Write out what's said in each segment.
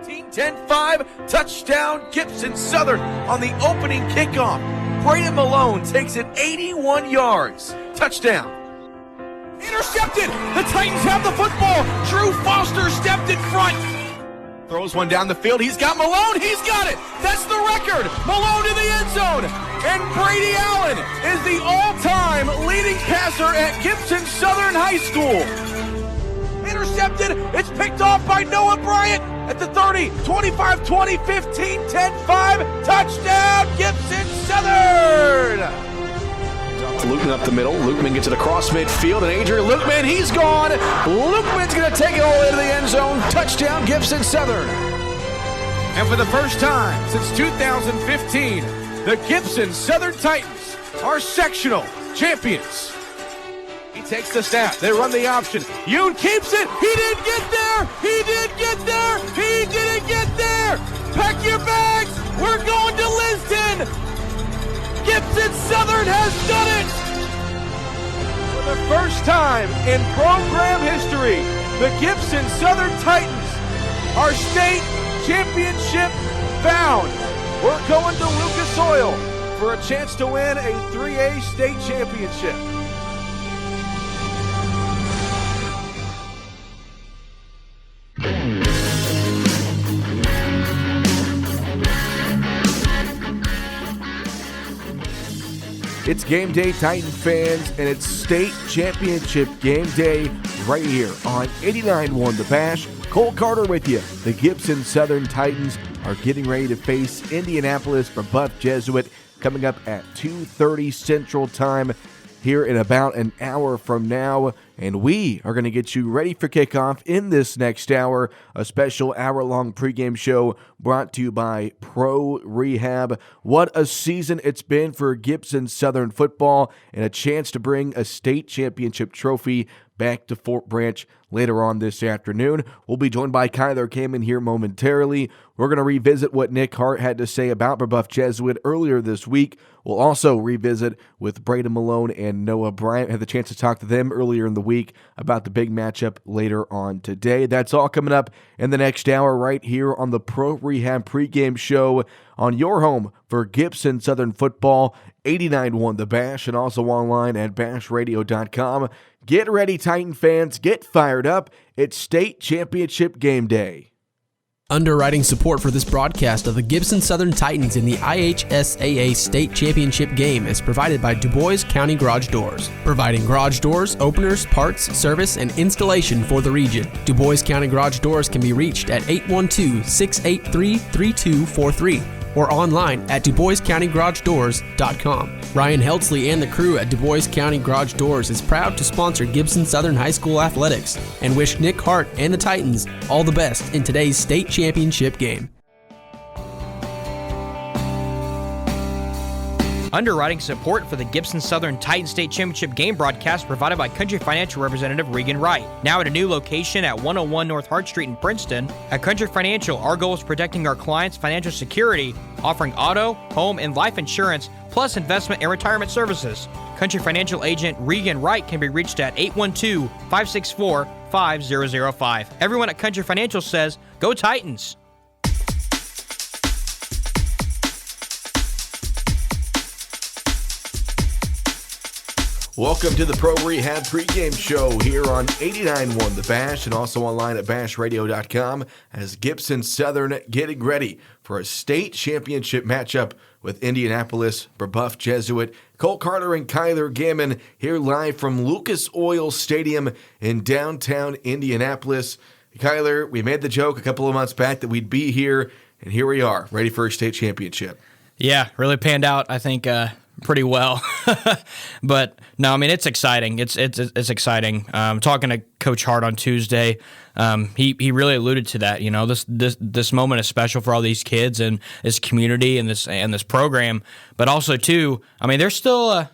10-5, touchdown Gibson Southern on the opening kickoff. Braden Malone takes it 81 yards. Touchdown. Intercepted. The Titans have the football. Drew Foster stepped in front. Throws one down the field. He's got Malone. He's got it. That's the record. Malone in the end zone. And Brady Allen is the all-time leading passer at Gibson Southern High School. Intercepted. It's picked off by Noah Bryant at the 30, 25, 20, 15, 10, 5. Touchdown, Gibson Southern! Lukeman up the middle. Lukeman gets to the cross midfield, and Adrian Lukeman, he's gone. Lukeman's going to take it all into the end zone. Touchdown, Gibson Southern. And for the first time since 2015, the Gibson Southern Titans are sectional champions. He takes the snap. They run the option. Yoon keeps it. He didn't get there. He didn't get there. He didn't get there. Pack your bags. We're going to Liston. Gibson Southern has done it. For the first time in program history, the Gibson Southern Titans are state championship bound. We're going to Lucas Oil for a chance to win a 3A state championship. It's game day, Titan fans, and it's state championship game day right here on 89.1 The Bash. Cole Carter with you. The Gibson Southern Titans are getting ready to face Indianapolis Brebeuf Jesuit coming up at 2:30 Central Time here in about an hour from now. And we are going to get you ready for kickoff in this next hour, a special hour-long pregame show brought to you by Pro Rehab. What a season it's been for Gibson Southern football, and a chance to bring a state championship trophy back to Fort Branch later on this afternoon. We'll be joined by Kyler Kamen here momentarily. We're going to revisit what Nick Hart had to say about Brebeuf Jesuit earlier this week. We'll also revisit with Braden Malone and Noah Bryant. Had the chance to talk to them earlier in the week about the big matchup later on today. That's all coming up in the next hour right here on the Pro Rehab pregame show on your home for Gibson Southern football, 89.1 The Bash, and also online at bashradio.com. Get ready, Titan fans. Get fired up. It's state championship game day. Underwriting support for this broadcast of the Gibson Southern Titans in the IHSAA State Championship game is provided by Du Bois County Garage Doors, providing garage doors, openers, parts, service, and installation for the region. Du Bois County Garage Doors can be reached at 812-683-3243 or online at DuBoisCountyGarageDoors.com. Ryan Heldsley and the crew at Du Bois County Garage Doors is proud to sponsor Gibson Southern High School athletics and wish Nick Hart and the Titans all the best in today's state championship game. Underwriting support for the Gibson Southern Titan State Championship game broadcast provided by Country Financial Representative Regan Wright. Now at a new location at 101 North Hart Street in Princeton. At Country Financial, our goal is protecting our clients' financial security, offering auto, home, and life insurance, plus investment and retirement services. Country Financial agent Regan Wright can be reached at 812-564-5005. Everyone at Country Financial says, go Titans! Welcome to the Pro Rehab pregame show here on 89.1 The Bash and also online at bashradio.com as Gibson Southern getting ready for a state championship matchup with Indianapolis Brebeuf Jesuit. Cole Carter and Kyler Gammon here live from Lucas Oil Stadium in downtown Indianapolis. Kyler, we made the joke a couple of months back that we'd be here, and here we are, ready for a state championship. Yeah, really panned out, I think, pretty well. But no, I mean, it's exciting. It's exciting. Talking to Coach Hart on Tuesday, he really alluded to that. You know, this moment is special for all these kids and this community and this program. But also too, I mean, there's still a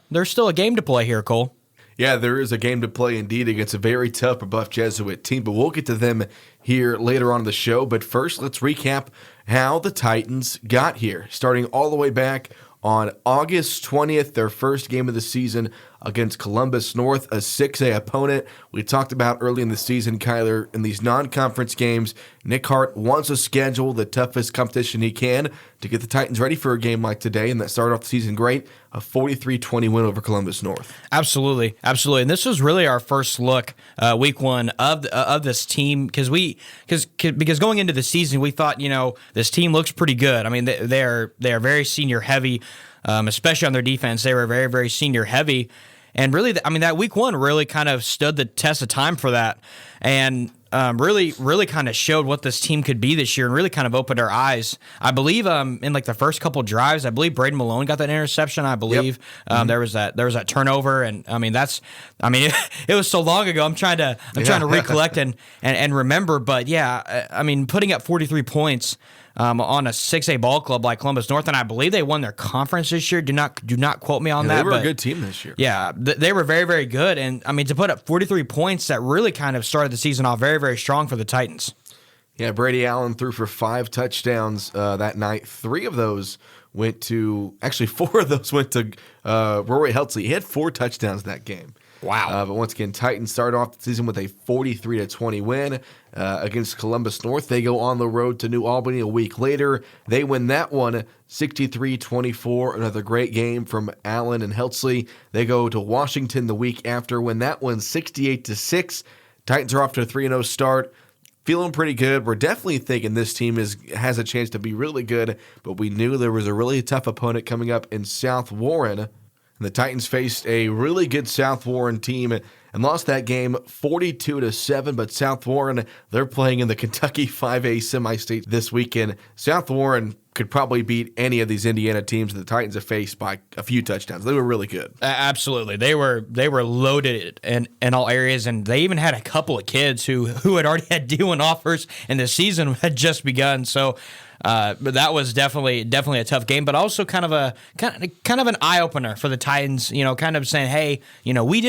game to play here, Cole. Yeah, there is a game to play indeed against a very tough Brebeuf Jesuit team, but we'll get to them here later on in the show. But first, let's recap how the Titans got here, starting all the way back on August 20th, their first game of the season against Columbus North, a 6A opponent. We talked about early in the season, Kyler, in these non-conference games, Nick Hart wants to schedule the toughest competition he can to get the Titans ready for a game like today, and that started off the season great, a 43-20 win over Columbus North. Absolutely. And this was really our first look, week one of this team, because going into the season we thought, this team looks pretty good. I mean, they are very senior heavy, especially on their defense. They were very, very senior heavy, and really, that week one really kind of stood the test of time for that, and really kind of showed what this team could be this year, and really kind of opened our eyes. I believe in like the first couple drives, I believe Braden Malone got that interception. I believe there was that turnover, and it was so long ago. I'm trying to recollect and remember, but yeah, putting up 43 points on a 6A ball club like Columbus North, and I believe they won their conference this year. Do not quote me on that. They were a good team this year. Yeah, they were very, very good, and to put up 43 points, that really kind of started the season off very, very strong for the Titans. Yeah, Brady Allen threw for 5 touchdowns that night. 4 of those went to Rory Heltzley. He had 4 touchdowns that game. Wow. But once again, Titans started off the season with a 43-20 win against Columbus North. They go on the road to New Albany a week later. They win that one 63-24. Another great game from Allen and Heltzley. They go to Washington the week after, win that one 68-6. Titans are off to a 3-0 start. Feeling pretty good. We're definitely thinking this team has a chance to be really good, but we knew there was a really tough opponent coming up in South Warren. And the Titans faced a really good South Warren team and lost that game 42-7. But South Warren, they're playing in the Kentucky 5A semi-state this weekend. South Warren could probably beat any of these Indiana teams that the Titans have faced by a few touchdowns. They were really good. Absolutely. They were loaded in all areas, and they even had a couple of kids who had already had D1 offers, and the season had just begun. So but that was definitely a tough game, but also kind of an eye opener for the Titans. Kind of saying, hey, we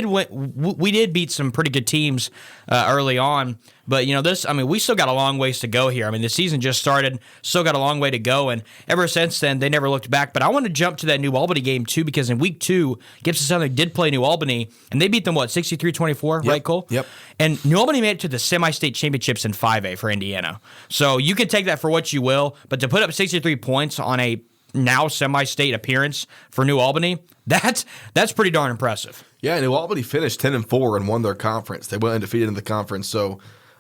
did beat some pretty good teams early on, but we still got a long ways to go here. The season just started, still got a long way to go, and ever since then they never looked back. But I want to jump to that New Albany game too, because in week 2, Gibson Southern did play New Albany, and they beat them 63-24, right, Cole? Yep. And New Albany made it to the semi-state championships in 5A for Indiana. So you can take that for what you will, but to put up 63 points on a now semi-state appearance for New Albany, that's pretty darn impressive. Yeah, New Albany finished 10-4 and won their conference. They went undefeated in the conference. So,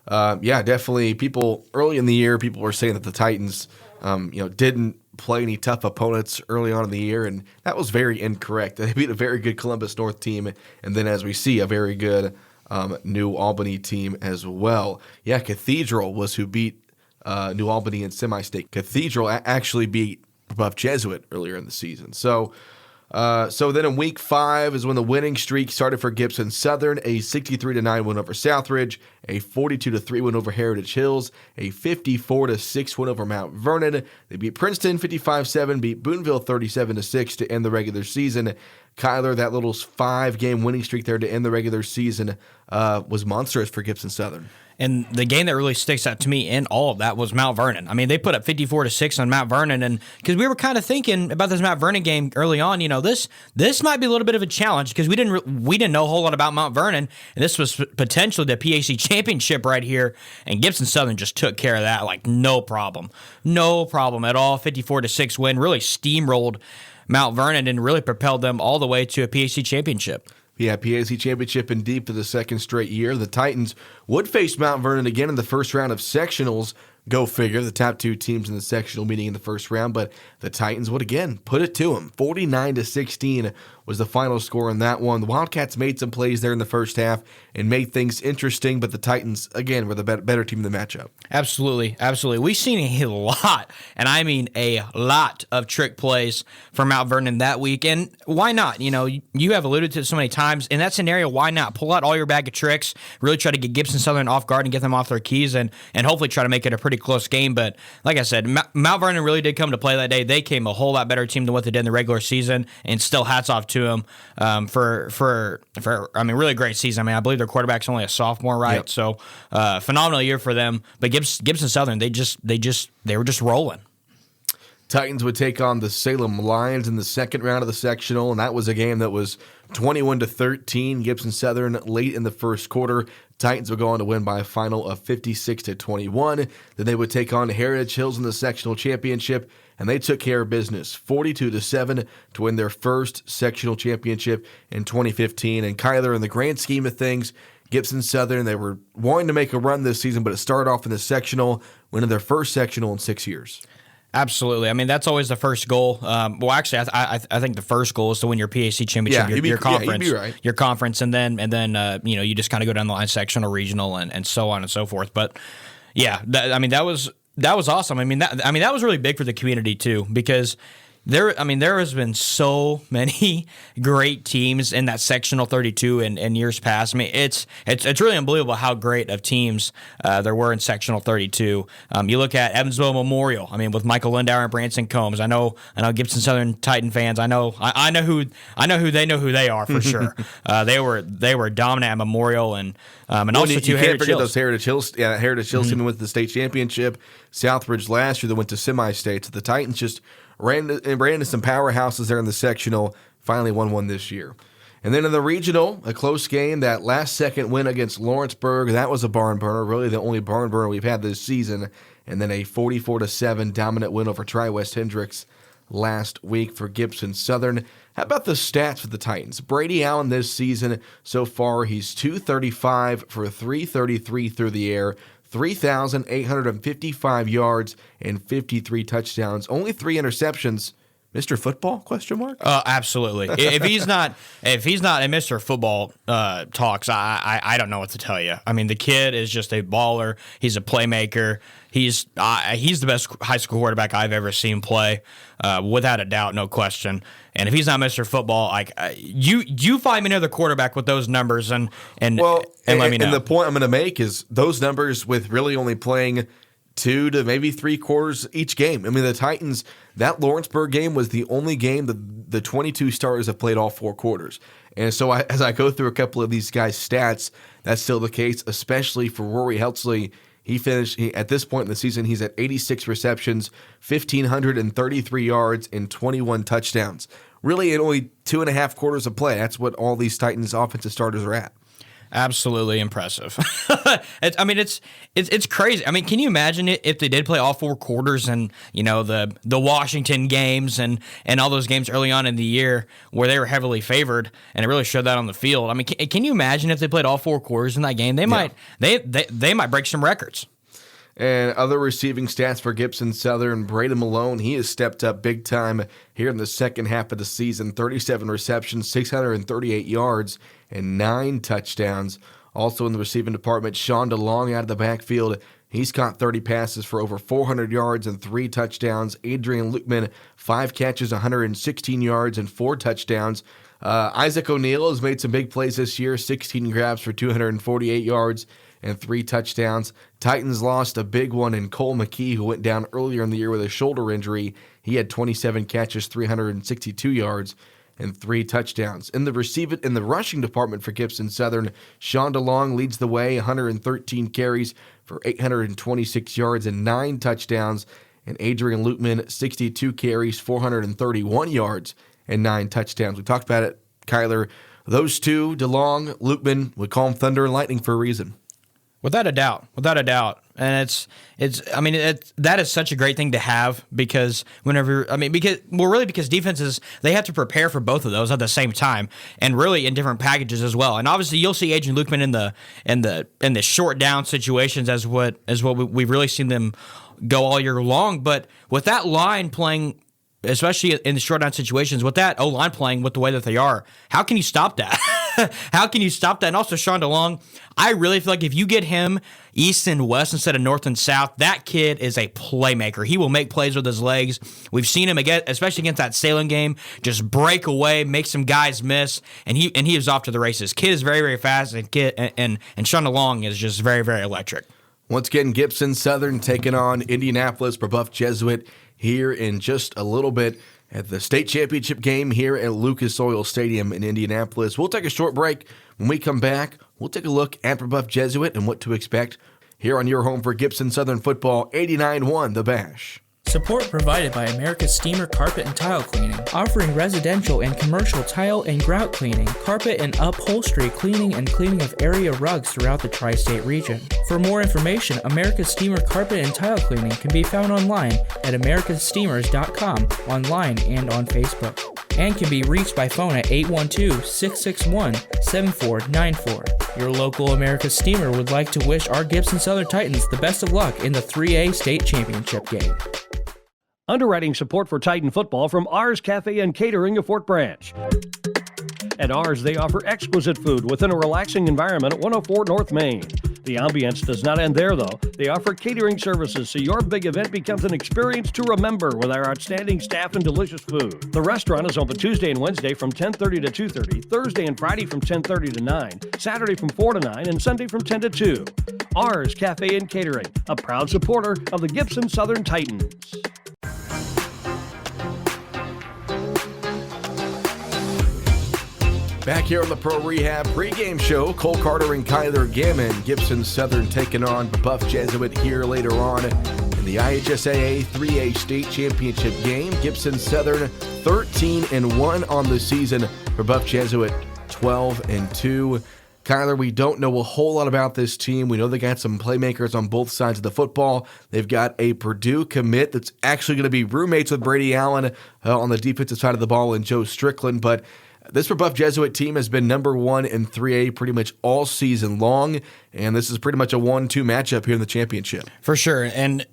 definitely people early in the year, people were saying that the Titans, didn't play any tough opponents early on in the year, and that was very incorrect. They beat a very good Columbus North team, and then as we see, a very good New Albany team as well. Yeah, Cathedral was who beat New Albany in semi-state. Cathedral actually beat Brebeuf Jesuit earlier in the season. So then in week 5 is when the winning streak started for Gibson Southern, a 63-9 win over Southridge, a 42-3 win over Heritage Hills, a 54-6 win over Mount Vernon. They beat Princeton 55-7, beat Boonville 37-6 to end the regular season. Kyler, that little 5-game winning streak there to end the regular season was monstrous for Gibson Southern. And the game that really sticks out to me in all of that was Mount Vernon. They put up 54-6 on Mount Vernon, and because we were kind of thinking about this Mount Vernon game early on, this might be a little bit of a challenge because we didn't know a whole lot about Mount Vernon, and this was potentially the PAC championship right here, and Gibson Southern just took care of that like no problem at all. 54-6 win, really steamrolled Mount Vernon and really propelled them all the way to a PAC championship. Yeah, PAC championship indeed for the second straight year. The Titans would face Mount Vernon again in the first round of sectionals. Go figure, the top 2 teams in the sectional meeting in the first round, but the Titans would again put it to them. 49-16 was the final score in that one. The Wildcats made some plays there in the first half and made things interesting, but the Titans, again, were the better team in the matchup. Absolutely. We've seen a lot, and I mean a lot of trick plays from Mount Vernon that week, and why not? You have alluded to it so many times. In that scenario, why not? Pull out all your bag of tricks, really try to get Gibson Southern off guard and get them off their keys, and hopefully try to make it a pretty close game. But like I said, Mount Vernon really did come to play that day. They came a whole lot better team than what they did in the regular season, and still hats off to them for really great season. I believe their quarterback's only a sophomore, right? Yep. So phenomenal year for them. But Gibson Southern, they were just rolling. Titans would take on the Salem Lions in the second round of the sectional, and that was a game that was 21-13. Gibson Southern late in the first quarter. Titans would go on to win by a final of 56-21. Then they would take on Heritage Hills in the sectional championship, and they took care of business 42-7 to win their first sectional championship in 2015. And Kyler, in the grand scheme of things, Gibson Southern, they were wanting to make a run this season, but it started off in the sectional, winning their first sectional in 6 years. Absolutely. I mean, that's always the first goal. Well, actually, I think the first goal is to win your PAC championship, your conference, you'd be right. Your conference, and then you just kind of go down the line, sectional, regional, and so on and so forth. But yeah, that was awesome. I mean, that was really big for the community too, because there has been so many great teams in that sectional 32 in years past. I mean, it's really unbelievable how great of teams there were in sectional 32. You look at Evansville Memorial. I mean, with Michael Lindauer and Branson Combs. I know Gibson Southern Titan fans. I know who they are for sure. They were dominant at Memorial and also you Heritage forget Hills. those Heritage Hills. Yeah, Heritage Hills team went to the state championship. Southbridge last year, they went to semi-states. The Titans just ran into some powerhouses there in the sectional, finally won one this year. And then in the regional, a close game, that last-second win against Lawrenceburg, that was a barn burner, really the only barn burner we've had this season. And then a 44-7 dominant win over Tri-West Hendricks last week for Gibson Southern. How about the stats for the Titans? Brady Allen this season so far, he's 235 for 333 through the air, 3,855 yards and 53 touchdowns. Only 3 interceptions. Mr. Football? ? Absolutely. If he's not in Mr. Football talks, I don't know what to tell you. I mean, the kid is just a baller. He's a playmaker. He's the best high school quarterback I've ever seen play, without a doubt, no question. And if he's not Mr. Football, you find me another quarterback with those numbers and let me know. And the point I'm going to make is those numbers with really only playing 2 to maybe 3 quarters each game. I mean, the Titans, that Lawrenceburg game was the only game that the 22 starters have played all 4 quarters. And so as I go through a couple of these guys' stats, that's still the case, especially for Rory Heltzley. At this point in the season, he's at 86 receptions, 1,533 yards, and 21 touchdowns. Really, in only 2.5 quarters of play. That's what all these Titans offensive starters are at. Absolutely impressive. It's crazy. I mean, can you imagine it if they did play all 4 quarters and the Washington games and all those games early on in the year where they were heavily favored and it really showed that on the field. I mean, can you imagine if they played all 4 quarters in that game? They might break some records. And other receiving stats for Gibson Southern, Braden Malone, he has stepped up big time here in the second half of the season. 37 receptions, 638 yards, and 9 touchdowns. Also in the receiving department, Sean DeLong out of the backfield. He's caught 30 passes for over 400 yards and 3 touchdowns. Adrian Lukeman, 5 catches, 116 yards, and 4 touchdowns. Isaac O'Neill has made some big plays this year, 16 grabs for 248 yards and 3 touchdowns. Titans lost a big one in Cole McKee, who went down earlier in the year with a shoulder injury. He had 27 catches, 362 yards, and 3 touchdowns. In the rushing department for Gibson Southern, Sean DeLong leads the way, 113 carries for 826 yards and 9 touchdowns. And Adrian Lukeman, 62 carries, 431 yards, and 9 touchdowns. We talked about it, Kyler. Those two, DeLong, Lukeman, we call them thunder and lightning for a reason. Without a doubt. And that is such a great thing to have because because defenses, they have to prepare for both of those at the same time and really in different packages as well. And obviously you'll see Adrian Lukeman in the short down situations as what we've really seen them go all year long. But with that line playing, especially in the short down situations, with that O-line playing with the way that they are, how can you stop that? How can you stop that? And also Sean DeLong, I really feel like if you get him east and west instead of north and south, that kid is a playmaker. He will make plays with his legs. We've seen him, again, especially against that Salem game, just break away, make some guys miss, and he is off to the races. Kid is very, very fast, and Sean DeLong is just very, very electric. Once again, Gibson Southern taking on Indianapolis Brebeuf Jesuit here in just a little bit at the state championship game here at Lucas Oil Stadium in Indianapolis. We'll take a short break. When we come back, we'll take a look at Brebeuf Jesuit and what to expect here on your home for Gibson Southern football, 89-1 The Bash. Support provided by America's Steamer Carpet and Tile Cleaning, offering residential and commercial tile and grout cleaning, carpet and upholstery cleaning, and cleaning of area rugs throughout the tri-state region. For more information, America's Steamer Carpet and Tile Cleaning can be found online at americassteamers.com, online and on Facebook, and can be reached by phone at 812-661-7494. Your local America's Steamer would like to wish our Gibson Southern Titans the best of luck in the 3A state championship game. Underwriting support for Titan football from R's Cafe and Catering of Fort Branch. At R's, they offer exquisite food within a relaxing environment at 104 North Main. The ambience does not end there, though. They offer catering services so your big event becomes an experience to remember with our outstanding staff and delicious food. The restaurant is open Tuesday and Wednesday from 10:30 to 2:30, Thursday and Friday from 10:30 to 9, Saturday from 4 to 9, and Sunday from 10 to 2. R's Cafe and Catering, a proud supporter of the Gibson Southern Titans. Back here on the Pro Rehab pregame show, Cole Carter and Kyler Gammon. Gibson Southern taking on Brebeuf Jesuit here later on in the IHSAA 3A state championship game. Gibson Southern 13-1 on the season. Brebeuf Jesuit 12-2. Kyler, we don't know a whole lot about this team. We know they got some playmakers on both sides of the football. They've got a Purdue commit that's actually going to be roommates with Brady Allen on the defensive side of the ball and Joe Strickland, but this Brebeuf Jesuit team has been number one in 3A pretty much all season long, and this is pretty much a 1-2 matchup here in the championship. For sure, and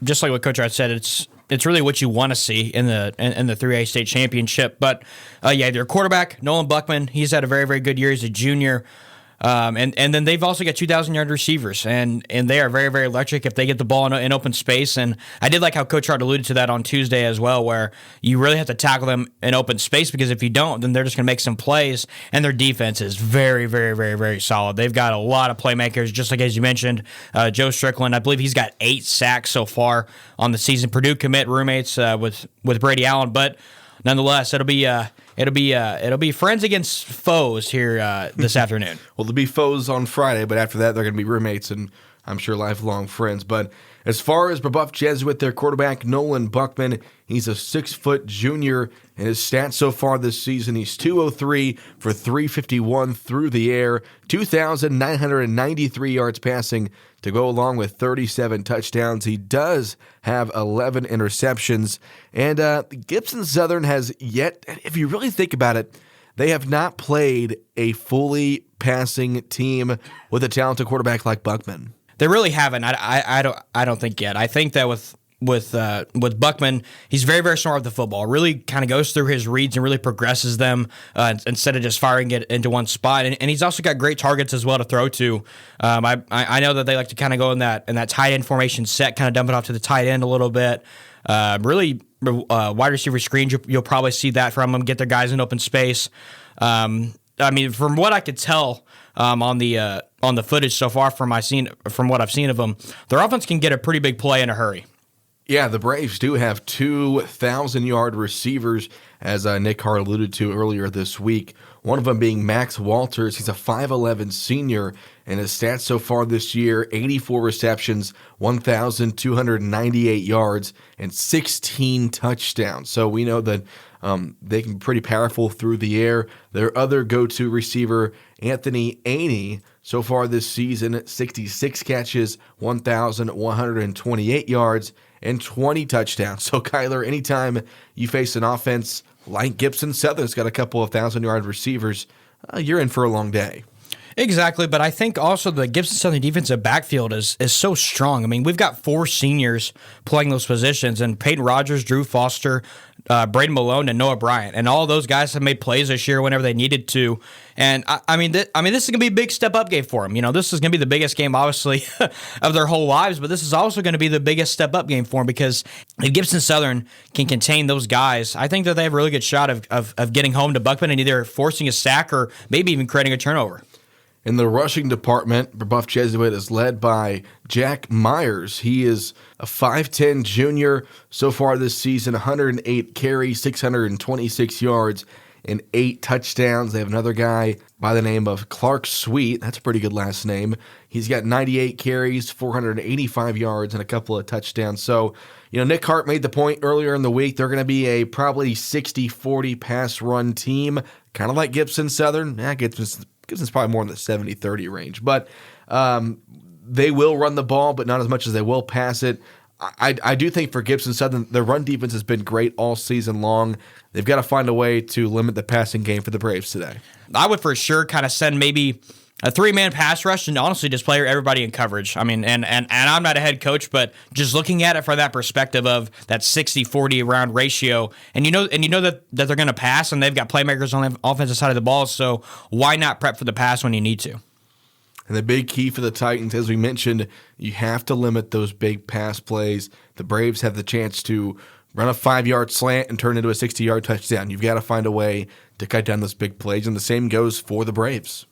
just like what Coach Hart said, it's really what you want to see in the 3A state championship. But their quarterback Nolan Buckman, he's had a very, very good year. He's a junior. And then they've also got 2,000-yard receivers, and they are very, very electric if they get the ball in open space. And I did like how Coach Hart alluded to that on Tuesday as well, where you really have to tackle them in open space, because if you don't, then they're just going to make some plays, and their defense is very, very, very, very solid. They've got a lot of playmakers, just like as you mentioned, Joe Strickland. I believe he's got 8 sacks so far on the season. Purdue commit, roommates with Brady Allen, but nonetheless, it'll be friends against foes here this afternoon. Well, they'll be foes on Friday, but after that, they're going to be roommates and I'm sure lifelong friends. But as far as Brebeuf Jesuit, their quarterback, Nolan Buckman, he's a 6-foot junior, and his stats so far this season, he's 203 for 351 through the air, 2,993 yards passing to go along with 37 touchdowns. He does have 11 interceptions, and Gibson Southern has yet, if you really think about it, they have not played a fully passing team with a talented quarterback like Buckman. They really haven't. I don't think yet. I think that with Buckman, he's very, very smart with the football. Really kind of goes through his reads and really progresses them instead of just firing it into one spot. And he's also got great targets as well to throw to. I know that they like to kind of go in that tight end formation set, kind of dump it off to the tight end a little bit. Really wide receiver screens, you'll probably see that from them. Get their guys in open space. I mean, from what I could tell on the footage so far from what I've seen of them, their offense can get a pretty big play in a hurry. Yeah, the Braves do have 2,000-yard receivers, as Nick Hart alluded to earlier this week. One of them being Max Walters. He's a 5'11 senior, and his stats so far this year, 84 receptions, 1,298 yards, and 16 touchdowns. So we know that they can be pretty powerful through the air. Their other go-to receiver, Anthony Aney, so far this season, 66 catches, 1,128 yards, and 20 touchdowns. So, Kyler, anytime you face an offense like Gibson Southern, it's got a couple of 1,000-yard receivers, you're in for a long day. Exactly, but I think also the Gibson Southern defensive backfield is so strong. I mean, we've got 4 seniors playing those positions, and Peyton Rogers, Drew Foster, Braden Malone, and Noah Bryant, and all those guys have made plays this year whenever they needed to. And I mean, this is going to be a big step-up game for them. You know, this is going to be the biggest game, obviously, of their whole lives, but this is also going to be the biggest step-up game for them, because if Gibson Southern can contain those guys, I think that they have a really good shot of getting home to Buckman and either forcing a sack or maybe even creating a turnover. In the rushing department, Brebeuf Jesuit is led by Jack Myers. He is a 5'10 junior. So far this season, 108 carries, 626 yards, and 8 touchdowns. They have another guy by the name of Clark Sweet. That's a pretty good last name. He's got 98 carries, 485 yards, and a couple of touchdowns. So, Nick Hart made the point earlier in the week. They're going to be a probably 60-40 pass run team, kind of like Gibson Southern. Gibson's probably more in the 70-30 range. But they will run the ball, but not as much as they will pass it. I do think for Gibson Southern, their run defense has been great all season long. They've got to find a way to limit the passing game for the Braves today. I would for sure kind of send maybe a 3-man pass rush and honestly just play everybody in coverage. I mean, and I'm not a head coach, but just looking at it from that perspective of that 60-40 round ratio, and you know that they're going to pass, and they've got playmakers on the offensive side of the ball, so why not prep for the pass when you need to? And the big key for the Titans, as we mentioned, you have to limit those big pass plays. The Braves have the chance to run a 5-yard slant and turn into a 60-yard touchdown. You've got to find a way to cut down those big plays, and the same goes for the Braves.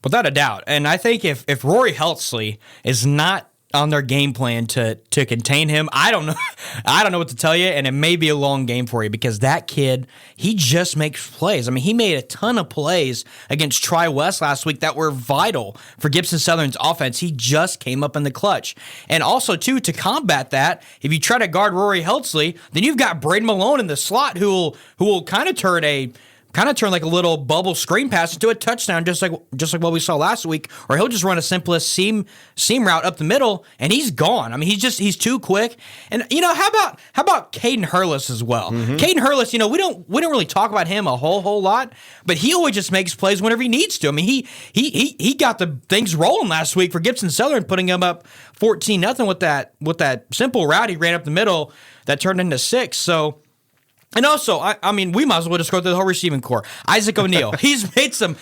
Without a doubt. And I think if Rory Heltzley is not on their game plan to contain him, I don't know what to tell you, and it may be a long game for you because that kid, he just makes plays. I mean, he made a ton of plays against Tri-West last week that were vital for Gibson Southern's offense. He just came up in the clutch. And also, too, to combat that, if you try to guard Rory Heltzley, then you've got Braden Malone in the slot who will kind of turn like a little bubble screen pass into a touchdown, just like what we saw last week. Or he'll just run a simplest seam route up the middle, and he's gone. I mean, he's too quick. And how about Caden Hurlis as well? Mm-hmm. Caden Hurlis, we don't really talk about him a whole lot, but he always just makes plays whenever he needs to. I mean, he got the things rolling last week for Gibson Southern, putting him up 14-0 with that simple route he ran up the middle that turned into 6. So. And also, I mean, we might as well just go through the whole receiving core. Isaac O'Neal, he's made some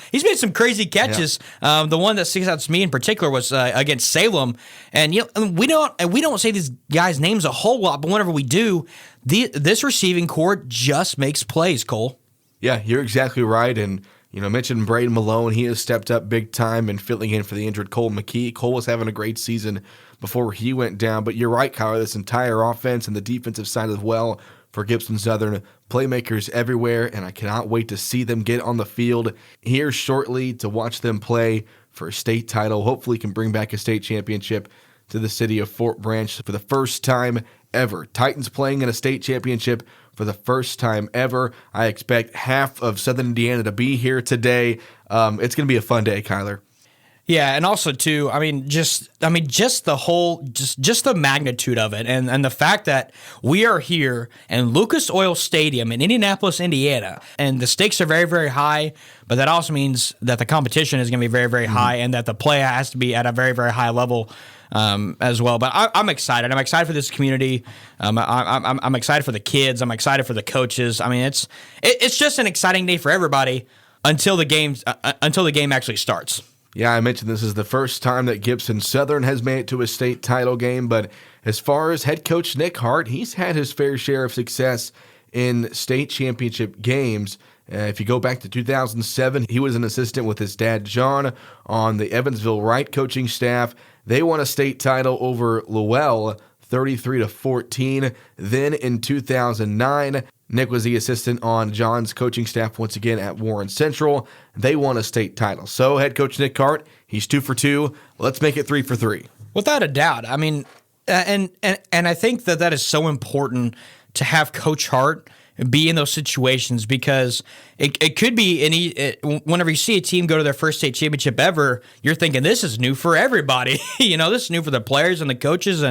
crazy catches. Yeah. The one that sticks out to me in particular was against Salem, and we don't say these guys' names a whole lot, but whenever we do, this receiving core just makes plays. Cole. Yeah, you're exactly right, and mentioned Braden Malone. He has stepped up big time and filling in for the injured Cole McKee. Cole was having a great season before he went down, but you're right, Kyler. This entire offense and the defensive side as well. For Gibson Southern, playmakers everywhere, and I cannot wait to see them get on the field here shortly to watch them play for a state title. Hopefully can bring back a state championship to the city of Fort Branch for the first time ever. Titans playing in a state championship for the first time ever. I expect half of Southern Indiana to be here today. It's going to be a fun day, Kyler. Yeah, and also too, just the magnitude of it, and the fact that we are here in Lucas Oil Stadium in Indianapolis, Indiana, and the stakes are very, very high. But that also means that the competition is going to be very, very high, and that the play has to be at a very, very high level as well. But I'm excited. I'm excited for this community. I'm excited for the kids. I'm excited for the coaches. I mean, it's just an exciting day for everybody until the game actually starts. Yeah, I mentioned this is the first time that Gibson Southern has made it to a state title game, but as far as head coach Nick Hart, he's had his fair share of success in state championship games. If you go back to 2007, he was an assistant with his dad, John, on the Evansville Wright coaching staff. They won a state title over Lowell, 33-14. Then in 2009, Nick was the assistant on John's coaching staff once again at Warren Central. They won a state title. So head coach Nick Hart, he's 2 for 2. Let's make it 3 for 3. Without a doubt. I mean, and I think that is so important to have Coach Hart be in those situations because it could be whenever you see a team go to their first state championship ever, you're thinking this is new for everybody. This is new for the players and the coaches,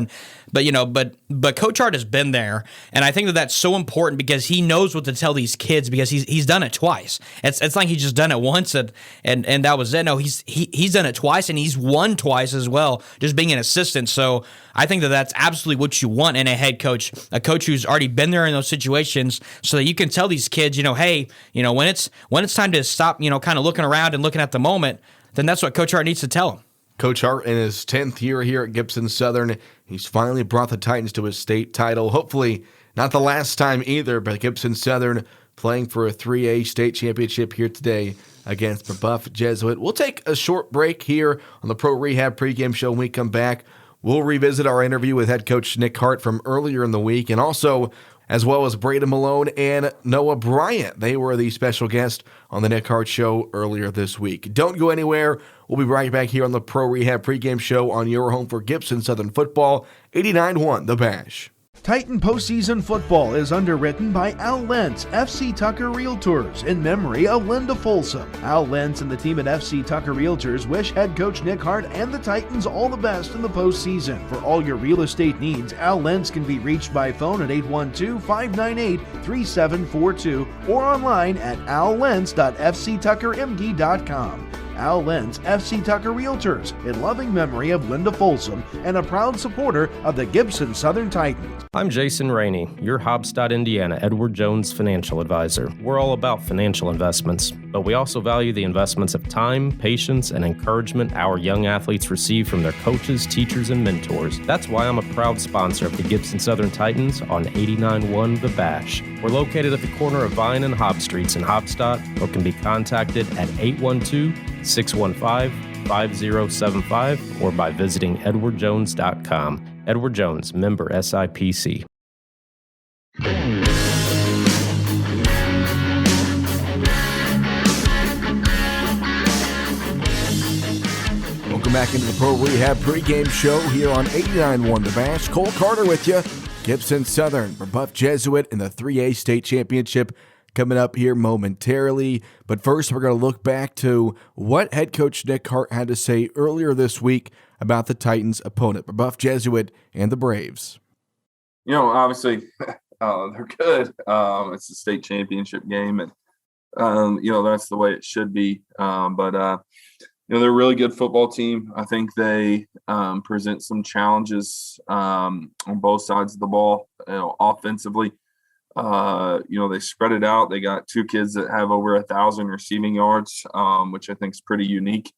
but Coach Hart has been there, and I think that's so important because he knows what to tell these kids because he's done it twice. It's like he's just done it once and that was it. No, he's done it twice and he's won twice as well, just being an assistant. So I think that's absolutely what you want in a head coach, a coach who's already been there in those situations, so that you can tell these kids, hey, when it's time to stop, kind of looking around and looking at the moment, then that's what Coach Hart needs to tell them. Coach Hart in his 10th year here at Gibson Southern, he's finally brought the Titans to a state title. Hopefully not the last time either, but Gibson Southern playing for a 3A state championship here today against Brebeuf Jesuit. We'll take a short break here on the Pro Rehab pregame show. When we come back, we'll revisit our interview with head coach Nick Hart from earlier in the week, and also as well as Braden Malone and Noah Bryant. They were the special guest on the Nick Hart Show earlier this week. Don't go anywhere. We'll be right back here on the Pro Rehab pregame show on your home for Gibson Southern football, 89-1 The Bash. Titan postseason football is underwritten by Al Lentz, FC Tucker Realtors, in memory of Linda Folsom. Al Lentz and the team at FC Tucker Realtors wish head coach Nick Hart and the Titans all the best in the postseason. For all your real estate needs, Al Lentz can be reached by phone at 812-598-3742 or online at allentz.fctuckermd.com. Al Lentz, FC Tucker Realtors, in loving memory of Linda Folsom and a proud supporter of the Gibson Southern Titans. I'm Jason Rainey, your Hobstadt, Indiana Edward Jones financial advisor. We're all about financial investments, but we also value the investments of time, patience, and encouragement our young athletes receive from their coaches, teachers, and mentors. That's why I'm a proud sponsor of the Gibson Southern Titans on 89-1 The Bash. We're located at the corner of Vine and Hobb Streets in Hobstadt, or can be contacted at 812-615-5075 or by visiting edwardjones.com. Edward Jones, member SIPC. Welcome back into the Pro Rehab pregame show here on 89-1 The Bash. Cole Carter with you. Gibson Southern, Brebeuf Jesuit in the 3A state championship coming up here momentarily. But first, we're going to look back to what head coach Nick Hart had to say earlier this week about the Titans' opponent, Brebeuf Jesuit and the Braves. Obviously, they're good. It's a state championship game, and that's the way it should be. But they're a really good football team. I think they present some challenges on both sides of the ball. Offensively, they spread it out. They got two kids that have over 1,000 receiving yards, which I think is pretty unique.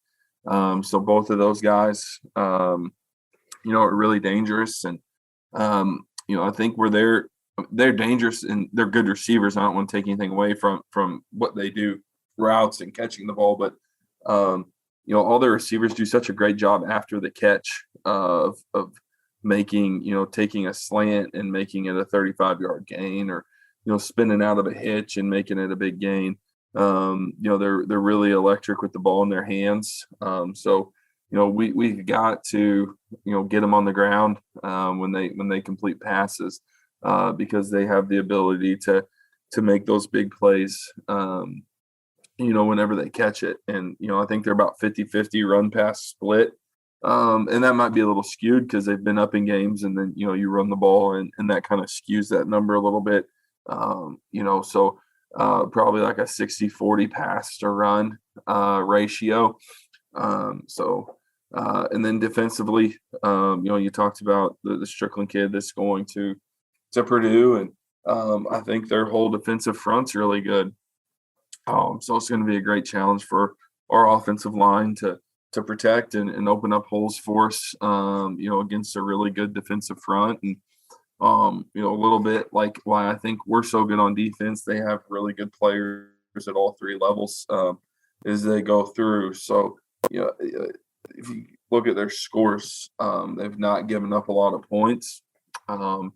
So both of those guys, are really dangerous. And, I think they're dangerous and they're good receivers. I don't want to take anything away from what they do, routes and catching the ball. But, all their receivers do such a great job after the catch of making, taking a slant and making it a 35-yard gain, or, spinning out of a hitch and making it a big gain. They're really electric with the ball in their hands. We've got to, get them on the ground when they complete passes because they have the ability to make those big plays, whenever they catch it. And, I think they're about 50-50 run pass split. And that might be a little skewed because they've been up in games and then, you run the ball and that kind of skews that number a little bit. Probably like a 60-40 pass to run ratio. And then defensively, you talked about the Strickland kid that's going to Purdue, and I think their whole defensive front's really good. So it's going to be a great challenge for our offensive line to protect and open up holes for us, against a really good defensive front. And, a little bit like why I think we're so good on defense. They have really good players at all three levels as they go through. So, if you look at their scores, they've not given up a lot of points. The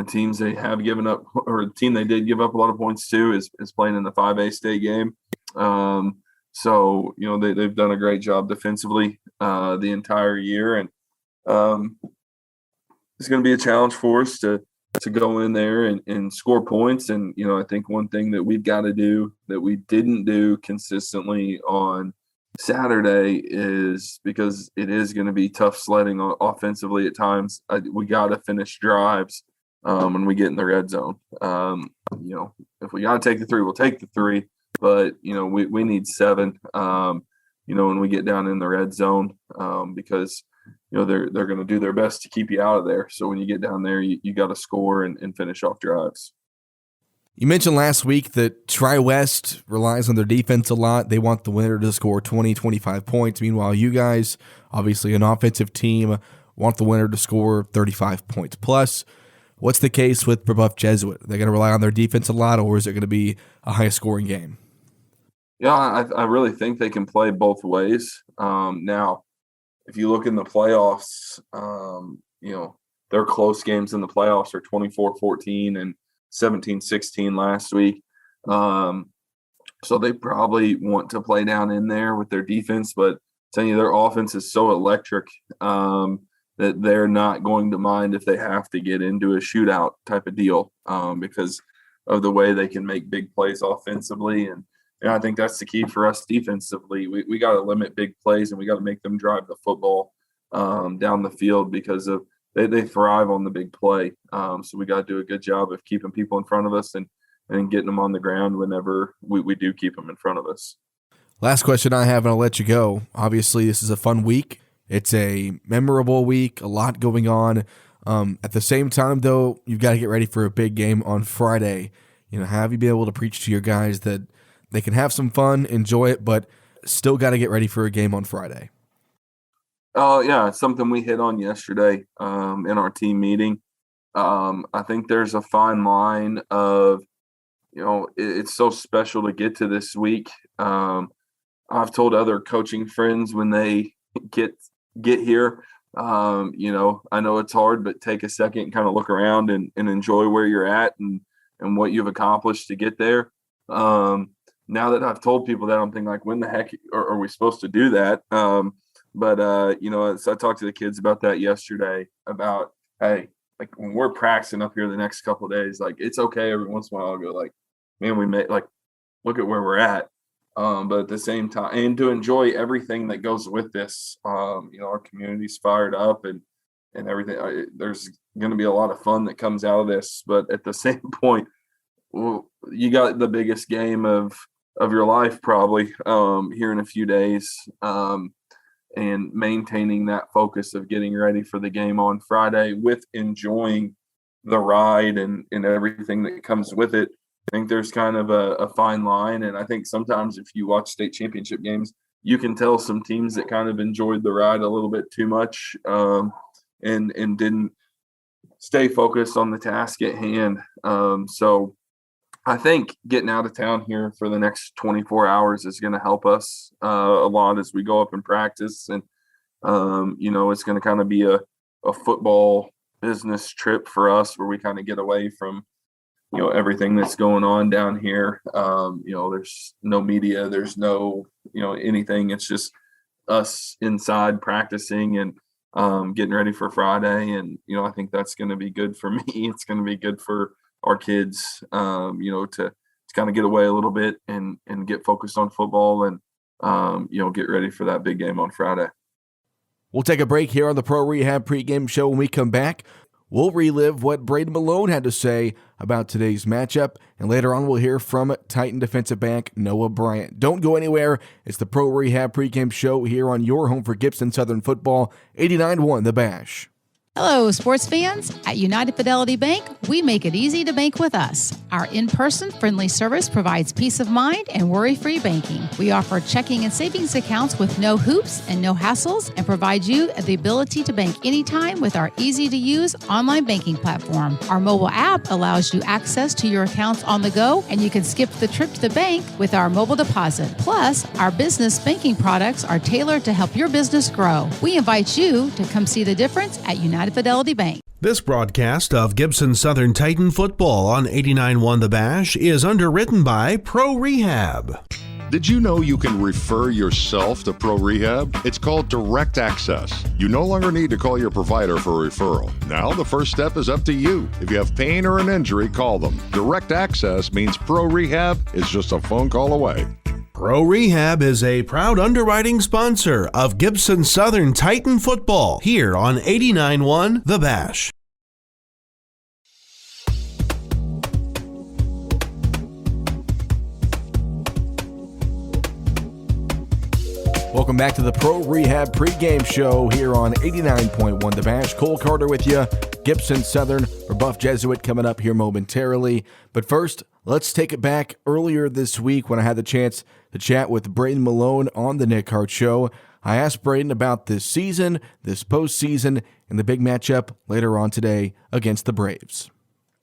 teams they have given up, or the team they did give up a lot of points to, is playing in the 5A state game. They've done a great job defensively the entire year, and it's going to be a challenge for us to go in there and score points. And, I think one thing that we've got to do that we didn't do consistently on Saturday is, because it is going to be tough sledding offensively at times, we got to finish drives when we get in the red zone. If we got to take the three, we'll take the three. But, we need 7, when we get down in the red zone, because, they're going to do their best to keep you out of there. So when you get down there, you got to score and finish off drives. You mentioned last week that Tri-West relies on their defense a lot. They want the winner to score 20, 25 points. Meanwhile, you guys, obviously an offensive team, want the winner to score 35 points plus. What's the case with Brebeuf Jesuit? Are they going to rely on their defense a lot, or is it going to be a high-scoring game? Yeah, I really think they can play both ways. Now, if you look in the playoffs, their close games in the playoffs are 24-14 and 17-16 last week. So they probably want to play down in there with their defense, but telling you their offense is so electric that they're not going to mind if they have to get into a shootout type of deal because of the way they can make big plays offensively. And I think that's the key for us defensively. We got to limit big plays, and we got to make them drive the football down the field because of they thrive on the big play. So we got to do a good job of keeping people in front of us and getting them on the ground whenever we do keep them in front of us. Last question I have, and I'll let you go. Obviously, this is a fun week. It's a memorable week, a lot going on. At the same time, though, you've got to get ready for a big game on Friday. Have you been able to preach to your guys that they can have some fun, enjoy it, but still got to get ready for a game on Friday? Oh, yeah, it's something we hit on yesterday in our team meeting. I think there's a fine line of, it's so special to get to this week. I've told other coaching friends when they get here, I know it's hard, but take a second and kind of look around and enjoy where you're at and what you've accomplished to get there. Now that I've told people that, I'm thinking like, when the heck are we supposed to do that? So I talked to the kids about that yesterday about, hey, like when we're practicing up here the next couple of days, like it's okay every once in a while I'll go like, man, we made like, look at where we're at. But at the same time, and to enjoy everything that goes with this, our community's fired up and everything. There's going to be a lot of fun that comes out of this. But at the same point, you got the biggest game of your life probably here in a few days, and maintaining that focus of getting ready for the game on Friday with enjoying the ride and everything that comes with it. I think there's kind of a fine line. And I think sometimes if you watch state championship games, you can tell some teams that kind of enjoyed the ride a little bit too much and didn't stay focused on the task at hand. So I think getting out of town here for the next 24 hours is going to help us a lot as we go up and practice. And, it's going to kind of be a football business trip for us where we kind of get away from everything that's going on down here. There's no media, there's no, anything. It's just us inside practicing and getting ready for Friday. And, I think that's going to be good for me. It's going to be good for our kids, to kind of get away a little bit and get focused on football and, get ready for that big game on Friday. We'll take a break here on the Pro Rehab pregame show. When we come back, we'll relive what Braden Malone had to say about today's matchup, and later on we'll hear from Titan defensive back Noah Bryant. Don't go anywhere. It's the Pro Rehab pregame show here on your home for Gibson Southern football, 89.1 The Bash. Hello, sports fans. At United Fidelity Bank, we make it easy to bank with us. Our in-person friendly service provides peace of mind and worry-free banking. We offer checking and savings accounts with no hoops and no hassles and provide you the ability to bank anytime with our easy-to-use online banking platform. Our mobile app allows you access to your accounts on the go, and you can skip the trip to the bank with our mobile deposit. Plus, our business banking products are tailored to help your business grow. We invite you to come see the difference at United Fidelity Bank. This broadcast of Gibson Southern Titan football on 89.1 The Bash is underwritten by Pro Rehab. Did you know you can refer yourself to Pro Rehab? It's called Direct Access. You no longer need to call your provider for a referral. Now the first step is up to you. If you have pain or an injury, call them. Direct Access means Pro Rehab is just a phone call away. Pro Rehab is a proud underwriting sponsor of Gibson Southern Titan football here on 89.1 The Bash. Welcome back to the Pro Rehab pregame show here on 89.1 The Bash. Cole Carter with you. Gibson Southern, Brebeuf Jesuit coming up here momentarily. But first, let's take it back earlier this week when I had the chance to chat with Braden Malone on the Nick Hart Show. I asked Braden about this season, this postseason, and the big matchup later on today against the Braves.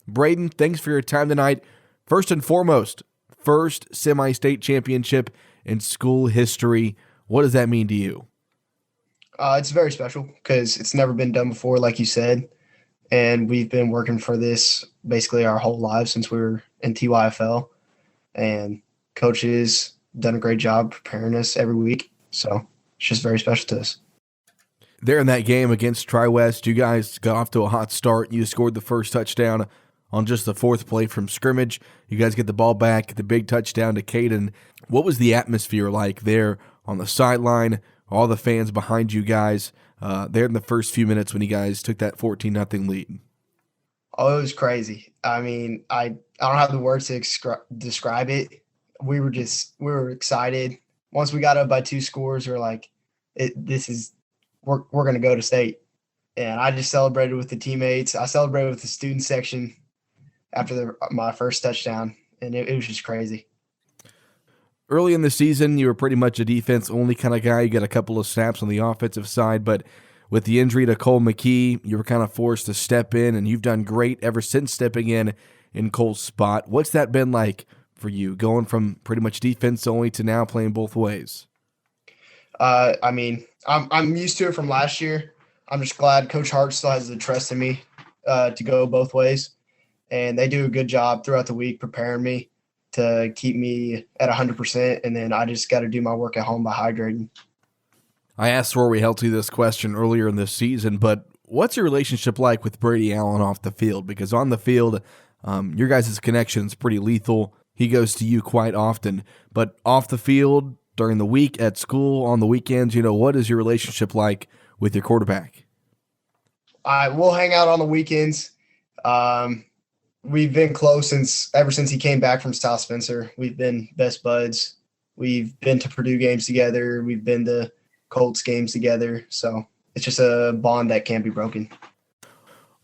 Braden, thanks for your time tonight. First and foremost, first semi-state championship in school history. What does that mean to you? It's very special because it's never been done before, like you said. and we've been working for this basically our whole lives since we were in TYFL, and coaches done a great job preparing us every week. So it's just very special to us. There in that game against Tri-West, you guys got off to a hot start. You scored the first touchdown on just the fourth play from scrimmage. You guys get the ball back, the big touchdown to Caden. What was the atmosphere like there on the sideline, all the fans behind you guys there in the first few minutes when you guys took that 14-0 lead? Oh, it was crazy. I mean, I don't have the words to describe it. We were excited. Once we got up by 2 scores, we were like, we're going to go to state. And I just celebrated with the teammates. I celebrated with the student section after my first touchdown, and it was just crazy. Early in the season, you were pretty much a defense-only kind of guy. You got a couple of snaps on the offensive side, but with the injury to Cole McKee, you were kind of forced to step in, and you've done great ever since stepping in Cole's spot. What's that been like for you, going from pretty much defense-only to now playing both ways? I mean, I'm used to it from last year. I'm just glad Coach Hart still has the trust in me to go both ways. And they do a good job throughout the week preparing me to keep me at 100%. And then I just got to do my work at home by hydrating. I asked Rory Helty this question earlier in this season, but what's your relationship like with Brady Allen off the field? Because on the field, your guys' connection is pretty lethal. He goes to you quite often. But off the field, during the week, at school, on the weekends, what is your relationship like with your quarterback? We'll hang out on the weekends. We've been close ever since he came back from South Spencer. We've been best buds. We've been to Purdue games together. We've been to Colts games together. So it's just a bond that can't be broken.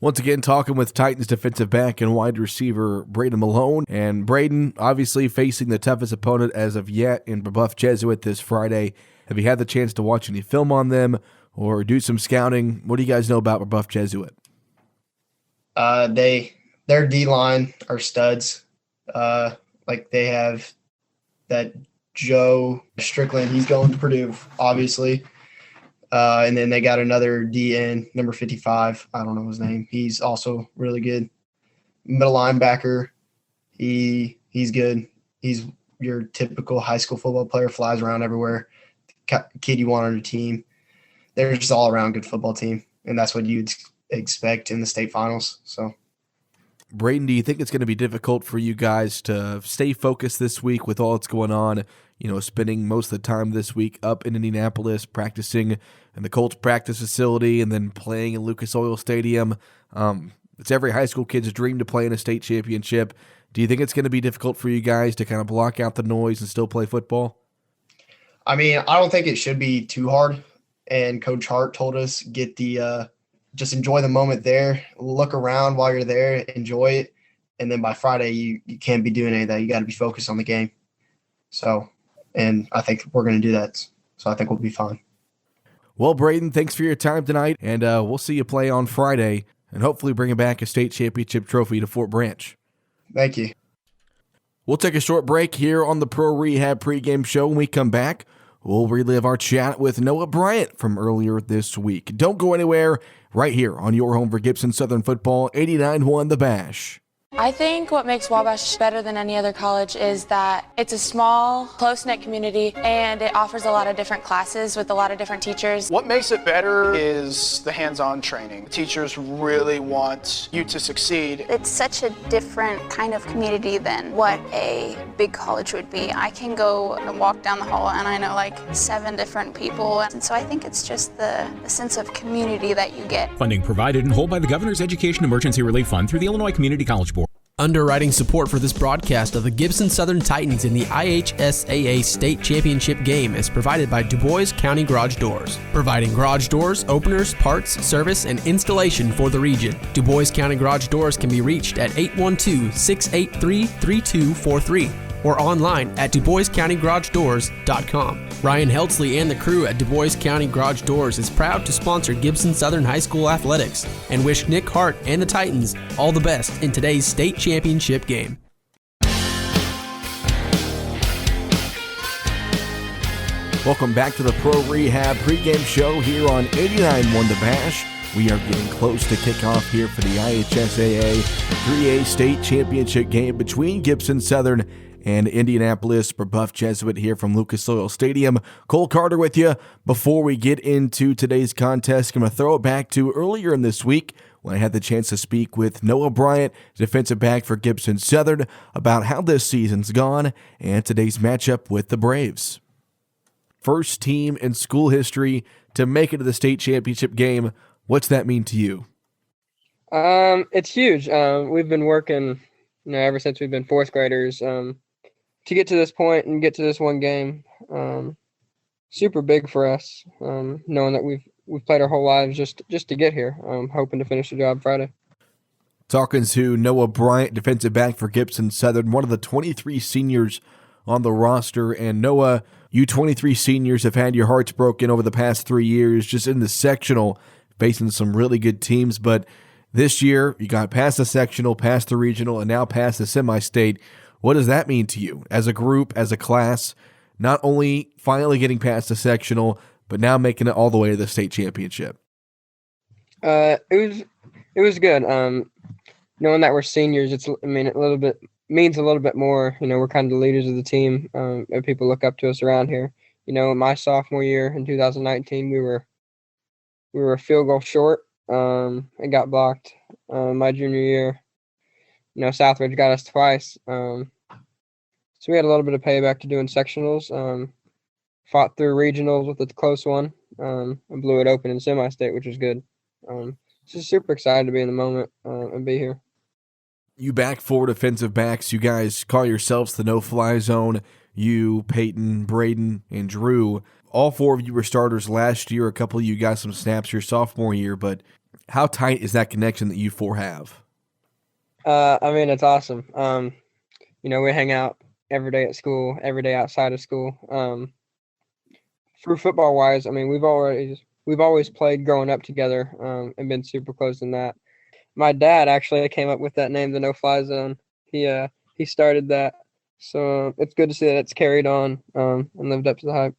Once again, talking with Titans defensive back and wide receiver Braden Malone. And Braden, obviously facing the toughest opponent as of yet in Brebeuf Jesuit this Friday. Have you had the chance to watch any film on them or do some scouting? What do you guys know about Brebeuf Jesuit? Their D-line are studs. They have that Joe Strickland. He's going to Purdue, obviously. And then they got another DN, number 55. I don't know his name. He's also really good. Middle linebacker, he's good. He's your typical high school football player, flies around everywhere. Kid you want on your team. They're just all around good football team, and that's what you'd expect in the state finals. So, Braden, do you think it's going to be difficult for you guys to stay focused this week with all that's going on? Spending most of the time this week up in Indianapolis, practicing in the Colts practice facility, and then playing in Lucas Oil Stadium. It's every high school kid's dream to play in a state championship. Do you think it's going to be difficult for you guys to kind of block out the noise and still play football? I mean, I don't think it should be too hard. And Coach Hart told us just enjoy the moment there, look around while you're there, enjoy it. And then by Friday, you can't be doing any of that. You got to be focused on the game. So, and I think we're going to do that. So I think we'll be fine. Well, Braden, thanks for your time tonight. And we'll see you play on Friday and hopefully bring back a state championship trophy to Fort Branch. Thank you. We'll take a short break here on the Pro Rehab pregame show. When we come back, we'll relive our chat with Noah Bryant from earlier this week. Don't go anywhere, right here on your home for Gibson Southern football, 89-1 The Bash. I think what makes Wabash better than any other college is that it's a small, close-knit community, and it offers a lot of different classes with a lot of different teachers. What makes it better is the hands-on training. Teachers really want you to succeed. It's such a different kind of community than what a big college would be. I can go and walk down the hall and I know like 7 different people, and so I think it's just the sense of community that you get. Funding provided in whole by the Governor's Education Emergency Relief Fund through the Illinois Community College Board. Underwriting support for this broadcast of the Gibson Southern Titans in the IHSAA State Championship game is provided by Du Bois County Garage Doors, providing garage doors, openers, parts, service, and installation for the region. Du Bois County Garage Doors can be reached at 812-683-3243 or online at DuBoisCountyGarageDoors.com. Ryan Heltzley and the crew at Du Bois County Garage Doors is proud to sponsor Gibson Southern High School athletics and wish Nick Hart and the Titans all the best in today's state championship game. Welcome back to the Pro Rehab pregame show here on 89-1 The Bash. We are getting close to kickoff here for the IHSAA 3A state championship game between Gibson Southern and Indianapolis. Brebeuf Jesuit here from Lucas Oil Stadium. Cole Carter with you. Before we get into today's contest, I'm going to throw it back to earlier in this week when I had the chance to speak with Noah Bryant, defensive back for Gibson Southern, about how this season's gone and today's matchup with the Braves. First team in school history to make it to the state championship game. What's that mean to you? It's huge. We've been working, ever since we've been fourth graders, to get to this point and get to this one game. Super big for us, knowing that we've played our whole lives just to get here. Hoping to finish the job Friday. Talking to Noah Bryant, defensive back for Gibson Southern, one of the 23 seniors on the roster. And Noah, you 23 seniors have had your hearts broken over the past 3 years, just in the sectional, facing some really good teams. But this year, you got past the sectional, past the regional, and now past the semi-state. What does that mean to you as a group, as a class, not only finally getting past the sectional, but now making it all the way to the state championship? It was good. Knowing that we're seniors, it means a little bit more. We're kind of the leaders of the team, and people look up to us around here. My sophomore year in 2019, we were a field goal short. It got blocked. My junior year, Southridge got us twice. So we had a little bit of payback to do in sectionals. Fought through regionals with a close one, and blew it open in semi-state, which was good. Just super excited to be in the moment and be here. You back four defensive backs. You guys call yourselves the no-fly zone. You, Peyton, Braden, and Drew. All four of you were starters last year. A couple of you got some snaps your sophomore year, but how tight is that connection that you four have? It's awesome. We hang out every day at school, every day outside of school. For football-wise, we've always played growing up together and been super close in that. My dad actually came up with that name, the no-fly zone. He started that, so it's good to see that it's carried on and lived up to the hype.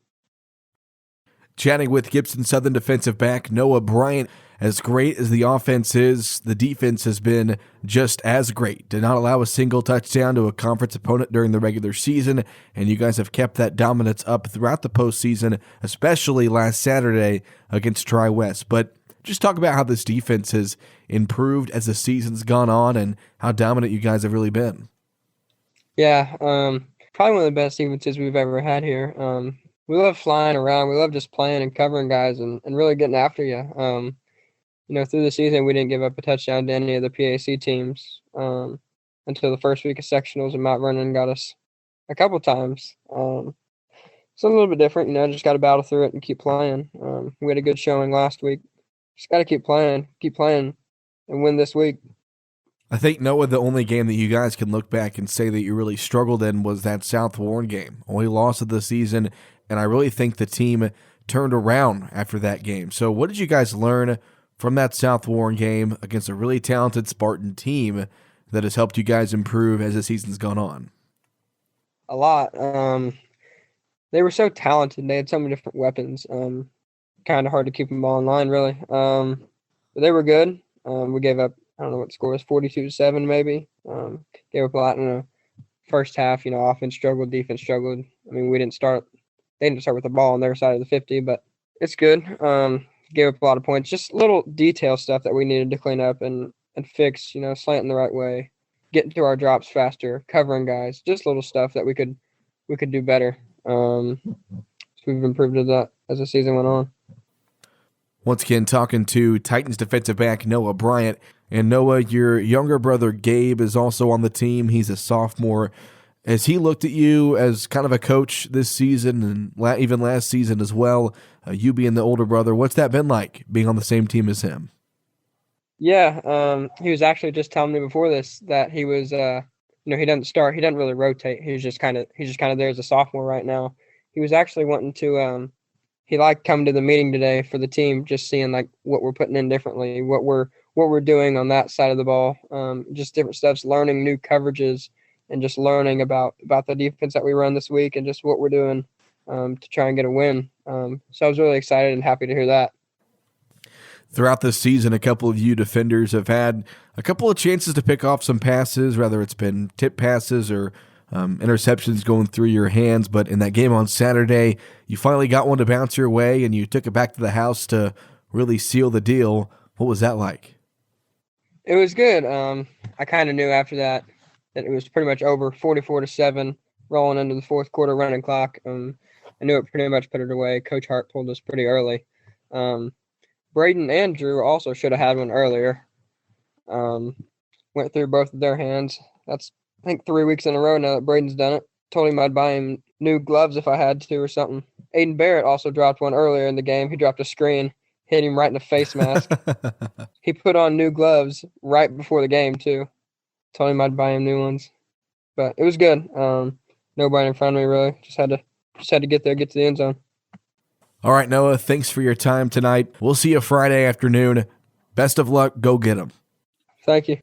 Chatting with Gibson Southern defensive back Noah Bryant. As great as the offense is, the defense has been just as great. Did not allow a single touchdown to a conference opponent during the regular season, and you guys have kept that dominance up throughout the postseason, especially last Saturday against Tri-West. But just talk about how this defense has improved as the season's gone on and how dominant you guys have really been. Yeah, probably one of the best defenses we've ever had here. We love flying around. We love just playing and covering guys and really getting after you. Through the season, we didn't give up a touchdown to any of the PAC teams until the first week of sectionals, and Mount Vernon got us a couple times. It's a little bit different, just got to battle through it and keep playing. We had a good showing last week. Just got to keep playing, and win this week. I think, Noah, the only game that you guys can look back and say that you really struggled in was that South Warren game. Only loss of the season, and I really think the team turned around after that game. So what did you guys learn from that South Warren game against a really talented Spartan team that has helped you guys improve as the season's gone on? A lot. They were so talented. They had so many different weapons. Kind of hard to keep them all in line, really. But they were good. We gave up, I don't know what the score was, 42-7 maybe. Gave up a lot in the first half. Offense struggled, defense struggled. They didn't start with the ball on their side of the 50, but it's good. Gave up a lot of points. Just little detail stuff that we needed to clean up and fix, slanting the right way, getting to our drops faster, covering guys, just little stuff that we could do better. So we've improved at that as the season went on. Once again, talking to Titans defensive back Noah Bryant. And Noah, your younger brother Gabe is also on the team. He's a sophomore. Has he looked at you as kind of a coach this season and even last season as well, you being the older brother? What's that been like, being on the same team as him? Yeah, he was actually just telling me before this that he was, he doesn't start. He doesn't really rotate. He's just kind of there as a sophomore right now. He was actually wanting to, he liked coming to the meeting today for the team, just seeing like what we're putting in differently, what we're doing on that side of the ball, just different stuff, learning new coverages, and just learning about the defense that we run this week and just what we're doing to try and get a win. So I was really excited and happy to hear that. Throughout this season, a couple of you defenders have had a couple of chances to pick off some passes, whether it's been tip passes or interceptions going through your hands. But in that game on Saturday, you finally got one to bounce your way, and you took it back to the house to really seal the deal. What was that like? It was good. I kind of knew after that it was pretty much over, 44-7, rolling into the fourth quarter running clock. I knew it pretty much put it away. Coach Hart pulled us pretty early. Braden and Drew also should have had one earlier. Went through both of their hands. That's, I think, 3 weeks in a row now that Braden's done it. Told him I'd buy him new gloves if I had to or something. Aiden Barrett also dropped one earlier in the game. He dropped a screen, hit him right in the face mask. He put on new gloves right before the game, too. Told him I'd buy him new ones. But it was good. Nobody in front of me, really. Just had to get there, get to the end zone. All right, Noah, thanks for your time tonight. We'll see you Friday afternoon. Best of luck. Go get them. Thank you.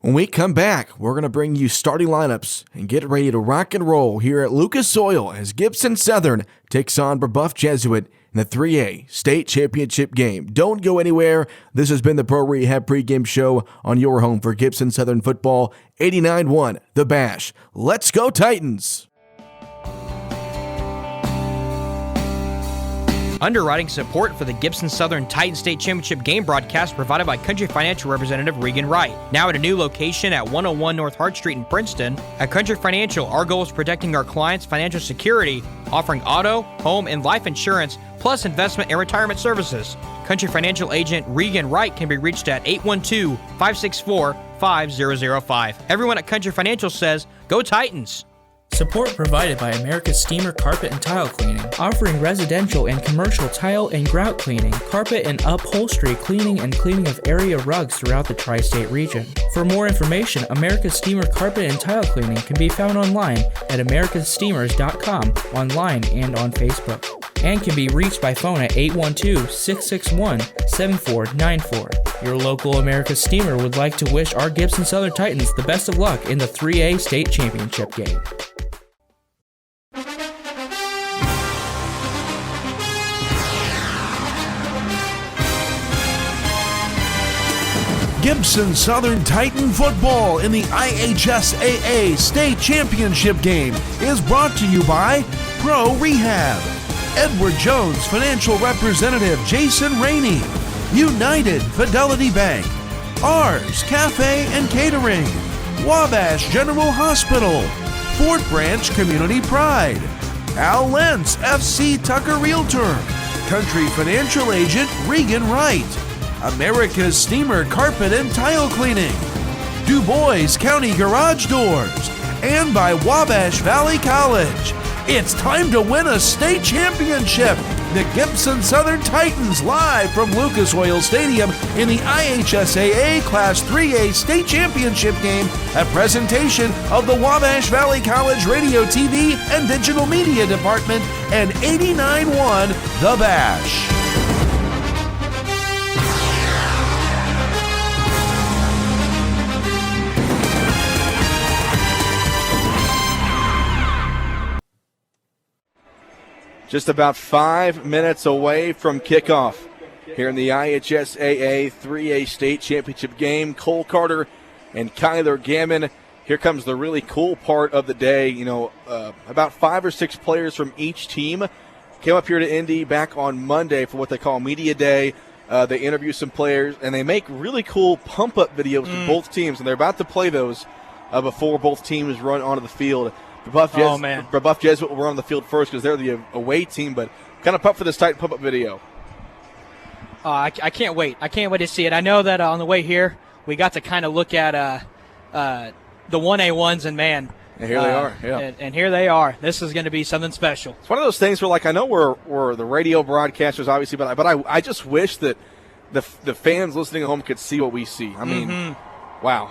When we come back, we're going to bring you starting lineups and get ready to rock and roll here at Lucas Oil as Gibson Southern takes on Brebeuf Jesuit in the 3A state championship game. Don't go anywhere. This has been the Pro Rehab pregame show on your home for Gibson Southern football. 89-1, The Bash. Let's go Titans! Underwriting support for the Gibson Southern Titan State Championship game broadcast provided by Country Financial Representative Regan Wright. Now at a new location at 101 North Hart Street in Princeton. At Country Financial, our goal is protecting our clients' financial security, offering auto, home, and life insurance, plus investment and retirement services. Country Financial agent Regan Wright can be reached at 812-564-5005. Everyone at Country Financial says, go Titans! Support provided by America's Steamer Carpet and Tile Cleaning, offering residential and commercial tile and grout cleaning, carpet and upholstery cleaning, and cleaning of area rugs throughout the tri-state region. For more information, America's Steamer Carpet and Tile Cleaning can be found online at americasteamers.com, online and on Facebook, and can be reached by phone at 812-661-7494. Your local America's Steamer would like to wish our Gibson Southern Titans the best of luck in the 3A state championship game. Gibson Southern Titan football in the IHSAA state championship game is brought to you by Pro Rehab, Edward Jones Financial Representative Jason Rainey, United Fidelity Bank, Ours Cafe and Catering, Wabash General Hospital, Fort Branch Community Pride, Al Lentz FC Tucker Realtor, Country Financial Agent Regan Wright, America's Steamer Carpet and Tile Cleaning, Du Bois County Garage Doors, and by Wabash Valley College. It's time to win a state championship. The Gibson Southern Titans live from Lucas Oil Stadium in the IHSAA Class 3A state championship game, a presentation of the Wabash Valley College Radio, TV, and Digital Media Department and 89.1 The Bash. Just about 5 minutes away from kickoff here in the IHSAA 3A state championship game. Cole Carter and Kyler Gammon. Here comes the really cool part of the day. You know, about 5 or 6 players from each team came up here to Indy back on Monday for what they call Media Day. They interview some players, and they make really cool pump-up videos for both teams, and they're about to play those before both teams run onto the field. Brebeuf Jesuit will run on the field first because they're the away team, but kind of pumped for this Titan pump-up video. I can't wait. I can't wait to see it. I know that on the way here, we got to kind of look at the 1A1s, and man. And here they are, yeah. And here they are. This is going to be something special. It's one of those things where, like, I know we're the radio broadcasters, obviously, but I just wish that the fans listening at home could see what we see. I mean, wow.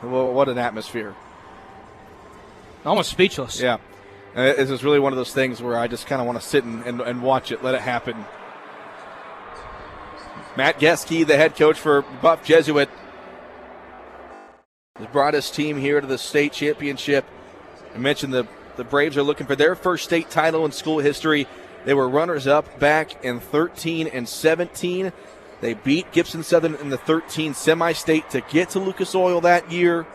What an atmosphere. Almost speechless. Yeah. This is really one of those things where I just kind of want to sit and watch it, let it happen. Matt Geske, the head coach for Brebeuf Jesuit, has brought his team here to the state championship. I mentioned the Braves are looking for their first state title in school history. They were runners-up back in 13 and 17. They beat Gibson Southern in the 13 semi-state to get to Lucas Oil that year.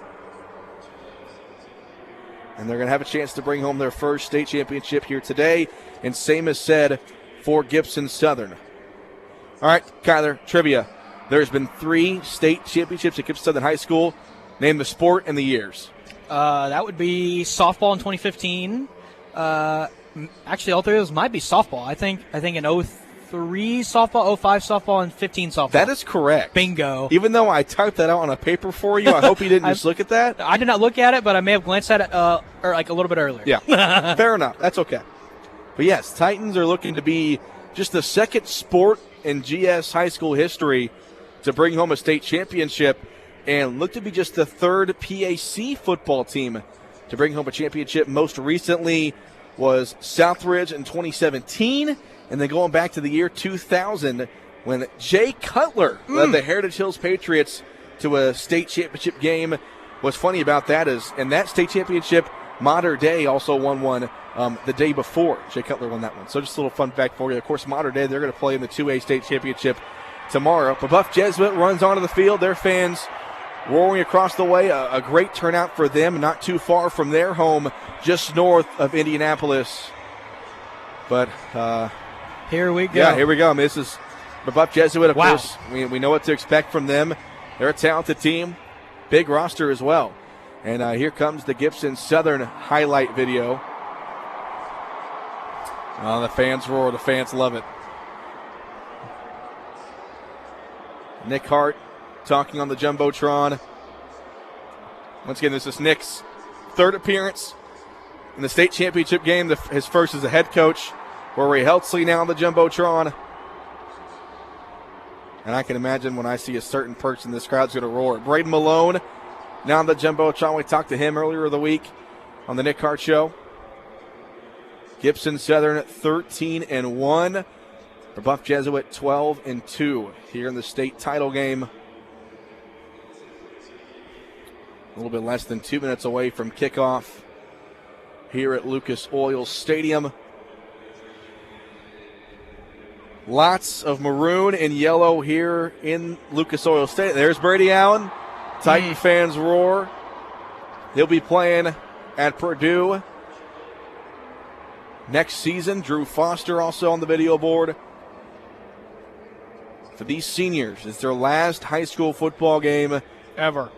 And they're going to have a chance to bring home their first state championship here today. And same as said for Gibson Southern. All right, Kyler, trivia. There's been 3 state championships at Gibson Southern High School. Name the sport and the years. That would be softball in 2015. Actually, all 3 of those might be softball. I think in 03 softball, 05 softball, and 15 softball. That is correct. Bingo. Even though I typed that out on a paper for you, I hope you didn't just look at that. I did not look at it, but I may have glanced at it or like a little bit earlier. Yeah, fair enough. That's okay. But yes, Titans are looking to be just the second sport in GS high school history to bring home a state championship, and look to be just the 3rd PAC football team to bring home a championship. Most recently was Southridge in 2017, and then going back to the year 2000 when Jay Cutler led the Heritage Hills Patriots to a state championship game. What's funny about that is in that state championship, Mater Dei also won one the day before Jay Cutler won that one. So just a little fun fact for you. Of course, Mater Dei, they're going to play in the 2A state championship tomorrow. Brebeuf Jesuit runs onto the field. Their fans roaring across the way. A great turnout for them, not too far from their home, just north of Indianapolis. But here we go. Yeah, here we go. I mean, this is Brebeuf Jesuit, of course. We know what to expect from them. They're a talented team, big roster as well. And here comes the Gibson Southern highlight video. The fans roar. The fans love it. Nick Hart talking on the Jumbotron. Once again, this is Nick's 3rd appearance in the state championship game. His first as a head coach. Rory Heltzley now on the Jumbotron. And I can imagine when I see a certain person, this crowd's going to roar. Braden Malone now on the Jumbotron. We talked to him earlier the week on the Nick Hart Show. Gibson Southern 13-1. Brebeuf Jesuit 12-2 here in the state title game. A little bit less than 2 minutes away from kickoff here at Lucas Oil Stadium. Lots of maroon and yellow here in Lucas Oil Stadium. There's Brady Allen. Titan fans roar. He'll be playing at Purdue next season. Drew Foster also on the video board. For these seniors, it's their last high school football game ever.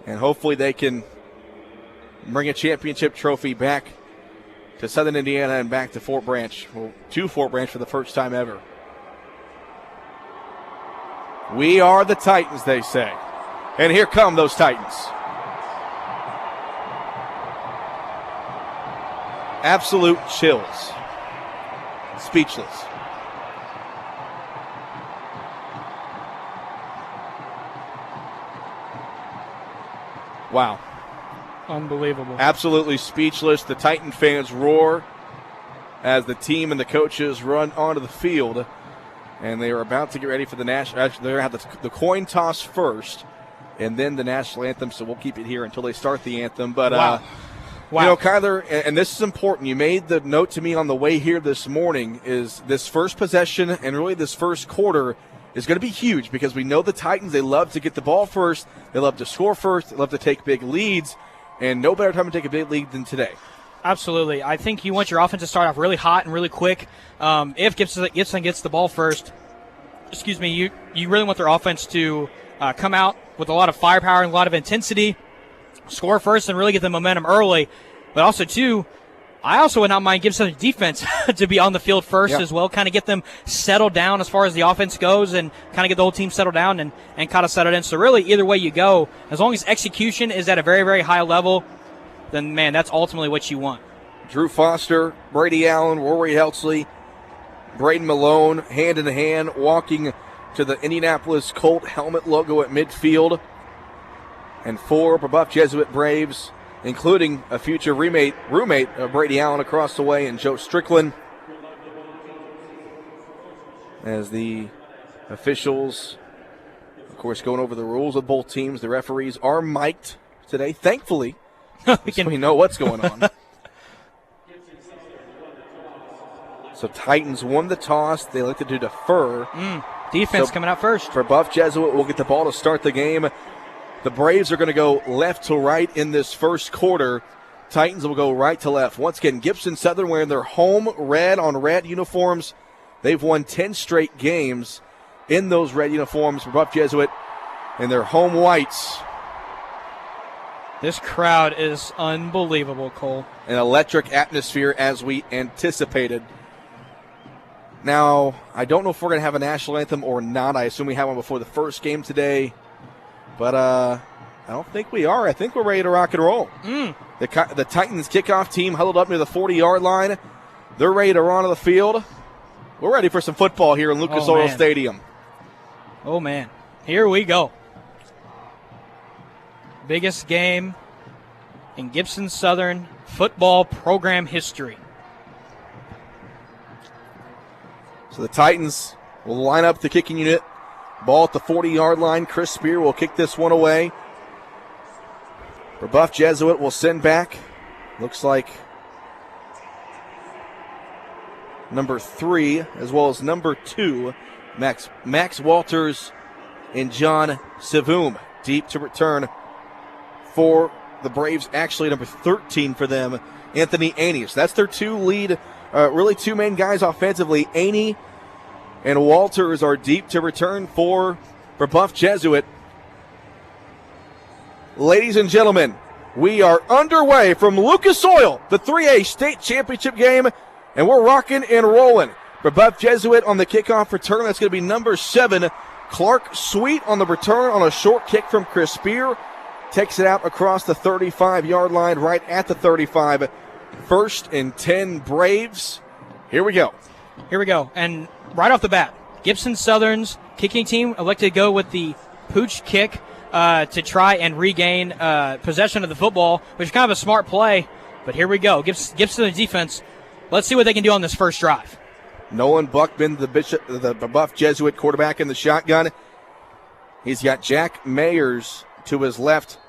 And hopefully they can bring a championship trophy back to Southern Indiana and back to Fort Branch. Well, to Fort Branch for the first time ever. We are the Titans, they say. And here come those Titans. Absolute chills. Speechless. Wow. Unbelievable. Absolutely speechless. The Titan fans roar as the team and the coaches run onto the field. And they are about to get ready for the national. Actually, they're going to have the coin toss first and then the national anthem. So we'll keep it here until they start the anthem. But, wow. You know, Kyler, and this is important. You made the note to me on the way here this morning is this first possession and really this first quarter is going to be huge because we know the Titans, they love to get the ball first. They love to score first. They love to take big leads. And no better time to take a big lead than today. Absolutely. I think you want your offense to start off really hot and really quick. If Gibson gets the ball first, you really want their offense to come out with a lot of firepower and a lot of intensity, score first and really get the momentum early. But also, too, I also would not mind Gibson's defense to be on the field first as well, kind of get them settled down as far as the offense goes and kind of get the whole team settled down and kind of settled in. So really, either way you go, as long as execution is at a very, very high level, then, man, that's ultimately what you want. Drew Foster, Brady Allen, Rory Heltzley, Braden Malone, hand in hand, walking to the Indianapolis Colt helmet logo at midfield. And 4 Brebeuf Jesuit Braves, including a future roommate of Brady Allen across the way and Joe Strickland. As the officials, of course, going over the rules of both teams. The referees are mic'd today, thankfully, we know what's going on. So Titans won the toss. They elected to defer. Defense coming out first. Brebeuf Jesuit will get the ball to start the game. The Braves are going to go left to right in this first quarter. Titans will go right to left. Once again, Gibson Southern wearing their home red on red uniforms. They've won 10 straight games in those red uniforms. Brebeuf Jesuit in their home whites. This crowd is unbelievable, Cole. An electric atmosphere as we anticipated. Now, I don't know if we're going to have a national anthem or not. I assume we have one before the first game today. But I don't think we are. I think we're ready to rock and roll. The Titans kickoff team huddled up near the 40-yard line. They're ready to run on the field. We're ready for some football here in Lucas Oil Stadium. Oh, man. Here we go. Biggest game in Gibson Southern football program history. So the Titans will line up the kicking unit. Ball at the 40-yard line. Chris Spear will kick this one away. Brebeuf Jesuit will send back. Looks like number 3 as well as number 2. Max Walters and John Savoom deep to return for the Braves. Actually, number 13 for them, Anthony Aney. So that's their two main guys offensively. Aney and Walters are deep to return for Brebeuf Jesuit. Ladies and gentlemen, we are underway from Lucas Oil, the 3A state championship game, and we're rocking and rolling. Brebeuf Jesuit on the kickoff return. That's going to be number 7, Clark Sweet on the return on a short kick from Chris Spear. Takes it out across the 35-yard line, right at the 35. 1st and 10 Braves. Here we go. And right off the bat, Gibson Southern's kicking team elected to go with the pooch kick to try and regain possession of the football, which is kind of a smart play. But here we go. Gibson defense. Let's see what they can do on this first drive. Nolan Buckman, the Brebeuf Jesuit quarterback in the shotgun. He's got Jack Mayers to his left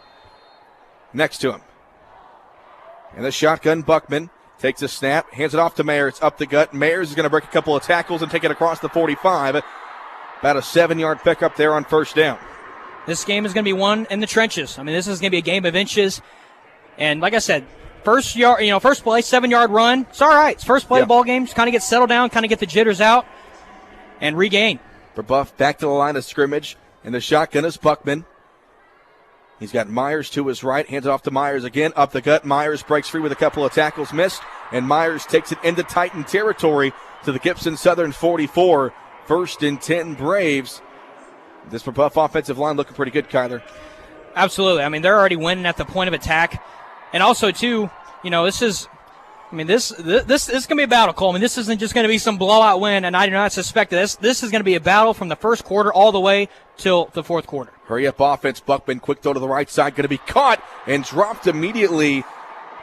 next to him. And the shotgun, Buckman takes a snap, hands it off to Mayers. It's up the gut. Mayers is going to break a couple of tackles and take it across the 45. About a 7-yard pickup there on first down. This game is going to be won in the trenches. I mean, this is going to be a game of inches. And like I said, first play, 7-yard run. It's all right. It's first play of the ball game. Just kind of get settled down, kind of get the jitters out, and regain. Brebeuf back to the line of scrimmage, and the shotgun is Buckman. He's got Myers to his right, hands it off to Myers again, up the gut. Myers breaks free with a couple of tackles missed, and Myers takes it into Titan territory to the Gibson Southern 44. 1st and 10 Braves. This Brebeuf offensive line looking pretty good, Kyler. Absolutely. I mean, they're already winning at the point of attack. And also, too, this is going to be a battle, Cole. I mean, this isn't just going to be some blowout win, and I do not suspect this. This is going to be a battle from the first quarter all the way till the fourth quarter. Hurry up offense. Buckman, quick throw to the right side, going to be caught and dropped immediately.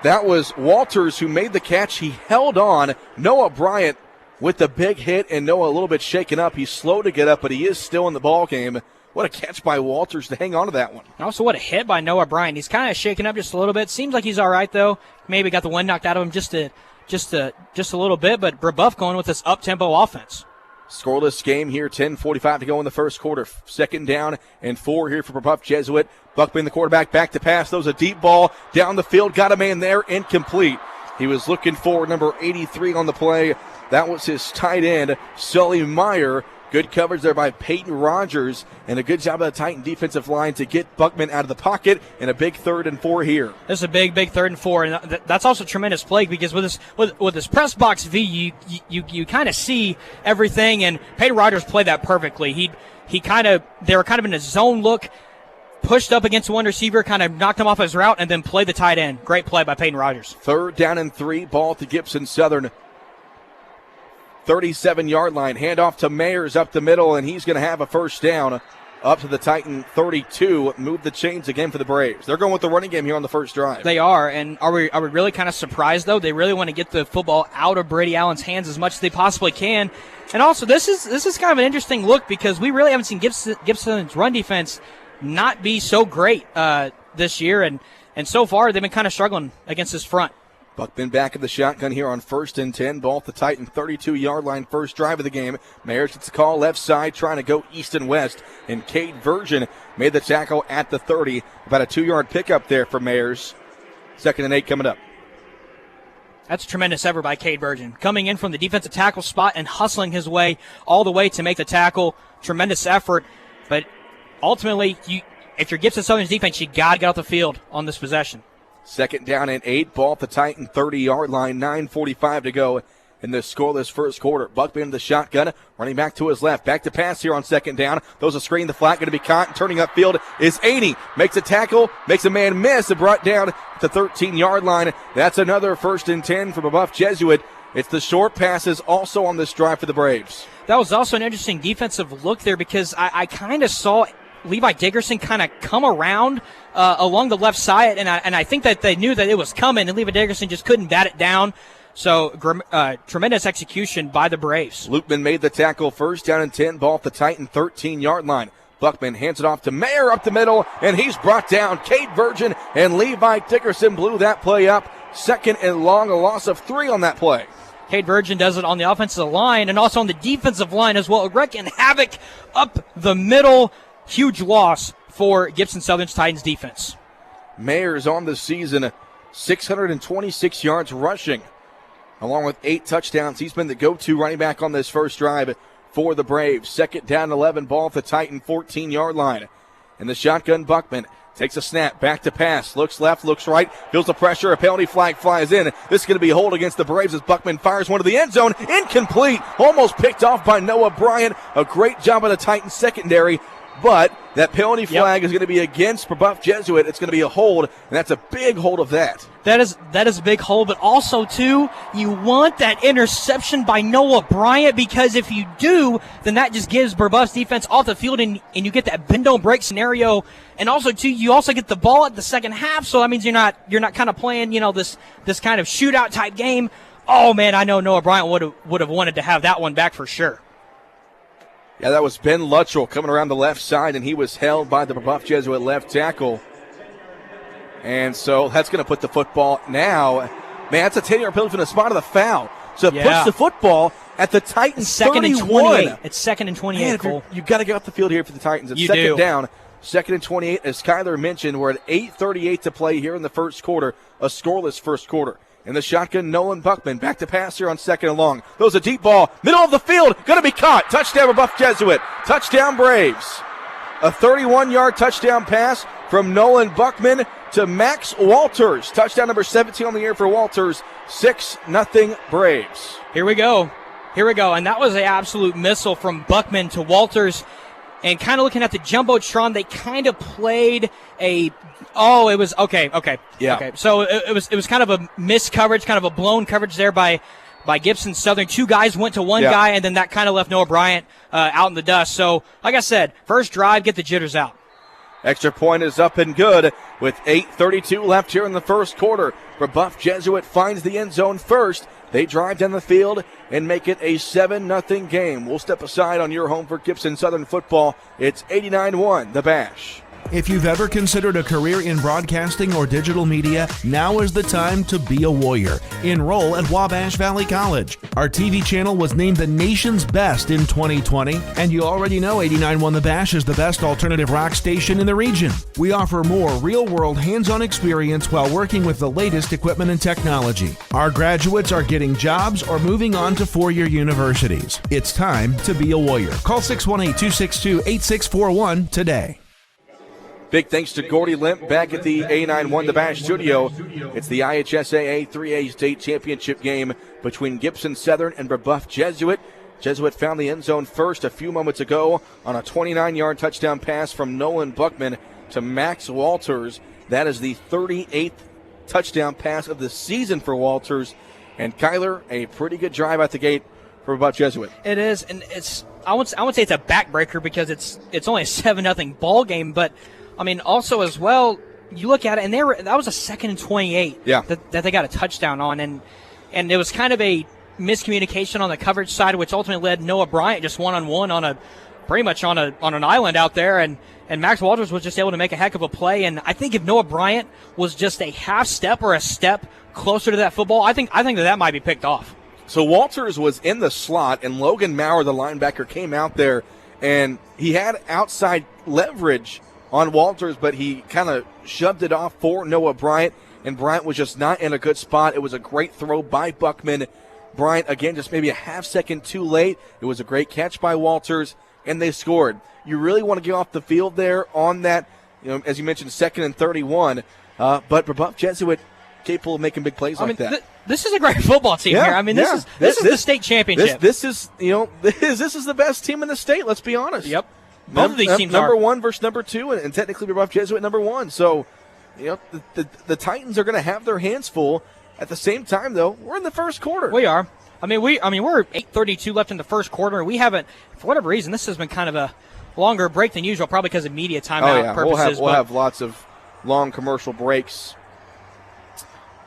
That was Walters who made the catch. He held on. Noah Bryant with the big hit, and Noah a little bit shaken up. He's slow to get up, but he is still in the ball game. What a catch by Walters to hang on to that one. Also, what a hit by Noah Bryant. He's kind of shaken up just a little bit. Seems like he's all right, though. Maybe got the wind knocked out of him just a little bit, but Brebeuf going with this up-tempo offense. Scoreless game here, 10:45 to go in the first quarter. 2nd down and 4 here for Brebeuf Jesuit. Buckman, the quarterback, back to pass. Throws a deep ball down the field. Got a man there, incomplete. He was looking for number 83 on the play. That was his tight end, Sully Meyer. Good coverage there by Peyton Rogers, and a good job of the Titan defensive line to get Buckman out of the pocket, and a big 3rd and 4 here. This is a big 3rd and 4, and that's also a tremendous play because with this press box V, you kind of see everything, and Peyton Rogers played that perfectly. They were kind of in a zone look, pushed up against one receiver, kind of knocked him off his route, and then played the tight end. Great play by Peyton Rogers. 3rd down and 3, ball at the Gibson Southern 37-yard line. Handoff to Mayers up the middle, and he's going to have a first down up to the Titan 32. Move the chains again for the Braves. They're going with the running game here on the first drive. They are, and are we really kind of surprised, though? They really want to get the football out of Brady Allen's hands as much as they possibly can. And also, this is kind of an interesting look because we really haven't seen Gibson's run defense not be so great this year, and so far they've been kind of struggling against this front. Buckman back at the shotgun here on 1st and 10. Ball at the Titan 32-yard line, first drive of the game. Mayers gets the call left side, trying to go east and west. And Cade Virgin made the tackle at the 30. About a 2-yard pickup there for Mayers. 2nd and 8 coming up. That's a tremendous effort by Cade Virgin. Coming in from the defensive tackle spot and hustling his way all the way to make the tackle. Tremendous effort. But ultimately, if you're Gibson Southern's defense, you got to get off the field on this possession. 2nd down and 8. Ball at the Titan 30-yard line. 9:45 to go in the scoreless first quarter. Buckman in the shotgun, running back to his left. Back to pass here on 2nd down. Throws a screen. The flat going to be caught. And turning upfield is Aney. Makes a tackle. Makes a man miss. And brought down at the 13-yard line. That's another 1st and 10 for Brebeuf Jesuit. It's the short passes also on this drive for the Braves. That was also an interesting defensive look there because I kind of saw Levi Dickerson kind of come around along the left side, and I think that they knew that it was coming, and Levi Dickerson just couldn't bat it down. So tremendous execution by the Braves. Lukeman made the tackle, 1st down and 10. Ball at the Titan 13-yard line. Buckman hands it off to Mayer up the middle, and he's brought down. Cade Virgin and Levi Dickerson blew that play up. 2nd and long, a loss of 3 on that play. Cade Virgin does it on the offensive line and also on the defensive line as well, wrecking havoc up the middle. Huge loss for Gibson Southern's Titans defense. Mayers on the season, 626 yards rushing, along with 8 touchdowns. He's been the go-to running back on this first drive for the Braves. 2nd down, 11, ball at the Titan 14-yard line. And the shotgun, Buckman takes a snap, back to pass, looks left, looks right, feels the pressure, a penalty flag flies in. This is going to be a hold against the Braves as Buckman fires one to the end zone. Incomplete, almost picked off by Noah Bryant. A great job of the Titans secondary. But that penalty flag is going to be against Brebeuf Jesuit. It's going to be a hold, and that's a big hold of that. That is a big hold, but also, too, you want that interception by Noah Bryant because if you do, then that just gives Brebeuf's defense off the field, and you get that bend-don't-break scenario. And also, too, you also get the ball at the second half, so that means you're not kind of playing, this kind of shootout-type game. Oh, man, I know Noah Bryant would have wanted to have that one back for sure. Yeah, that was Ben Luttrell coming around the left side, and he was held by the Brebeuf Jesuit left tackle. And so that's going to put the football now. Man, that's a 10-yard penalty from the spot of the foul. So it puts the football at the Titans' 2nd and 28. It's 2nd and 28, Cole. You've got to get off the field here for the Titans. It's 2nd down, 2nd and 28. As Skyler mentioned, we're at 8:38 to play here in the first quarter, a scoreless first quarter. In the shotgun, Nolan Buckman back to pass here on 2nd and long. Throws a deep ball, middle of the field, going to be caught. Touchdown, Brebeuf Jesuit. Touchdown, Braves. A 31-yard touchdown pass from Nolan Buckman to Max Walters. Touchdown number 17 on the year for Walters. 6-0 Braves. Here we go. And that was an absolute missile from Buckman to Walters. And kind of looking at the Jumbotron, they kind of played a it was okay. Yeah. Okay. So it was kind of a missed coverage, kind of a blown coverage there by Gibson Southern. 2 guys went to one guy, and then that kind of left Noah Bryant out in the dust. So, like I said, first drive, get the jitters out. Extra point is up and good with 8:32 left here in the first quarter. Brebeuf Jesuit finds the end zone first. They drive down the field and make it a 7-0 game. We'll step aside on your home for Gibson Southern football. It's 89-1, the Bash. If you've ever considered a career in broadcasting or digital media, now is the time to be a warrior. Enroll at Wabash Valley College. Our TV channel was named the nation's best in 2020, and you already know 89.1 The Bash is the best alternative rock station in the region. We offer more real-world hands-on experience while working with the latest equipment and technology. Our graduates are getting jobs or moving on to four-year universities. It's time to be a warrior. Call 618-262-8641 today. Big thanks to Gordy Limp back at the 89.1 The Bash studio. It's the IHSAA 3A state championship game between Gibson Southern and Brebeuf Jesuit. Jesuit found the end zone first a few moments ago on a 29-yard touchdown pass from Nolan Buckman to Max Walters. That is the 38th touchdown pass of the season for Walters. And Kyler, a pretty good drive out the gate for Brebeuf Jesuit. It is, and I would say it's a backbreaker because it's only a 7-0 ball game, but I mean, also as well, you look at it, and that was a 2nd and 28 that they got a touchdown on, and it was kind of a miscommunication on the coverage side, which ultimately led Noah Bryant just one-on-one on a pretty much on an island out there, and Max Walters was just able to make a heck of a play. And I think if Noah Bryant was just a half step or a step closer to that football, I think that might be picked off. So Walters was in the slot, and Logan Maurer, the linebacker, came out there, and he had outside leverage on Walters, but he kind of shoved it off for Noah Bryant, and Bryant was just not in a good spot. It was a great throw by Buckman. Bryant, again, just maybe a half second too late. It was a great catch by Walters, and they scored. You really want to get off the field there on that, as you mentioned, 2nd and 31, but Brebeuf Jesuit capable of making big plays like that. This is a great football team here. I mean, this is the state championship. This is the best team in the state. Let's be honest. Yep. Both of these teams number are. 1 versus number 2, and technically Brebeuf Jesuit number 1. So, the Titans are going to have their hands full. At the same time, though, we're in the first quarter. We are. We're 8:32 left in the first quarter, and we haven't, for whatever reason, this has been kind of a longer break than usual, probably because of media timeout purposes. We'll have lots of long commercial breaks.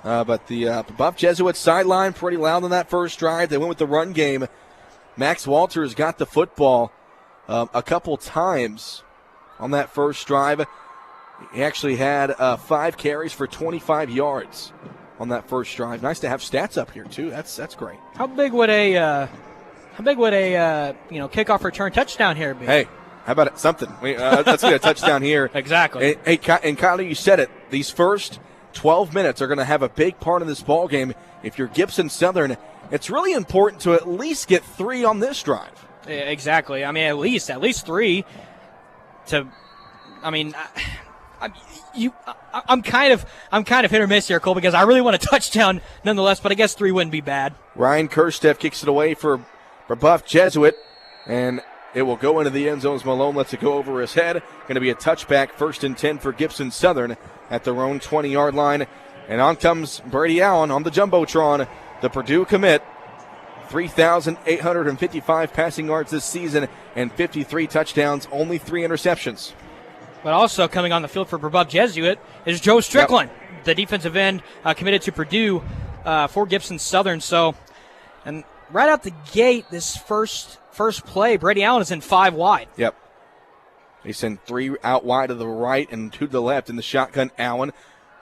But the Brebeuf Jesuit sideline pretty loud on that first drive. They went with the run game. Max Walters got the football a couple times on that first drive. He actually had 5 carries for 25 yards on that first drive. Nice to have stats up here too. That's great. How big would a kickoff return touchdown here be? Hey, how about something? Let's get a touchdown here. Exactly. Hey, and Kyler, you said it. These first 12 minutes are going to have a big part of this ball game. If you're Gibson Southern, it's really important to at least get 3 on this drive. Exactly. At least 3. I'm kind of hit or miss here, Cole, because I really want a touchdown nonetheless, but I guess 3 wouldn't be bad. Ryan Kirsteff kicks it away for Brebeuf Jesuit, and it will go into the end zone as Malone lets it go over his head. Going to be a touchback, 1st and 10 for Gibson Southern at their own 20-yard line. And on comes Brady Allen on the Jumbotron, the Purdue commit. 3,855 passing yards this season and 53 touchdowns, only 3 interceptions. But also coming on the field for Brebeuf Jesuit is Joe Strickland, the defensive end committed to Purdue for Gibson Southern. So, and right out the gate, this first play, Brady Allen is in 5 wide. Yep. They send 3 out wide to the right and 2 to the left in the shotgun. Allen,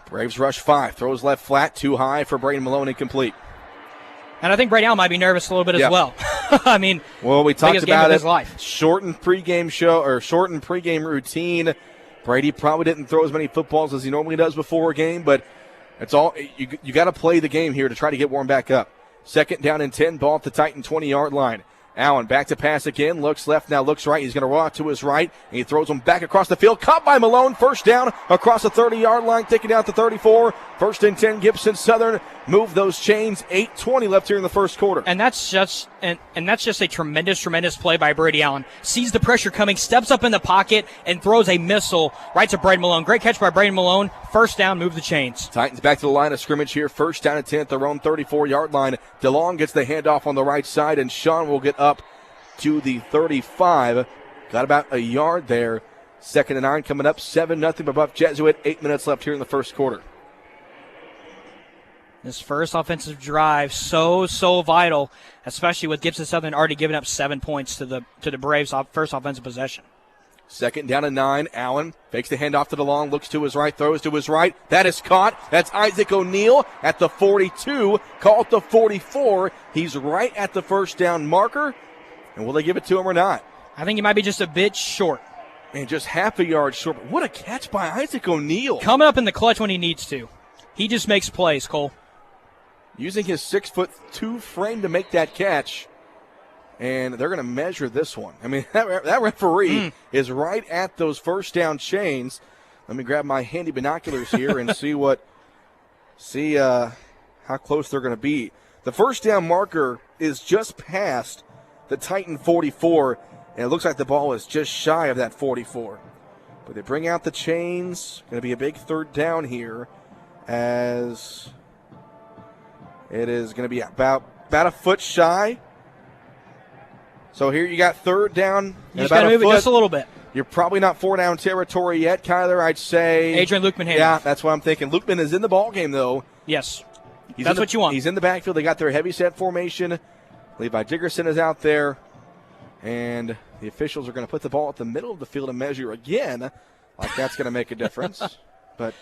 Braves rush 5, throws left flat, too high for Braden Malone, incomplete. And I think Brady Allen might be nervous a little bit as well. Well, we talked about it. Life. Shortened pregame routine. Brady probably didn't throw as many footballs as he normally does before a game, but it's all you got to play the game here to try to get warmed back up. 2nd down and 10, ball at the Titan 20-yard line. Allen back to pass again, looks left, now looks right. He's going to roll out to his right, and he throws him back across the field. Caught by Malone, 1st down across the 30-yard line, taking out the 34. 1st and 10, Gibson Southern. Move those chains. 8:20 left here in the first quarter. And that's just a tremendous play by Brady Allen. Sees the pressure coming, steps up in the pocket, and throws a missile right to Braden Malone. Great catch by Braden Malone. 1st down, move the chains. Titans back to the line of scrimmage here. 1st down and 10 at their own 34-yard line. DeLong gets the handoff on the right side, and Sean will get up to the 35. Got about a yard there. 2nd and 9 coming up. 7-0 Brebeuf Jesuit. 8 minutes left here in the first quarter. This first offensive drive, so vital, especially with Gibson Southern already giving up 7 points to the Braves' first offensive possession. 2nd down and 9. Allen fakes the handoff to DeLong, looks to his right, throws to his right. That is caught. That's Isaac O'Neal at the 42. Call it the 44. He's right at the 1st down marker. And will they give it to him or not? I think he might be just a bit short. And just half a yard short. But what a catch by Isaac O'Neal. Coming up in the clutch when he needs to. He just makes plays, Cole. Using his 6'2" frame to make that catch. And they're going to measure this one. That referee is right at those 1st down chains. Let me grab my handy binoculars here and see how close they're going to be. The 1st down marker is just past the Titan 44, and it looks like the ball is just shy of that 44. But they bring out the chains. Going to be a big 3rd down here, as it is going to be about a foot shy. So here you got 3rd down. You just got to move it just a little bit. You're probably not 4-down territory yet, Kyler. I'd say Adrian Lukeman. Yeah, that's what I'm thinking. Lukeman is in the ball game, though. Yes, that's what you want. He's in the backfield. They got their heavy set formation. Levi Dickerson is out there. And The officials are going to put the ball at the middle of the field and measure again. Like that's going to make a difference. But,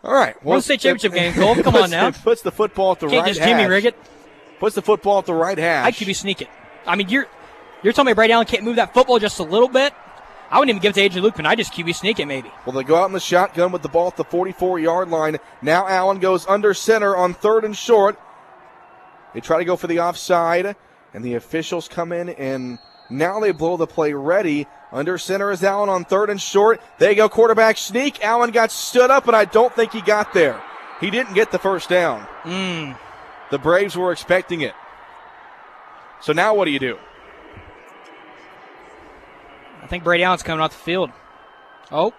all right. We're in the state championship game, Cole. Come on now. It puts the football at the right hash. Can't just Jimmy rig it. Puts the football at the right hash. I could be sneaking. I mean, you're telling me Brady Allen can't move that football just a little bit? I wouldn't even give it to A.J. Lukeman. I just QB sneak it maybe. Well, they go out in the shotgun with the ball at the 44-yard line. Now Allen goes under center on 3rd and short. They try to go for the offside, and the officials come in, and now they blow the play ready. Under center is Allen on 3rd and short. They go quarterback sneak. Allen got stood up, but I don't think he got there. He didn't get the first down. The Braves were expecting it. So now what do you do? I think Brady Allen's coming off the field. Oh,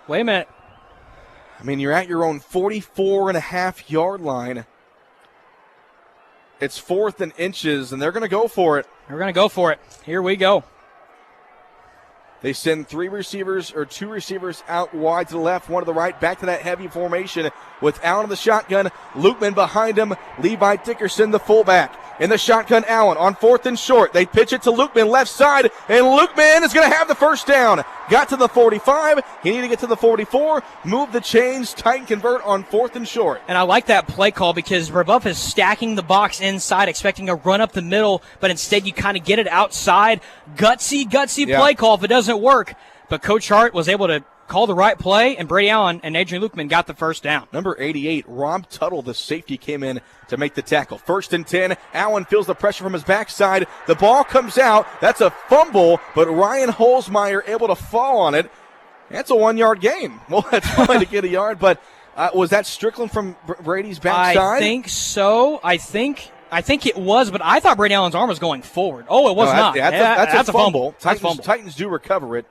wait a minute. I mean, you're at your own 44.5-yard line. It's 4th and inches, and they're going to go for it. They're going to go for it. Here we go. They send 2 receivers out wide to the left, 1 to the right, back to that heavy formation with Allen in the shotgun, Lukeman behind him, Levi Dickerson, the fullback. In the shotgun, Allen on 4th and short. They pitch it to Lukeman, left side, and Lukeman is going to have the first down. Got to the 45. He needed to get to the 44. Move the chains. Titan convert on 4th and short. And I like that play call because Brebeuf is stacking the box inside, expecting a run up the middle, but instead you kind of get it outside. Gutsy play call if it doesn't work. But Coach Hart was able to call the right play, and Brady Allen and Adrian Lukeman got the first down. Number 88, Rob Tuttle, the safety, came in to make the tackle. 1st and 10. Allen feels the pressure from his backside. The ball comes out. That's a fumble, but Ryan Holzmeyer able to fall on it. That's a 1-yard gain. Well, that's fine to get a yard, but was that Strickland from Brady's backside? I think so. I think it was, but I thought Brady Allen's arm was going forward. Oh, it was not. That's a fumble. Fumble. Titans do recover it.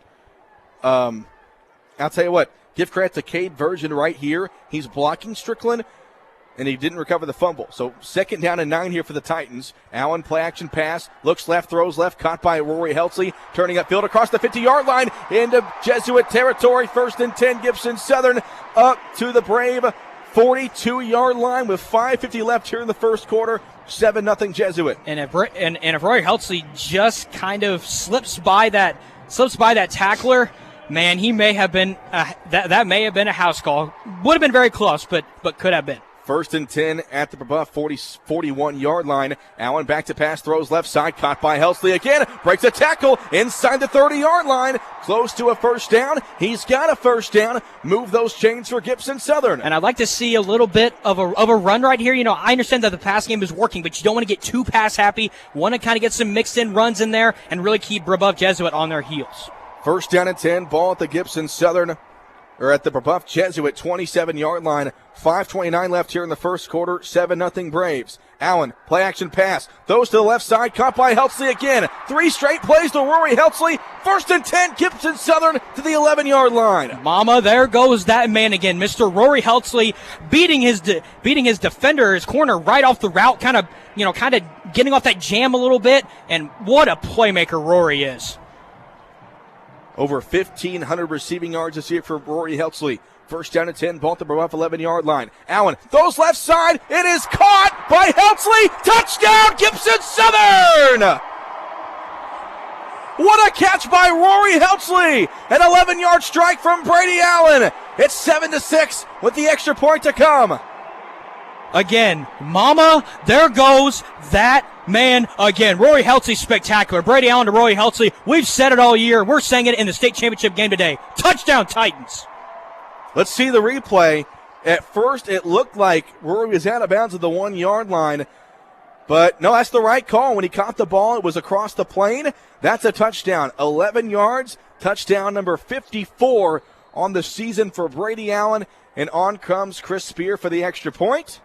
I'll tell you what, give credit to Cade Virgin right here. He's blocking Strickland, and he didn't recover the fumble. So 2nd down and 9 here for the Titans. Allen, play action pass, looks left, throws left, caught by Rory Helsley, turning upfield across the 50-yard line into Jesuit territory. 1st and 10, Gibson Southern up to the Brave 42-yard line with 5:50 left here in the first quarter. 7-0 Jesuit. And if Rory Helsley just kind of slips by that tackler, man, he may have been that may have been a house call. Would have been very close, but could have been. 1st and 10 at the Brebeuf 41-yard line. Allen back to pass, throws left side, caught by Helsley again, breaks a tackle inside the 30-yard line, close to a first down. He's got a first down. Move those chains for Gibson Southern. And I'd like to see a little bit of a run right here. You know, I understand that the pass game is working, but you don't want to get too pass happy. Want to kind of get some mixed in runs in there and really keep Brebeuf Jesuit on their heels. 1st down and 10, ball at the Gibson Southern, or at the Brebeuf Jesuit 27-yard line. 5:29 left here in the first quarter. 7-0 Braves. Allen, play action pass, throws to the left side, caught by Helsley again. 3 straight plays to Rory Helsley. 1st and 10, Gibson Southern to the 11-yard line. Mama, there goes that man again, Mr. Rory Helsley, beating his defender, his corner right off the route, kind of getting off that jam a little bit. And what a playmaker Rory is. Over 1,500 receiving yards this year for Rory Helsley. 1st down and 10, ball at the Brebeuf 11-yard line. Allen throws left side. It is caught by Helsley. Touchdown, Gibson Southern! What a catch by Rory Helsley. An 11-yard strike from Brady Allen. It's 7-6 with the extra point to come. Again, Mama, there goes that man again. Rory Helsley spectacular. Brady Allen to Rory Helsley. We've said it all year. We're saying it in the state championship game today. Touchdown, Titans. Let's see the replay. At first, it looked like Rory was out of bounds at the 1-yard line. But no, that's the right call. When he caught the ball, it was across the plane. That's a touchdown. 11 yards. Touchdown number 54 on the season for Brady Allen. And on comes Chris Spear for the extra point.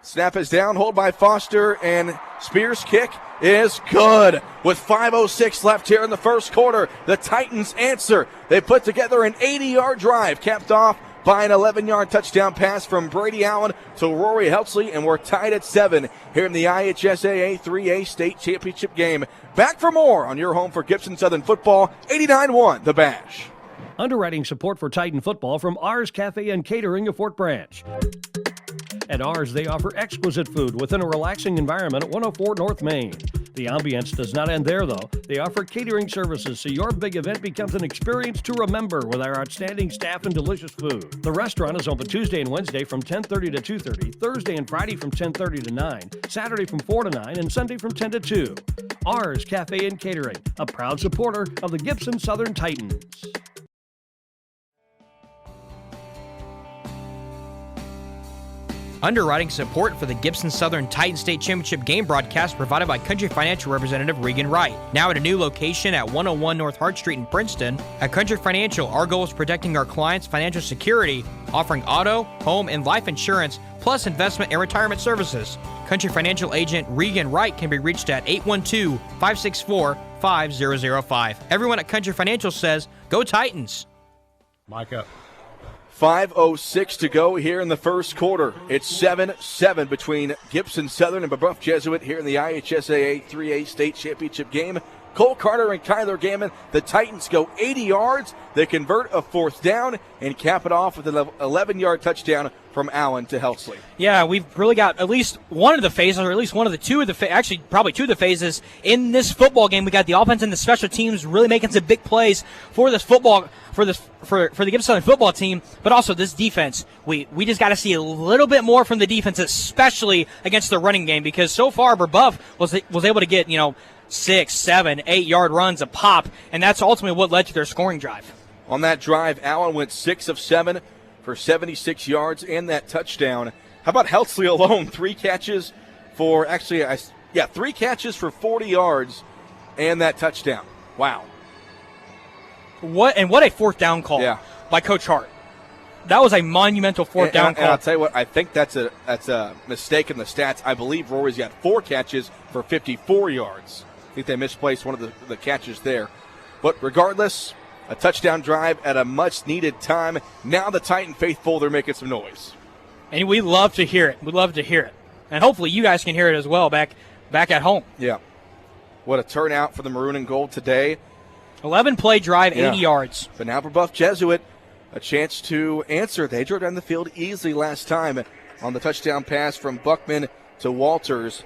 Snap is down, hold by Foster, and Spears' kick is good. With 5:06 left here in the first quarter, the Titans answer. They put together an 80-yard drive, capped off by an 11-yard touchdown pass from Brady Allen to Rory Helsley, and we're tied at 7 here in the IHSAA 3A state championship game. Back for more on your home for Gibson Southern football, 89-1, The Bash. Underwriting support for Titan football from Ars Cafe and Catering of Fort Branch. At ours, they offer exquisite food within a relaxing environment at 104 North Main. The ambience does not end there, though. They offer catering services so your big event becomes an experience to remember with our outstanding staff and delicious food. The restaurant is open Tuesday and Wednesday from 10:30 to 2:30, Thursday and Friday from 10:30 to 9, Saturday from 4 to 9, and Sunday from 10 to 2. Ours Cafe and Catering, a proud supporter of the Gibson Southern Titans. Underwriting support for the Gibson Southern Titan State Championship game broadcast provided by Country Financial Representative Regan Wright. Now at a new location at 101 North Hart Street in Princeton. At Country Financial, our goal is protecting our clients' financial security, offering auto, home, and life insurance, plus investment and retirement services. Country Financial agent Regan Wright can be reached at 812-564-5005. Everyone at Country Financial says, go Titans. Mike up. 5:06 to go here in the first quarter. It's 7-7 between Gibson Southern and Brebeuf Jesuit here in the IHSAA 3A State Championship game. Cole Carter and Kyler Gammon, the Titans go 80 yards. They convert a fourth down and cap it off with an 11-yard touchdown from Allen to Helsley. Yeah, we've really got at least one of the phases, or at least one of the two of the actually probably two of the phases in this football game. We got the offense and the special teams really making some big plays for this football for the Gibson Southern football team, but also this defense. We just got to see a little bit more from the defense, especially against the running game, because so far Brebeuf was able to get 6, 7, 8 yard runs a pop, and that's ultimately what led to their scoring drive. On that drive, Allen went 6 of 7 for 76 yards and that touchdown. How about Helsley alone? 3 catches for 3 catches for 40 yards and that touchdown. Wow. What a fourth down call by Coach Hart. That was a monumental fourth down call. And I'll tell you what, I think that's a mistake in the stats. I believe Rory's got 4 catches for 54 yards. I think they misplaced one of the catches there. But regardless, a touchdown drive at a much-needed time. Now the Titan faithful, they're making some noise. And we love to hear it. We love to hear it. And hopefully you guys can hear it as well back at home. Yeah. What a turnout for the Maroon and Gold today. 11-play drive, 80 yards. But now Brebeuf Jesuit, a chance to answer. They drove down the field easily last time on the touchdown pass from Buckman to Walters.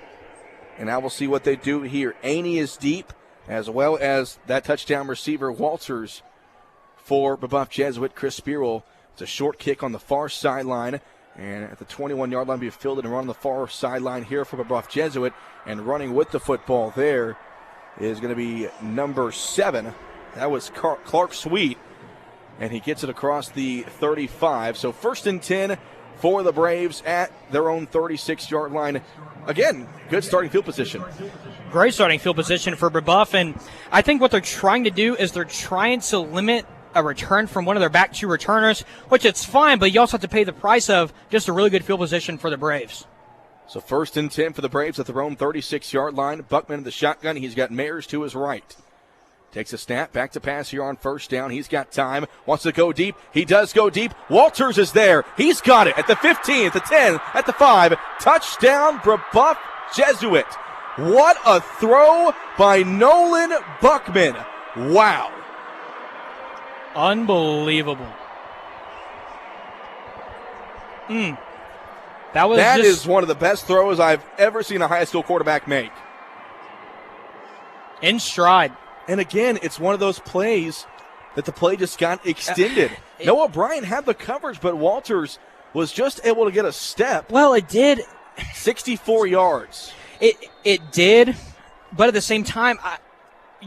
And now we'll see what they do here. Aney is deep, as well as that touchdown receiver, Walters, for Brebeuf Jesuit. Chris Spearwell. It's a short kick on the far sideline. And at the 21-yard line, be fielded and run on the far sideline here for Brebeuf Jesuit. And running with the football there is going to be number 7. That was Clark Sweet. And he gets it across the 35. So 1st and 10 for the Braves at their own 36-yard line. Again, good starting field position. Great starting field position for Brebeuf. And I think what they're trying to do is they're trying to limit a return from one of their back 2 returners, which it's fine, but you also have to pay the price of just a really good field position for the Braves. So 1st and 10 for the Braves at their own 36-yard line. Buckman in the shotgun. He's got Mayers to his right. Takes a snap, back to pass here on 1st down. He's got time, wants to go deep. He does go deep. Walters is there. He's got it at the 15, at the 10, at the 5. Touchdown, Brebeuf Jesuit. What a throw by Nolan Buckman. Wow. Unbelievable. That is one of the best throws I've ever seen a high school quarterback make. In stride. And again, it's one of those plays that the play just got extended. Noah Bryant had the coverage, but Walters was just able to get a step. Well, it did. 64 yards. It did, but at the same time,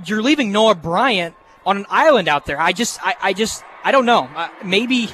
you're leaving Noah Bryant on an island out there. I don't know. Maybe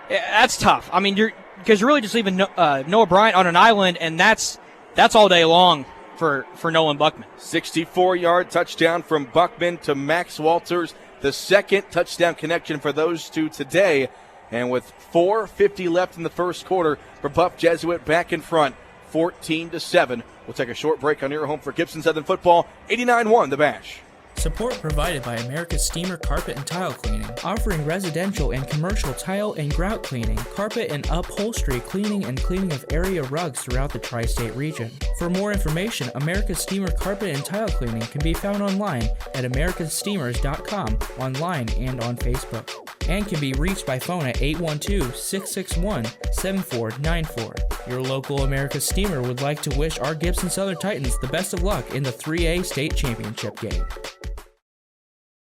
that's tough. I mean, you're really just leaving Noah Bryant on an island, and that's all day long for Nolan Buckman. 64-yard touchdown from Buckman to Max Walters. The second touchdown connection for those two today. And with 4:50 left in the first quarter, Brebeuf Jesuit back in front, 14-7. We'll take a short break on your home for Gibson Southern football, 89-1 the Bash. Support provided by America's Steamer Carpet and Tile Cleaning, offering residential and commercial tile and grout cleaning, carpet and upholstery cleaning, and cleaning of area rugs throughout the tri-state region. For more information, America's Steamer Carpet and Tile Cleaning can be found online at americassteamers.com, online and on Facebook. and can be reached by phone at 812-661-7494. Your local America Steamer would like to wish our Gibson Southern Titans the best of luck in the 3A state championship game.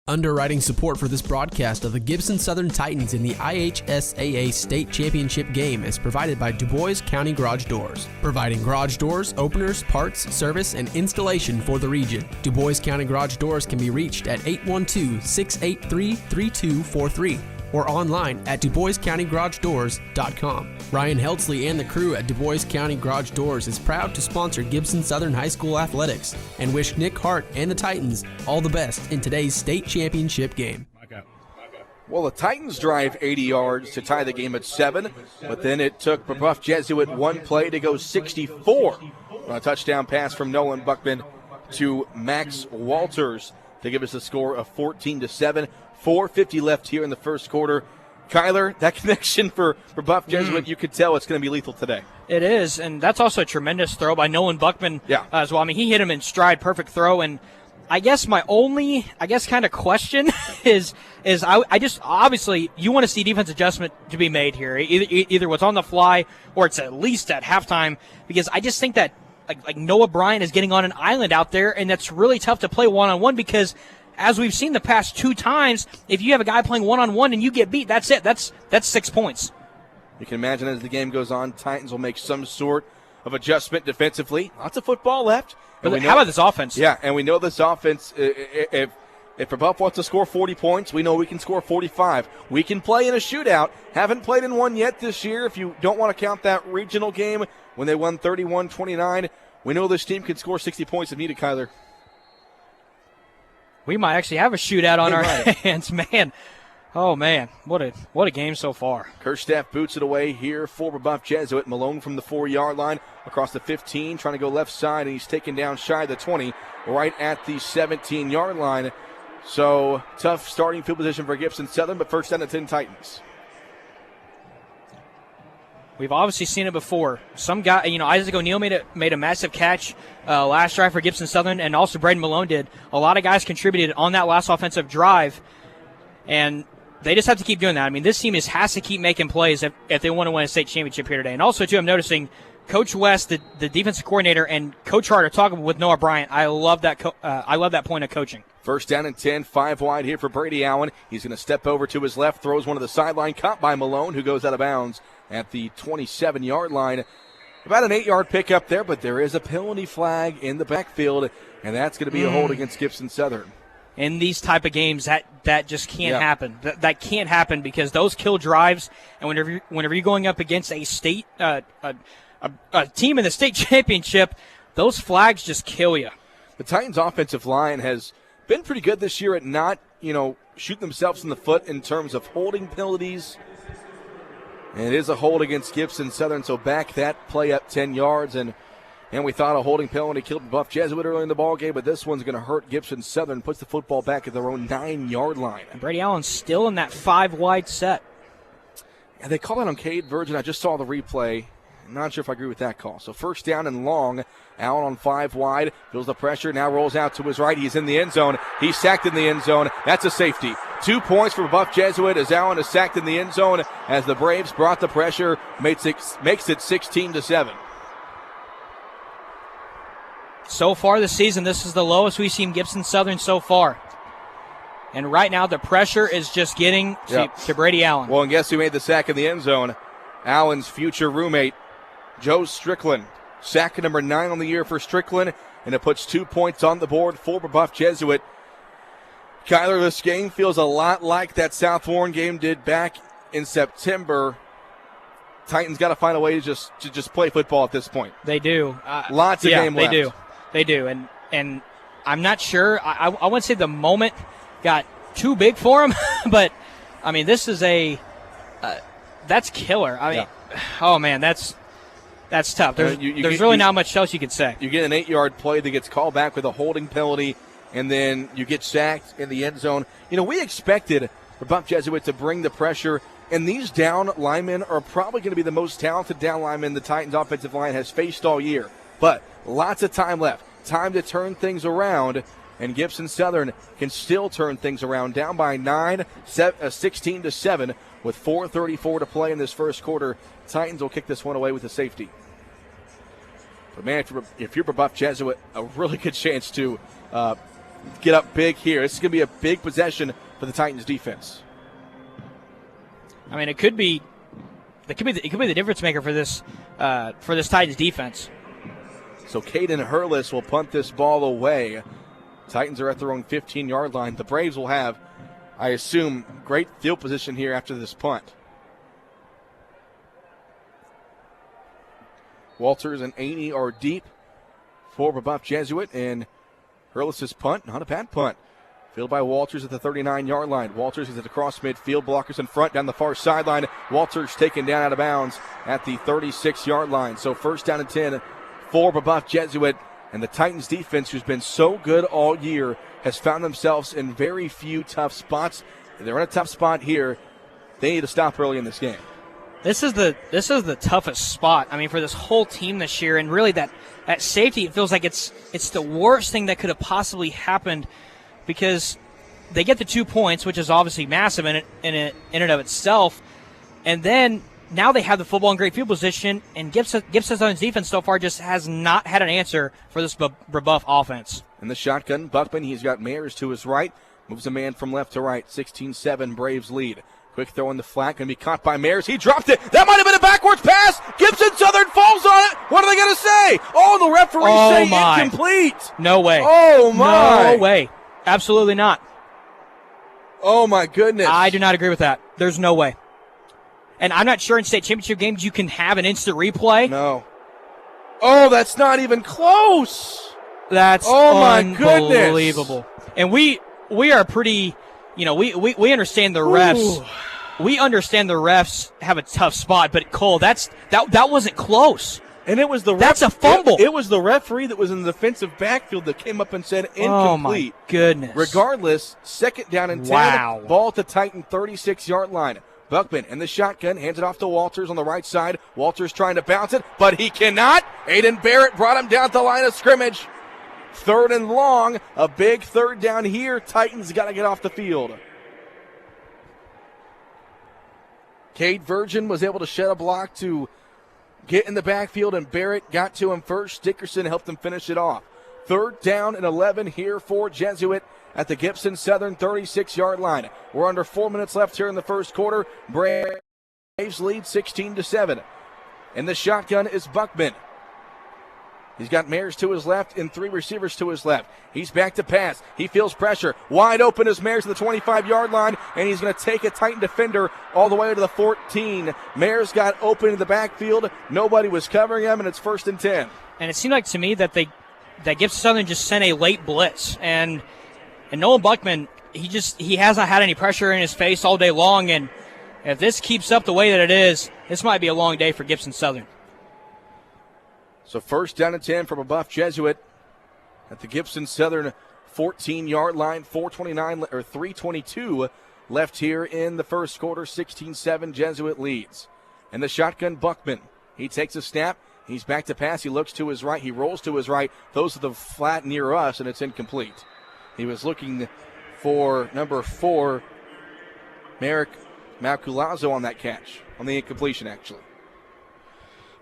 Underwriting support for this broadcast of the Gibson Southern Titans in the IHSAA State Championship game is provided by Du Bois County Garage Doors, providing garage doors, openers, parts, service, and installation for the region. Du Bois County Garage Doors can be reached at 812-683-3243 or online at DuBoisCountyGarageDoors.com. Ryan Heldsley and the crew at Du Bois County Garage Doors is proud to sponsor Gibson Southern High School athletics and wish Nick Hart and the Titans all the best in today's state championship game. Well, the Titans drive 80 yards to tie the game at 7, but then it took Brebeuf Jesuit one play to go 64 on a touchdown pass from Nolan Buckman to Max Walters to give us a score of 14-7. 4:50 left here in the first quarter. Kyler, that connection for Brebeuf Jesuit, you could tell it's going to be lethal today. It is, and that's also a tremendous throw by Nolan Buckman as well. I mean, he hit him in stride, perfect throw, and I guess my only, kind of question is I just, obviously, you want to see defense adjustment to be made here, either what's on the fly or it's at least at halftime, because I just think that, like Noah Bryan is getting on an island out there, and that's really tough to play one-on-one because as we've seen the past 2 times, if you have a guy playing one-on-one and you get beat, that's it. That's 6 points. You can imagine as the game goes on, Titans will make some sort of adjustment defensively. Lots of football left. But how about this offense? Yeah, and we know this offense, if Brebeuf wants to score 40 points, we know we can score 45. We can play in a shootout. Haven't played in one yet this year. If you don't want to count that regional game when they won 31-29, we know this team can score 60 points if needed, Kyler. We might actually have a shootout on our hands, man. Oh, man, what a game so far. Kerstaff boots it away here for Brebeuf Jesuit. Malone from the 4-yard line across the 15, trying to go left side, and he's taken down shy of the 20, right at the 17-yard line. So tough starting field position for Gibson Southern, but first down and 10 Titans. We've obviously seen it before. Some guy, Isaac O'Neal made a massive catch last drive for Gibson Southern, and also Braden Malone did. A lot of guys contributed on that last offensive drive, and they just have to keep doing that. I mean, this team has to keep making plays if they want to win a state championship here today. And also, too, I'm noticing Coach West, the defensive coordinator, and Coach Hart are talking with Noah Bryant. I love that. I love that point of coaching. First down and 10, 5 wide here for Brady Allen. He's going to step over to his left, throws one to the sideline, caught by Malone, who goes out of bounds at the 27-yard line. About an 8-yard pickup there, but there is a penalty flag in the backfield, and that's going to be a hold against Gibson Southern. In these type of games, that just can't happen. That can't happen because those kill drives, and whenever you're going up against a state a team in the state championship, those flags just kill you. The Titans' offensive line has been pretty good this year at not, shooting themselves in the foot in terms of holding penalties. And it is a hold against Gibson Southern, so back that play up 10 yards. And we thought a holding penalty killed Brebeuf Jesuit early in the ballgame, but this one's going to hurt Gibson Southern, puts the football back at their own 9-yard line. And Brady Allen's still in that 5-wide set. And they call it on Cade Virgin. I just saw the replay. I'm not sure if I agree with that call. So first down and long. Allen on 5 wide. Feels the pressure. Now rolls out to his right. He's in the end zone. He's sacked in the end zone. That's a safety. 2 points for Brebeuf Jesuit as Allen is sacked in the end zone as the Braves brought the pressure. Makes it 16-7. So far this season, this is the lowest we've seen Gibson Southern so far. And right now the pressure is just getting to Brady Allen. Well, and guess who made the sack in the end zone? Allen's future roommate, Joe Strickland. Sack number 9 on the year for Strickland, and it puts 2 points on the board for Brebeuf Jesuit. Kyler, this game feels a lot like that South Warren game did back in September. Titans got to find a way to just play football at this point. They do. Lots of game left. They do. And I'm not sure. I wouldn't say the moment got too big for them, but, I mean, this is that's killer. I mean, oh, man, that's tough. There's really not much else you can say. You get an 8-yard play that gets called back with a holding penalty, and then you get sacked in the end zone. We expected Brebeuf Jesuit to bring the pressure, and these down linemen are probably going to be the most talented down linemen the Titans offensive line has faced all year. But lots of time left. Time to turn things around. and Gibson Southern can still turn things around. Down by 16-7 with 4:34 to play in this first quarter. Titans will kick this one away with a safety. But, man, if you're Brebeuf Jesuit, a really good chance to get up big here. This is going to be a big possession for the Titans defense. I mean, it could be the difference maker for this Titans defense. So Caden Hurlis will punt this ball away. Titans are at their own 15-yard line. The Braves will have, I assume, great field position here after this punt. Walters and Aney are deep for Brebeuf Jesuit, and Hurlis' punt, not a bad punt. Fielded by Walters at the 39-yard line. Walters is at the cross midfield. Blockers in front down the far sideline. Walters taken down out of bounds at the 36-yard line. So first down and 10 for Brebeuf Jesuit. And the Titans defense, who's been so good all year, has found themselves in very few tough spots. They're in a tough spot here. They need to stop early in this game. This is the toughest spot, I mean, for this whole team this year. And really that safety, it feels like it's the worst thing that could have possibly happened, because they get the 2 points, which is obviously massive in and of itself. And then now they have the football in great field position, and Gibson Southern's defense so far just has not had an answer for this Brebeuf offense. In the shotgun, Buckman, he's got Mayers to his right, moves a man from left to right. 16-7 Braves lead. Quick throw in the flat, going to be caught by Mayers. He dropped it. That might have been a backwards pass. Gibson Southern falls on it. What are they going to say? Oh, the referee saying incomplete. No way. Oh, my. No way. Absolutely not. Oh, my goodness. I do not agree with that. There's no way. And I'm not sure in state championship games you can have an instant replay. No. Oh, that's not even close. That's unbelievable. Goodness. And we are pretty, we understand the refs. Ooh. We understand the refs have a tough spot, but Cole, that wasn't close. And it was that's a fumble. It was the referee that was in the defensive backfield that came up and said incomplete. Oh, my goodness. Regardless, second down and 10. Wow. Ball at the Titan 36-yard line. Buckman in the shotgun, hands it off to Walters on the right side. Walters trying to bounce it, but he cannot. Aiden Barrett brought him down at the line of scrimmage. Third and long, a big third down here. Titans got to get off the field. Cade Virgin was able to shed a block to get in the backfield, and Barrett got to him first. Dickerson helped him finish it off. Third down and 11 here for Jesuit at the Gibson Southern 36-yard line. We're under 4 minutes left here in the first quarter. Braves lead 16-7. In the shotgun is Buckman. He's got Mayers to his left and 3 receivers to his left. He's back to pass. He feels pressure. Wide open is Mayers to the 25-yard line, and he's going to take a Titan defender all the way to the 14. Mayers got open in the backfield. Nobody was covering him, and it's first and 10. And it seemed like to me that Gibson Southern just sent a late blitz, and Nolan Buckman, he hasn't had any pressure in his face all day long, and if this keeps up the way that it is, this might be a long day for Gibson Southern. So first down and 10 for Brebeuf Jesuit at the Gibson Southern 14-yard line. 3:22 left here in the first quarter. 16-7 Jesuit leads. And the shotgun, Buckman. He takes a snap. He's back to pass. He looks to his right. He rolls to his right. Those to the flat near us, and it's incomplete. He was looking for number 4, Merrick Malculazzo on that catch, on the incompletion, actually.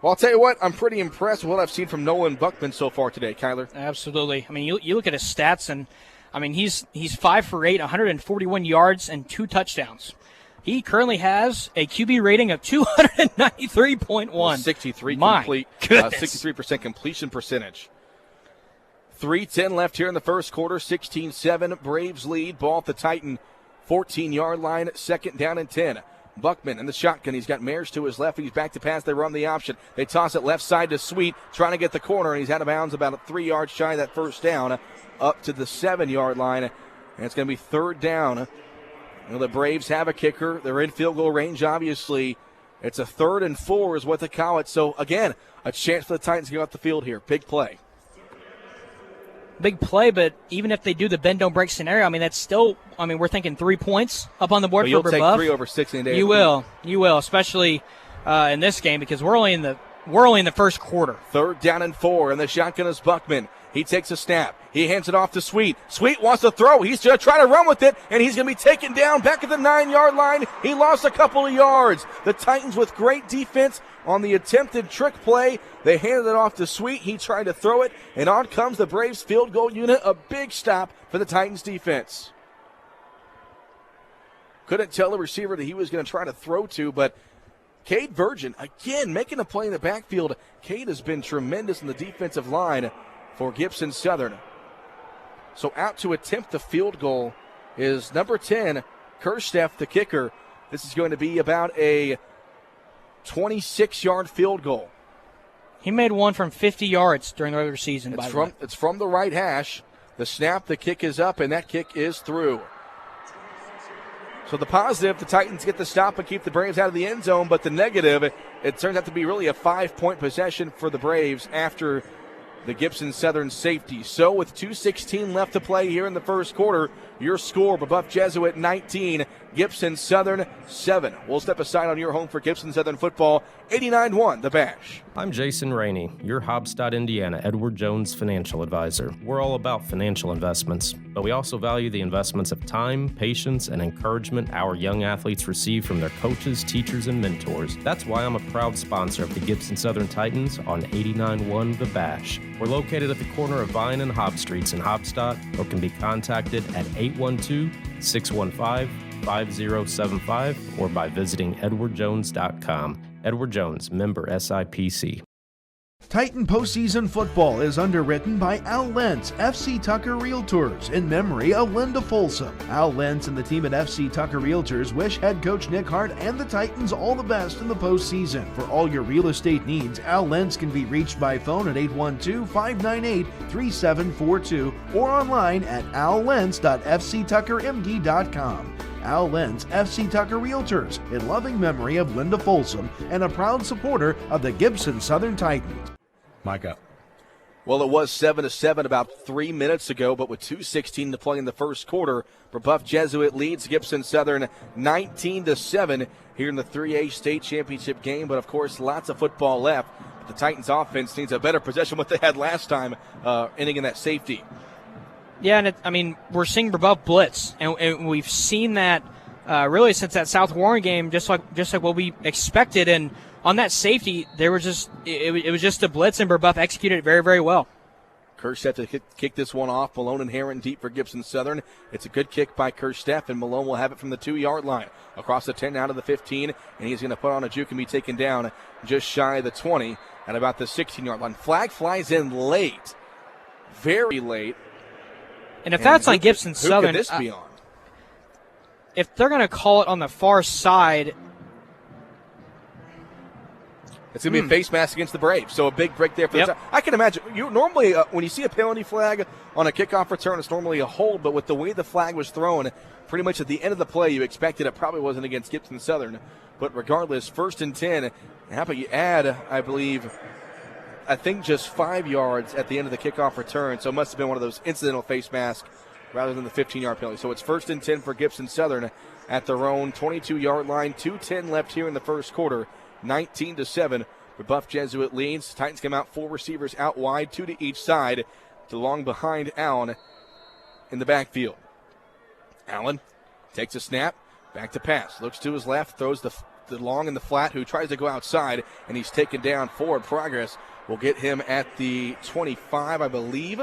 Well, I'll tell you what, I'm pretty impressed with what I've seen from Nolan Buckman so far today, Kyler. Absolutely. I mean, you look at his stats, and I mean, he's 5 for 8, 141 yards, and 2 touchdowns. He currently has a QB rating of 293.1. Well, 63 complete, 63% completion percentage. 3:10 left here in the first quarter. 16-7 Braves lead. Ball at the Titan 14-yard line. Second down and 10. Buckman in the shotgun. He's got Mayers to his left. He's back to pass. They run the option. They toss it left side to Sweet, trying to get the corner, and he's out of bounds about 3 yards shy of that first down, up to the 7-yard line. And it's going to be third down. The Braves have a kicker. They're in field goal range, obviously. It's a 3rd and 4 is what they call it. So, again, a chance for the Titans to get off the field here. Big play. Big play, but even if they do the bend, don't break scenario, I mean, that's still, I mean, we're thinking 3 points up on the board for Brebeuf. You'll take 3 over 6 in a day. You will, especially in this game, because we're only in the first quarter. Third down and 4, and the shotgun is Buckman. He takes a snap. He hands it off to Sweet. Sweet wants to throw. He's going to try to run with it, and he's going to be taken down back at the 9-yard line. He lost a couple of yards. The Titans with great defense on the attempted trick play. They handed it off to Sweet. He tried to throw it, and on comes the Braves field goal unit. A big stop for the Titans defense. Couldn't tell the receiver that he was going to try to throw to, but Cade Virgin, again, making a play in the backfield. Cade has been tremendous in the defensive line for Gibson Southern. So out to attempt the field goal is number 10, Kirsteff, the kicker. This is going to be about a 26-yard field goal. He made one from 50 yards during the regular season. It's from the right hash. The snap, the kick is up, and that kick is through. So the positive, the Titans get the stop and keep the Braves out of the end zone, but the negative, it turns out to be really a 5-point possession for the Braves after the Gibson Southern safety. So with 2:16 left to play here in the first quarter, your score, Brebeuf Jesuit 19, Gibson Southern 7. We'll step aside on your home for Gibson Southern football, 89-1, the Bash. I'm Jason Rainey, your Hobstadt, Indiana Edward Jones financial advisor. We're all about financial investments, but we also value the investments of time, patience, and encouragement our young athletes receive from their coaches, teachers, and mentors. That's why I'm a proud sponsor of the Gibson Southern Titans on 89-1 The Bash. We're located at the corner of Vine and Hobb Streets in Hobstadt, or can be contacted at 812-615-5075 or by visiting edwardjones.com. Edward Jones, member SIPC. Titan Postseason Football is underwritten by Al Lentz, FC Tucker Realtors, in memory of Linda Folsom. Al Lentz and the team at FC Tucker Realtors wish head coach Nick Hart and the Titans all the best in the postseason. For all your real estate needs, Al Lentz can be reached by phone at 812-598-3742 or online at allentz.fctuckermd.com. Al Lentz, FC Tucker Realtors, in loving memory of Linda Folsom and a proud supporter of the Gibson Southern Titans. Micah. Well, it was 7-7 about 3 minutes ago, but with 2:16 to play in the first quarter, Brebeuf Jesuit leads Gibson Southern 19-7 here in the 3A state championship game. But of course, lots of football left. The Titans offense needs a better possession what they had last time, ending in that safety. Yeah, and we're seeing Brebeuf blitz, and we've seen that really since that South Warren game, just like what we expected. And on that safety, there was just it was just a blitz, and Brebeuf executed it very, very well. Kirsteff to kick this one off. Malone and Heron deep for Gibson Southern. It's a good kick by Kirsteff, and Malone will have it from the 2-yard line across the 10 out of the 15, and he's going to put on a juke and be taken down just shy of the 20 at about the 16-yard line. Flag flies in late, very late. And if that's on Gibson Southern, who could this be on? If they're going to call it on the far side, it's going to be a face mask against the Braves. So a big break there for the time. I can imagine. You normally, when you see a penalty flag on a kickoff return, it's normally a hold. But with the way the flag was thrown, pretty much at the end of the play, you expected it probably wasn't against Gibson Southern. But regardless, 1st and 10. How about you add, I think just 5 yards at the end of the kickoff return, so it must have been one of those incidental face masks rather than the 15-yard penalty. So it's 1st and 10 for Gibson Southern at their own 22-yard line. 2:10 left here in the first quarter, 19-7. Brebeuf Jesuit leads. Titans come out 4 receivers out wide, 2 to each side, to long behind Allen in the backfield. Allen takes a snap, back to pass, looks to his left, throws the long and the flat, who tries to go outside, and he's taken down. Forward progress will get him at the 25, I believe.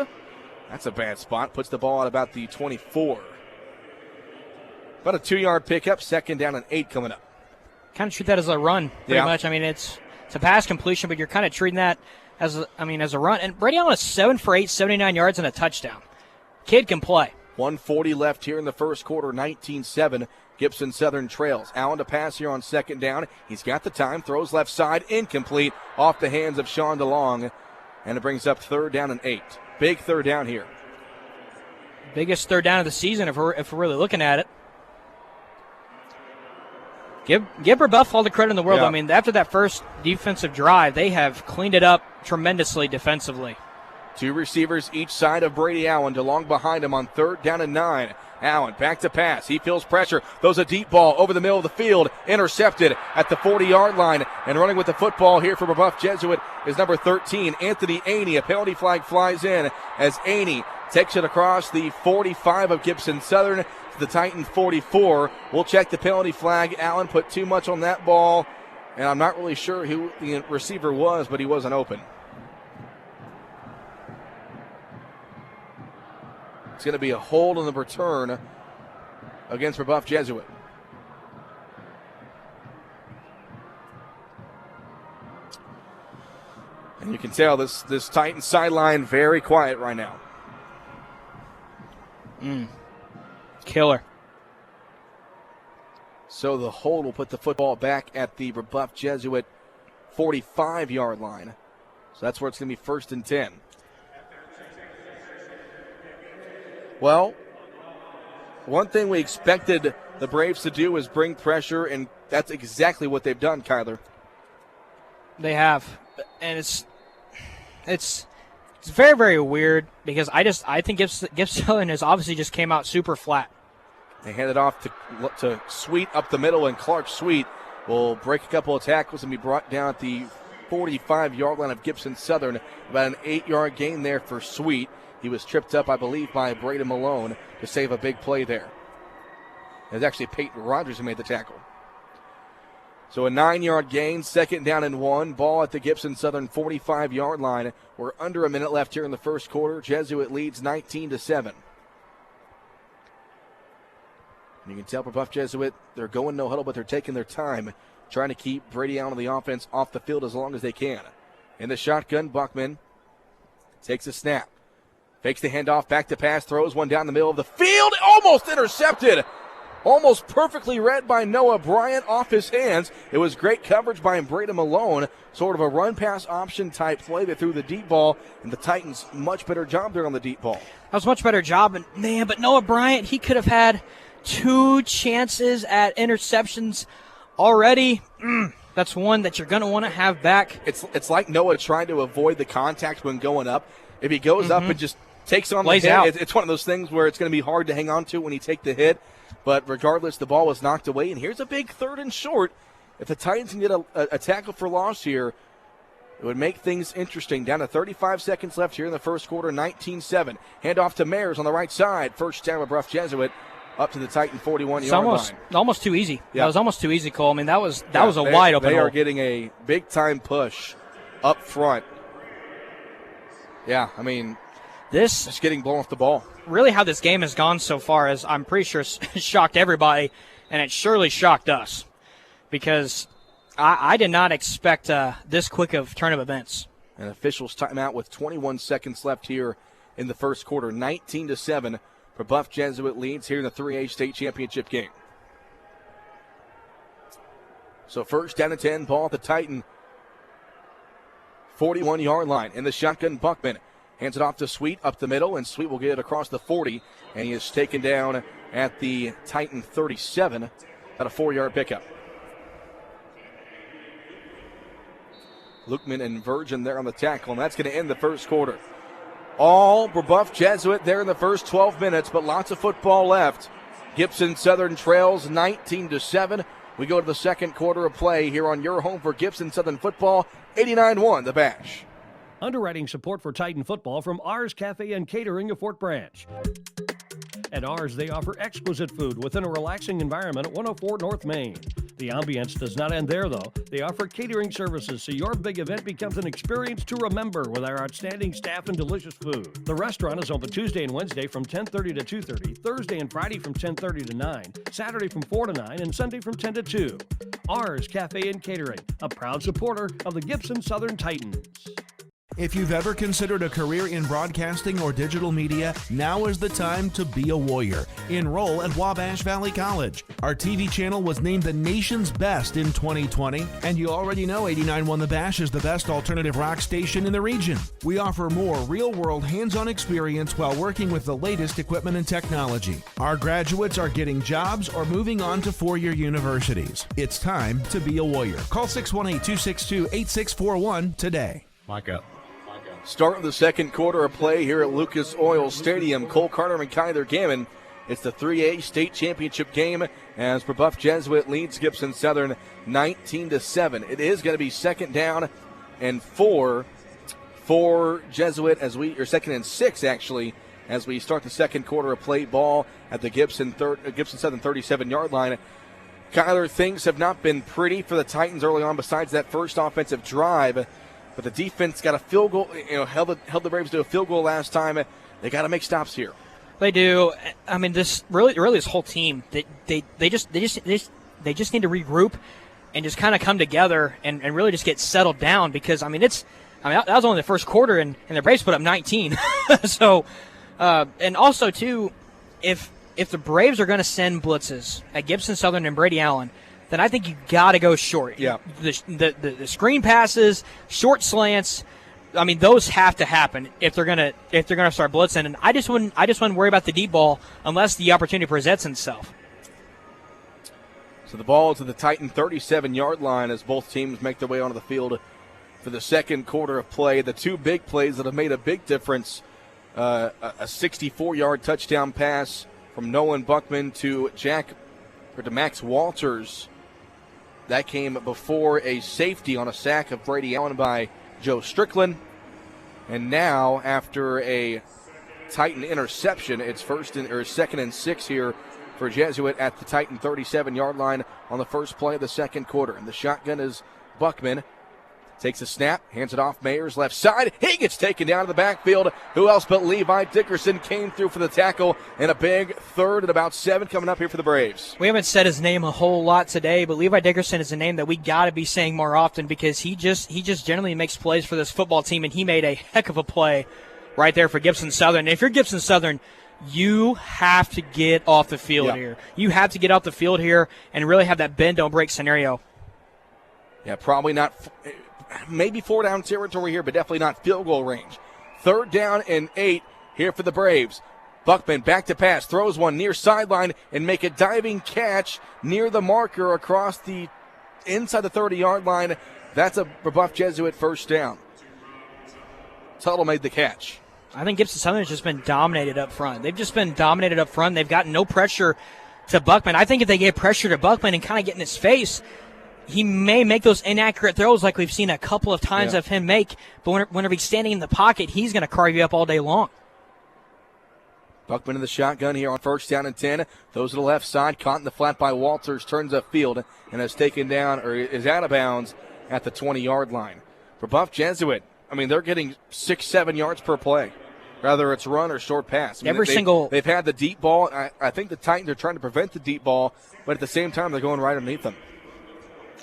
That's a bad spot. Puts the ball at about the 24. About a 2-yard pickup. 2nd down and 8 coming up. Kind of treat that as a run, pretty much. It's a pass completion, but you're kind of treating that as a run. And Brady Allen is 7 for 8, 79 yards and a touchdown. Kid can play. 1:40 left here in the first quarter, 19-7. Gibson Southern trails. Allen to pass here on 2nd down. He's got the time. Throws left side. Incomplete. Off the hands of Sean DeLong. And it brings up 3rd down and 8. Big 3rd down here. Biggest 3rd down of the season if we're really looking at it. Give Brebeuf all the credit in the world. Yeah. After that first defensive drive, they have cleaned it up tremendously defensively. Two receivers each side of Brady Allen. DeLong behind him on 3rd down and 9. Allen back to pass. He feels pressure. Throws a deep ball over the middle of the field. Intercepted at the 40-yard line. And running with the football here for Brebeuf Jesuit is number 13, Anthony Aney. A penalty flag flies in as Aney takes it across the 45 of Gibson Southern to the Titan 44. We'll check the penalty flag. Allen put too much on that ball, and I'm not really sure who the receiver was, but he wasn't open. It's going to be a hold on the return against Brebeuf Jesuit. And you can tell this Titan sideline very quiet right now. Killer. So the hold will put the football back at the Brebeuf Jesuit 45-yard line. So that's where it's going to be 1st and 10. Well, one thing we expected the Braves to do is bring pressure, and that's exactly what they've done, Kyler. They have, and it's very, very weird because I think Gibson Southern has obviously just came out super flat. They hand it off to Sweet up the middle, and Clark Sweet will break a couple of tackles and be brought down at the 45-yard line of Gibson Southern. About an 8-yard gain there for Sweet. He was tripped up, I believe, by Brady Malone to save a big play there. It was actually Peyton Rogers who made the tackle. So a 9-yard gain, 2nd down and 1. Ball at the Gibson Southern 45-yard line. We're under a minute left here in the first quarter. Jesuit leads 19-7. You can tell Brebeuf Jesuit, they're going no huddle, but they're taking their time, trying to keep Brady Allen and the offense off the field as long as they can. In the shotgun, Buckman takes a snap. Fakes the handoff, back to pass, throws one down the middle of the field. Almost intercepted. Almost perfectly read by Noah Bryant off his hands. It was great coverage by Brady Malone. Sort of a run-pass option type play. They threw the deep ball, and the Titans much better job there on the deep ball. That was a much better job. And man, but Noah Bryant, he could have had 2 chances at interceptions already. That's one that you're going to want to have back. It's like Noah trying to avoid the contact when going up. If he goes up and just takes on the hit, out. It's one of those things where it's going to be hard to hang on to when you take the hit. But regardless, the ball was knocked away. And here's a big 3rd and short. If the Titans can get a tackle for loss here, it would make things interesting. Down to 35 seconds left here in the first quarter, 19-7. Handoff to Mayers on the right side. First down of Brebeuf Jesuit up to the Titan 41-yard line. Almost too easy. Yeah. That was almost too easy, Cole. I mean, that was a wide open They hole. are getting a big-time push up front. Yeah, I mean, this just getting blown off the ball. Really how this game has gone so far is I'm pretty sure it's shocked everybody, and it surely shocked us because I did not expect this quick of turn of events. And officials timeout with 21 seconds left here in the first quarter. 19-7. Brebeuf Jesuit leads here in the 3A state championship game. So 1st down and 10, ball at the Titan 41-yard line. In the shotgun, Buckman hands it off to Sweet up the middle, and Sweet will get it across the 40, and he is taken down at the Titan 37 at a 4-yard pickup. Lukeman and Virgin there on the tackle, and that's going to end the first quarter. All Brebeuf Jesuit there in the first 12 minutes, but lots of football left. Gibson Southern trails 19-7. We go to the second quarter of play here on your home for Gibson Southern football, 89-1, the Bash. Underwriting support for Titan football from Ours Cafe and Catering of Fort Branch. At Ours, they offer exquisite food within a relaxing environment at 104 North Main. The ambience does not end there, though. They offer catering services so your big event becomes an experience to remember with our outstanding staff and delicious food. The restaurant is open Tuesday and Wednesday from 10:30 to 2:30, Thursday and Friday from 10:30 to 9, Saturday from 4 to 9, and Sunday from 10 to 2. Ours Cafe and Catering, a proud supporter of the Gibson Southern Titans. If you've ever considered a career in broadcasting or digital media, now is the time to be a warrior. Enroll at Wabash Valley College. Our TV channel was named the nation's best in 2020, and you already know 89.1 The Bash is the best alternative rock station in the region. We offer more real-world hands-on experience while working with the latest equipment and technology. Our graduates are getting jobs or moving on to four-year universities. It's time to be a warrior. Call 618-262-8641 today. Mic up. Start of the second quarter of play here at Lucas Oil Stadium. Cole Carter and Kyler Gammon. It's the 3A state championship game as Brebeuf Jesuit leads Gibson Southern 19-7. It is going to be second down and 4 for Jesuit or second and 6 actually, as we start the second quarter of play. Ball at the Gibson Southern 37-yard line. Kyler, things have not been pretty for the Titans early on besides that first offensive drive, but the defense got a field goal, held the Braves to a field goal last time. They got to make stops here. They do. I mean, this really this whole team, they just need to regroup and just kind of come together and really just get settled down, because that was only the first quarter and the Braves put up 19. So, and also too, if the Braves are going to send blitzes at Gibson Southern and Brady Allen, then I think you got to go short. Yeah. The screen passes, short slants, those have to happen if they're gonna start blitzing. And I just wouldn't worry about the deep ball unless the opportunity presents itself. So the ball to the Titan 37-yard line as both teams make their way onto the field for the second quarter of play. The two big plays that have made a big difference: a 64-yard touchdown pass from Nolan Buckman to Max Walters. That came before a safety on a sack of Brady Allen by Joe Strickland. And now, after a Titan interception, it's second and 6 here for Jesuit at the Titan 37-yard line on the first play of the second quarter. And the shotgun is Buckman. Takes a snap, hands it off Mayers left side. He gets taken down to the backfield. Who else but Levi Dickerson came through for the tackle, and a big third and about 7 coming up here for the Braves. We haven't said his name a whole lot today, but Levi Dickerson is a name that we got to be saying more often, because he just generally makes plays for this football team, and he made a heck of a play right there for Gibson Southern. And if you're Gibson Southern, you have to get off the field here. You have to get off the field here and really have that bend don't break scenario. Yeah, probably not. Maybe 4-down territory here, but definitely not field goal range. 3rd down and 8 here for the Braves. Buckman back to pass, throws one near sideline and make a diving catch near the marker across the inside the 30-yard line. That's a Brebeuf Jesuit first down. Tuttle made the catch. I think Gibson Southern has just been dominated up front. They've just been dominated up front. They've got no pressure to Buckman. I think if they get pressure to Buckman and kind of get in his face, he may make those inaccurate throws like we've seen a couple of times of him make, but whenever he's standing in the pocket, he's going to carve you up all day long. Buckman in the shotgun here on 1st down and 10. Throws to the left side, caught in the flat by Walters, turns upfield, and is taken down, or is out of bounds at the 20-yard line. For Brebeuf Jesuit, they're getting 6-7 yards per play, whether it's run or short pass. They've had the deep ball. I think the Titans are trying to prevent the deep ball, but at the same time, they're going right underneath them.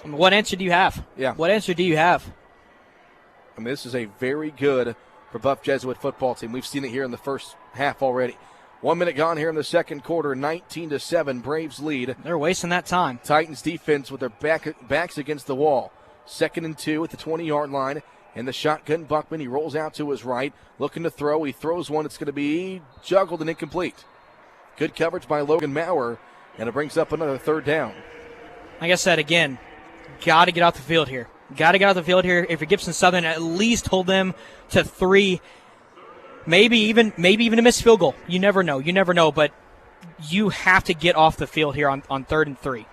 What answer do you have? Yeah. What answer do you have? This is a very good Brebeuf Jesuit football team. We've seen it here in the first half already. 1 minute gone here in the second quarter. 19-7, Braves lead. They're wasting that time. Titans defense with their backs against the wall. 2nd and 2 at the 20-yard line. And the shotgun, Buckman, he rolls out to his right, looking to throw. He throws one. It's going to be juggled and incomplete. Good coverage by Logan Maurer, and it brings up another 3rd down. Like I said, again, got to get off the field here. Got to get off the field here. If you're Gibson Southern, at least hold them to 3, maybe even a missed field goal. You never know. But you have to get off the field here on 3rd and 3.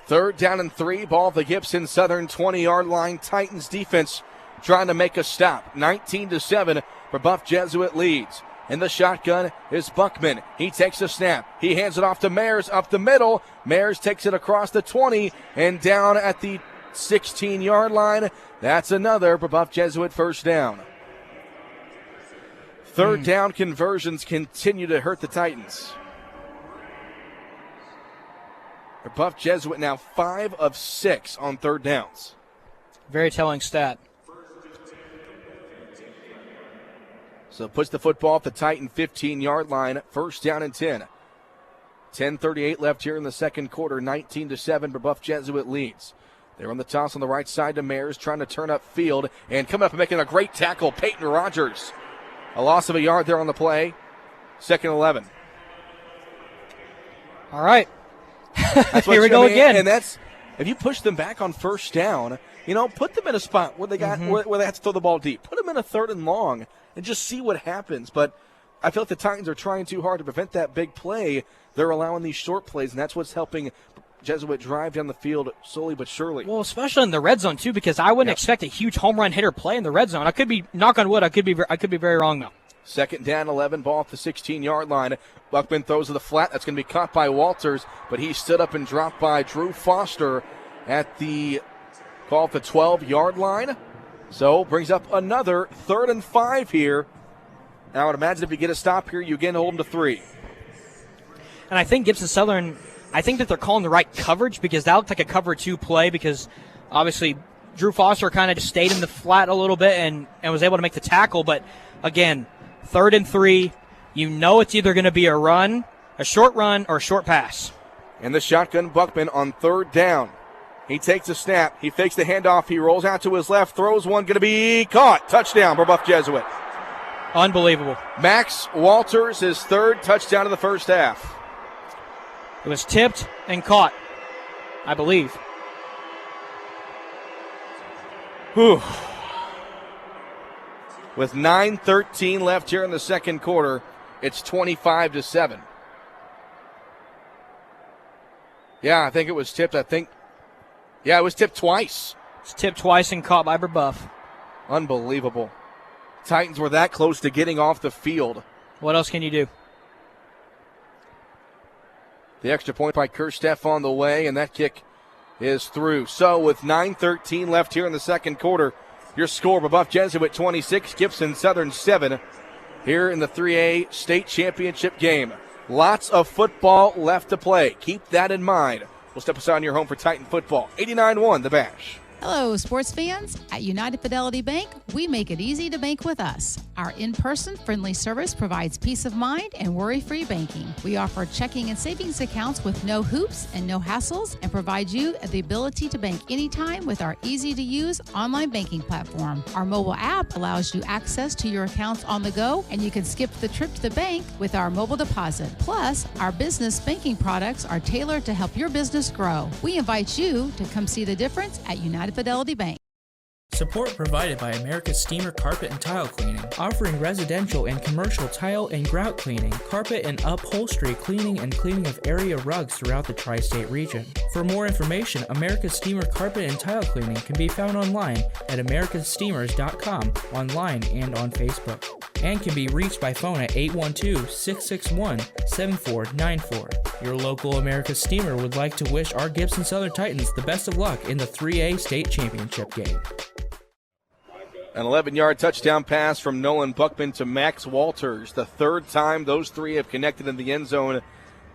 3rd down and 3, ball at the Gibson Southern 20-yard line. Titans defense trying to make a stop. 19-7, Brebeuf Jesuit leads. In the shotgun is Buckman. He takes a snap. He hands it off to Mayers up the middle. Mayers takes it across the 20 and down at the 16-yard line. That's another Brebeuf Jesuit first down. 3rd down conversions continue to hurt the Titans. Brebeuf Jesuit now 5 of 6 on 3rd downs. Very telling stat. So puts the football at the Titan 15-yard line. 1st down and 10. 10:38 left here in the second quarter. 19-7, Brebeuf Jesuit leads. They're on the toss on the right side to Mayers, trying to turn up field. And coming up and making a great tackle, Peyton Rogers. A loss of a yard there on the play. 2nd and 11. All right. Here we go again. And that's if you push them back on first down, put them in a spot where they got where they have to throw the ball deep. Put them in a 3rd and long and just see what happens. But I feel like the Titans are trying too hard to prevent that big play. They're allowing these short plays, and that's what's helping Jesuit drive down the field slowly but surely. Well, especially in the red zone too, because I wouldn't expect a huge home run hitter play in the red zone. I could be, knock on wood, I could be very wrong though. 2nd down, 11, ball at the 16-yard line. Buckman throws to the flat. That's going to be caught by Walters, but he stood up and dropped by Drew Foster at the 12-yard line. So brings up another 3rd and 5 here. And I would imagine if you get a stop here, you again hold them to 3. And I think Gibson Southern, I think that they're calling the right coverage because that looked like a cover 2 play because obviously Drew Foster kind of just stayed in the flat a little bit and was able to make the tackle. But again, 3rd and 3, it's either going to be a run, a short run, or a short pass. And the shotgun Buckman on 3rd down. He takes a snap. He fakes the handoff. He rolls out to his left, throws one, going to be caught. Touchdown, Brebeuf Jesuit. Unbelievable. Max Walters, his 3rd touchdown of the first half. It was tipped and caught, I believe. Whew. With 9:13 left here in the second quarter, it's 25-7. Yeah, I think it was tipped. It was tipped twice. It's tipped twice and caught by Brebeuf. Unbelievable. Titans were that close to getting off the field. What else can you do? The extra point by Kersteff on the way, and that kick is through. So with 9:13 left here in the second quarter, your score, Brebeuf Jesuit 26, Gibson Southern 7, here in the 3A state championship game. Lots of football left to play. Keep that in mind. We'll step aside your home for Titan football. 89-1, the Bash. Hello, sports fans. At United Fidelity Bank, we make it easy to bank with us. Our in-person friendly service provides peace of mind and worry-free banking. We offer checking and savings accounts with no hoops and no hassles and provide you the ability to bank anytime with our easy-to-use online banking platform. Our mobile app allows you access to your accounts on the go, and you can skip the trip to the bank with our mobile deposit. Plus, our business banking products are tailored to help your business grow. We invite you to come see the difference at United Fidelity Bank. Support provided by America's Steamer Carpet and Tile Cleaning, offering residential and commercial tile and grout cleaning, carpet and upholstery cleaning, and cleaning of area rugs throughout the tri-state region. For more information, America's Steamer Carpet and Tile Cleaning can be found online at americassteamers.com, online and on Facebook, and can be reached by phone at 812-661-7494. Your local America's Steamer would like to wish our Gibson Southern Titans the best of luck in the 3A state championship game. An 11-yard touchdown pass from Nolan Buckman to Max Walters. The 3rd time those 3 have connected in the end zone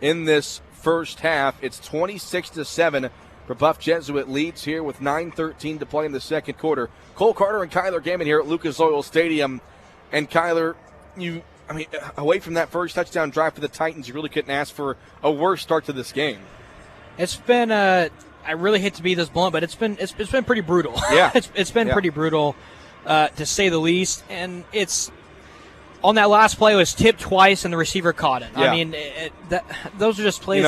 in this first half. It's 26-7. Brebeuf Jesuit leads here with 9:13 to play in the second quarter. Cole Carter and Kyler Gammon here at Lucas Oil Stadium. And Kyler, away from that first touchdown drive for the Titans, you really couldn't ask for a worse start to this game. It's been I really hate to be this blunt, but it's been pretty brutal. Yeah, it's been pretty brutal. To say the least, and it's on that last play, it was tipped twice and the receiver caught it. Yeah. I mean, those are just plays.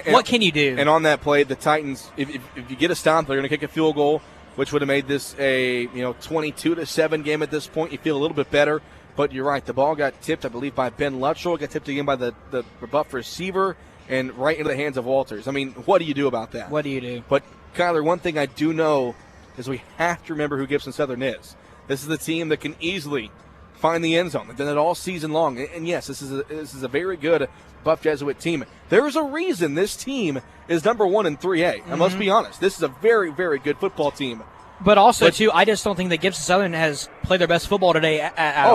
What can you do? And on that play, the Titans, if you get a stop, they're going to kick a field goal, which would have made this a 22-7 game at this point. You feel a little bit better, but you're right. The ball got tipped, I believe, by Ben Luttrell. Got tipped again by the Brebeuf receiver, and right into the hands of Walters. I mean, what do you do about that? What do you do? But Kyler, one thing I do know is we have to remember who Gibson Southern is. This is the team that can easily find the end zone. They've done it all season long. And yes, this is a very good Brebeuf Jesuit team. There's a reason this team is number 1 in 3A. And let's be honest, this is a very, very good football team. But also, too, I just don't think that Gibson Southern has played their best football today at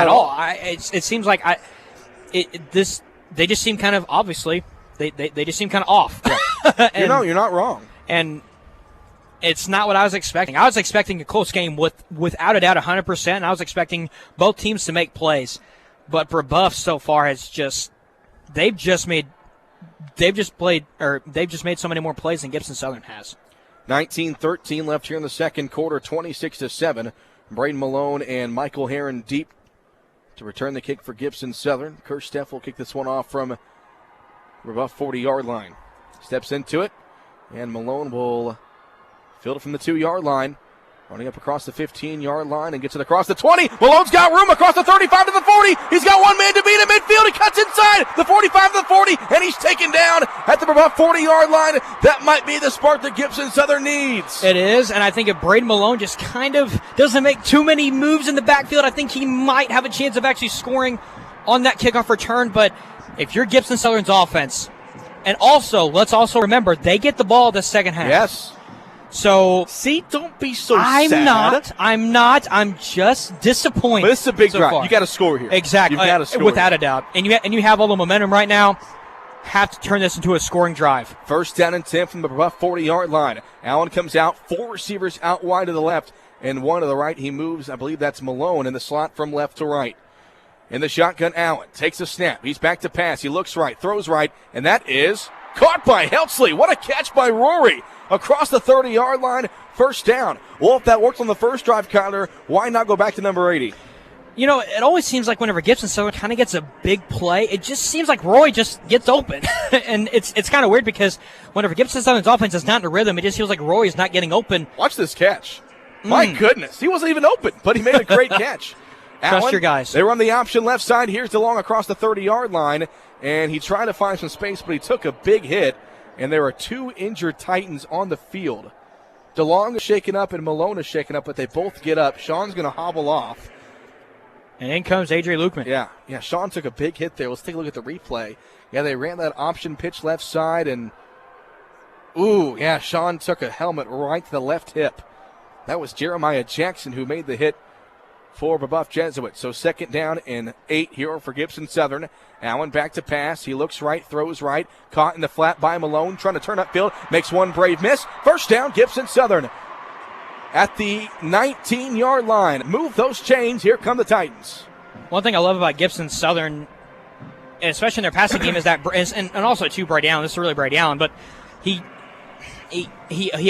all. It seems like they just seem kind of, obviously, they just seem kind of off. Yeah. You're not wrong. And it's not what I was expecting. I was expecting a close game without a doubt 100%, and I was expecting both teams to make plays. But Brebeuf so far has they've just made so many more plays than Gibson Southern has. 19-13 left here in the second quarter, 26-7. Braden Malone and Michael Herron deep to return the kick for Gibson Southern. Kersteff will kick this one off from Brebeuf 40-yard line. Steps into it. And Malone will field it from the 2-yard line. Running up across the 15-yard line and gets it across the 20. Malone's got room across the 35 to the 40. He's got one man to beat at midfield. He cuts inside the 45 to the 40, and he's taken down at the about 40-yard line. That might be the spark that Gibson Southern needs. It is, and I think if Braden Malone just kind of doesn't make too many moves in the backfield, I think he might have a chance of actually scoring on that kickoff return. But if you're Gibson Southern's offense, and also, let's also remember, they get the ball the second half. Yes. So see, don't be so I'm sad. I'm just disappointed. But this is a big so drive. far. You got to score here. Exactly. You've got to score without here. a doubt. And you have all the momentum right now. Have to turn this into a scoring drive. First down and 10 from the Brebeuf 40-yard line. Allen comes out, 4 receivers out wide to the left and 1 to the right. He moves, I believe that's Malone in the slot from left to right. In the shotgun, Allen takes a snap. He's back to pass. He looks right, throws right, and that is caught by Heltzley. What a catch by Rory. Across the 30-yard line, first down. Well, if that worked on the first drive, Kyler, why not go back to number 80? You know, it always seems like whenever Gibson Southern kind of gets a big play, it just seems like Roy just gets open. And it's kind of weird because whenever Gibson Southern's offense is not in a rhythm, it just feels like Roy is not getting open. Watch this catch. My goodness, he wasn't even open, but he made a great catch. Trust Allen, your guys. They run the option left side. Here's DeLong across the 30-yard line, and he tried to find some space, but he took a big hit. And there are 2 injured Titans on the field. DeLong is shaken up and Malone is shaken up, but they both get up. Sean's going to hobble off. And in comes Adrian Lukeman. Yeah, Sean took a big hit there. Let's take a look at the replay. Yeah, they ran that option pitch left side, and Sean took a helmet right to the left hip. That was Jeremiah Jackson who made the hit for Brebeuf Jesuit. So second down and 8 here for Gibson Southern. Allen back to pass. He looks right, throws right. Caught in the flat by Malone. Trying to turn upfield. Makes one brave miss. First down, Gibson Southern. At the 19-yard line. Move those chains. Here come the Titans. One thing I love about Gibson Southern, and especially in their passing game, is that, and also too, Brady Allen. This is really Brady Allen, but he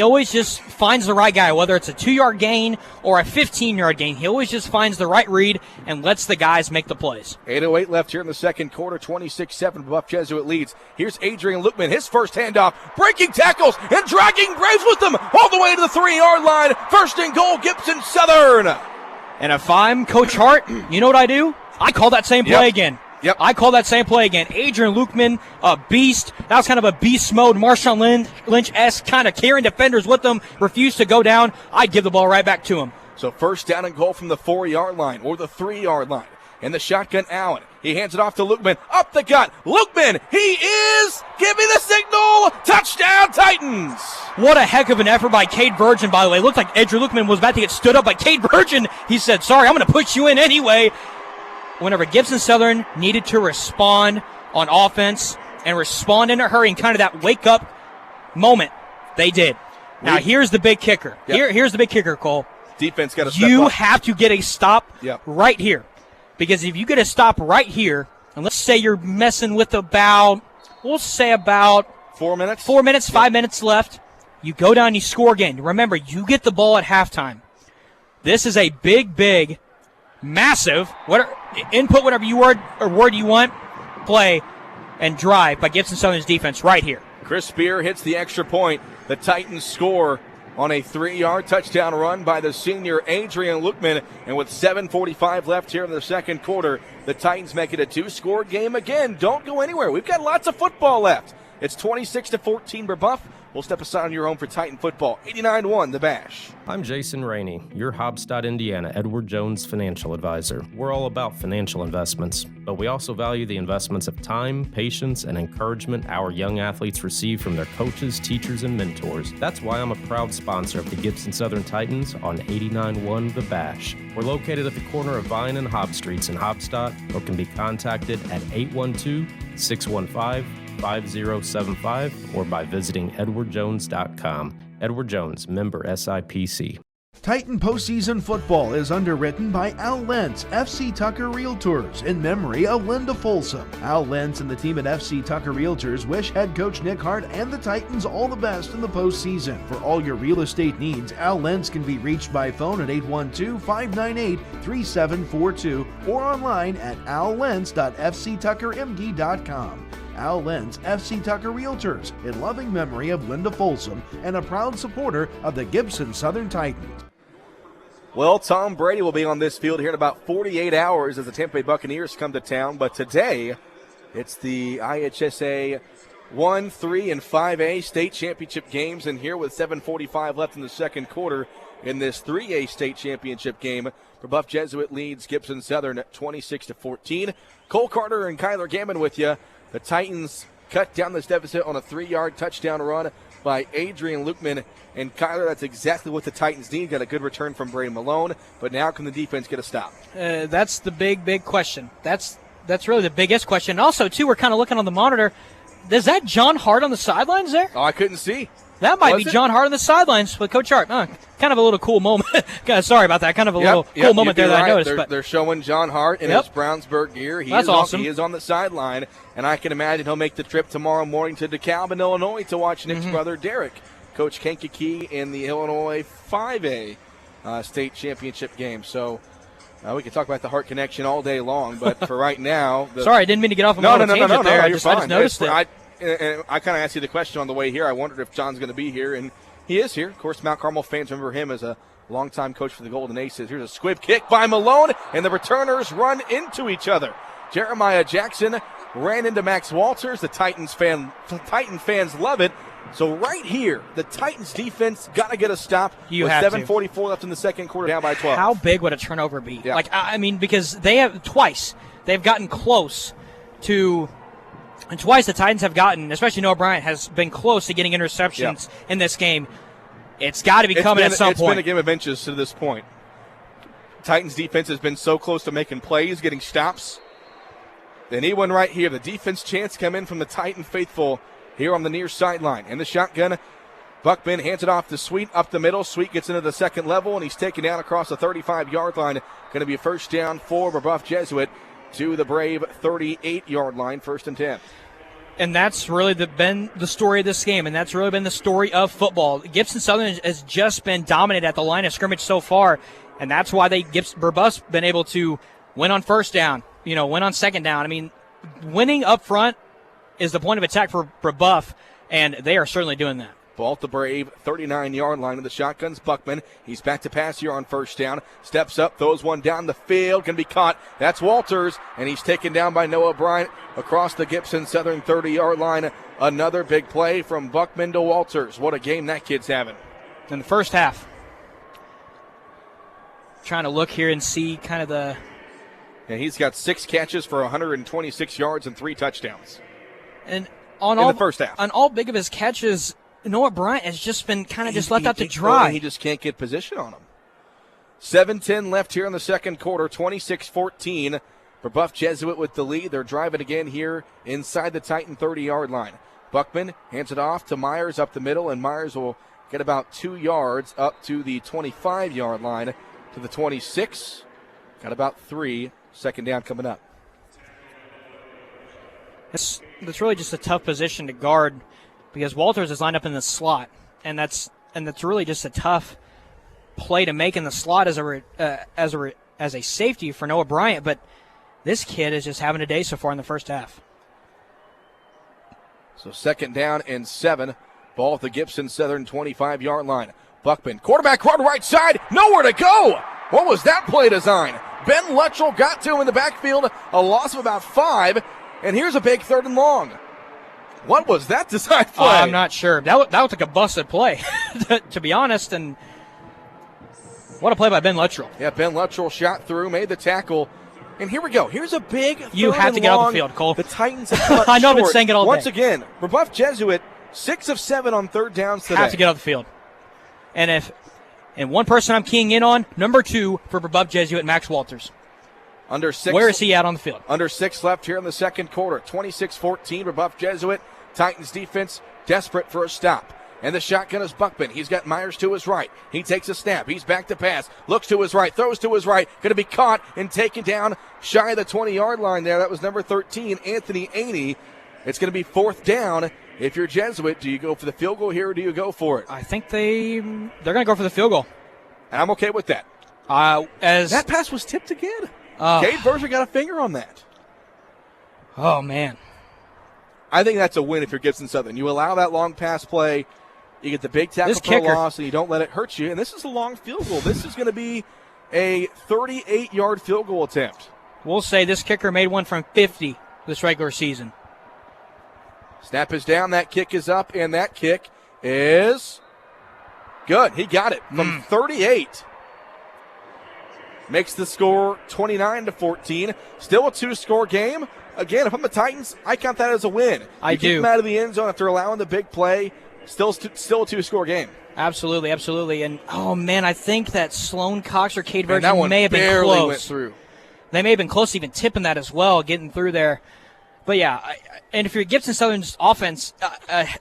always just finds the right guy, whether it's a 2-yard gain or a 15-yard gain. He always just finds the right read and lets the guys make the plays. 8:08 left here in the second quarter. 26-7. Brebeuf Jesuit leads. Here's Adrian Lukeman. His first handoff. Breaking tackles and dragging Graves with them all the way to the 3-yard line. First and goal, Gibson Southern. And if I'm Coach Hart, you know what I do? I call that same play again. Yep. I call that same play again. Adrian Lukeman, a beast. That was kind of a beast mode. Marshawn Lynch-esque, kind of carrying defenders with them, refused to go down. I'd give the ball right back to him. So first down and goal from the 4-yard line or the 3-yard line. In the shotgun, Allen. He hands it off to Lukeman. Up the gut. Lukeman, he is. Give me the signal. Touchdown, Titans. What a heck of an effort by Cade Virgin, by the way. It looked like Adrian Lukeman was about to get stood up by Cade Virgin. He said, sorry, I'm going to push you in anyway. Whenever Gibson Southern needed to respond on offense and respond in a hurry and kind of that wake-up moment, they did. Now, here's the big kicker. Here's the big kicker, Cole. Defense got to step up. You have to get a stop right here. Because if you get a stop right here, and let's say you're messing with about 4 minutes? 4 minutes, 5 minutes left. You go down, you score again. Remember, you get the ball at halftime. This is a big, massive, input whatever word you want, play and drive by Gibson Southern's defense right here. Chris Spear hits the extra point. The Titans score on a 3-yard touchdown run by the senior Adrian Lukeman. And with 7:45 left here in the second quarter, the Titans make it a 2-score game again. Don't go anywhere. We've got lots of football left. It's 26-14 Brebeuf. We'll step aside on your home for Titan football. 89-1, the Bash. I'm Jason Rainey, your Hobstadt, Indiana, Edward Jones financial advisor. We're all about financial investments, but we also value the investments of time, patience, and encouragement our young athletes receive from their coaches, teachers, and mentors. That's why I'm a proud sponsor of the Gibson Southern Titans on 89-1, the Bash. We're located at the corner of Vine and Hobb Streets in Hobstadt, or can be contacted at 812-615-5075 or by visiting edwardjones.com. Edward Jones, member SIPC. Titan Postseason Football is underwritten by Al Lentz, FC Tucker Realtors, in memory of Linda Folsom. Al Lentz and the team at FC Tucker Realtors wish head coach Nick Hart and the Titans all the best in the postseason. For all your real estate needs, Al Lentz can be reached by phone at 812-598-3742 or online at allentz.fctuckermd.com. Al Lenz, FC Tucker Realtors, in loving memory of Linda Folsom and a proud supporter of the Gibson Southern Titans. Well, Tom Brady will be on this field here in about 48 hours as the Tampa Bay Buccaneers come to town. But today, it's the IHSAA 1, 3, and 5A state championship games. And here with 7:45 left in the second quarter in this 3A state championship game, Brebeuf Jesuit leads Gibson Southern at 26-14. Cole Carter and Kyler Gammon with you. The Titans cut down this deficit on a 3-yard touchdown run by Adrian Lukeman. And Kyler, that's exactly what the Titans need. Got a good return from Bray Malone, but now can the defense get a stop? That's the big question. That's really the biggest question. And also, too, we're kind of looking on the monitor. Is that John Hart on the sidelines there? Oh, I couldn't see. That might be John Hart on the sidelines with Coach Hart. Kind of a little cool moment. Sorry about that. Kind of a little cool moment there that I noticed. They're showing John Hart in his Brownsburg gear. That's awesome. He is on the sideline, and I can imagine he'll make the trip tomorrow morning to DeKalb, Illinois, to watch Nick's brother Derek coach Kankakee in the Illinois 5A state championship game. So we can talk about the Hart connection all day long, but for right now, sorry, I didn't mean to get off on a tangent there. I just noticed it. I kind of asked you the question on the way here. I wondered if John's going to be here, and he is here. Of course, Mount Carmel fans remember him as a longtime coach for the Golden Aces. Here's a squib kick by Malone, and the returners run into each other. Jeremiah Jackson ran into Max Walters. The Titan fans love it. So right here, the Titans defense got to get a stop. You with have 7:44 left in the second quarter, down by 12. How big would a turnover be? Yeah. I mean, because they have they've gotten close to. And twice the Titans have gotten, especially Noah Bryant, has been close to getting interceptions in this game. It's got to be coming at some point. It's been a game of inches to this point. Titans defense has been so close to making plays, getting stops. They need one right here. The defense chance come in from the Titan faithful here on the near sideline. In the shotgun, Buckman hands it off to Sweet up the middle. Sweet gets into the second level, and he's taken down across the 35-yard line. Going to be a first down for Brebeuf Jesuit to the Brave 38-yard line, 1st and 10. And that's really been the story of this game, and that's really been the story of football. Gibson Southern has just been dominant at the line of scrimmage so far, and that's why Brebeuf's been able to win on first down, win on second down. I mean, winning up front is the point of attack for Brebeuf, and they are certainly doing that. Ball at the Brave 39-yard line of the shotguns. Buckman, he's back to pass here on first down. Steps up, throws one down the field, can be caught. That's Walters, and he's taken down by Noah Bryant across the Gibson Southern 30-yard line. Another big play from Buckman to Walters. What a game that kid's having. In the first half. Trying to look here and see kind of the... And he's got 6 catches for 126 yards and 3 touchdowns. And in the first half. On all big of his catches, Noah Bryant has just been kind of left out to dry. He just can't get position on him. 7:10 left here in the second quarter, 26-14. Brebeuf Jesuit with the lead. They're driving again here inside the Titan 30-yard line. Buckman hands it off to Myers up the middle, and Myers will get about 2 yards up to the 25-yard line to the 26. Got about 3. Second down coming up. That's really just a tough position to guard because Walters is lined up in the slot, and that's really just a tough play to make in the slot as a safety for Noah Bryant. But this kid is just having a day so far in the first half. So 2nd down and 7. Ball at the Gibson Southern 25-yard line. Buckman, quarterback run right side, nowhere to go. What was that play design? Ben Luttrell got to him in the backfield, a loss of about 5, and here's a big 3rd and long. What was that design play? I'm not sure. That looked like a busted play, to be honest. And what a play by Ben Luttrell. Yeah, Ben Luttrell shot through, made the tackle. And here we go. Here's a big 3rd You have to get off the field, Cole. The Titans have come up I know I've been short. saying it all day. Once again, Brebeuf Jesuit, 6 of 7 on 3rd downs today. Have to get off the field. And one person I'm keying in on, number 2 for Brebeuf Jesuit, Max Walters. Under 6. Where is he at on the field? Under 6 left here in the second quarter. 26-14, Brebeuf Jesuit. Titans defense desperate for a stop. And the shotgun is Buckman. He's got Myers to his right. He takes a snap. He's back to pass. Looks to his right. Throws to his right. Going to be caught and taken down shy of the 20-yard line there. That was number 13, Anthony Aney. It's going to be 4th down. If you're Jesuit, do you go for the field goal here or do you go for it? I think they're going to go for the field goal. And I'm okay with that. That pass was tipped again. Cade Berger got a finger on that. Oh, man. I think that's a win if you're Gibson Southern. You allow that long pass play, you get the big tackle for a loss, and you don't let it hurt you. And this is a long field goal. This is going to be a 38-yard field goal attempt. We'll say this kicker made one from 50 this regular season. Snap is down, that kick is up, and that kick is good. He got it from 38. Makes the score 29-14. Still a 2-score game. Again, if I'm the Titans, I count that as a win. I do. Keep them out of the end zone after allowing the big play. Still a 2-score game. Absolutely, absolutely. And, oh, man, I think that Sloan Cox or Cade Virgin may have been barely close. Went through. They may have been close to even tipping that as well, getting through there. But, yeah, and if you're Gibson Southern's offense,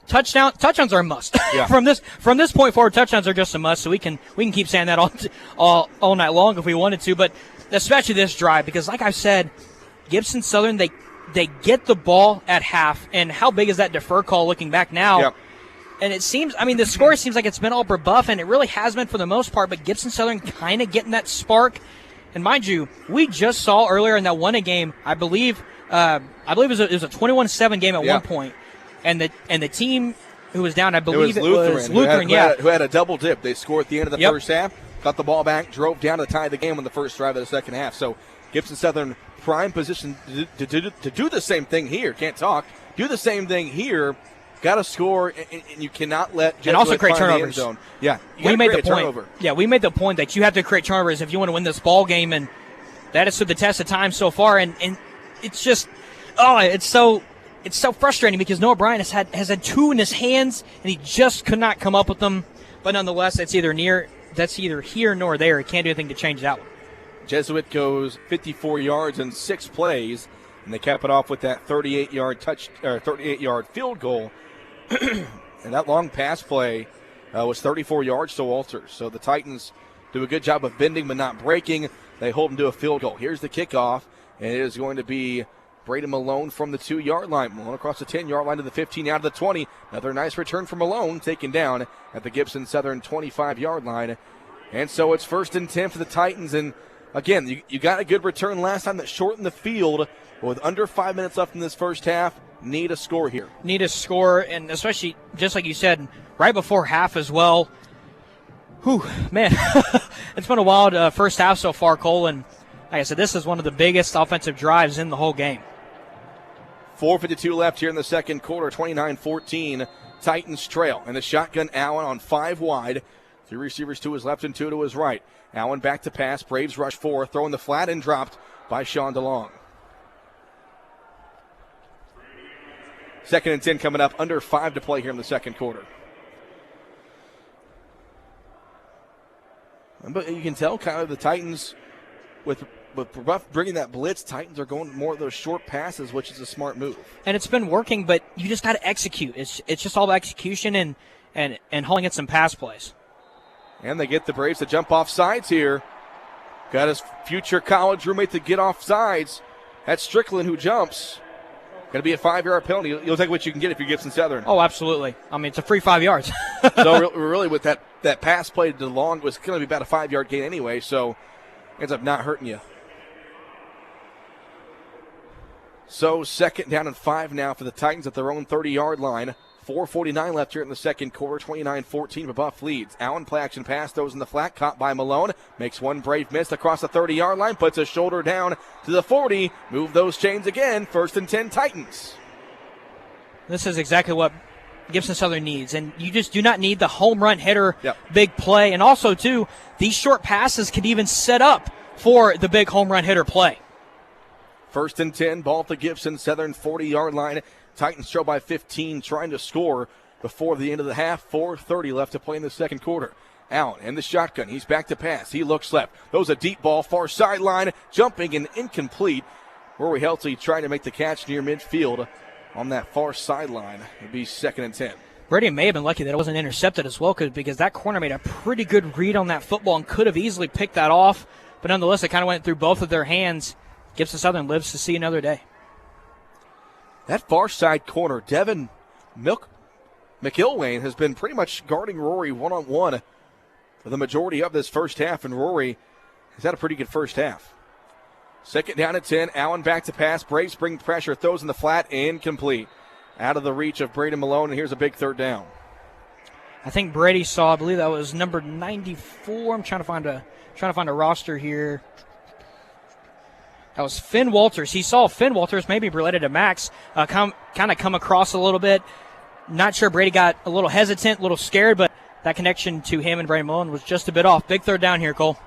touchdowns are a must. Yeah. From this point forward, touchdowns are just a must, so we can keep saying that all night long if we wanted to. But especially this drive, because like I said, Gibson Southern, they get the ball at half, and how big is that defer call looking back now? Yep. And it seems, the score seems like it's been all Brebeuf, and it really has been for the most part, but Gibson Southern kind of getting that spark. And mind you, we just saw earlier in that 1-A game, I believe it was a 21-7 game at one point, and the team who was down, I believe it was Lutheran, who had a double dip. They scored at the end of the first half, got the ball back, drove down to tie the game on the first drive of the second half. So Gibson Southern prime position to do the same thing here. Can't talk. Do the same thing here. Got to score, and you cannot let Jesuit and also create find turnovers. The end zone. Yeah, we made the point. Turnover. Yeah, we made the point that you have to create turnovers if you want to win this ball game, and that has stood the test of time so far. And it's just, it's so frustrating because Noah Bryant has had 2 in his hands, and he just could not come up with them. But nonetheless, that's either here nor there. He can't do anything to change that one. Jesuit goes 54 yards in 6 plays, and they cap it off with that 38-yard field goal. And that long pass play was 34 yards to Walters. So the Titans do a good job of bending but not breaking. They hold them to a field goal. Here's the kickoff, and it is going to be Braden Malone from the 2-yard line. Malone across the 10-yard line to the 15, out of the 20. Another nice return for Malone, taken down at the Gibson Southern 25-yard line. And so it's 1st and 10 for the Titans. And again, you got a good return last time that shortened the field. With under 5 minutes left in this first half, need a score here. Need a score, and especially, just like you said, right before half as well. Whew, man. It's been a wild first half so far, Cole, and like I said, this is one of the biggest offensive drives in the whole game. 4:52 left here in the second quarter, 29-14. Titans trail, and the shotgun Allen on 5 wide. 3 receivers to his left and 2 to his right. Allen back to pass, Braves rush 4, throwing the flat and dropped by Sean DeLong. 2nd and 10 coming up, under 5 to play here in the second quarter. But you can tell kind of the Titans, with Brebeuf bringing that blitz, Titans are going more of those short passes, which is a smart move. And it's been working, but you just got to execute. It's just all about execution and hauling in some pass plays. And they get the Braves to jump off sides here. Got his future college roommate to get off sides. That's Strickland who jumps. Going to be a 5-yard penalty. You'll take what you can get if you're Gibson Southern. Oh, absolutely. It's a free 5 yards. So really with that pass play to DeLong was going to be about a 5-yard gain anyway, so ends up not hurting you. So 2nd down and 5 now for the Titans at their own 30-yard line. 4:49 left here in the second quarter. 29-14. Brebeuf leads. Allen play action pass, throws in the flat, caught by Malone. Makes one brave miss across the 30-yard line. Puts a shoulder down to the 40. Move those chains again. 1st and 10 Titans. This is exactly what Gibson Southern needs. And you just do not need the home run hitter, big play. And also, too, these short passes could even set up for the big home run hitter play. 1st and 10. Ball at the Gibson Southern 40-yard line. Titans trail by 15, trying to score before the end of the half. 4:30 left to play in the second quarter. Allen in the shotgun. He's back to pass. He looks left. Throws a deep ball, far sideline, jumping and incomplete. Rory Heltley trying to make the catch near midfield on that far sideline. It'd be 2nd and 10. Brady may have been lucky that it wasn't intercepted as well, because that corner made a pretty good read on that football and could have easily picked that off. But nonetheless, it kind of went through both of their hands. Gibson Southern lives to see another day. That far side corner, Devin McIlwain, has been pretty much guarding Rory one-on-one for the majority of this first half, and Rory has had a pretty good first half. 2nd down at 10. Allen back to pass. Braves bring pressure. Throws in the flat. Incomplete. out of the reach of Brady Malone, and here's a big third down. I think Brady saw, I believe that was number 94. I'm trying to find a roster here. That was Finn Walters. He saw Finn Walters, maybe related to Max, come across a little bit. Not sure, Brady got a little hesitant, a little scared, but that connection to him and Brady Malone was just a bit off. Big third down here, Cole.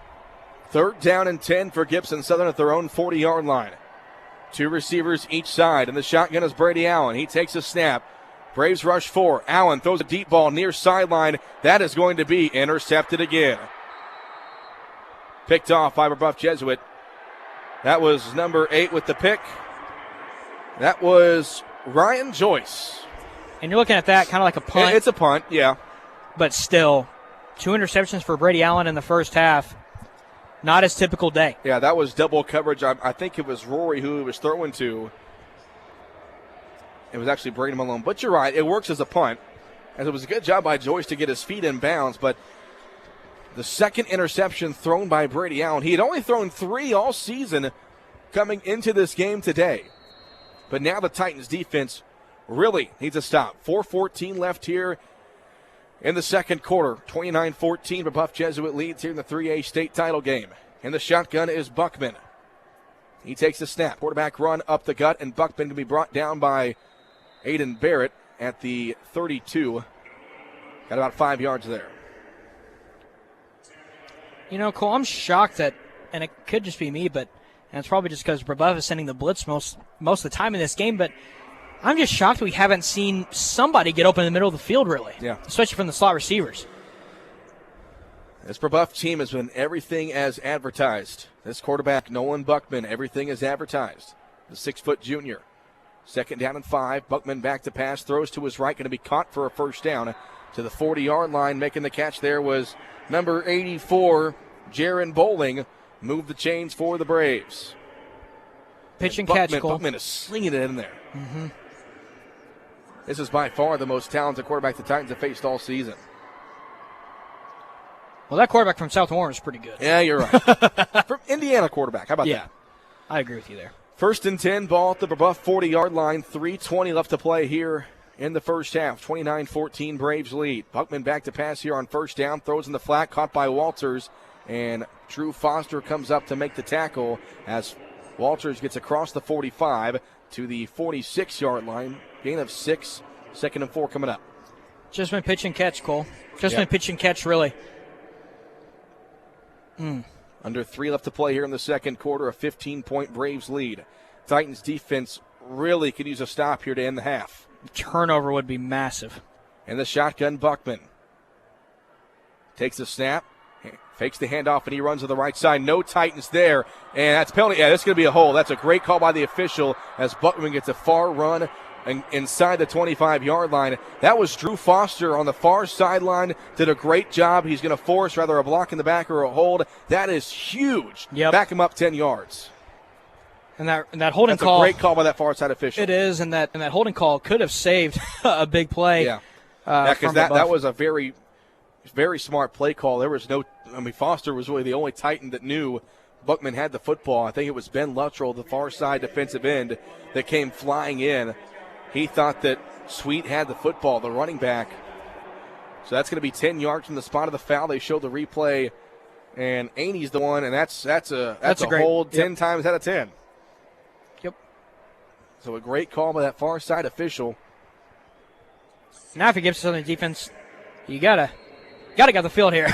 Third down and 10 for Gibson Southern at their own 40-yard line. 2 receivers each side, and the shotgun is Brady Allen. He takes a snap. Braves rush 4. Allen throws a deep ball near sideline. That is going to be intercepted again. Picked off by Brebeuf Jesuit. That was number 8 with the pick. That was Ryan Joyce. And you're looking at that kind of like a punt. It's a punt, yeah. But still, 2 interceptions for Brady Allen in the first half. Not his typical day. Yeah, that was double coverage. I think it was Rory who he was throwing to. It was actually Brady Malone. But you're right, it works as a punt. As it was a good job by Joyce to get his feet in bounds. But the second interception thrown by Brady Allen. He had only thrown 3 all season coming into this game today. But now the Titans defense really needs a stop. 4:14 left here in the second quarter. 29-14, Brebeuf Jesuit leads here in the 3A state title game. And the shotgun is Buckman. He takes the snap. Quarterback run up the gut, and Buckman can be brought down by Aiden Barrett at the 32. Got about 5 yards there. You know, Cole, I'm shocked that, and it could just be me, but and it's probably just because Brebeuf is sending the blitz most of the time in this game, but I'm just shocked we haven't seen somebody get open in the middle of the field, really. Yeah. Especially from the slot receivers. This Brebeuf team has been everything as advertised. This quarterback, Nolan Buckman, everything is advertised. The 6-foot junior. Second down and 5. Buckman back to pass, throws to his right, going to be caught for a first down. To the 40-yard line, making the catch there was number 84, Jaron Bowling. Moved the chains for the Braves. Pitch and catch, Cole. Buckman is slinging it in there. Mm-hmm. This is by far the most talented quarterback the Titans have faced all season. Well, that quarterback from South Orange is pretty good. Yeah, you're right. From Indiana quarterback. How about that? I agree with you there. First and 10, ball at the Brebeuf 40-yard line. 3:20 left to play here in the first half. 29-14 Braves lead. Buckman back to pass here on first down. Throws in the flat, caught by Walters. And Drew Foster comes up to make the tackle as Walters gets across the 45 to the 46-yard line. Gain of 6. Second and 4 coming up. Just been pitch and catch, Cole. Just been pitch and catch, really. Under 3 left to play here in the second quarter. A 15-point Braves lead. Titans defense really could use a stop here to end the half. Turnover would be massive. And the shotgun, Buckman takes the snap. Fakes the handoff, and he runs to the right side. No Titans there, and that's penalty. Yeah, that's going to be a hold. That's a great call by the official as Buckman gets a far run inside the 25-yard line. That was Drew Foster on the far sideline. Did a great job. He's going to force rather a block in the back or a hold. That is huge. Yep. Back him up 10 yards. And that holding that's call. That's a great call by that far side official. It is, and that holding call could have saved a big play. Yeah, because that was a very, very smart play call. There was no. Foster was really the only Titan that knew Buckman had the football. I think it was Ben Luttrell, the far side defensive end, that came flying in. He thought that Sweet had the football, the running back. So that's going to be 10 yards from the spot of the foul. They showed the replay, and Aney's the one, and that's a great hold 10 times out of 10. Yep. So a great call by that far side official. Now if you give Southern defense, you gotta get the field here.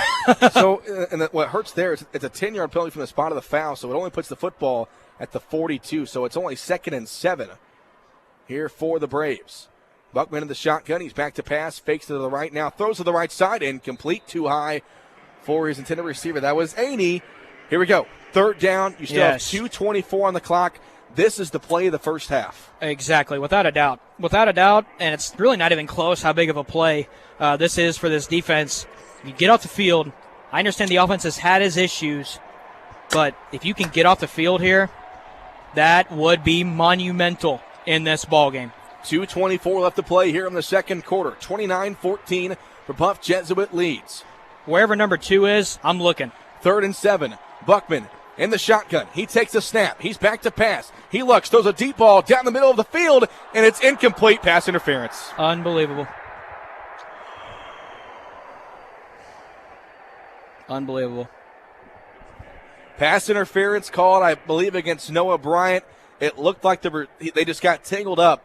So, and what hurts there is it's a 10-yard penalty from the spot of the foul, so it only puts the football at the 42. So it's only 2nd and 7 here for the Braves. Buckman in the shotgun. He's back to pass. Fakes to the right now. Throws to the right side. Incomplete. Too high for his intended receiver. That was Aney. Here we go. Third down. You still have 2:24 on the clock. This is the play of the first half. Exactly. Without a doubt. Without a doubt. And it's really not even close how big of a play this is for this defense. You get off the field. I understand the offense has had his issues, but if you can get off the field here, that would be monumental in this ball game. 2:24 left to play here in the second quarter. 29-14, Brebeuf Jesuit leads. Wherever number 2 is, I'm looking. 3rd and 7. Buckman in the shotgun. He takes a snap. He's back to pass. He looks, throws a deep ball down the middle of the field, and it's incomplete. Pass interference. Unbelievable. Unbelievable. Pass interference called, I believe, against Noah Bryant. It looked like they just got tangled up.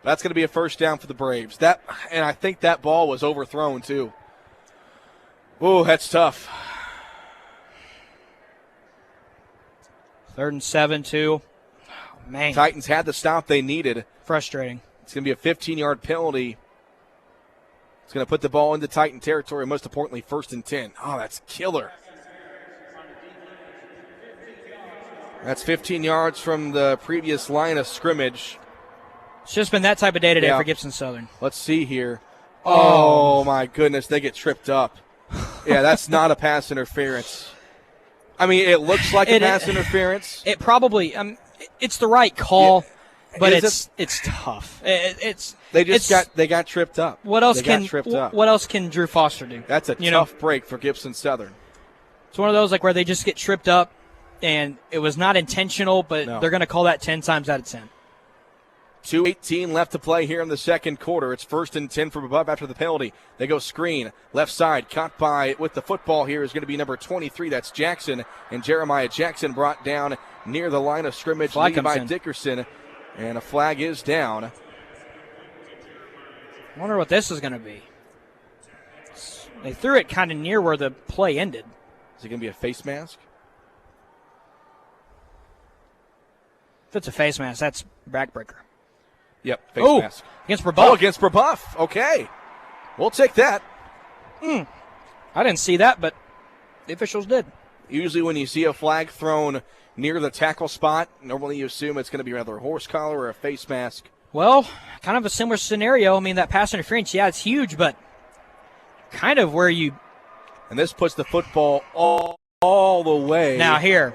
That's going to be a first down for the Braves. And I think that ball was overthrown, too. Ooh, that's tough. 3rd and 7, too. Oh, man. Titans had the stop they needed. Frustrating. It's going to be a 15-yard penalty. It's going to put the ball into Titan territory, most importantly, 1st and 10. Oh, that's killer. That's 15 yards from the previous line of scrimmage. It's just been that type of day today for Gibson Southern. Let's see here. Oh, my goodness, they get tripped up. Yeah, that's not a pass interference. I mean, it looks like a pass interference. It probably it's the right call, but it's tough. They got tripped up. What else can Drew Foster do? That's a tough break for Gibson Southern. It's one of those where they just get tripped up, and it was not intentional, but they're going to call that 10 times out of 10. 2:18 left to play here in the second quarter. It's 1st and 10 from above after the penalty. They go screen, left side, caught by with the football here is going to be number 23. That's Jackson, and Jeremiah Jackson brought down near the line of scrimmage, lead by Dickerson, and a flag is down. I wonder what this is going to be. They threw it kind of near where the play ended. Is it going to be a face mask? If it's a face mask, that's backbreaker. Yep, face mask. Against Brebeuf. Oh, against Brebeuf. Okay. We'll take that. I didn't see that, but the officials did. Usually when you see a flag thrown near the tackle spot, normally you assume it's going to be either a horse collar or a face mask. Well, kind of a similar scenario. I mean, that pass interference, it's huge, but kind of where you... And this puts the football all the way. Now here.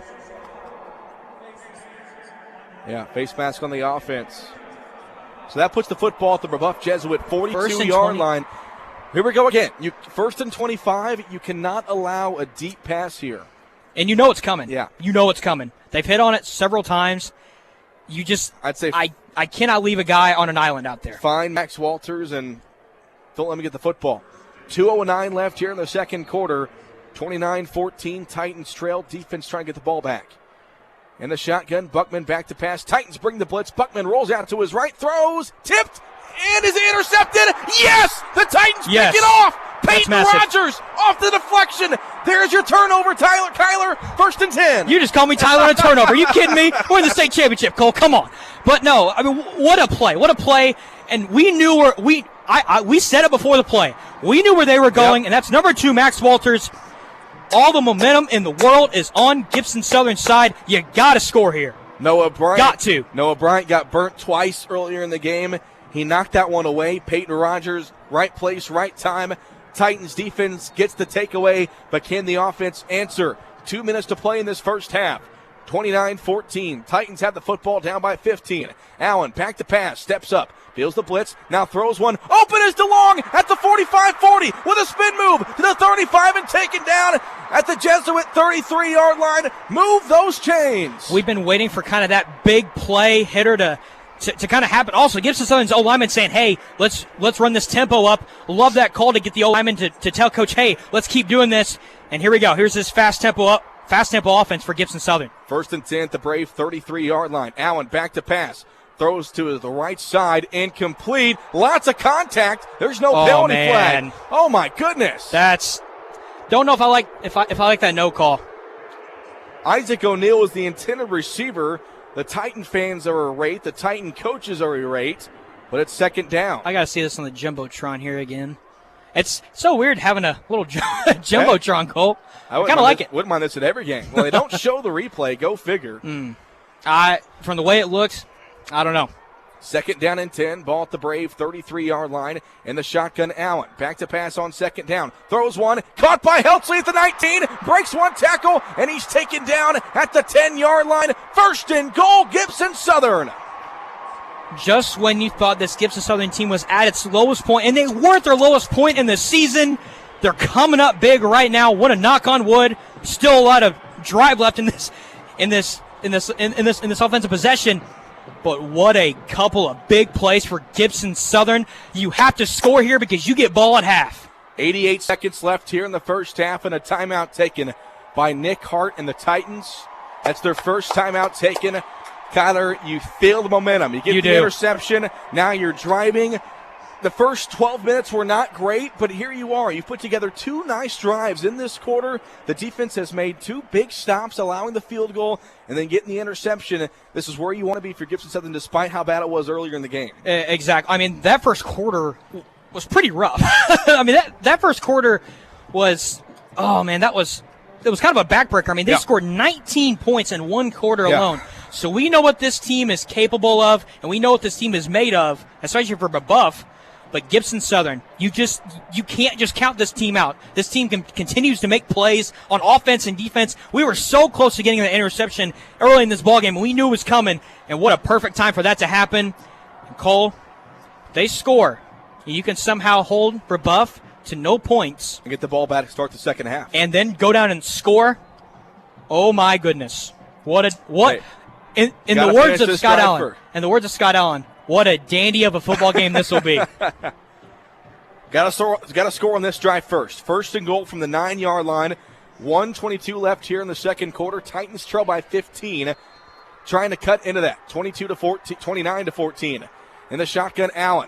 Yeah, face mask on the offense. So that puts the football at the Brebeuf Jesuit 42-yard line. Here we go again. 1st and 25. You cannot allow a deep pass here. And you know it's coming. Yeah. You know it's coming. They've hit on it several times. I'd say I cannot leave a guy on an island out there. Find Max Walters and don't let me get the football. 2:09 left here in the second quarter. 29-14. Titans trail. Defense trying to get the ball back. In the shotgun, Buckman back to pass. Titans bring the blitz. Buckman rolls out to his right, throws, tipped, and is intercepted. Yes! The Titans pick it off. Peyton Rogers off the deflection. There's your turnover, Kyler. 1st and 10. You just called me Tyler on a turnover. Are you kidding me? We're in the state championship, Cole. Come on. But no, I mean, what a play. What a play. And we knew we said it before the play. We knew where they were going, and that's number 2, Max Walters. All the momentum in the world is on Gibson Southern's side. You got to score here. Noah Bryant. Got to. Noah Bryant got burnt twice earlier in the game. He knocked that one away. Peyton Rogers, right place, right time. Titans defense gets the takeaway, but can the offense answer? 2 minutes to play in this first half. 29-14. Titans have the football down by 15. Allen back to pass, steps up, feels the blitz, now throws one. Open is DeLong at the 45-40 with a spin move to the 35 and taken down at the Jesuit 33-yard line. Move those chains. We've been waiting for kind of that big play hitter to kind of happen. Also, Gibson Southern's O-lineman saying, hey, let's run this tempo up. Love that call to get the O-lineman to tell Coach, hey, let's keep doing this. And here we go. Here's this fast tempo offense for Gibson Southern. 1st and 10 at the Brave 33-yard line. Allen back to pass. Throws to the right side. Incomplete. Lots of contact. There's no penalty flag. Oh, my goodness. Don't know if I like that no call. Isaac O'Neill is the intended receiver. The Titan fans are irate. The Titan coaches are irate. But it's 2nd down. I got to see this on the Jumbotron here again. It's so weird having a little Jumbotron, Cole. I kind of like it. Wouldn't mind this at every game. Well, they don't show the replay. Go figure. From the way it looks, I don't know. 2nd down and 10. Ball at the Brave 33-yard line. In the shotgun, Allen. Back to pass on 2nd down. Throws one. Caught by Heltzley at the 19. Breaks one tackle, and he's taken down at the 10-yard line. 1st and goal, Gibson Southern. Just when you thought this Gibson Southern team was at its lowest point, and they weren't their lowest point in the season, they're coming up big right now. Want to knock on wood. Still a lot of drive left in in this offensive possession. But what a couple of big plays for Gibson Southern. You have to score here because you get ball at half. 88 seconds left here in the first half, and a timeout taken by Nick Hart and the Titans. That's their first timeout taken. Kyler, you feel the momentum. You get the interception. Now you're driving. The first 12 minutes were not great, but here you are. You've put together 2 nice drives in this quarter. The defense has made 2 big stops, allowing the field goal and then getting the interception. This is where you want to be for Gibson Southern, despite how bad it was earlier in the game. Exactly. I mean, that first quarter was pretty rough. I mean, that first quarter was, it was kind of a backbreaker. I mean, they scored 19 points in one quarter alone. So we know what this team is capable of, and we know what this team is made of, especially for Brebeuf. But Gibson Southern, you can't just count this team out. This team continues to make plays on offense and defense. We were so close to getting the interception early in this ballgame, and we knew it was coming. And what a perfect time for that to happen. And Cole, they score. You can somehow hold Brebeuf to no points. And get the ball back to start the second half. And then go down and score. Oh, my goodness. In the words of Scott Allen, what a dandy of a football game this will be. Got to score on this drive first. First and goal from the 9-yard line. 1:22 left here in the second quarter. Titans trail by 15. Trying to cut into that. 29-14. In the shotgun, Allen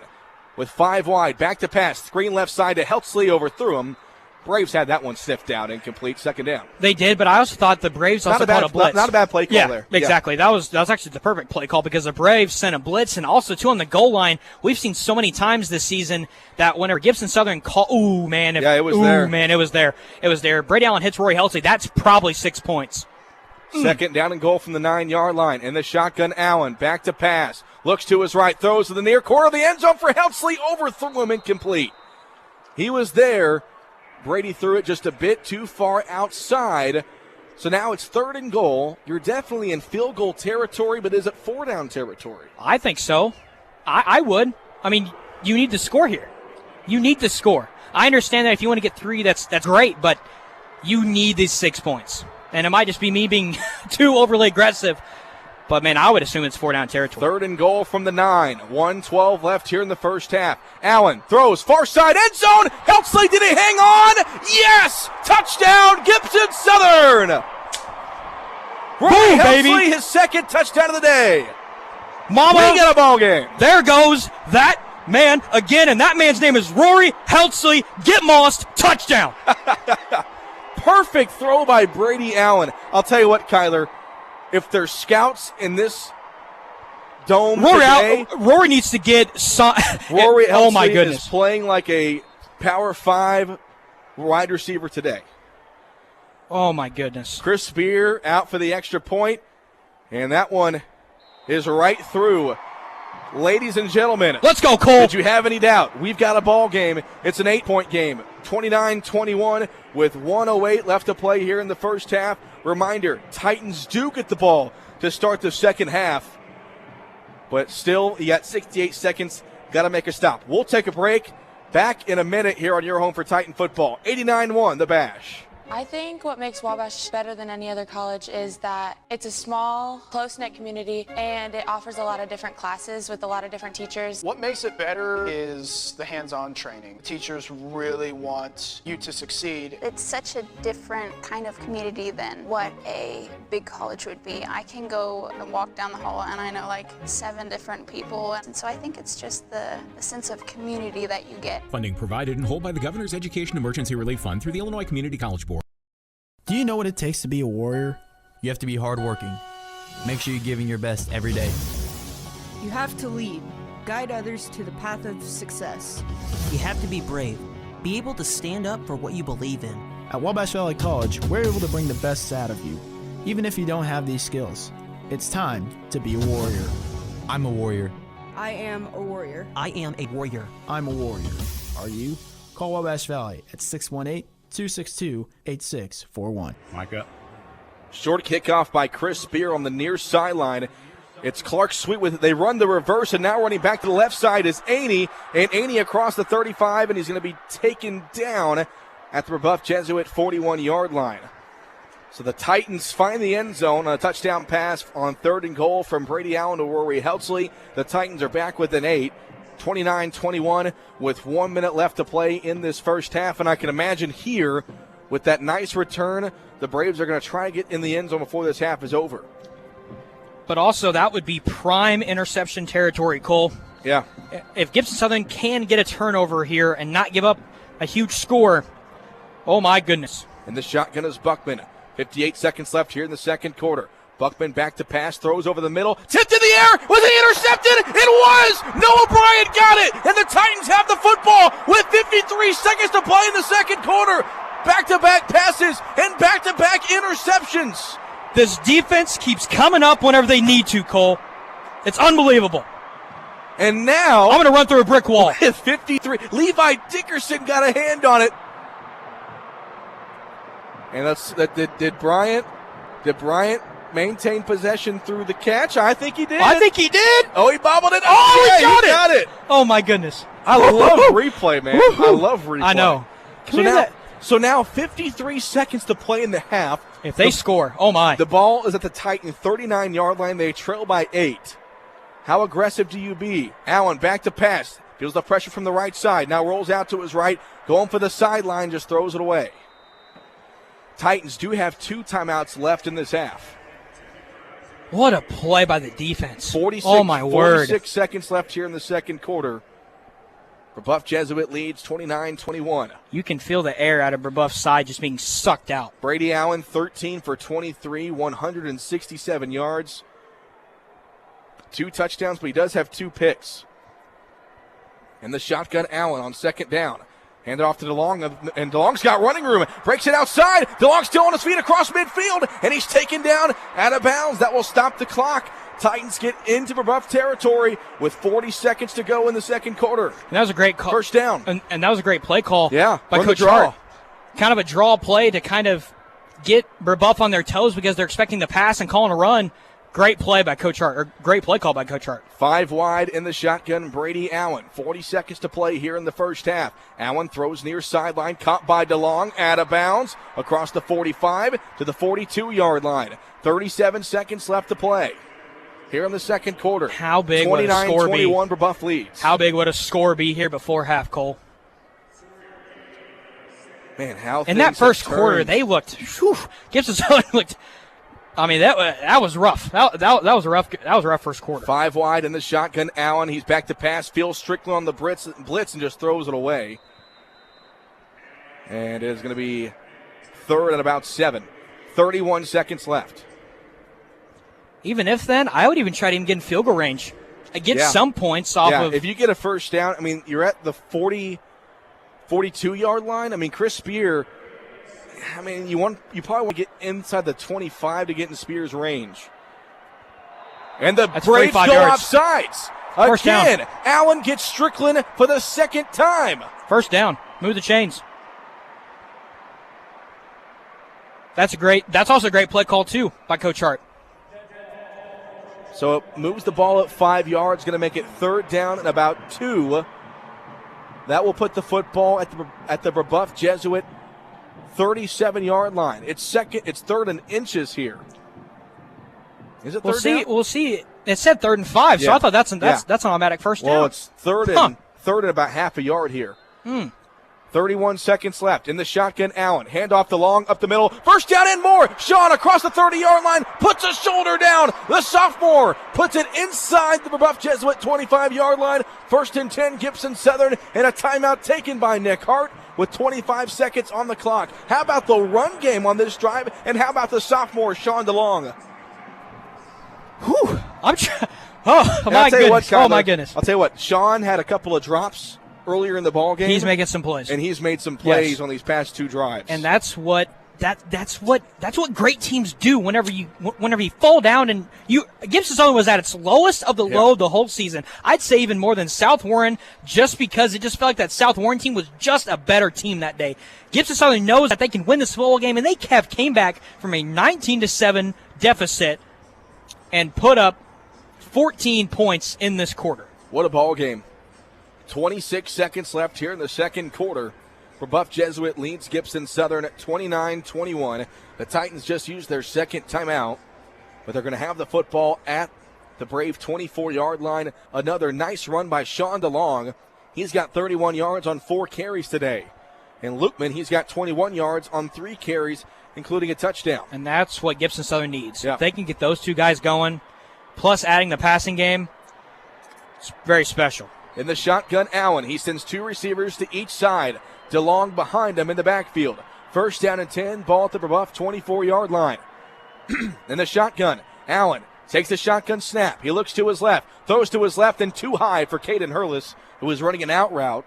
with 5 wide. Back to pass. Screen left side to Heltzley. Overthrew him. Braves had that one sniffed out, incomplete, second down. They did, but I also thought the Braves also called a blitz. Not a bad play call there. Exactly. That was actually the perfect play call because the Braves sent a blitz, and also, too, on the goal line, we've seen so many times this season that whenever Gibson Southern it was there. Brady Allen hits Rory Heltzley. That's probably 6 points. Second down and goal from the 9-yard line. In the shotgun, Allen back to pass. Looks to his right, throws to the near corner of the end zone for Heltzley. Overthrew him, incomplete. He was there. Brady threw it just a bit too far outside. So now it's 3rd and goal. You're definitely in field goal territory, but is it 4-down territory? I think so. I would. I mean, you need to score here. You need to score. I understand that if you want to get 3, that's great, but you need these 6 points. And it might just be me being too overly aggressive. But, man, I would assume it's 4-down territory. 3rd and goal from the 9. 1:12 left here in the first half. Allen throws far side end zone. Heltzley, did he hang on? Yes! Touchdown, Gibson Southern! Rory Heltzley, his second touchdown of the day. Mama, we get a ball game. There goes that man again, and that man's name is Rory Heltzley. Get mossed, touchdown. Perfect throw by Brady Allen. I'll tell you what, Kyler. If there's scouts in this dome Rory needs to get Rory Heltzley oh my goodness. is playing like a Power 5 wide receiver today. Oh my goodness. Chris Spear out for the extra point, and that one is right through. Ladies and gentlemen, let's go, Cole. Did you have any doubt? We've got a ball game. It's an 8-point game. 29-21 with 1:08 left to play here in the first half. Reminder, Titans do get the ball to start the second half. But still, you got 68 seconds. Got to make a stop. We'll take a break. Back in a minute here on your home for Titan football. 89-1, the Bash. I think what makes Wabash better than any other college is that it's a small, close-knit community, and it offers a lot of different classes with a lot of different teachers. What makes it better is the hands-on training. Teachers really want you to succeed. It's such a different kind of community than what a big college would be. I can go and walk down the hall and I know like 7 different people, and so I think it's just the sense of community that you get. Funding provided in whole by the Governor's Education Emergency Relief Fund through the Illinois Community College Board. Do you know what it takes to be a warrior? You have to be hardworking. Make sure you're giving your best every day. You have to lead, guide others to the path of success. You have to be brave, be able to stand up for what you believe in. At Wabash Valley College, we're able to bring the best out of you, even if you don't have these skills. It's time to be a warrior. I'm a warrior. I am a warrior. I am a warrior. I'm a warrior. Are you? Call Wabash Valley at 618-262-8641. Mike up. Short kickoff by Chris Spear on the near sideline. It's Clark Sweet with it. They run the reverse, and now running back to the left side is Aney. And Aney across the 35, and he's going to be taken down at the Brebeuf Jesuit 41-yard line. So the Titans find the end zone on a touchdown pass on 3rd and goal from Brady Allen to Rory Heltzley. The Titans are back within 8, 29-21 with 1 minute left to play in this first half. And I can imagine here with that nice return, the Braves are going to try to get in the end zone before this half is over. But also that would be prime interception territory, Cole. Yeah. If Gibson Southern can get a turnover here and not give up a huge score, oh my goodness. And the shotgun is Buckman. 58 seconds left here in the second quarter. Buckman back to pass, throws over the middle, tipped in the air, was it intercepted? It was! Noah Bryant got it, and the Titans have the football with 53 seconds to play in the second quarter. Back-to-back passes and back-to-back interceptions. This defense keeps coming up whenever they need to, Cole. It's unbelievable. And now, I'm going to run through a brick wall. With 53, Levi Dickerson got a hand on it. And did Bryant maintain possession through the catch? I think he did. I think he did. Oh, he bobbled it. Oh, yeah, he got it. Oh, my goodness. I love replay, man. I love replay. I know. So now 53 seconds to play in the half. If they score, oh, my. The ball is at the Titan 39-yard line. They trail by 8. How aggressive do you be? Allen back to pass. Feels the pressure from the right side. Now rolls out to his right. Going for the sideline. Just throws it away. Titans do have 2 timeouts left in this half. What a play by the defense. 46 seconds left here in the second quarter. Brebeuf Jesuit leads 29-21. You can feel the air out of Brebeuf's side just being sucked out. Brady Allen, 13 for 23, 167 yards. 2 touchdowns, but he does have 2 picks. And the shotgun Allen on second down. Hand it off to DeLong, and DeLong's got running room. Breaks it outside. DeLong's still on his feet across midfield, and he's taken down out of bounds. That will stop the clock. Titans get into Brebeuf territory with 40 seconds to go in the second quarter. And that was a great call. First down. And that was a great play call by Coach Hart. Kind of a draw play to kind of get Brebeuf on their toes because they're expecting the pass and calling a run. Great play by Coach Hart, or great play call by Coach Hart. 5 wide in the shotgun, Brady Allen. 40 seconds to play here in the first half. Allen throws near sideline, caught by DeLong, out of bounds, across the 45 to the 42-yard line. 37 seconds left to play here in the second quarter. How big would a score be? 29-21, Brebeuf leads. How big would a score be here before half, Cole? Man, how in that first quarter, they looked, Gibson Southern looked, I mean, that was rough. That was a rough first quarter. 5 wide in the shotgun. Allen, he's back to pass. Feels Strickland on the blitz and just throws it away. And it is going to be third and about 7. 31 seconds left. Even if then, I would even try to even get in field goal range. I get some points off of. If you get a first down, I mean, you're at the 42-yard line. I mean, Chris Spear. I mean, you probably want to get inside the 25 to get in Spears' range. And the Braves go offsides. First Again, down. Allen gets Strickland for the second time. First down. Move the chains. That's also a great play call, too, by Coach Hart. So it moves the ball up 5 yards, going to make it third down and about 2. That will put the football at the Brebeuf Jesuit 37-yard line. It's third and inches here. Is it third down? We'll see. It said 3rd and 5, so I thought that's an automatic first down. Well, it's third and about half a yard here. 31 seconds left in the shotgun. Allen, handoff to Long, up the middle. First down and more. Sean across the 30-yard line, puts a shoulder down. The sophomore puts it inside the Brebeuf Jesuit 25-yard line. 1st and 10, Gibson Southern, and a timeout taken by Nick Hart with 25 seconds on the clock. How about the run game on this drive, and how about the sophomore, Sean DeLong? Whew. My goodness. I'll tell you what, Sean had a couple of drops earlier in the ball game. He's making some plays. And he's made some plays on these past 2 drives. And that's what great teams do whenever you fall down and Gibson Southern was at its lowest of the low the whole season. I'd say even more than South Warren, just because it just felt like that South Warren team was just a better team that day. Gibson Southern knows that they can win this football game, and they came back from a 19-7 deficit and put up 14 points in this quarter. What a ball game. 26 seconds left here in the second quarter. Brebeuf Jesuit leads Gibson Southern at 29-21. The Titans just used their second timeout, but they're going to have the football at the Brave 24-yard line. Another nice run by Sean DeLong. He's got 31 yards on 4 carries today. And Lukeman, he's got 21 yards on 3 carries, including a touchdown. And that's what Gibson Southern needs. Yeah. If they can get those two guys going, plus adding the passing game, it's very special. In the shotgun, Allen. He sends 2 receivers to each side. DeLong behind him in the backfield. First down and 10, ball at the Brebeuf 24-yard line. In the shotgun, Allen takes the shotgun snap. He looks to his left, throws to his left, and too high for Caden Hurlis, who was running an out route.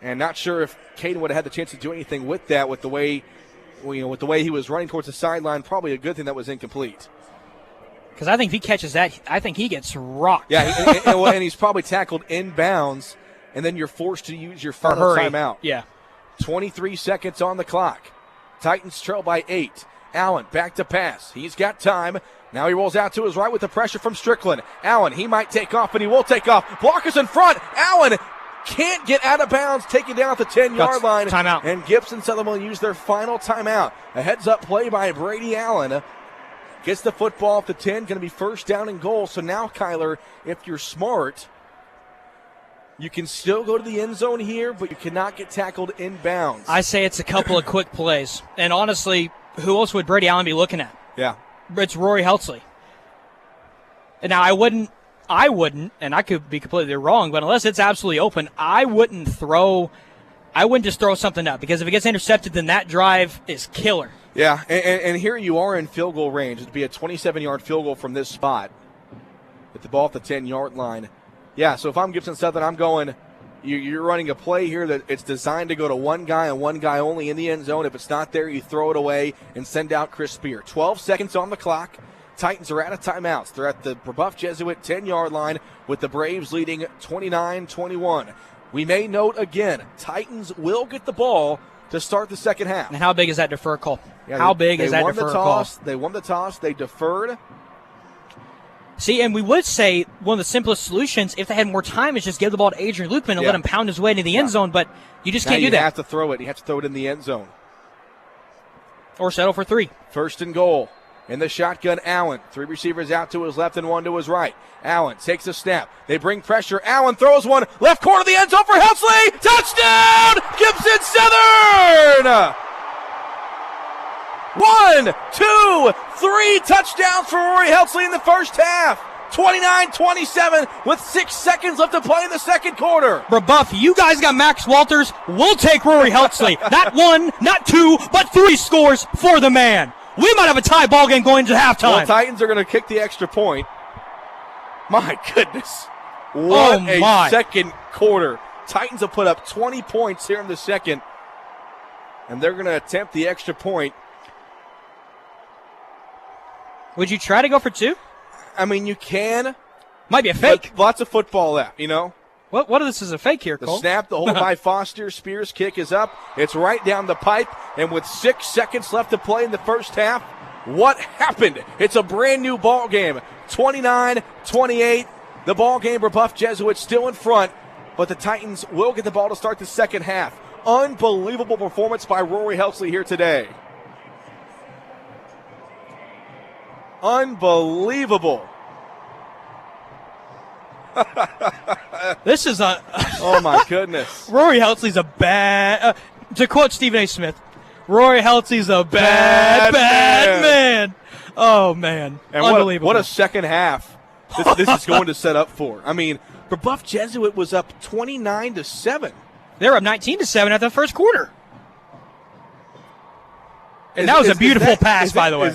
And not sure if Caden would have had the chance to do anything with that, with the way he was running towards the sideline. Probably a good thing that was incomplete. Because I think if he catches that, I think he gets rocked. Yeah, and he's probably tackled inbounds, and then you're forced to use your final timeout. Yeah. 23 seconds on the clock. Titans trail by 8. Allen back to pass. He's got time. Now he rolls out to his right with the pressure from Strickland. Allen, he might take off, and he will take off. Blockers in front. Allen can't get out of bounds, taken down at the 10-yard line. Timeout. And Gibson Southern will use their final timeout. A heads-up play by Brady Allen. Gets the football at the 10, going to be first down and goal. So now, Kyler, if you're smart, you can still go to the end zone here, but you cannot get tackled inbounds. I say it's a couple of quick plays. And honestly, who else would Brady Allen be looking at? Yeah. It's Rory Heltzley. And now I wouldn't, and I could be completely wrong, but unless it's absolutely open, I wouldn't just throw something up, because if it gets intercepted, then that drive is killer. Yeah, and here you are in field goal range. It'd be a 27-yard field goal from this spot with the ball at the 10-yard line. Yeah, so if I'm Gibson Southern, I'm going, you're running a play here that it's designed to go to one guy and one guy only in the end zone. If it's not there, you throw it away and send out Chris Spear. 12 seconds on the clock. Titans are out of timeouts. They're at the Brebeuf Jesuit 10-yard line with the Braves leading 29-21. We may note again, Titans will get the ball to start the second half. And how big is that defer call? Yeah, how big is that defer call? They won the toss. They deferred. See, and we would say one of the simplest solutions, if they had more time, is just give the ball to Adrian Lukeman and let him pound his way into the end zone, but you just can't do that. You have to throw it. You have to throw it in the end zone. Or settle for 3. First and goal. In the shotgun, Allen. 3 receivers out to his left and 1 to his right. Allen takes a snap. They bring pressure. Allen throws one. Left corner of the end zone for Heltzley. Touchdown! Gibson Southern! 1, 2, 3 touchdowns for Rory Heltzley in the first half. 29-27 with 6 seconds left to play in the second quarter. Brebeuf, you guys got Max Walters. We'll take Rory Heltzley. Not 1, not 2, but 3 scores for the man. We might have a tie ball game going to halftime. Well, Titans are going to kick the extra point. My goodness. What a second quarter. Titans have put up 20 points here in the second, and they're going to attempt the extra point. Would you try to go for 2? I mean, you can. Might be a fake. Lots of football left, you know. What if this is a fake here, Cole? The snap, the hold by Foster. Spears' kick is up. It's right down the pipe. And with 6 seconds left to play in the first half, what happened? It's a brand new ball game. 29-28. The ball game, Brebeuf Jesuit still in front, but the Titans will get the ball to start the second half. Unbelievable performance by Rory Heltzley here today. Unbelievable. This is a oh my goodness. Rory Heltzley's a bad to quote Stephen A. Smith, Rory Heltzley's a bad man. Oh man. And unbelievable. What a second half this is going to set up for. I mean, Brebeuf Jesuit was up 29-7. They were up 19-7 after the first quarter. And that was a beautiful pass, by the way.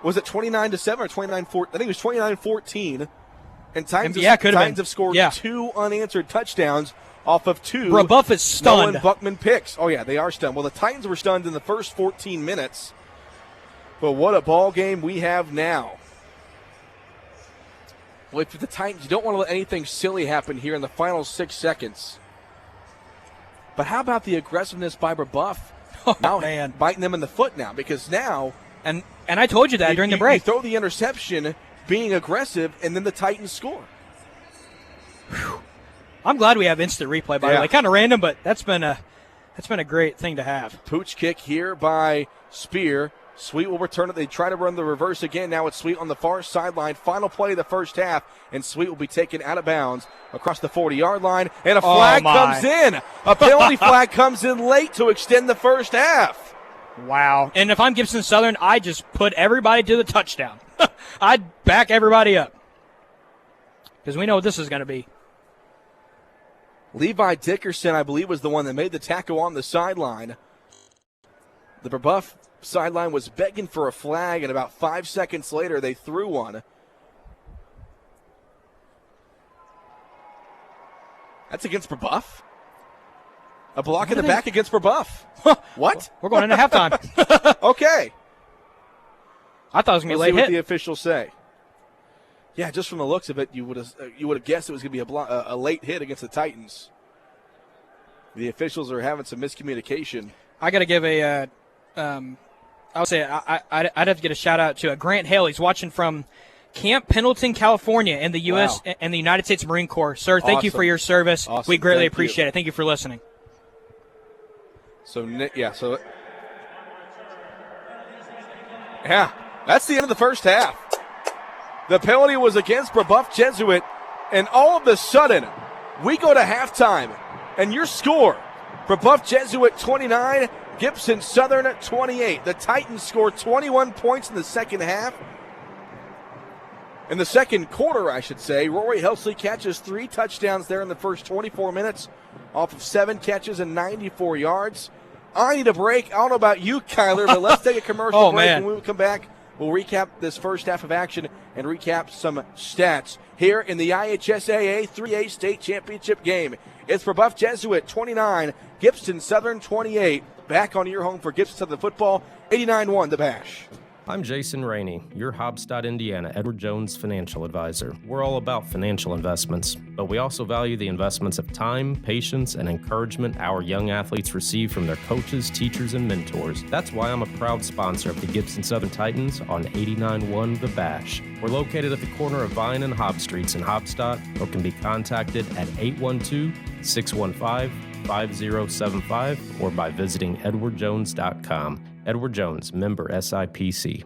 Was it 29-7 or 29-14? I think it was 29-14. And Titans have scored 2 unanswered touchdowns off of 2. Brebeuf is stunned. Nolan Buckman picks. Oh, yeah, they are stunned. Well, the Titans were stunned in the first 14 minutes. But what a ball game we have now. Well, if the Titans, you don't want to let anything silly happen here in the final 6 seconds. But how about the aggressiveness by Brebeuf? Now biting them in the foot now, because now. And I told you that during the break. You throw the interception, being aggressive, and then the Titans score. Whew. I'm glad we have instant replay, by the way. Kind of random, but that's been It's been a great thing to have. Pooch kick here by Spear. Sweet will return it. They try to run the reverse again. Now it's Sweet on the far sideline. Final play of the first half, and Sweet will be taken out of bounds across the 40-yard line, and a flag comes in. A penalty flag comes in late to extend the first half. Wow. And if I'm Gibson Southern, I just put everybody to the touchdown. I'd back everybody up because we know what this is going to be. Levi Dickerson, I believe, was the one that made the tackle on the sideline. The Brebeuf sideline was begging for a flag, and about 5 seconds later, they threw one. That's against Brebeuf? A block in the back against Brebeuf. What? We're going into halftime. Okay. I thought it was going to be late hit. Let's see what hit. the officials say. Yeah, just from the looks of it, you would have guessed it was going to be a late hit against the Titans. The officials are having some miscommunication. I got to give a I would say I'd have to get a shout out to Grant Hale. He's watching from Camp Pendleton, California, in the U.S. and the United States Marine Corps. Sir, thank you for your service. Awesome. We greatly Thank appreciate you. it. Thank you for listening. So that's the end of the first half. The penalty was against Brebeuf Jesuit, and all of a sudden, we go to halftime, and your score, Brebeuf Jesuit 29, Gibson Southern 28. The Titans scored 21 points in the second half. In the second quarter, I should say, Rory Helsley catches 3 touchdowns there in the first 24 minutes off of 7 catches and 94 yards. I need a break. I don't know about you, Kyler, but let's take a commercial break. Man. When we come back, we'll recap this first half of action and recap some stats here in the IHSAA 3A state championship game. It's Brebeuf Jesuit 29, Gibson Southern 28. Back on your home for Gibson Southern football, 89-1 the Bash. I'm Jason Rainey, your Hobstadt, Indiana, Edward Jones financial advisor. We're all about financial investments, but we also value the investments of time, patience, and encouragement our young athletes receive from their coaches, teachers, and mentors. That's why I'm a proud sponsor of the Gibson Southern Titans on 89-1 The Bash. We're located at the corner of Vine and Hobb Streets in Hobstadt, or can be contacted at 812-615-5075 or by visiting edwardjones.com. Edward Jones, member SIPC.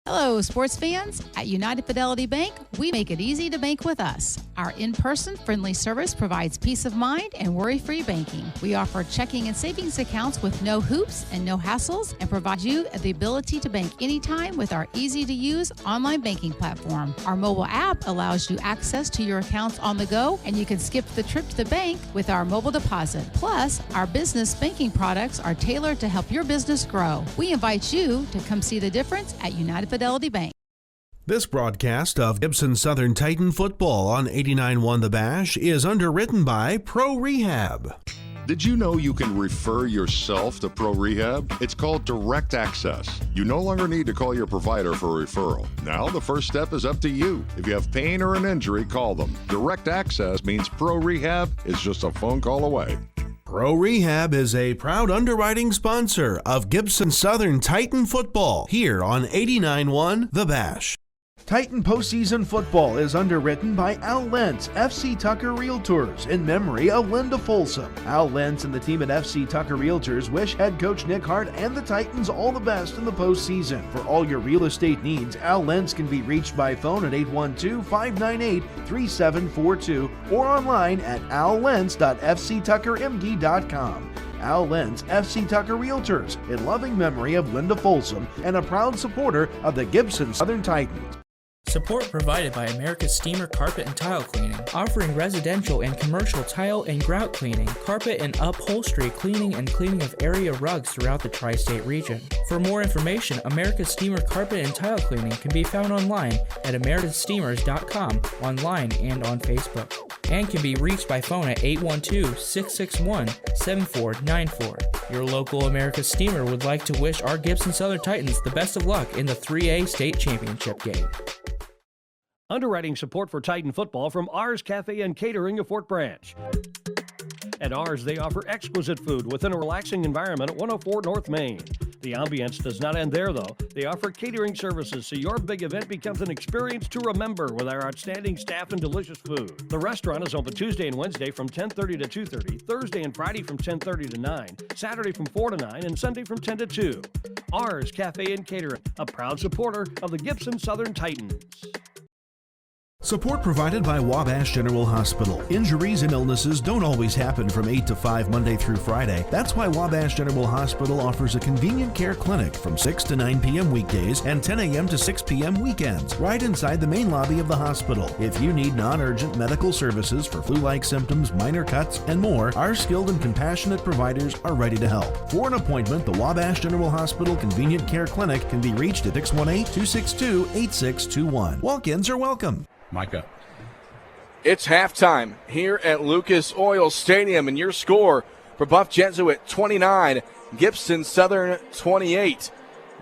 Hello, sports fans. At United Fidelity Bank, we make it easy to bank with us. Our in-person friendly service provides peace of mind and worry-free banking. We offer checking and savings accounts with no hoops and no hassles, and provide you the ability to bank anytime with our easy-to-use online banking platform. Our mobile app allows you access to your accounts on the go, and you can skip the trip to the bank with our mobile deposit. Plus, our business banking products are tailored to help your business grow. We invite you to come see the difference at United Fidelity Bank. This broadcast of Gibson Southern Titan football on 89.1 The Bash is underwritten by Pro Rehab. Did you know you can refer yourself to Pro Rehab? It's called Direct Access. You no longer need to call your provider for a referral. Now the first step is up to you. If you have pain or an injury, call them. Direct Access means Pro Rehab is just a phone call away. Pro Rehab is a proud underwriting sponsor of Gibson Southern Titan football here on 89.1 The Bash. Titan postseason football is underwritten by Al Lentz, FC Tucker Realtors, in memory of Linda Folsom. Al Lentz and the team at FC Tucker Realtors wish head coach Nick Hart and the Titans all the best in the postseason. For all your real estate needs, Al Lentz can be reached by phone at 812-598-3742 or online at allentz.fctuckermd.com. Al Lentz, FC Tucker Realtors, in loving memory of Linda Folsom and a proud supporter of the Gibson Southern Titans. Support provided by America's Steamer Carpet and Tile Cleaning, offering residential and commercial tile and grout cleaning, carpet and upholstery cleaning, and cleaning of area rugs throughout the tri-state region. For more information, America's Steamer Carpet and Tile Cleaning can be found online at americassteamers.com, online and on Facebook, and can be reached by phone at 812-661-7494. Your local America's Steamer would like to wish our Gibson Southern Titans the best of luck in the 3A state championship game. Underwriting support for Titan football from Ars Cafe and Catering of Fort Branch. At Ars, they offer exquisite food within a relaxing environment at 104 North Main. The ambience does not end there, though. They offer catering services so your big event becomes an experience to remember with our outstanding staff and delicious food. The restaurant is open Tuesday and Wednesday from 10:30 to 2:30, Thursday and Friday from 10:30 to 9, Saturday from 4 to 9, and Sunday from 10 to 2. Ours Cafe and Catering, a proud supporter of the Gibson Southern Titans. Support provided by Wabash General Hospital. Injuries and illnesses don't always happen from 8 to 5 Monday through Friday. That's why Wabash General Hospital offers a convenient care clinic from 6 to 9 p.m. weekdays and 10 a.m. to 6 p.m. weekends, right inside the main lobby of the hospital. If you need non-urgent medical services for flu-like symptoms, minor cuts, and more, our skilled and compassionate providers are ready to help. For an appointment, the Wabash General Hospital Convenient Care Clinic can be reached at 618-262-8621. Walk-ins are welcome. Micah. It's halftime here at Lucas Oil Stadium, and your score for Brebeuf Jesuit 29, Gibson Southern 28.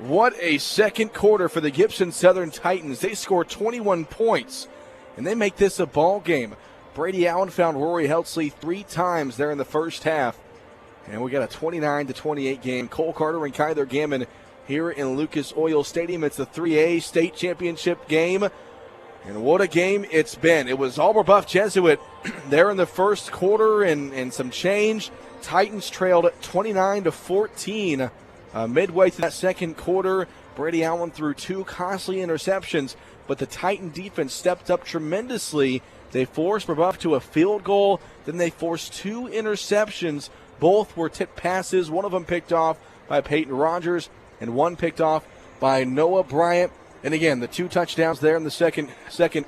What a second quarter for the Gibson Southern Titans. They score 21 points, and they make this a ball game. Brady Allen found Rory Heltzley 3 times there in the first half, and we got a 29-28 game. Cole Carter and Kyler Gammon here in Lucas Oil Stadium. It's the 3A state championship game. And what a game it's been. It was all Brebeuf Jesuit there in the first quarter and some change. Titans trailed 29-14 midway through that second quarter. Brady Allen threw 2 costly interceptions, but the Titan defense stepped up tremendously. They forced Brebeuf to a field goal. Then they forced 2 interceptions. Both were tipped passes. One of them picked off by Peyton Rogers and one picked off by Noah Bryant. And again, the 2 touchdowns there in the second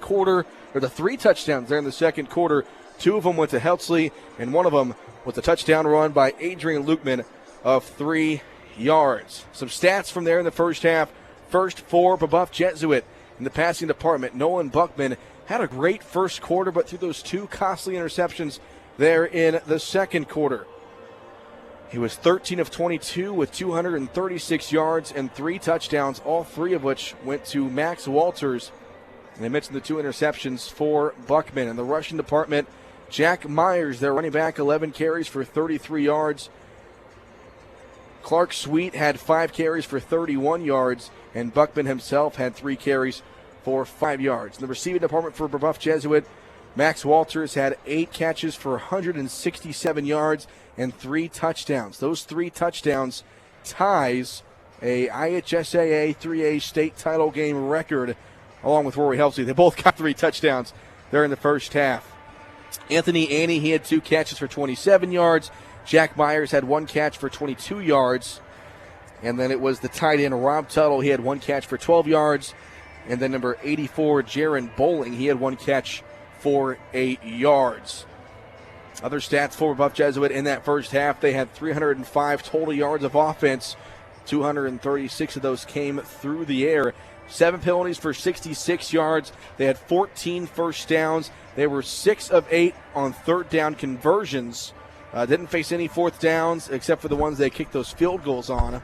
quarter, or the 3 touchdowns there in the second quarter, 2 of them went to Heltzley, and one of them was a touchdown run by Adrian Lukeman of 3 yards. Some stats from there in the first half. First for Brebeuf Jesuit in the passing department. Nolan Buckman had a great first quarter, but threw those 2 costly interceptions there in the second quarter. He was 13 of 22 with 236 yards and 3 touchdowns, all 3 of which went to Max Walters. And I mentioned the 2 interceptions for Buckman. In the rushing department, Jack Myers, their running back, 11 carries for 33 yards. Clark Sweet had 5 carries for 31 yards, and Buckman himself had 3 carries for 5 yards. In the receiving department for Brebeuf Jesuit, Max Walters had 8 catches for 167 yards and 3 touchdowns. Those 3 touchdowns ties a IHSAA 3A state title game record, along with Rory Heltzley. They both got 3 touchdowns there in the first half. Anthony Annie, he had 2 catches for 27 yards. Jack Myers had 1 catch for 22 yards. And then it was the tight end, Rob Tuttle. He had 1 catch for 12 yards. And then number 84, Jaron Bowling, he had 1 catch for 8 yards. Other stats for Brebeuf Jesuit in that first half, they had 305 total yards of offense. 236 of those came through the air. 7 penalties for 66 yards. They had 14 first downs. They were 6 of 8 on third down conversions. Didn't face any fourth downs except for the ones they kicked those field goals on.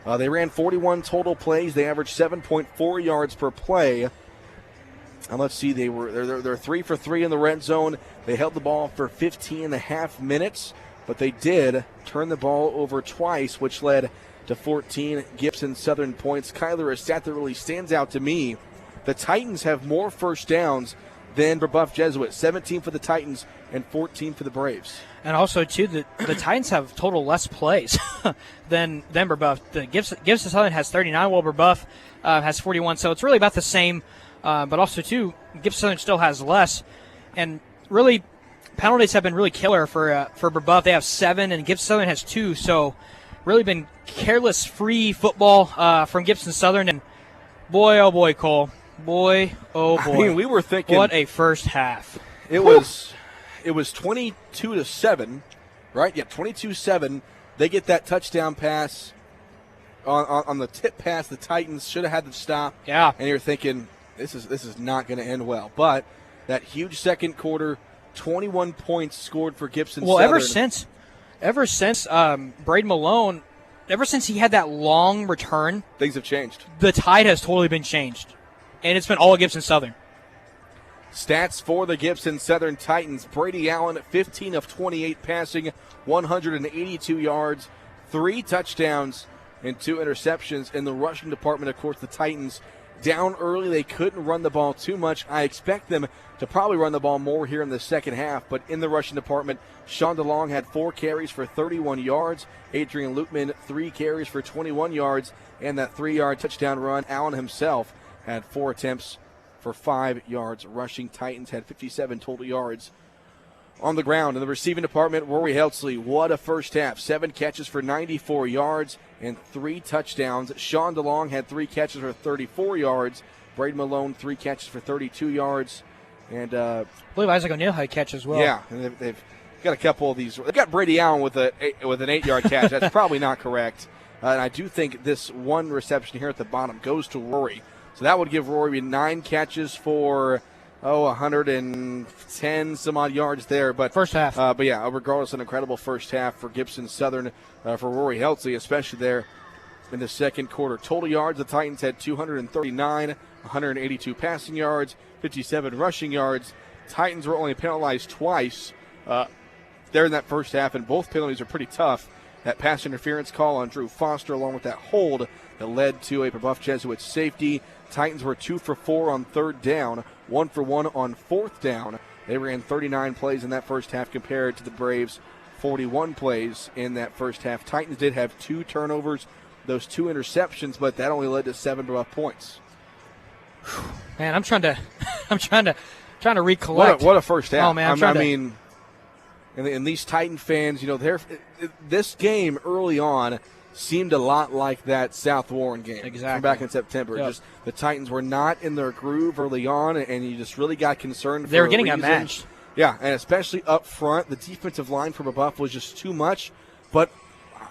They ran 41 total plays. They averaged 7.4 yards per play. And let's see, they're 3 for 3 in the red zone. They held the ball for 15 and a half minutes, but they did turn the ball over twice, which led to 14 Gibson Southern points. Kyler, a stat that really stands out to me, the Titans have more first downs than Brebeuf Jesuit. 17 for the Titans and 14 for the Braves. And also, too, the Titans have total less plays than Brebeuf. The Gibson Southern has 39, while Brebeuf has 41. So it's really about the same. But also, too, Gibson Southern still has less. And really, penalties have been really killer for Brebeuf. They have 7, and Gibson Southern has 2. So really been careless, free football from Gibson Southern. And boy, oh boy, Cole. Boy, oh boy. I mean, we were thinking. What a first half. It was 22-7, right? Yeah, 22-7. They get that touchdown pass on the tip pass. The Titans should have had to stop. Yeah. And you're thinking, this is not going to end well. But that huge second quarter, 21 points scored for Gibson Southern. Ever since Braden Malone, ever since he had that long return, things have changed. The tide has totally been changed. And it's been all Gibson Southern. Stats for the Gibson Southern Titans. Brady Allen, 15 of 28 passing, 182 yards, 3 touchdowns. and 2 interceptions. In the rushing department, of course, the Titans down early. They couldn't run the ball too much. I expect them to probably run the ball more here in the second half, but in the rushing department, Sean DeLong had 4 carries for 31 yards. Adrian Lutman, 3 carries for 21 yards, and that 3-yard touchdown run. Allen himself had 4 attempts for 5 yards rushing. Titans had 57 total yards on the ground. In the receiving department, Rory Heltzley, what a first half. 7 catches for 94 yards and 3 touchdowns. Sean DeLong had 3 catches for 34 yards. Braden Malone, 3 catches for 32 yards. And I believe Isaac O'Neal had a catch as well. Yeah, and they've got a couple of these. They've got Brady Allen with an 8-yard catch. That's probably not correct. And I do think this one reception here at the bottom goes to Rory. So that would give Rory 9 catches for 110 some odd yards there. But first half. But yeah, regardless, an incredible first half for Gibson Southern, for Rory Heltzley, especially there in the second quarter. Total yards, the Titans had 239, 182 passing yards, 57 rushing yards. Titans were only penalized twice there in that first half, and both penalties are pretty tough. That pass interference call on Drew Foster, along with that hold that led to a Brebeuf Jesuit safety. Titans were 2 for 4 on 3rd down, 1 for 1 on 4th down. They ran 39 plays in that first half compared to the Braves' 41 plays in that first half. Titans did have 2 turnovers, those 2 interceptions, but that only led to 7 Brebeuf points. Man, I'm trying to recollect. What a first half! Oh man, I mean, and these Titan fans, this game early on seemed a lot like that South Warren game from back in September. Yep. Just the Titans were not in their groove early on, and you just really got concerned. They were getting outmatched. Yeah, and especially up front, the defensive line for Brebeuf was just too much. But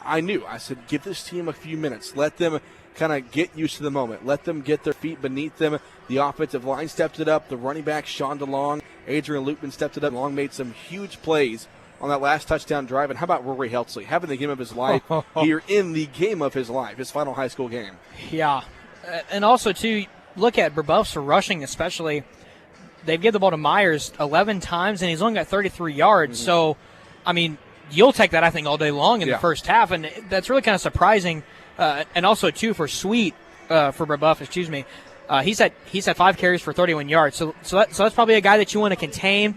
I said, give this team a few minutes. Let them kind of get used to the moment. Let them get their feet beneath them. The offensive line stepped it up. The running back, Sean DeLong, Adrian Lutman stepped it up. Long made some huge plays on that last touchdown drive. And how about Rory Heltzley having the game of his life here in the game of his life, his final high school game? Yeah. And also, too, look at Brebeuf's rushing especially. They've given the ball to Myers 11 times, and he's only got 33 yards. Mm-hmm. So, I mean, you'll take that, I think, all day long in the first half, and that's really kind of surprising. And also, too, for Sweet, for Brebeuf, he's had 5 carries for 31 yards. So that's probably a guy that you want to contain.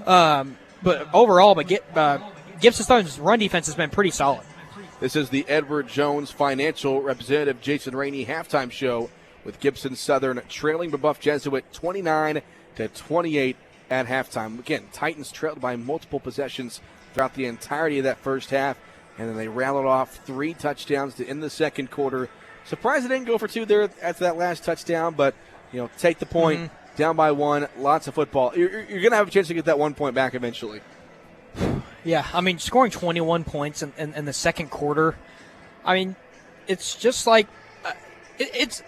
But overall, Gibson Southern's run defense has been pretty solid. This is the Edward Jones Financial Representative Jason Rainey halftime show with Gibson Southern trailing Brebeuf Jesuit 29-28 at halftime. Again, Titans trailed by multiple possessions throughout the entirety of that first half, and then they rattled off 3 touchdowns to end the second quarter. Surprised they didn't go for 2 there after that last touchdown, but take the point. Down by 1, lots of football. You're going to have a chance to get that 1 point back eventually. Yeah, I mean, scoring 21 points in the second quarter, I mean, it's just like it's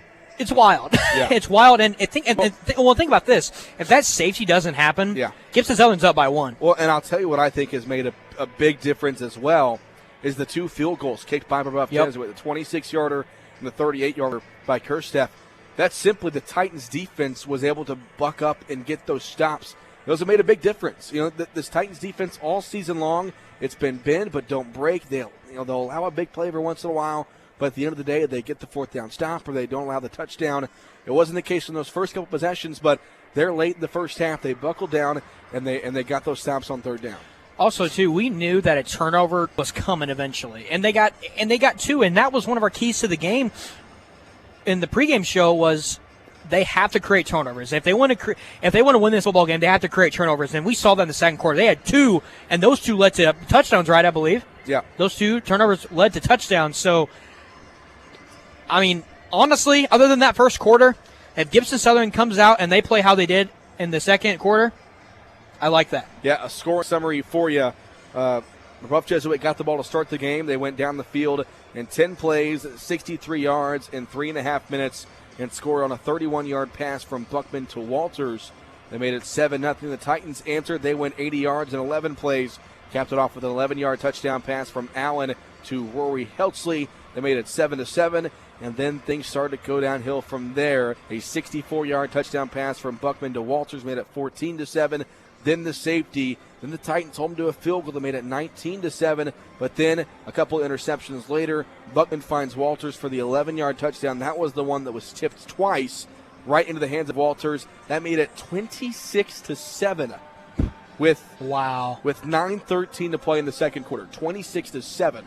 wild. Yeah. It's wild, and think about this: if that safety doesn't happen, Gibson Southern's up by 1. Well, and I'll tell you what I think has made a big difference as well is the 2 field goals kicked by Brebeuf Jesuit, the 26-yarder and the 38-yarder by Kersteff. That's simply the Titans' defense was able to buck up and get those stops. Those have made a big difference. This Titans defense all season long, it's been bend but don't break. They'll allow a big play every once in a while, but at the end of the day, they get the 4th down stop or they don't allow the touchdown. It wasn't the case in those first couple possessions, but they're late in the first half. They buckled down and they got those stops on 3rd down. Also, too, we knew that a turnover was coming eventually, and they got 2, and that was one of our keys to the game. In the pregame show was they have to create turnovers. If they want to win this football game, they have to create turnovers. And we saw that in the second quarter. They had 2, and those 2 led to touchdowns, right, I believe? Yeah. Those 2 turnovers led to touchdowns. So, I mean, honestly, other than that first quarter, if Gibson Southern comes out and they play how they did in the second quarter, I like that. Yeah, a score summary for you. Brebeuf Jesuit got the ball to start the game. They went down the field in 10 plays, 63 yards in 3.5 minutes, and scored on a 31-yard pass from Buckman to Walters. They made it 7-0. The Titans answered. They went 80 yards in 11 plays, capped it off with an 11-yard touchdown pass from Allen to Rory Heltzley. They made it 7-7, and then things started to go downhill from there. A 64-yard touchdown pass from Buckman to Walters made it 14-7. then the safety. Then the Titans hold them to a field goal. They made it 19-7, but then a couple interceptions later, Buckman finds Walters for the 11-yard touchdown. That was the one that was tipped twice right into the hands of Walters. That made it 26-7 with 9:13 to play in the second quarter. 26-7.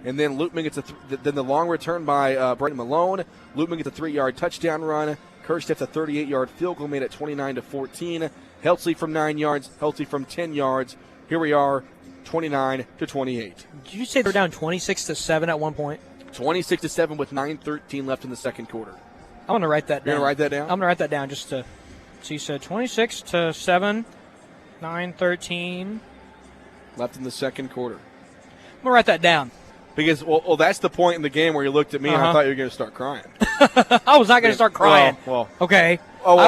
And then Loopman gets then the long return by Brandon Malone. Loopman gets a 3-yard touchdown run. Kerstett's a 38-yard field goal, made it 29-14. Heltzley from 9 yards. Heltzley from 10 yards. Here we are, 29-28. Did you say they're down 26-7 at one point? 26-7 with 9:13 left in the second quarter. I'm going to write that down. You're going to write that down? I'm going to write that down just to. So you said 26-7, 9:13 left in the second quarter. I'm going to write that down. Because, well, that's the point in the game where you looked at me and I thought you were going to start crying. I was not going to start crying. Well, okay. Oh, well, I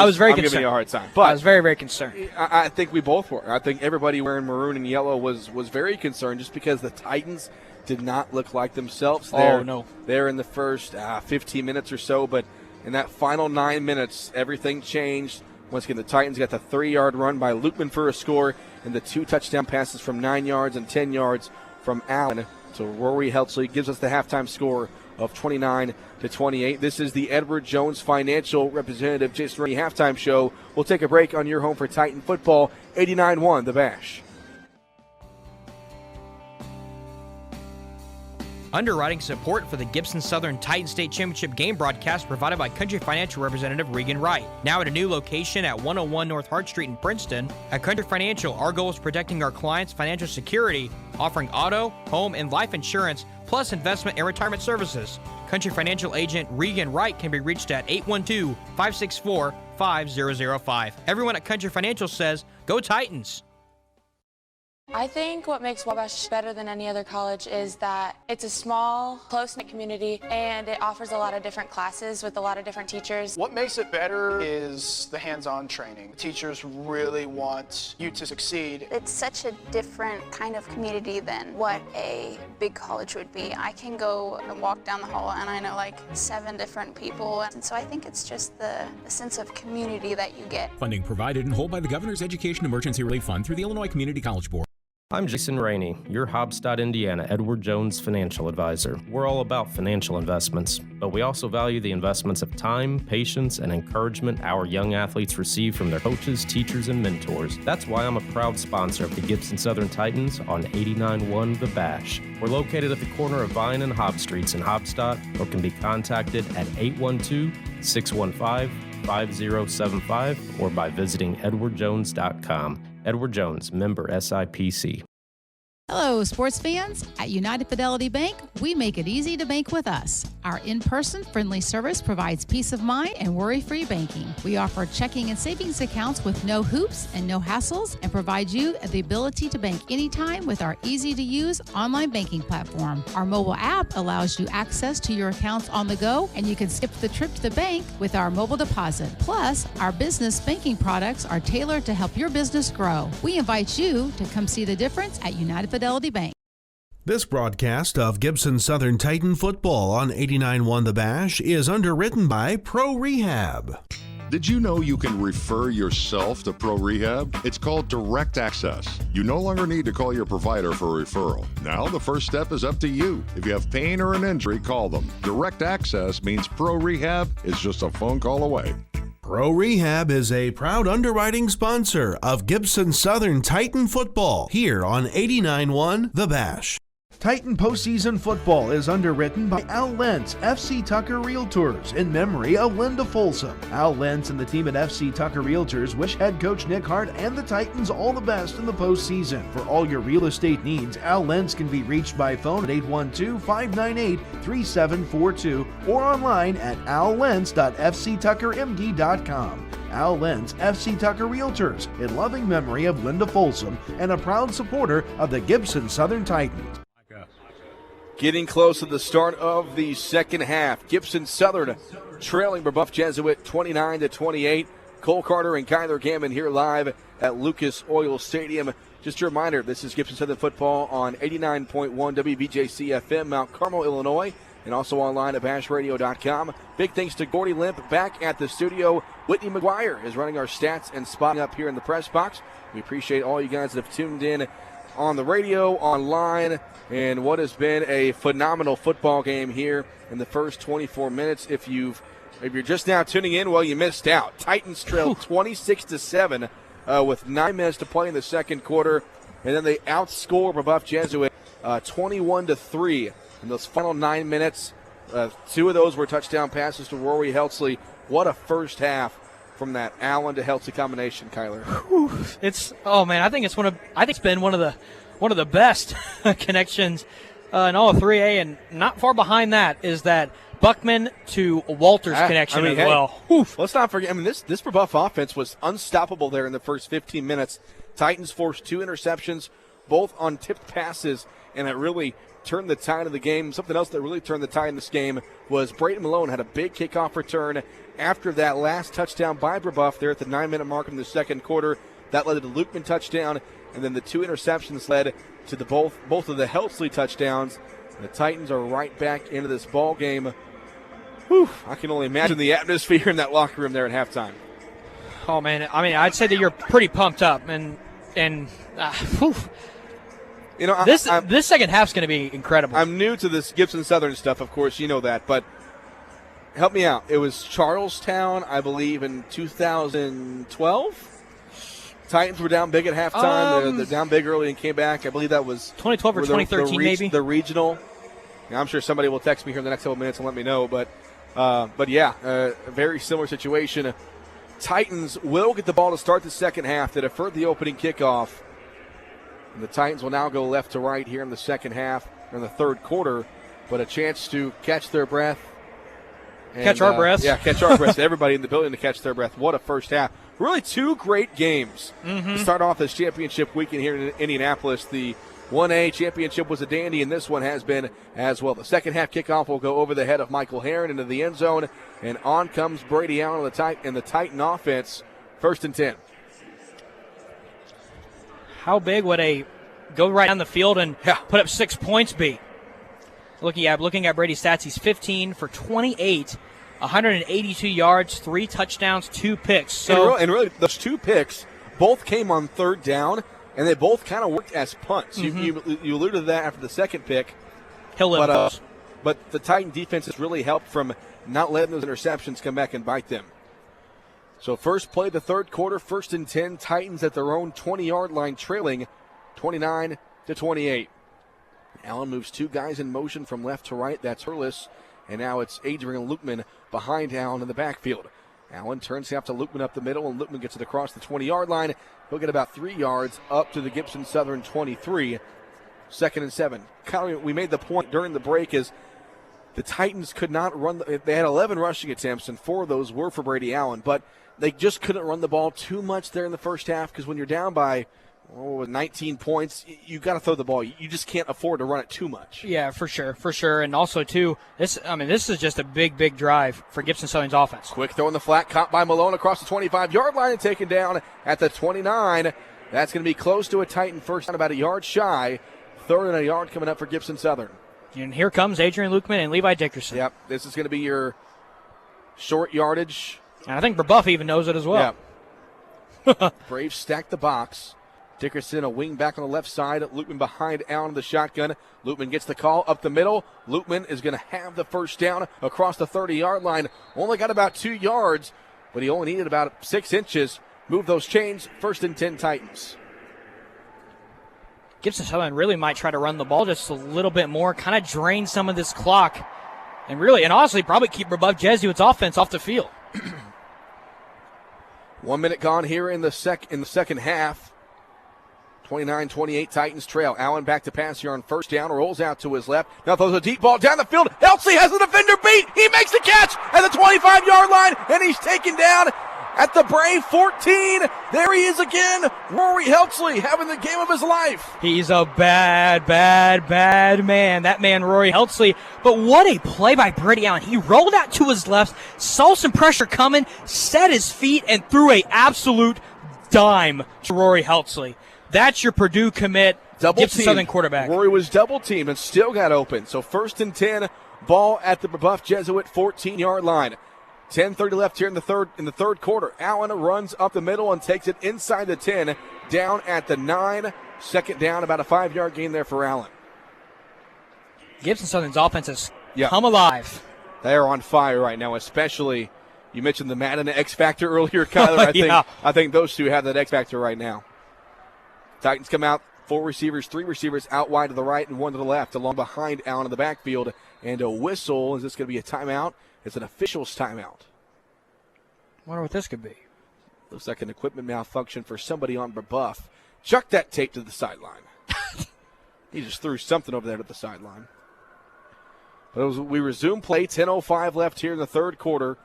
was very concerned. I'm giving you a hard time. But I was very, very concerned. I think we both were. I think everybody wearing maroon and yellow was very concerned just because the Titans did not look like themselves there. Oh, no. There in the first 15 minutes or so, but in that final 9 minutes, everything changed. Once again, the Titans got the 3-yard run by Loopman for a score and the 2 touchdown passes from 9 yards and 10 yards from Allen. So Rory Heltzley gives us the halftime score of 29-28. This is the Edward Jones Financial Representative Jason Rennie halftime show. We'll take a break on your home for Titan football, 89-1 The Bash. Underwriting support for the Gibson Southern Titan State Championship game broadcast provided by Country Financial Representative Regan Wright. Now at a new location at 101 North Hart Street in Princeton. At Country Financial, our goal is protecting our clients' financial security, offering auto, home, and life insurance, plus investment and retirement services. Country Financial agent Regan Wright can be reached at 812-564-5005. Everyone at Country Financial says, go Titans! I think what makes Wabash better than any other college is that it's a small, close-knit community, and it offers a lot of different classes with a lot of different teachers. What makes it better is the hands-on training. Teachers really want you to succeed. It's such a different kind of community than what a big college would be. I can go and walk down the hall and I know like 7 different people, and so I think it's just the sense of community that you get. Funding provided in whole by the Governor's Education Emergency Relief Fund through the Illinois Community College Board. I'm Jason Rainey, your Hobstadt, Indiana, Edward Jones financial advisor. We're all about financial investments, but we also value the investments of time, patience, and encouragement our young athletes receive from their coaches, teachers, and mentors. That's why I'm a proud sponsor of the Gibson Southern Titans on 89-1 The Bash. We're located at the corner of Vine and Hobb Streets in Hobstadt, or can be contacted at 812-615-5075 or by visiting edwardjones.com. Edward Jones, member SIPC. Hello, sports fans. At United Fidelity Bank, we make it easy to bank with us. Our in-person friendly service provides peace of mind and worry-free banking. We offer checking and savings accounts with no hoops and no hassles, and provide you the ability to bank anytime with our easy-to-use online banking platform. Our mobile app allows you access to your accounts on the go, and you can skip the trip to the bank with our mobile deposit. Plus, our business banking products are tailored to help your business grow. We invite you to come see the difference at United Fidelity Bank. This broadcast of Gibson Southern Titan football on 89.1 The Bash is underwritten by Pro Rehab. Did you know you can refer yourself to Pro Rehab? It's called Direct Access. You no longer need to call your provider for a referral. Now the first step is up to you. If you have pain or an injury, call them. Direct Access means Pro Rehab is just a phone call away. Pro Rehab is a proud underwriting sponsor of Gibson Southern Titan football here on 89.1 The Bash. Titan postseason football is underwritten by Al Lentz, FC Tucker Realtors, in memory of Linda Folsom. Al Lentz and the team at FC Tucker Realtors wish head coach Nick Hart and the Titans all the best in the postseason. For all your real estate needs, Al Lentz can be reached by phone at 812-598-3742 or online at allentz.fctuckermd.com. Al Lentz, FC Tucker Realtors, in loving memory of Linda Folsom and a proud supporter of the Gibson Southern Titans. Getting close to the start of the second half. Gibson Southern trailing Brebeuf Jesuit 29-28. Cole Carter and Kyler Gammon here live at Lucas Oil Stadium. Just a reminder, this is Gibson Southern football on 89.1 WVJC FM, Mount Carmel, Illinois. and also online at bashradio.com. Big thanks to Gordy Limp back at the studio. Whitney McGuire is running our stats and spotting up here in the press box. We appreciate all you guys that have tuned in on the radio, online, and what has been a phenomenal football game here in the first 24 minutes. If you're just now tuning in, well, you missed out. Titans trailed 26-7 with 9 minutes to play in the second quarter, and then they outscore Brebeuf Jesuit 21-3 in those final 9 minutes. 2 of those were touchdown passes to Rory Heltzley. What a first half from that Allen to Heltzley combination, Kyler. I think it's been one of the best connections in all of 3A, and not far behind that is that Buckman to Walters connection as well. Let's not forget. This Brebeuf offense was unstoppable there in the first 15 minutes. Titans forced 2 interceptions, both on tipped passes, and it really turned the tide of the game. Something else that really turned the tide in this game was Brayden Malone had a big kickoff return after that last touchdown by Brebeuf there at the 9-minute mark in the second quarter. That led to the Lukeman touchdown, and then the 2 interceptions led to both of the Heltzley touchdowns. The Titans are right back into this ball game. I can only imagine the atmosphere in that locker room there at halftime. Oh man, I'd say that you're pretty pumped up, and this second half's going to be incredible. I'm new to this Gibson Southern stuff, of course, you know that, but help me out. It was Charlestown, I believe, in 2012. Titans were down big at halftime. They're down big early and came back. I believe that was 2012 or 2013, maybe. The regional. I'm sure somebody will text me here in the next couple minutes and let me know. But yeah, a very similar situation. Titans will get the ball to start the second half. They deferred the opening kickoff. And the Titans will now go left to right here in the second half, in the third quarter. But a chance to catch their breath. And, catch our breath. Yeah, catch our breath. Everybody in the building to catch their breath. What a first half. Really 2 great games to start off this championship weekend here in Indianapolis. The 1A championship was a dandy, and this one has been as well. The second half kickoff will go over the head of Michael Herron into the end zone, and on comes Brady Allen in the Titan offense. 1st and 10. How big would a go right down the field and put up 6 points be? Looking at Brady's stats, he's 15 for 28, 182 yards, 3 touchdowns, 2 picks. So and really, those 2 picks both came on third down, and they both kind of worked as punts. You alluded to that after the second pick. But the Titan defense has really helped from not letting those interceptions come back and bite them. So first play the third quarter, 1st and 10. Titans at their own 20-yard line, trailing 29-28. Allen moves 2 guys in motion from left to right. That's Hurlis. And now it's Adrian Lukeman behind Allen in the backfield. Allen turns half to Lukeman up the middle, and Lukeman gets it across the 20-yard line. He'll get about 3 yards up to the Gibson Southern 23. 2nd and 7. Kylie, we made the point during the break is the Titans could not run. They had 11 rushing attempts, and 4 of those were for Brady Allen. But they just couldn't run the ball too much there in the first half because when you're down by 19 points, you got to throw the ball. You just can't afford to run it too much. Yeah, for sure. And also, too, this is just a big drive for Gibson Southern's offense. Quick throw in the flat, caught by Malone across the 25-yard line and taken down at the 29. That's going to be close to a Titan first down, about a yard shy. 3rd and a yard coming up for Gibson Southern. And here comes Adrian Lukeman and Levi Dickerson. Yep, this is going to be your short yardage. And I think Brebeuf even knows it as well. Yeah. Braves stack the box. Dickerson, a wing back on the left side. Lukeman behind Allen in the shotgun. Lukeman gets the call up the middle. Lukeman is going to have the first down across the 30-yard line. Only got about 2 yards, but he only needed about 6 inches. Move those chains. 1st and 10 Titans. Gibson Southern really might try to run the ball just a little bit more, kind of drain some of this clock, and honestly probably keep Brebeuf Jesuit's offense off the field. 1 minute gone here in the second half. 29-28 Titans trail. Allen back to pass here on first down. Rolls out to his left. Now throws a deep ball down the field. Heltzley has the defender beat. He makes the catch at the 25-yard line, and he's taken down at the Brave 14. There he is again. Rory Heltzley having the game of his life. He's a bad man. That man, Rory Heltzley. But what a play by Brady Allen. He rolled out to his left, saw some pressure coming, set his feet, and threw an absolute dime to Rory Heltzley. That's your Purdue commit, Gibson Southern quarterback. Rory was double-teamed and still got open. So 1st and 10 Ball at the Brebeuf Jesuit 14-yard line. 10:30 left here in the third quarter. Allen runs up the middle and takes it inside the 10, down at the 9. Second down, about a 5-yard gain there for Allen. Gibson Southern's offense has come alive. They are on fire right now, especially you mentioned the Madden X Factor earlier, Kyler. I think those two have that X Factor right now. Titans come out, 4 receivers, 3 receivers out wide to the right and 1 to the left, along behind Allen in the backfield. And a whistle. Is this going to be a timeout? It's an official's timeout. Wonder what this could be. Looks like an equipment malfunction for somebody on Brebeuf. Chuck that tape to the sideline. He just threw something over there to the sideline. But we resume play. 10:05 left here in the third quarter.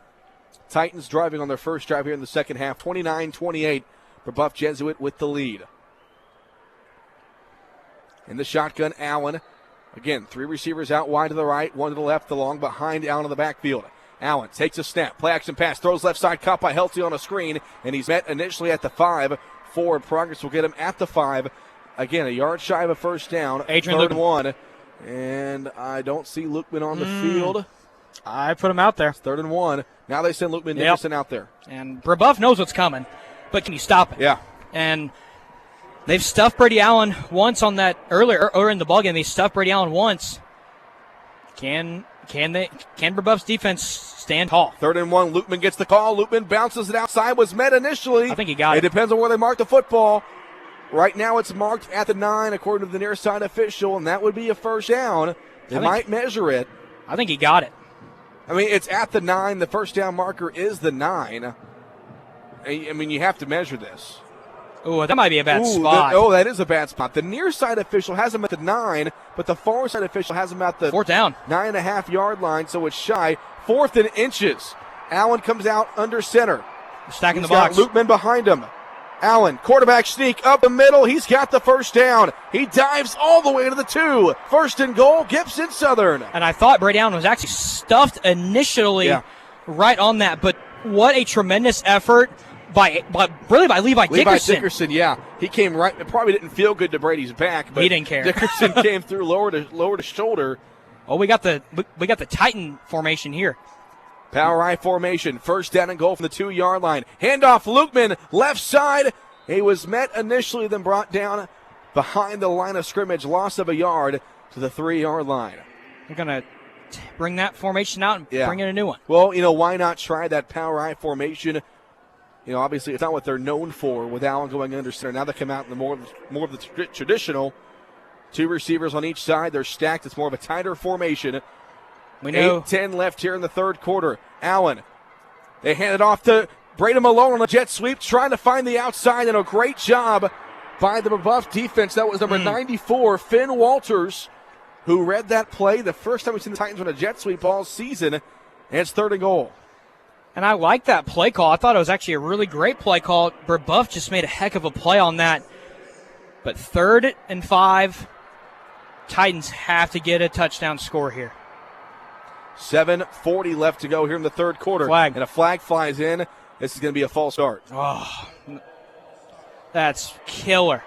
Titans driving on their first drive here in the second half. 29-28. Brebeuf Jesuit with the lead. In the shotgun, Allen. Again, 3 receivers out wide to the right, 1 to the left, along behind Allen in the backfield. Allen takes a snap, play action pass, throws left side, caught by Helty on a screen, and he's met initially at the 5. Forward progress will get him at the 5. Again, a yard shy of a first down. Adrian third and 1. And I don't see Lukeman on the field. I put him out there. It's 3rd and 1. Now they send Lukeman Nicholson out there. And Brebeuf knows what's coming, but can you stop it? Yeah. And they've stuffed Brady Allen once on that earlier in the ballgame. They stuffed Brady Allen once. Can Brebeuf's defense stand tall? 3rd and 1. Lukeman gets the call. Lukeman bounces it outside. Was met initially. I think he got it. It depends on where they mark the football. Right now it's marked at the 9 according to the near side official, and that would be a first down. They might measure it. I think he got it. I mean, it's at the 9. The first down marker is the 9. I mean, you have to measure this. Oh, that might be a bad spot. That is a bad spot. The near side official has him at the 9, but the far side official has him at the 4th down. 9.5-yard line, so it's shy. 4th and inches. Allen comes out under center. Stacking the box. Got Lukeman behind him. Allen, quarterback sneak up the middle. He's got the first down. He dives all the way to the 2. 1st and goal, Gibson Southern. And I thought Brady Allen was actually stuffed initially right on that, but what a tremendous effort by Levi Dickerson, yeah. He came right. It probably didn't feel good to Brady's back, but he didn't care. Dickerson came through lower to shoulder. Oh, we got the Titan formation here. Power I formation. 1st down and goal from the 2-yard line. Handoff, Lukeman, left side. He was met initially, then brought down behind the line of scrimmage. Loss of a yard to the 3-yard line. They're going to bring that formation out and bring in a new one. Well, why not try that power I formation? Obviously it's not what they're known for with Allen going under center. Now they come out in the more of the traditional 2 receivers on each side. They're stacked. It's more of a tighter formation. We know 8-10 left here in the third quarter. Allen, they hand it off to Brady Malone on a jet sweep, trying to find the outside, and a great job by the Brebeuf defense. That was number 94, Finn Walters, who read that play. The first time we've seen the Titans run a jet sweep all season, and it's 3rd and goal. And I like that play call. I thought it was actually a really great play call. Brebeuf just made a heck of a play on that. But 3rd and 5, Titans have to get a touchdown score here. 7:40 left to go here in the third quarter. Flag. And a flag flies in. This is going to be a false start. Oh, that's killer.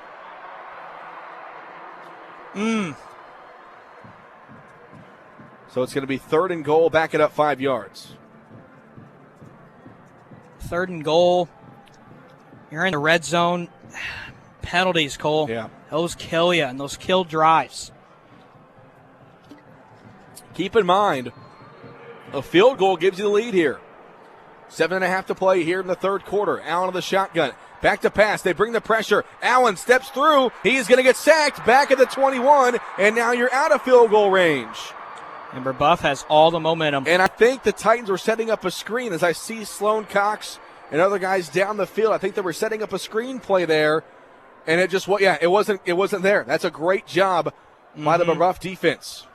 So it's going to be 3rd and goal. Back it up 5 yards. 3rd and goal. You're in the red zone. Penalties, Cole. Yeah. Those kill you, and those kill drives. Keep in mind, a field goal gives you the lead here. 7.5 to play here in the third quarter. Allen of the shotgun. Back to pass. They bring the pressure. Allen steps through. He's going to get sacked back at the 21, and now you're out of field goal range. And Brebeuf has all the momentum. And I think the Titans were setting up a screen as I see Sloan Cox and other guys down the field. I think they were setting up a screen play there, and it just it wasn't there. That's a great job by the Brebeuf defense.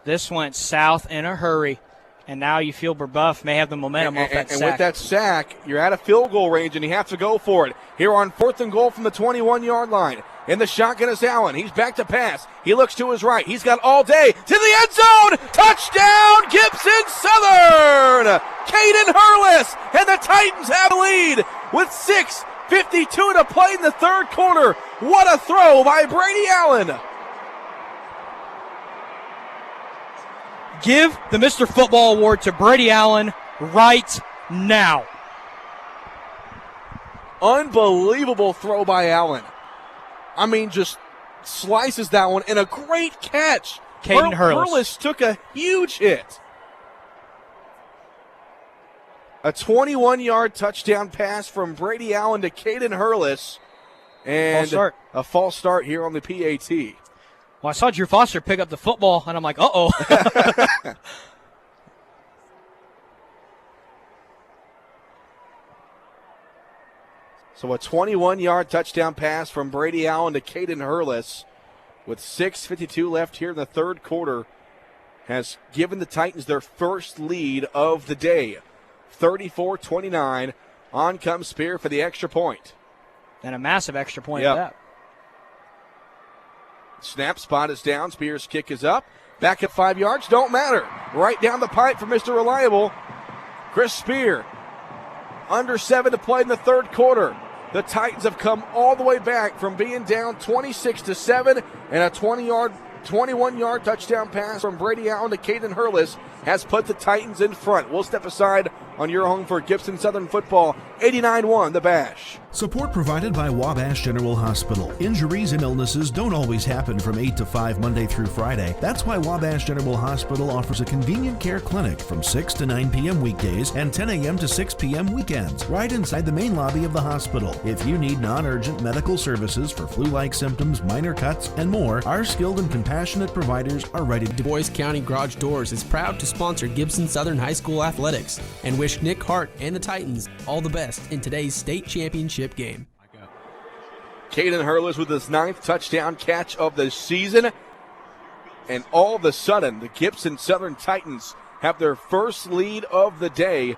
This went south in a hurry, and now you feel Brebeuf may have the momentum off that sack. And with that sack, you're out of field goal range, and you have to go for it. Here on 4th and goal from the 21-yard line. In the shotgun is Allen. He's back to pass. He looks to his right. He's got all day to the end zone. Touchdown, Gibson Southern! Caden Hurlis, and the Titans have the lead with 6:52 to play in the third quarter. What a throw by Brady Allen. Give the Mr. Football Award to Brady Allen right now. Unbelievable throw by Allen. I mean, just slices that one, and a great catch. Caden Hurlis took a huge hit. A 21-yard touchdown pass from Brady Allen to Caden Hurlis. And a false start here on the PAT. Well, I saw Drew Foster pick up the football, and I'm like, uh-oh. So a 21-yard touchdown pass from Brady Allen to Caden Hurlis with 6:52 left here in the third quarter has given the Titans their first lead of the day. 34-29. On comes Spear for the extra point. And a massive extra point at that. Snap spot is down. Spear's kick is up. Back at 5 yards. Don't matter. Right down the pipe for Mr. Reliable. Chris Spear. Under 7 to play in the third quarter. The Titans have come all the way back from being down 26-7, and a 21-yard touchdown pass from Brady Allen to Caden Hurlis has put the Titans in front. We'll step aside on your home for Gibson Southern football. 89-1, the Bash. Support provided by Wabash General Hospital. Injuries and illnesses don't always happen from 8 to 5 Monday through Friday. That's why Wabash General Hospital offers a convenient care clinic from 6 to 9 p.m. weekdays and 10 a.m. to 6 p.m. weekends, right inside the main lobby of the hospital. If you need non-urgent medical services for flu-like symptoms, minor cuts, and more, our skilled and compassionate providers are ready. Du Bois County Garage Doors is proud to sponsor Gibson Southern High School athletics and wish Nick Hart and the Titans all the best in today's state championship game. Caden Hurlis with his 9th touchdown catch of the season. And all of a sudden, the Gibson Southern Titans have their first lead of the day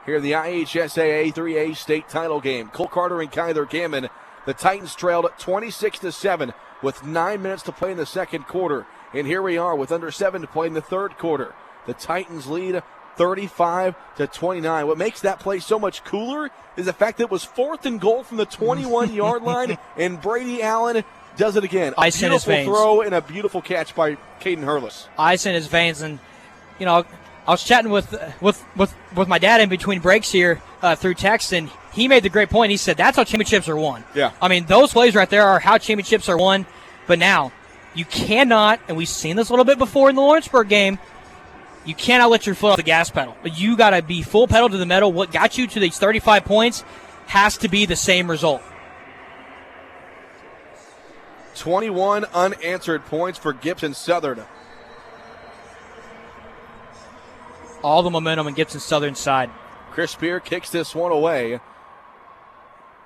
here in the IHSAA 3A state title game. Cole Carter and Kyler Gammon. The Titans trailed 26-7 with 9 minutes to play in the second quarter. And here we are with under 7 to play in the third quarter. The Titans lead 35-29. What makes that play so much cooler is the fact that it was 4th and goal from the 21-yard line, and Brady Allen does it again. A beautiful throw and a beautiful catch by Caden Hurlis. Ice in his veins, and you know, I was chatting with my dad in between breaks here through text, and he made the great point. He said that's how championships are won. Yeah. I mean, those plays right there are how championships are won. But now you cannot, and we've seen this a little bit before in the Lawrenceburg game, you cannot let your foot off the gas pedal. You got to be full pedal to the metal. What got you to these 35 points has to be the same result. 21 unanswered points for Gibson Southern. All the momentum on Gibson Southern's side. Chris Spear kicks this one away.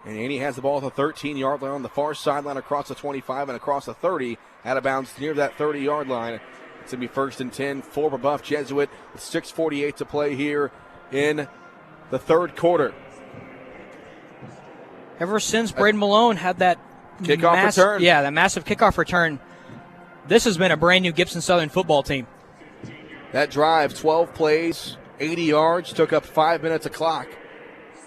And Andy has the ball at the 13-yard line on the far sideline across the 25 and across the 30. Out of bounds near that 30-yard line. It's going to be 1st and 10 for Brebeuf Jesuit with 6:48 to play here in the third quarter. Ever since Braden Malone had that kickoff return. Yeah, that massive kickoff return, this has been a brand new Gibson Southern football team. That drive, 12 plays, 80 yards, took up 5 minutes of clock,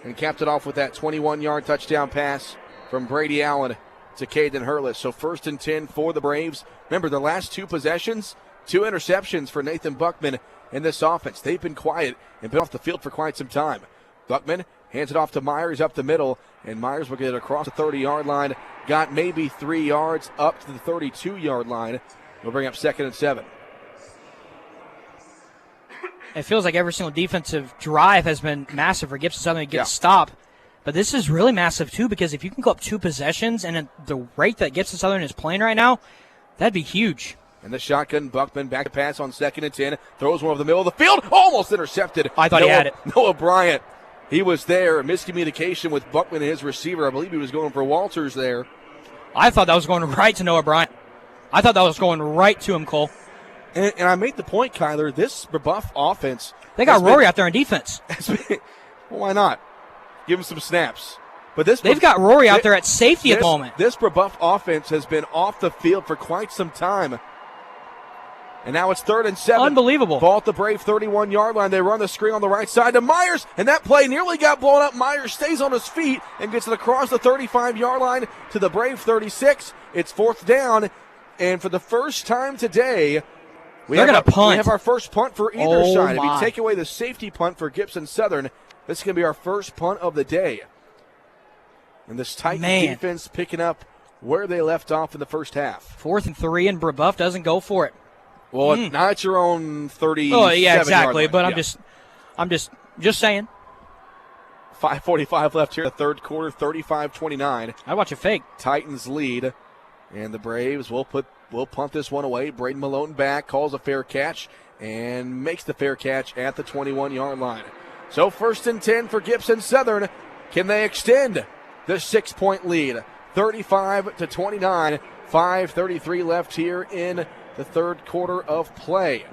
and capped it off with that 21-yard touchdown pass from Brady Allen to Caden Hurlis. So 1st and 10 for the Braves. Remember, the last 2 possessions, 2 interceptions for Nathan Buckman in this offense. They've been quiet and been off the field for quite some time. Buckman hands it off to Myers up the middle, and Myers will get it across the 30-yard line. Got maybe 3 yards up to the 32-yard line. We'll bring up 2nd and 7. It feels like every single defensive drive has been massive for Gibson Southern to get a stop. But this is really massive, too, because if you can go up 2 possessions and at the rate that Gibson Southern is playing right now, that'd be huge. And the shotgun, Buckman back to pass on 2nd and 10. Throws one over the middle of the field. Almost intercepted. I thought he had it. Noah Bryant. He was there. Miscommunication with Buckman and his receiver. I believe he was going for Walters there. I thought that was going right to Noah Bryant. I thought that was going right to him, Cole. And I made the point, Kyler, this Brebeuf offense. They got Rory out there on defense. Well, why not? Give him some snaps. But they've got Rory out there at safety at the moment. This Brebeuf offense has been off the field for quite some time. And now it's 3rd and 7. Unbelievable. Ball at the Brave 31-yard line. They run the screen on the right side to Myers, and that play nearly got blown up. Myers stays on his feet and gets it across the 35-yard line to the Brave 36. It's 4th down, and for the first time today, They're going to punt. We have our first punt for either side. My. If you take away the safety punt for Gibson Southern, this is going to be our first punt of the day. And this Titan defense picking up where they left off in the first half. 4th and 3, and Brebeuf doesn't go for it. Well, now it's your own 37 Oh, yeah, exactly. yard line. But I'm just saying. 5:45 left here in the third quarter, 35-29. I watch a fake. Titans lead, and the Braves will punt this one away. Braden Malone back, calls a fair catch, and makes the fair catch at the 21-yard line. So 1st and 10 for Gibson Southern. Can they extend the 6-point lead? 35-29. 5:33 left here in the third quarter of play.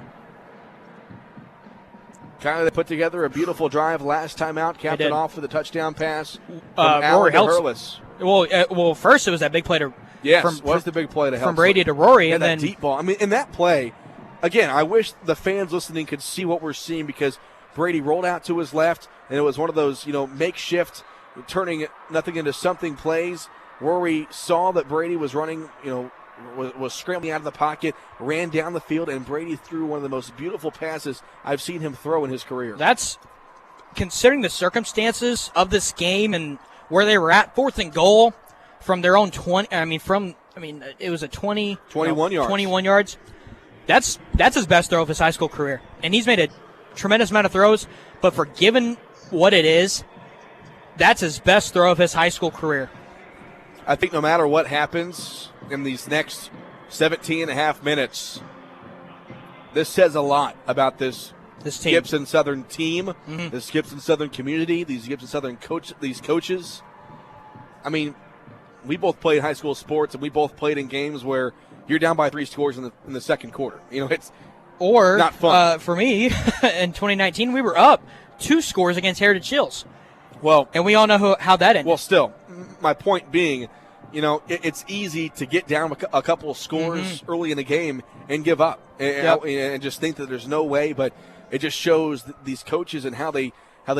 Kind of put together a beautiful drive last time out, capped it off with a touchdown pass from Allen to Hurlis. Well, first it was that big play to was the big play to from Brady to Rory, and then that deep ball. I mean, in that play, again, I wish the fans listening could see what we're seeing because Brady rolled out to his left, and it was one of those makeshift, turning nothing into something plays. Rory saw that Brady was running, was scrambling out of the pocket, ran down the field, and Brady threw one of the most beautiful passes I've seen him throw in his career. That's, considering the circumstances of this game and where they were at, 4th and goal from their own 20. It was a 21 yards. 21 yards. That's his best throw of his high school career, and he's made a tremendous amount of throws. But for given what it is, that's his best throw of his high school career. I think no matter what happens in these next 17 and a half minutes, this says a lot about this team. Gibson Southern team, this Gibson Southern community, these Gibson Southern coaches. I mean, we both played high school sports, and we both played in games where you're down by 3 scores in the second quarter. It's not fun. For me, in 2019, we were up 2 scores against Heritage Hills. Well, and we all know how that ended. Well, still, my point being, it's easy to get down a couple of scores early in the game and give up and just think that there's no way. But it just shows these coaches and how they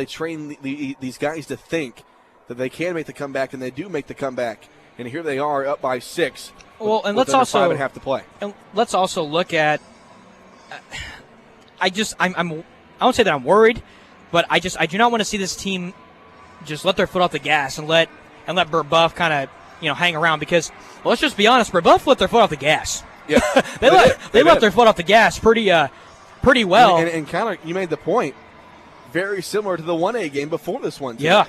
train these guys to think that they can make the comeback, and they do make the comeback. And here they are up by 6. Well, and let's also 5.5 to play. And let's also look at. I won't say that I'm worried, but I do not want to see this team just let their foot off the gas and let Brebeuf kind of hang around, because let's just be honest, Brebeuf let their foot off the gas. Yeah, they let their foot off the gas pretty well. And kind of, you made the point, very similar to the 1A game before this one today. Yeah.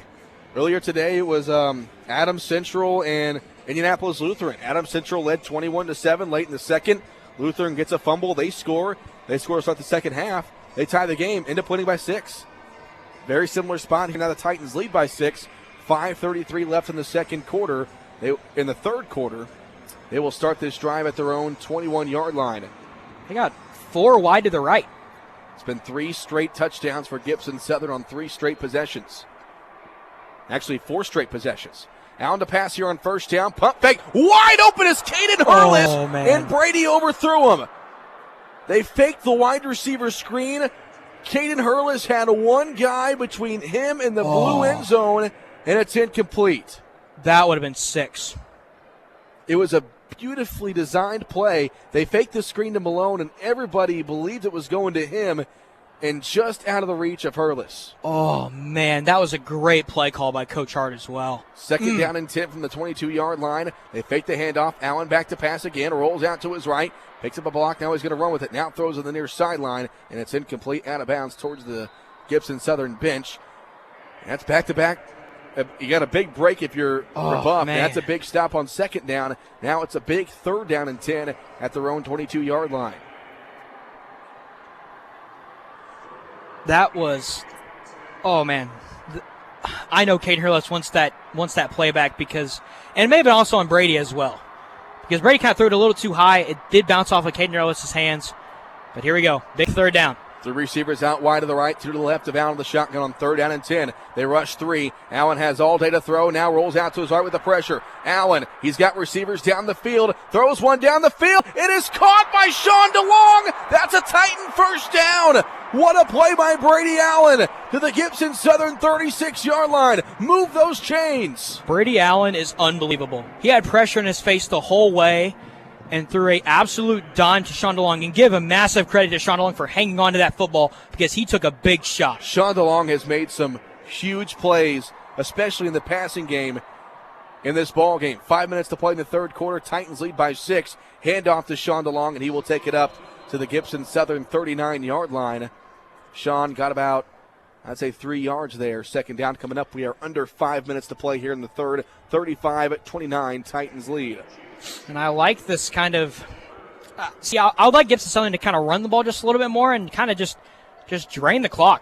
Earlier today it was Adams Central and Indianapolis Lutheran. Adams Central led 21-7 late in the second. Lutheran gets a fumble. They score. They score to start the second half. They tie the game, end up winning by 6. Very similar spot here. Now the Titans lead by 6. 5:33 left in the second quarter. In the third quarter, they will start this drive at their own 21-yard line. They got 4 wide to the right. It's been 3 straight touchdowns for Gibson Southern on 3 straight possessions. Actually, 4 straight possessions. Allen to pass here on first down. Pump fake. Wide open is Caden Hurlis. And Brady overthrew him. They faked the wide receiver screen. Caden Hurlis had one guy between him and the blue end zone, and it's incomplete. That would have been 6. It was a beautifully designed play. They faked the screen to Malone, and everybody believed it was going to him, and just out of the reach of Hurlis. Oh, man, that was a great play call by Coach Hart as well. Second down and 10 from the 22-yard line. They fake the handoff. Allen back to pass again, rolls out to his right, picks up a block. Now he's going to run with it. Now throws on the near sideline, and it's incomplete, out of bounds towards the Gibson Southern bench. That's back-to-back. You got a big break if you're Brebeuf. That's a big stop on second down. Now it's a big third down and 10 at their own 22-yard line. That was, man. I know Caden Hurlis wants that playback because, and it may have been also on Brady as well, because Brady kind of threw it a little too high. It did bounce off of Caden Hurlis' hands, but here we go, big third down. 3 receivers out wide to the right, 2 to the left of Allen, the shotgun on third down and 10. They rush 3. Allen has all day to throw. Now rolls out to his right with the pressure. Allen, he's got receivers down the field. Throws one down the field. It is caught by Sean DeLong. That's a Titan first down. What a play by Brady Allen to the Gibson Southern 36-yard line. Move those chains. Brady Allen is unbelievable. He had pressure in his face the whole way. and threw a absolute dime to Sean DeLong, and give a massive credit to Sean DeLong for hanging on to that football because he took a big shot. Sean DeLong has made some huge plays, especially in the passing game in this ball game. 5 minutes to play in the third quarter. Titans lead by 6. Handoff to Sean DeLong, and he will take it up to the Gibson Southern 39-yard line. Sean got about, I'd say, 3 yards there. Second down coming up. We are under 5 minutes to play here in the third. 35-29, Titans lead. And I like this kind of I would like Gibson Southern to kind of run the ball just a little bit more and kind of just drain the clock.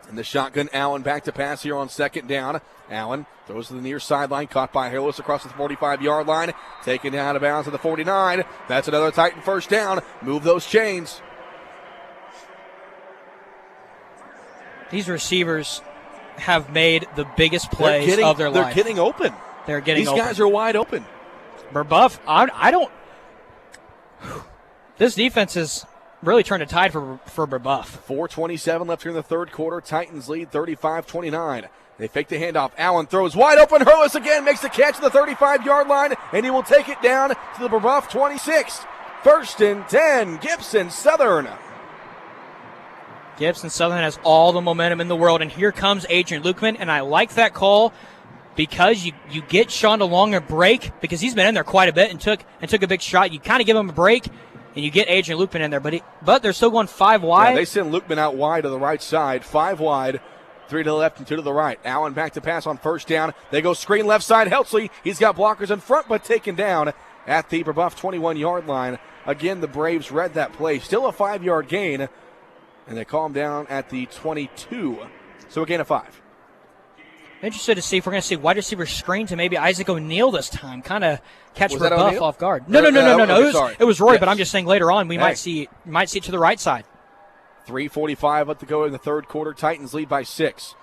In the shotgun, Allen back to pass here on second down. Allen throws to the near sideline, caught by Harris across the 45-yard line, taken out of bounds at the 49. That's another Titan first down. Move those chains. These receivers have made the biggest plays of their life. They're getting open. These guys are wide open. Brebeuf, I don't. This defense has really turned a tide for Brebeuf. 4:27 left here in the third quarter. Titans lead 35-29. They fake the handoff. Allen throws wide open. Hurlis again makes the catch at the 35-yard line, and he will take it down to the Brebeuf 26. First and 10, Gibson Southern. Gibson Southern has all the momentum in the world, and here comes Adrian Lukeman, and I like that call because you get Sean DeLong a break because he's been in there quite a bit and took a big shot. You kind of give him a break, and you get Adrian Lukeman in there, but they're still going 5 wide. Yeah, they send Lukeman out wide to the right side, 5 wide, 3 to the left and 2 to the right. Allen back to pass on first down. They go screen left side. Helsley, he's got blockers in front, but taken down at the Brebeuf 21-yard line. Again, the Braves read that play. Still a 5-yard gain, and they call him down at the 22. So a gain of 5. Interested to see if we're going to see wide receiver screen to maybe Isaac O'Neal this time. Kind of catch Was that Brebeuf O'Neal? off guard. No. It was Roy, but I'm just saying later on we might see it to the right side. 3:45 left to go in the third quarter. Titans lead by 6.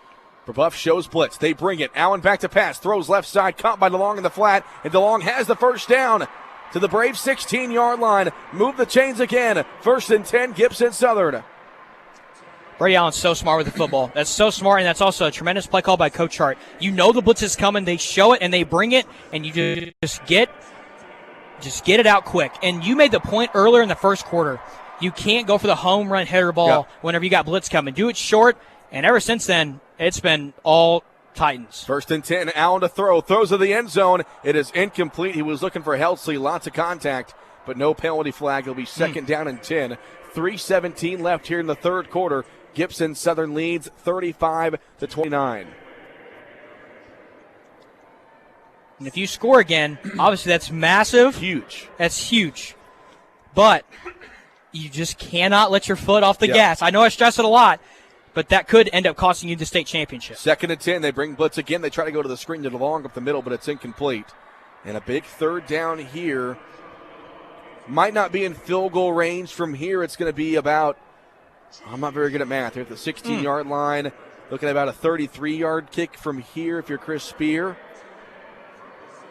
Brebeuf shows blitz. They bring it. Allen back to pass. Throws left side. Caught by DeLong in the flat. And DeLong has the first down to the Braves 16-yard line. Move the chains again. First and 10, Gibson Southern. Brady Allen's so smart with the football. That's so smart, and that's also a tremendous play call by Coach Hart. You know the blitz is coming. They show it, and they bring it, and you just get it out quick. And you made the point earlier in the first quarter. You can't go for the home run hitter ball whenever you got blitz coming. Do it short, and ever since then, it's been all Titans. First and 10, Allen to throw. Throws to the end zone. It is incomplete. He was looking for Helsley. Lots of contact, but no penalty flag. It'll be second down and 10. 3:17 left here in the third quarter. Gibson Southern leads 35-29. And if you score again, obviously that's massive. Huge. That's huge. But you just cannot let your foot off the gas. I know I stress it a lot, but that could end up costing you the state championship. Second and 10. They bring blitz again. They try to go to the screen to DeLong up the middle, but it's incomplete. And a big third down here. Might not be in field goal range from here. It's going to be about, I'm not very good at math. They're at the 16-yard line. Looking at about a 33-yard kick from here if you're Chris Spear.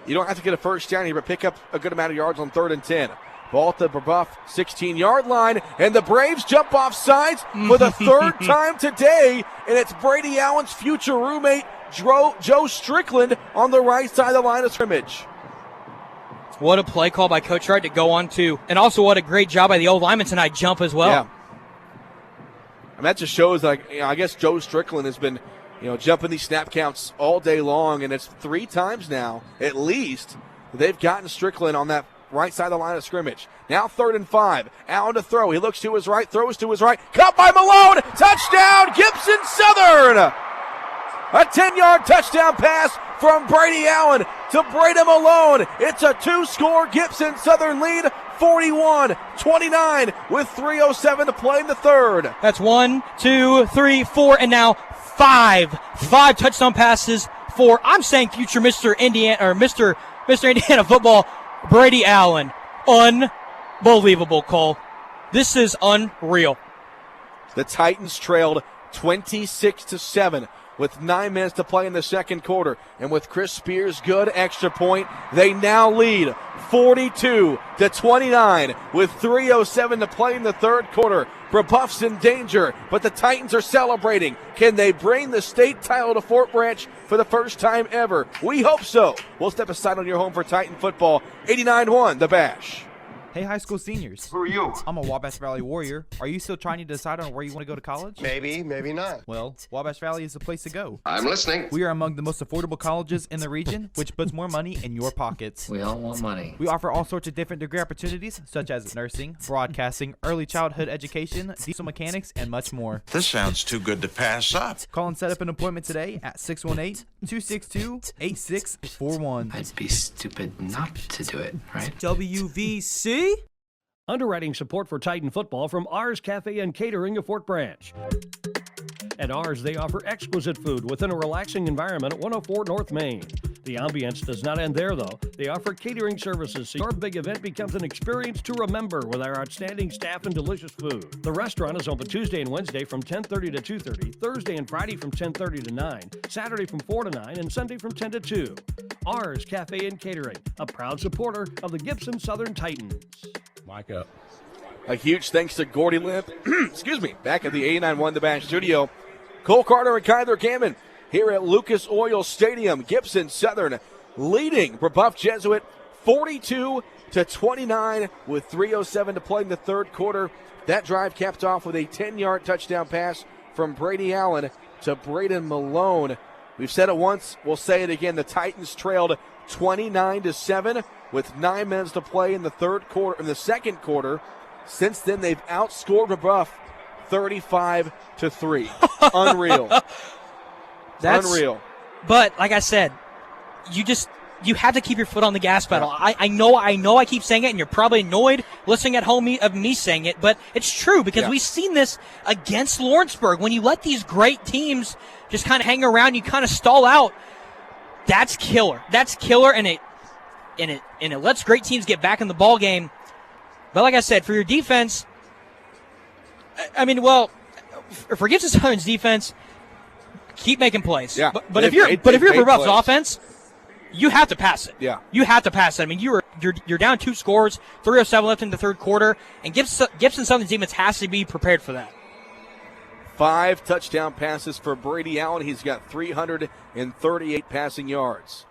You don't have to get a first down here, but pick up a good amount of yards on 3rd and 10. Ball at the Brebeuf 16-yard line, and the Braves jump off sides for the third time today, and it's Brady Allen's future roommate, Joe Strickland, on the right side of the line of scrimmage. What a play call by Coach Hart to go on to, and also what a great job by the old lineman tonight, jump as well. Yeah. And that just shows, I guess Joe Strickland has been, jumping these snap counts all day long, and it's 3 times now, at least, they've gotten Strickland on that right side of the line of scrimmage. Now 3rd and 5. Allen to throw. He looks to his right, throws to his right. Caught by Malone. Touchdown, Gibson Southern. A 10-yard touchdown pass from Brady Allen to Brady Malone. It's a 2-score Gibson Southern lead, 41-29 with 3:07 to play in the third. That's 1, 2, 3, 4, and now 5 touchdown passes for, I'm saying, future Mr. Indiana or Mr. Indiana football, Brady Allen. Unbelievable, Cole. This is unreal. The Titans trailed 26-7 with 9 minutes to play in the second quarter. And with Chris Spears' good extra point, they now lead 42-29 with 3:07 to play in the third quarter. Brebeuf's in danger, but the Titans are celebrating. Can they bring the state title to Fort Branch for the first time ever? We hope so. We'll step aside on your home for Titan football. 89-1, The Bash. Hey, high school seniors. Who are you? I'm a Wabash Valley Warrior. Are you still trying to decide on where you want to go to college? Maybe, maybe not. Well, Wabash Valley is the place to go. I'm listening. We are among the most affordable colleges in the region, which puts more money in your pockets. We all want money. We offer all sorts of different degree opportunities, such as nursing, broadcasting, early childhood education, diesel mechanics, and much more. This sounds too good to pass up. Call and set up an appointment today at 618-262-8641. I'd be stupid not to do it, right? WVC? Underwriting support for Titan football from Ars Cafe and Catering of Fort Branch. At Ars, they offer exquisite food within a relaxing environment at 104 North Main. The ambience does not end there, though. They offer catering services so your big event becomes an experience to remember with our outstanding staff and delicious food. The restaurant is open Tuesday and Wednesday from 10:30 to 2:30, Thursday and Friday from 10:30 to 9, Saturday from 4 to 9, and Sunday from 10 to 2. Ars Cafe and Catering, a proud supporter of the Gibson Southern Titans. Mic up. A huge thanks to Gordy Limp, excuse me, back at the 89-1 The Bash studio. Cole Carter and Kyler Gammon here at Lucas Oil Stadium. Gibson Southern leading Brebeuf Jesuit 42-29 with 3:07 to play in the third quarter. That drive capped off with a 10-yard touchdown pass from Brady Allen to Braden Malone. We've said it once, we'll say it again. The Titans trailed 29-7 with 9 minutes to play in the third quarter, in the second quarter. Since then, they've outscored Brebeuf 35-3. Unreal. That's unreal. But like I said, you have to keep your foot on the gas pedal. Yeah. I know I keep saying it, and you're probably annoyed listening at home of me saying it, but it's true because we've seen this against Lawrenceburg. When you let these great teams just kind of hang around, you kind of stall out. That's killer. That's killer, and it lets great teams get back in the ball game. But like I said, for your defense, I mean, well, for Gibson Southern's defense, keep making plays. Yeah. But if you're Brebeuf's offense, you have to pass it. Yeah. You have to pass it. I mean, you're down 2 scores, 3:07 left in the third quarter, and Gibson Southern's defense has to be prepared for that. 5 touchdown passes for Brady Allen. He's got 338 passing yards.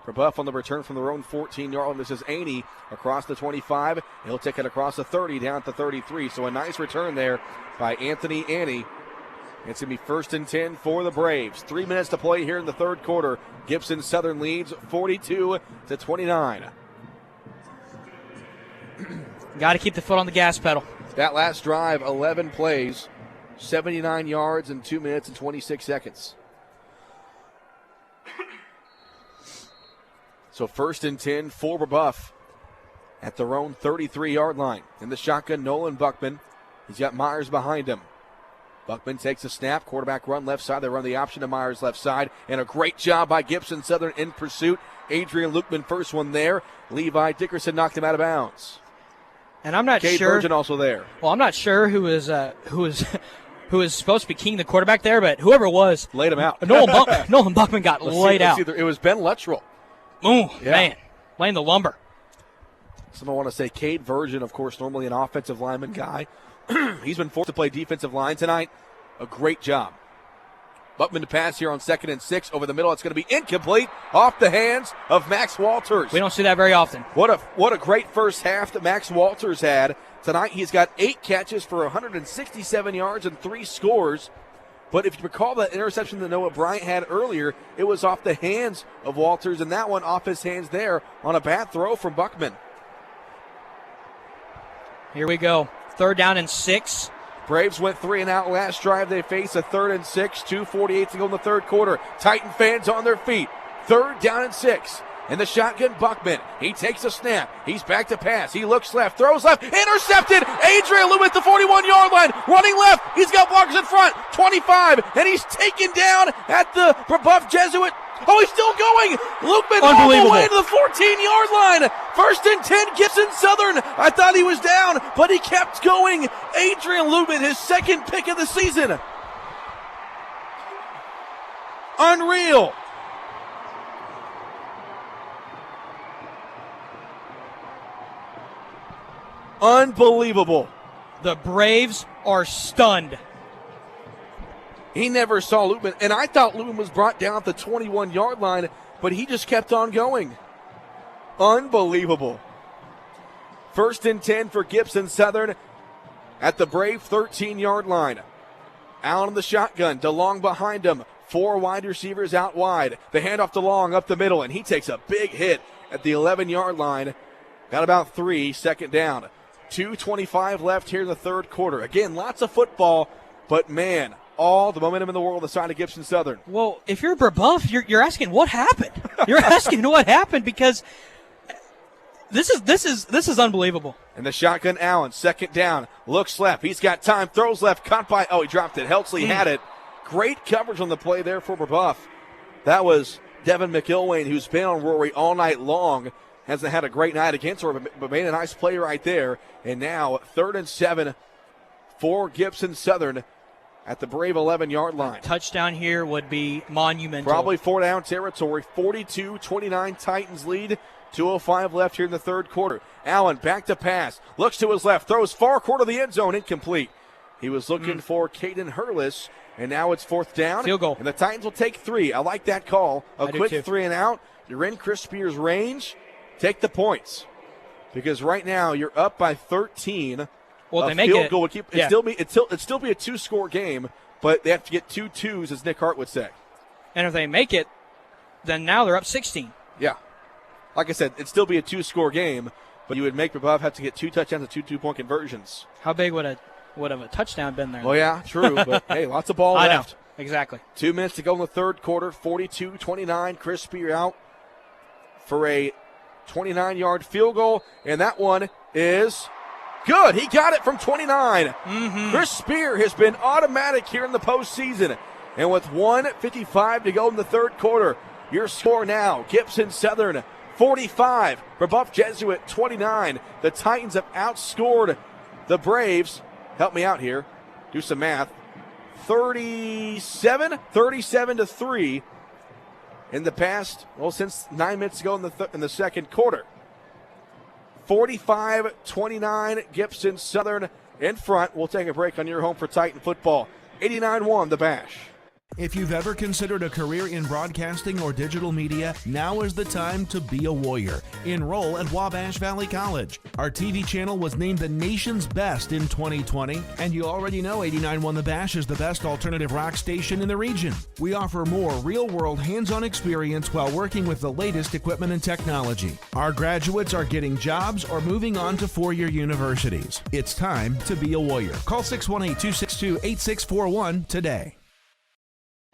Brebeuf on the return from their own 14-yard line. This is Aney across the 25. He'll take it across the 30 down to 33. So a nice return there by Anthony Aney. It's going to be 1st and 10 for the Braves. 3 minutes to play here in the third quarter. Gibson Southern leads 42-29. Got to keep the foot on the gas pedal. That last drive, 11 plays, 79 yards in 2 minutes and 26 seconds. So 1st and 10 for Brebeuf at their own 33-yard line. In the shotgun, Nolan Buckman. He's got Myers behind him. Buckman takes a snap, quarterback run left side. They run the option to Myers left side. And a great job by Gibson Southern in pursuit. Adrian Lukeman, first one there. Levi Dickerson knocked him out of bounds. And I'm not Cade sure. Virgin also there. Well, I'm not sure who is supposed to be king the quarterback there, but whoever it was. Laid him out. Nolan Buckman got laid out. It was Ben Luttrell. Oh, yeah. Man. Laying the lumber. Someone want to say Cade Virgin, of course, normally an offensive lineman guy. He's been forced to play defensive line tonight. A great job. Buckman to pass here on 2nd and 6 over the middle. It's going to be incomplete off the hands of Max Walters. We don't see that very often. What a great first half that Max Walters had. Tonight he's got 8 catches for 167 yards and 3 scores. But if you recall that interception that Noah Bryant had earlier, it was off the hands of Walters, and that one off his hands there on a bad throw from Buckman. Here we go. 3rd down and 6. Braves went 3 and out last drive. They face a 3rd and 6, 2:48 to go in the third quarter. Titan fans on their feet. 3rd down and 6. In the shotgun, Buckman. He takes a snap. He's back to pass. He looks left, throws left, intercepted. Adrian Lewis at the 41-yard line, running left. He's got blockers in front, 25, and he's taken down at the Brebeuf Jesuit. Oh, he's still going. Lukeman all the way to the 14-yard line. 1st and 10, Gibson Southern. I thought he was down, but he kept going. Adrian Lukeman, his 2nd pick of the season. Unreal. Unbelievable. The Braves are stunned. He never saw Lutman, and I thought Lutman was brought down at the 21-yard line, but he just kept on going. Unbelievable. 1st and 10 for Gibson Southern at the Brave 13-yard line. Allen in the shotgun, DeLong behind him. 4 wide receivers out wide. The handoff to Long up the middle, and he takes a big hit at the 11-yard line. Got about 3, second down. 2:25 left here in the third quarter. Again, lots of football, but man, all the momentum in the world on the side of Gibson Southern. Well, if you're Brebeuf, you're asking what happened. You're asking what happened because this is unbelievable. And the shotgun, Allen, second down, looks left. He's got time, throws left, caught by, he dropped it. Heltzley had it. Great coverage on the play there for Brebeuf. That was Devin McIlwain, who's been on Rory all night long. Hasn't had a great night against her, but made a nice play right there. And now 3rd and 7 for Gibson Southern at the Brave 11-yard line. Touchdown here would be monumental. Probably 4-down territory. 42-29 Titans lead. 2:05 left here in the third quarter. Allen back to pass. Looks to his left. Throws far corner of the end zone. Incomplete. He was looking for Caden Hurlis. And now it's 4th down. Field goal. And the Titans will take 3. I like that call. A quick 3 and out. You're in Chris Spears' range. Take the points. Because right now you're up by 13. Well, they make field goal would keep it'd still be a 2-score game, but they have to get 2 twos, as Nick Hart would say. And if they make it, then now they're up 16. Yeah. Like I said, it'd still be a 2-score game, but you would make Brebeuf have to get 2 touchdowns and 2 2-point conversions. How big would have a touchdown been there? Well, yeah, true, but hey, lots of ball left. I know, exactly. 2 minutes to go in the third quarter. 42-29. Chris Spear out for a 29-yard field goal, and that one is good. He got it from 29. Chris Spear has been automatic here in the postseason. And with 1:55 to go in the third quarter, your score now, Gibson Southern 45, Brebeuf Jesuit 29. The Titans have outscored the Braves. Help me out here. Do some math. 37-3 in the past, since 9 minutes ago in the second quarter. 45-29, Gibson Southern in front. We'll take a break on your home for Titan football. 89-1, the Bash. If you've ever considered a career in broadcasting or digital media, now is the time to be a warrior. Enroll at Wabash Valley College. Our TV channel was named the nation's best in 2020, and you already know 89.1 The Bash is the best alternative rock station in the region. We offer more real-world hands-on experience while working with the latest equipment and technology. Our graduates are getting jobs or moving on to four-year universities. It's time to be a warrior. Call 618-262-8641 today.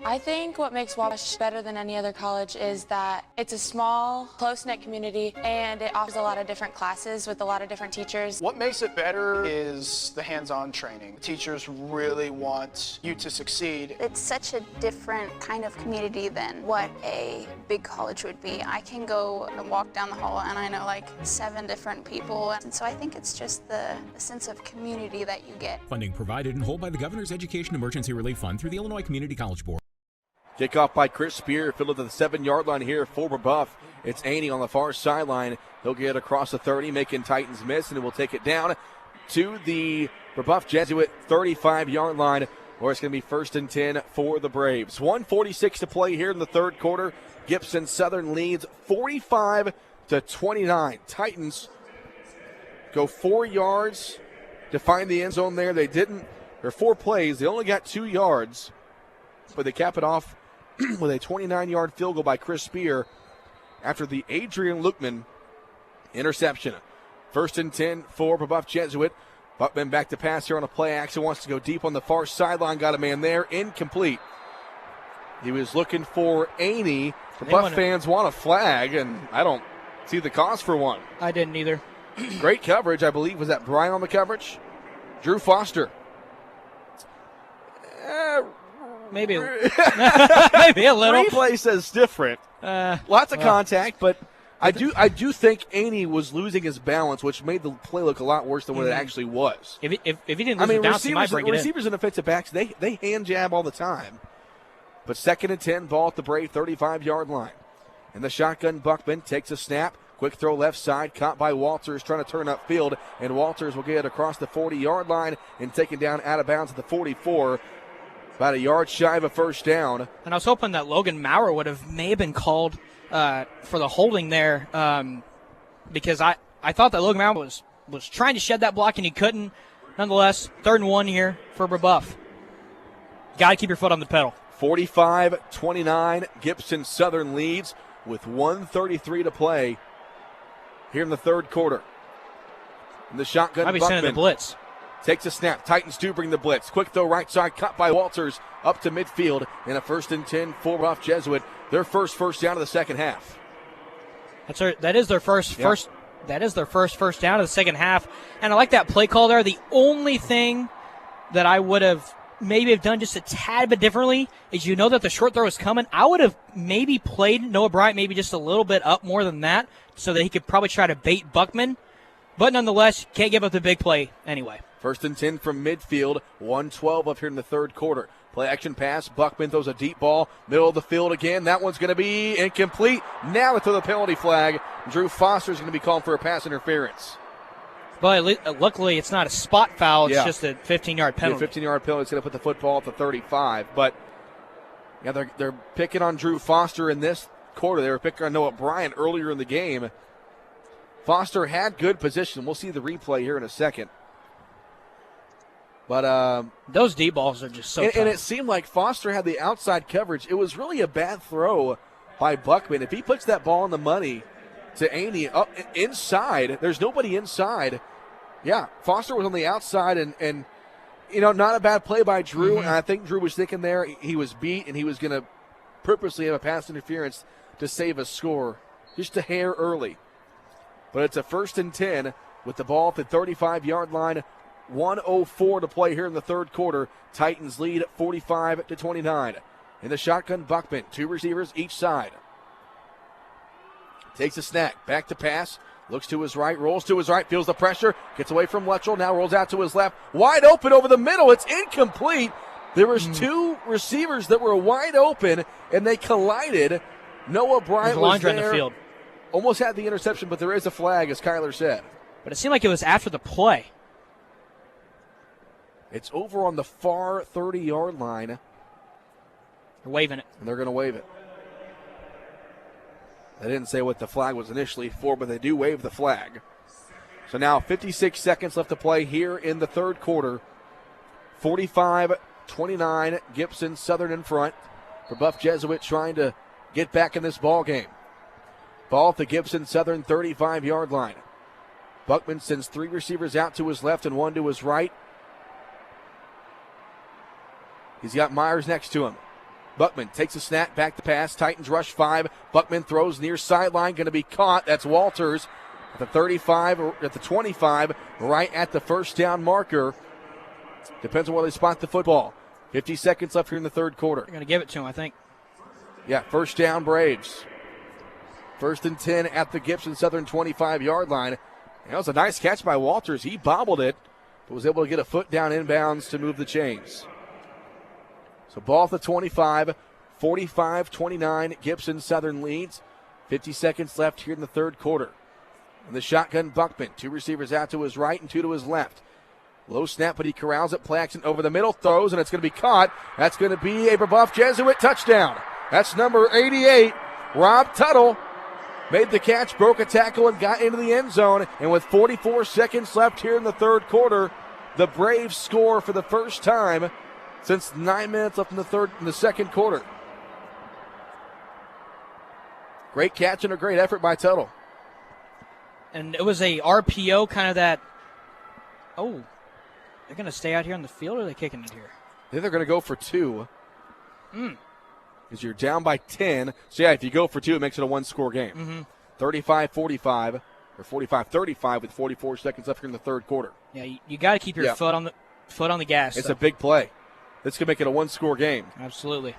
I think what makes Wabash better than any other college is that it's a small, close-knit community, and it offers a lot of different classes with a lot of different teachers. What makes it better is the hands-on training. Teachers really want you to succeed. It's such a different kind of community than what a big college would be. I can go and walk down the hall and I know like 7 different people, and so I think it's just the sense of community that you get. Funding provided in whole by the Governor's Education Emergency Relief Fund through the Illinois Community College Board. Kickoff by Chris Spear, filled to the 7-yard line here for Brebeuf. It's Aney on the far sideline. He'll get across the 30, making Titans miss, and we'll take it down to the Brebeuf Jesuit 35-yard line, where it's going to be 1st and 10 for the Braves. 1:46 to play here in the third quarter. Gibson Southern leads 45-29. Titans go 4 yards to find the end zone there. They didn't. There are 4 plays. They only got 2 yards, but they cap it off with a 29-yard field goal by Chris Spear after the Adrian Luckman interception. 1st and 10 for Brebeuf Jesuit. Buckman back to pass here on a play action. Wants to go deep on the far sideline. Got a man there. Incomplete. He was looking for Aney. Brebeuf fans want a flag, and I don't see the cause for one. I didn't either. Great coverage, I believe. Was that Brian on the coverage? Drew Foster. Maybe a little. Replay says different. Lots of contact, but I do think Aney was losing his balance, which made the play look a lot worse than what it actually was. If he didn't lose his balance, he might bring it in. Receivers and defensive backs, they hand jab all the time. But 2nd and 10, ball at the Brave 35-yard line. And the shotgun, Buckman takes a snap. Quick throw left side, caught by Walters, trying to turn upfield. And Walters will get it across the 40-yard line and taken down out of bounds at the 44. About a yard shy of a first down. And I was hoping that Logan Maurer may have been called for the holding there because I thought that Logan Maurer was trying to shed that block and he couldn't. Nonetheless, 3rd and 1 here for Brebeuf. Got to keep your foot on the pedal. 45-29, Gibson Southern leads with 1:33 to play here in the 3rd quarter. And the shotgun, Might be sending the blitz. Takes a snap. Titans do bring the blitz. Quick throw right side, cut by Walters up to midfield. And a 1st and 10 for Brebeuf Jesuit. Their first down of the second half. That is their first first down of the second half. And I like that play call there. The only thing that I would have maybe done just a tad bit differently is that the short throw is coming. I would have maybe played Noah Bryant maybe just a little bit up more than that so that he could probably try to bait Buckman. But nonetheless, can't give up the big play anyway. 1st and 10 from midfield, 1:12 up here in the 3rd quarter. Play action pass, Buckman throws a deep ball, middle of the field again. That one's going to be incomplete. Now to the penalty flag. Drew Foster's going to be called for a pass interference. But luckily, it's not a spot foul. It's just a 15-yard penalty. 15-yard penalty is going to put the football at the 35. But yeah, they're picking on Drew Foster in this quarter. They were picking on Noah Bryant earlier in the game. Foster had good position. We'll see the replay here in a second. But those deep balls are just so tough. And it seemed like Foster had the outside coverage. It was really a bad throw by Buckman. If he puts that ball in the money to Aney up inside, there's nobody inside. Yeah, Foster was on the outside, and not a bad play by Drew. And I think Drew was thinking there he was beat, and he was going to purposely have a pass interference to save a score just a hair early. But it's a 1st and 10 with the ball at the 35-yard line. 1:04 to play here in the 3rd quarter. Titans lead 45-29. In the shotgun, Buckman, 2 receivers each side. Takes a snap, back to pass, looks to his right, rolls to his right, feels the pressure, gets away from Luttrell, now rolls out to his left, wide open over the middle. It's incomplete. There was 2 receivers that were wide open, and they collided. Noah Bryant was there. On the field. Almost had the interception, but there is a flag, as Kyler said. But it seemed like it was after the play. It's over on the far 30-yard line. They're waving it. And they're going to wave it. They didn't say what the flag was initially for, but they do wave the flag. So now 56 seconds left to play here in the 3rd quarter. 45-29, Gibson Southern in front. Brebeuf Jesuit trying to get back in this ball game. Ball at the Gibson Southern 35-yard line. Buckman sends 3 receivers out to his left and 1 to his right. He's got Myers next to him. Buckman takes a snap, back to pass. Titans rush 5. Buckman throws near sideline, going to be caught. That's Walters at the 35, or at the 25, right at the first down marker. Depends on where they spot the football. 50 seconds left here in the 3rd quarter. They're going to give it to him, I think. Yeah, first down Braves. 1st and 10 at the Gibson Southern 25-yard line. That was a nice catch by Walters. He bobbled it, but was able to get a foot down inbounds to move the chains. So ball at the 25, 45-29, Gibson Southern leads. 50 seconds left here in the 3rd quarter. And the shotgun, Buckman. 2 receivers out to his right and 2 to his left. Low snap, but he corrals it. Play action over the middle, throws, and it's going to be caught. That's going to be a Brebeuf Jesuit touchdown. That's number 88, Rob Tuttle. Made the catch, broke a tackle, and got into the end zone. And with 44 seconds left here in the 3rd quarter, the Braves score for the first time since 9 minutes left in the 2nd quarter. Great catch and a great effort by Tuttle. And it was a RPO, kind of that. Oh, they're going to stay out here on the field, or are they kicking it here? I think they're going to go for 2. Because you're down by 10. So, yeah, if you go for 2, it makes it a 1-score game. 35-45, or 45-35 with 44 seconds left here in the 3rd quarter. Yeah, you got to keep your foot on the gas. It's a big play. This could make it a 1-score game. Absolutely.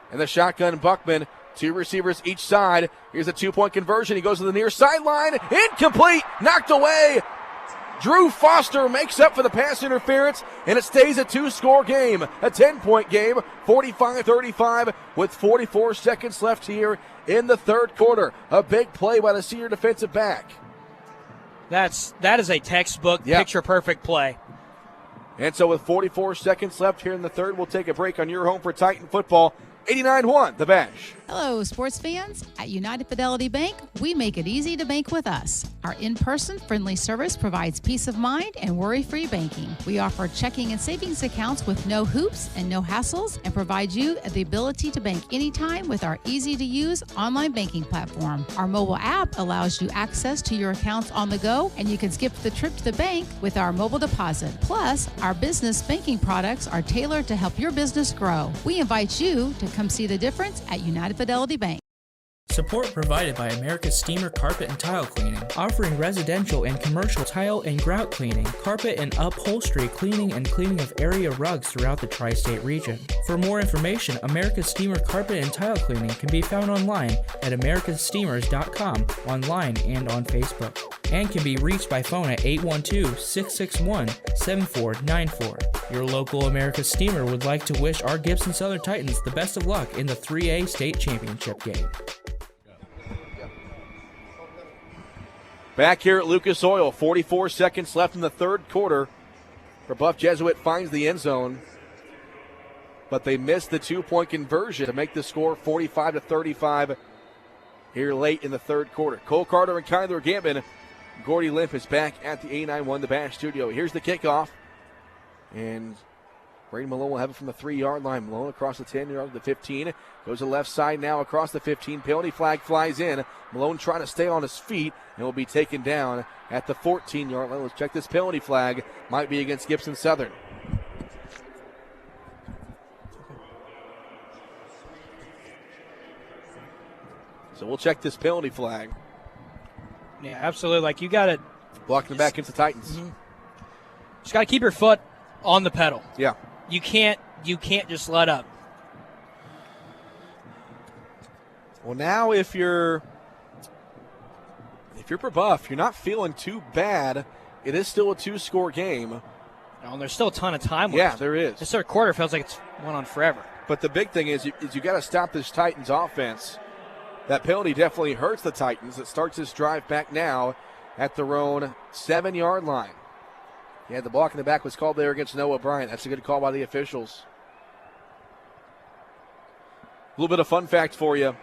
And the shotgun, Buckman, 2 receivers each side. Here's a 2-point conversion. He goes to the near sideline. Incomplete. Knocked away Drew Foster makes up for the pass interference, and it stays a 2-score game, a 10-point game, 45-35 with 44 seconds left here in the third quarter. A big play by the senior defensive back. That is a textbook picture-perfect play. And so with 44 seconds left here in the third, we'll take a break on your home for Titan football. 89-1, the Bash. Hello, sports fans. At United Fidelity Bank, we make it easy to bank with us. Our in-person friendly service provides peace of mind and worry-free banking. We offer checking and savings accounts with no hoops and no hassles and provide you the ability to bank anytime with our easy-to-use online banking platform. Our mobile app allows you access to your accounts on the go, and you can skip the trip to the bank with our mobile deposit. Plus, our business banking products are tailored to help your business grow. We invite you to come see the difference at United Fidelity Bank. Support provided by America's Steamer Carpet and Tile Cleaning, offering residential and commercial tile and grout cleaning, carpet and upholstery cleaning, and cleaning of area rugs throughout the tri-state region. For more information, America's Steamer Carpet and Tile Cleaning can be found online at americassteamers.com, online and on Facebook, and can be reached by phone at 812-661-7494. Your local America's Steamer would like to wish our Gibson Southern Titans the best of luck in the 3A state championship game. Back here at Lucas Oil, 44 seconds left in the third quarter. Brebeuf Jesuit finds the end zone, but they missed the 2-point conversion to make the score 45-35 here late in the third quarter. Cole Carter and Kyler Gambin. Gordy Limp is back at the 89-1 The Bash studio. Here's the kickoff, and Brady Malone will have it from the 3-yard line. Malone across the 10-yard to the 15. Goes to the left side now across the 15. Penalty flag flies in. Malone trying to stay on his feet and will be taken down at the 14-yard line. Let's check this penalty flag. Might be against Gibson Southern. So we'll check this penalty flag. Yeah, absolutely. Like, you got to blocking the back against the Titans. Mm-hmm. Just got to keep your foot on the pedal. Yeah. You can't just let up. Well, now if you're Brebeuf, you're not feeling too bad. It is still a 2-score game. And there's still a ton of time left. Yeah, there is. This third quarter feels like it's went on forever. But the big thing is you got to stop this Titans offense. That penalty definitely hurts the Titans. It starts this drive back now at their own 7-yard line. Yeah, the block in the back was called there against Noah Bryant. That's a good call by the officials. A little bit of fun fact for you.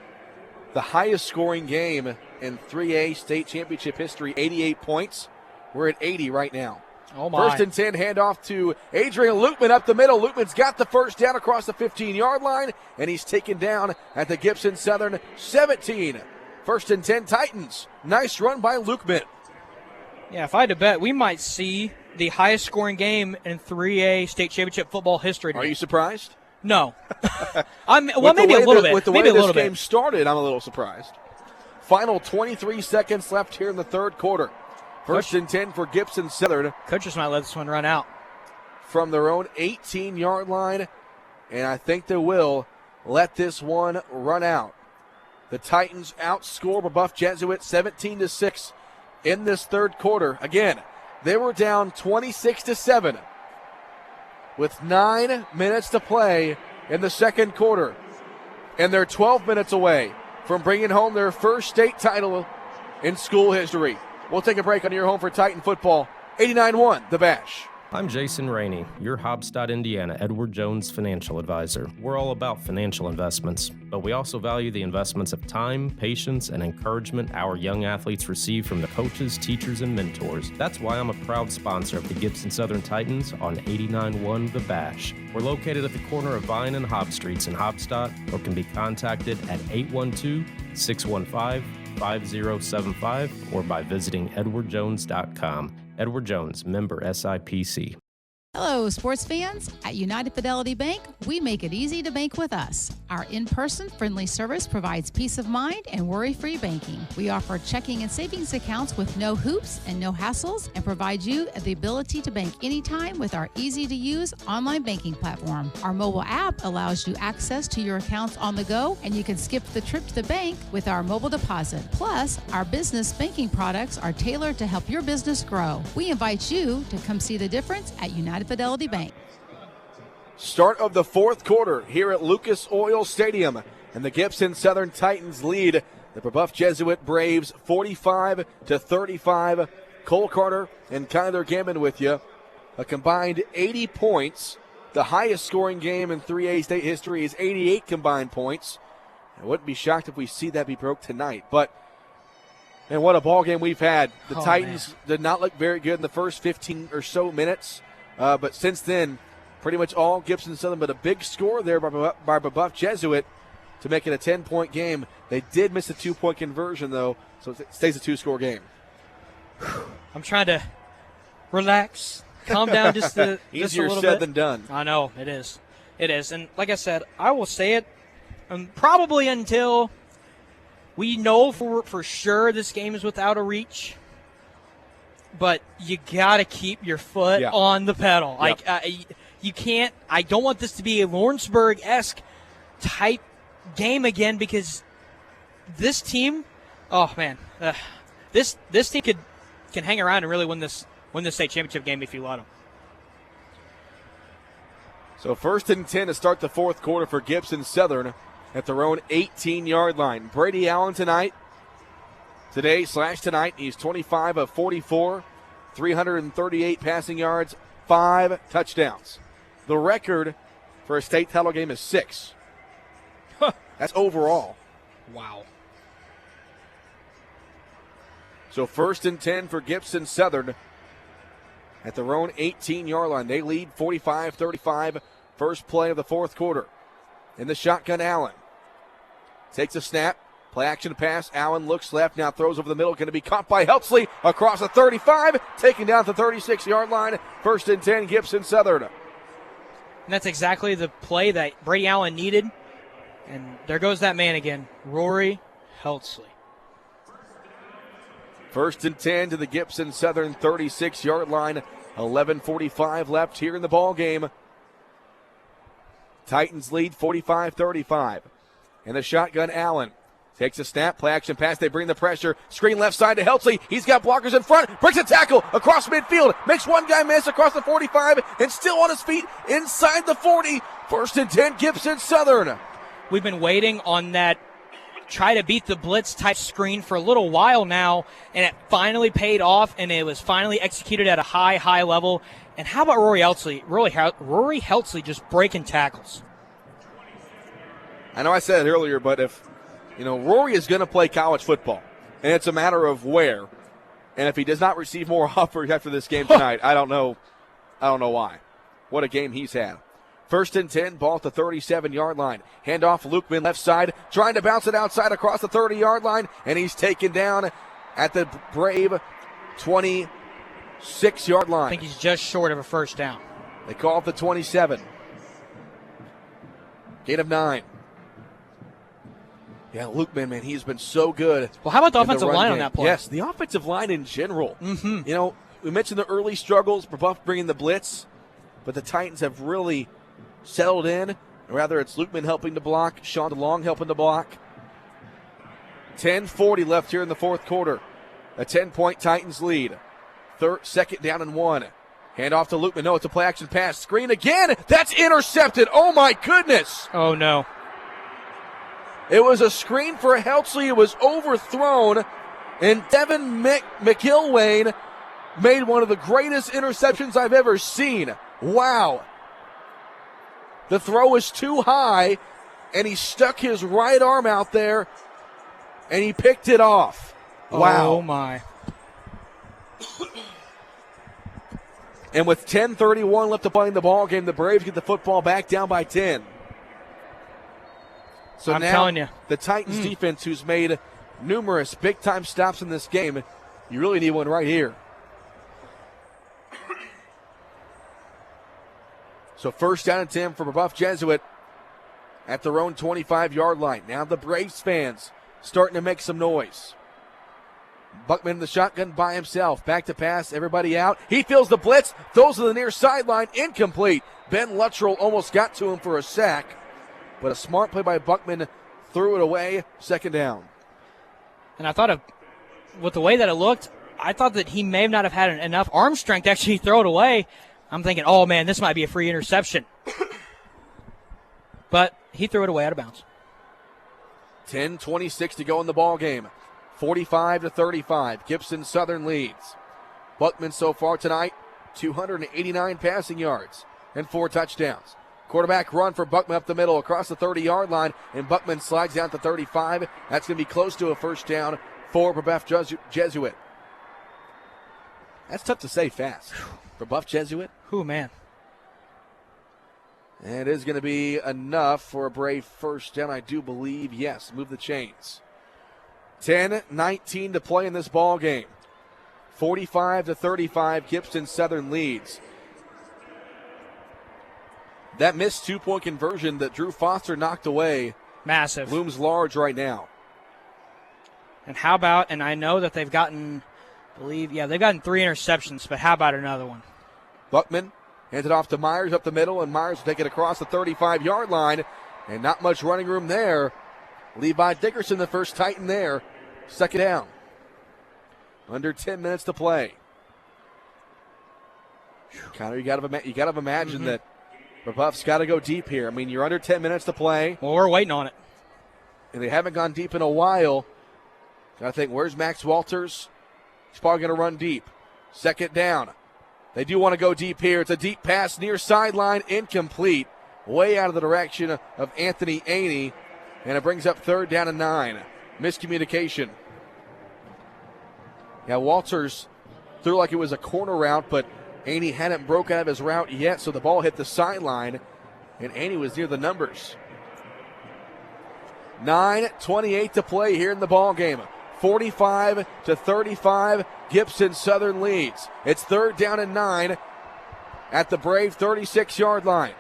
The highest scoring game in 3A state championship history, 88 points. We're at 80 right now. Oh, my. First and 10, handoff to Adrian Lutman up the middle. Lutman's got the first down across the 15-yard line, and he's taken down at the Gibson Southern 17. First and 10, Titans. Nice run by Lutman. Yeah, if I had to bet, we might see the highest scoring game in 3A state championship football history today. Are you surprised? No. Maybe a little bit. With the way this game started, I'm a little surprised. Final 23 seconds left here in the third quarter. First and 10 for Gibson Southern. Coaches might let this one run out. From their own 18-yard line, and I think they will let this one run out. The Titans outscore Brebeuf Jesuit 17-6 in this third quarter. Again, they were down 26-7 with 9 minutes to play in the second quarter, and they're 12 minutes away from bringing home their first state title in school history. We'll take a break on your home for Titan football. 89-1, The Bash. I'm Jason Rainey, your Hobstadt, Indiana, Edward Jones financial advisor. We're all about financial investments, but we also value the investments of time, patience, and encouragement our young athletes receive from the coaches, teachers, and mentors. That's why I'm a proud sponsor of the Gibson Southern Titans on 89-1 The Bash. We're located at the corner of Vine and Hobb Streets in Hobstadt, or can be contacted at 812-615-5075 or by visiting edwardjones.com. Edward Jones, member SIPC. Hello, sports fans. At United Fidelity Bank, we make it easy to bank with us. Our in-person friendly service provides peace of mind and worry-free banking. We offer checking and savings accounts with no hoops and no hassles and provide you the ability to bank anytime with our easy-to-use online banking platform. Our mobile app allows you access to your accounts on the go, and you can skip the trip to the bank with our mobile deposit. Plus, our business banking products are tailored to help your business grow. We invite you to come see the difference at United Fidelity Bank. Start of the fourth quarter here at Lucas Oil Stadium, and the Gibson Southern Titans lead the Brebeuf Jesuit Braves 45-35. Cole Carter and Kyler Gammon with you. A combined 80 points. The highest scoring game in 3A state history is 88 combined points. I wouldn't be shocked if we see that be broke tonight, but and what a ball game we've had. The Titans did not look very good in the first 15 or so minutes. But since then, pretty much all Gibson Southern, but a big score there by Brebeuf Jesuit to make it a 10-point game. They did miss a 2-point conversion, though, so it stays a 2-score game. I'm trying to relax, calm down just a Easier little said bit. than done. I know, it is. It is. And like I said, I will say it probably until we know for sure this game is without a reach. But you got to keep your foot on the pedal. Yep. You can't – I don't want this to be a Lawrenceburg-esque type game again because this team – oh, man. This team can hang around and really win this state championship game if you let them. So 1st and 10 to start the fourth quarter for Gibson Southern at their own 18-yard line. Brady Allen tonight. Tonight, he's 25 of 44, 338 passing yards, 5 touchdowns. The record for a state title game is 6. That's overall. Wow. So 1st and 10 for Gibson Southern at their own 18-yard line. They lead 45-35, first play of the fourth quarter. In the shotgun, Allen takes a snap. Play action pass. Allen looks left, now throws over the middle. Going to be caught by Heltzley across the 35, taken down to the 36-yard line. 1st and 10, Gibson Southern. And that's exactly the play that Brady Allen needed. And there goes that man again, Rory Heltzley. 1st and 10 to the Gibson Southern 36-yard line. 11:45 left here in the ball game. Titans lead 45-35. In the shotgun, Allen takes a snap, play action pass. They bring the pressure. Screen left side to Heltzley. He's got blockers in front. Breaks a tackle across midfield. Makes one guy miss across the 45 and still on his feet inside the 40. 1st and 10, Gibson Southern. We've been waiting on that try to beat the blitz type screen for a little while now, and it finally paid off, and it was finally executed at a high level. And how about Rory Heltzley? Rory Heltzley just breaking tackles. I know I said it earlier, but if Rory is going to play college football, and it's a matter of where. And if he does not receive more offers after this game tonight, I don't know why. What a game he's had. 1st and 10, ball at the 37-yard line. Handoff, Lukeman left side, trying to bounce it outside across the 30-yard line, and he's taken down at the Brave 26-yard line. I think he's just short of a first down. They call it the 27. Gain of 9. Yeah, Lukeman, man, he's been so good. Well, how about the offensive line on that play? Yes, the offensive line in general. Mm-hmm. We mentioned the early struggles, Brebeuf bringing the blitz, but the Titans have really settled in. Rather, it's Lukeman helping to block, Sean DeLong helping to block. 10:40 left here in the fourth quarter. A 10-point Titans lead. 2nd down and 1. Hand off to Lukeman. No, it's a play action pass. Screen again. That's intercepted. Oh, my goodness. Oh, no. It was a screen for Heltzley. It was overthrown, and Devin McIlwain made one of the greatest interceptions I've ever seen. Wow. The throw was too high, and he stuck his right arm out there, and he picked it off. Wow. Oh, my. And with 10:31 left to play in the ball game, the Braves get the football back down by 10. So I'm now telling you, the Titans defense, who's made numerous big-time stops in this game, you really need one right here. So first down and 10 for Brebeuf Jesuit at their own 25-yard line. Now the Braves fans starting to make some noise. Buckman in the shotgun by himself. Back to pass. Everybody out. He feels the blitz. Throws to the near sideline. Incomplete. Ben Luttrell almost got to him for a sack. But a smart play by Buckman threw it away. Second down. And I thought with the way that it looked, I thought that he may not have had enough arm strength to actually throw it away. I'm thinking, oh, man, this might be a free interception. But he threw it away out of bounds. 10:26 to go in the ball game. 45-35. Gibson Southern leads. Buckman so far tonight, 289 passing yards and 4 touchdowns. Quarterback run for Buckman up the middle across the 30-yard line, and Buckman slides down to 35. That's going to be close to a first down for Brebeuf Jesuit. That's tough to say fast. Brebeuf Jesuit. Oh, man. And it is going to be enough for a Brave first down, I do believe. Yes, move the chains. 10:19 to play in this ball game. 45-35, Gibson Southern leads. That missed 2-point conversion that Drew Foster knocked away. Massive. Looms large right now. And how about, and I know that they've gotten 3 interceptions, but how about another one? Buckman hands it off to Myers up the middle, and Myers will take it across the 35-yard line, and not much running room there. Levi Dickerson, the first Titan there. Second down. Under 10 minutes to play. Connor, you got to imagine that Brebeuf's got to go deep here. I mean, you're under 10 minutes to play. Well, we're waiting on it. And they haven't gone deep in a while. Got to think, where's Max Walters? He's probably going to run deep. Second down. They do want to go deep here. It's a deep pass near sideline, incomplete. Way out of the direction of Anthony Aney. And it brings up third down and 9. Miscommunication. Yeah, Walters threw like it was a corner route, but Aney hadn't broke out of his route yet, so the ball hit the sideline, and Aney was near the numbers. 9:28 to play here in the ball game. 45-35, Gibson Southern leads. It's third down and 9 at the Brave 36-yard line.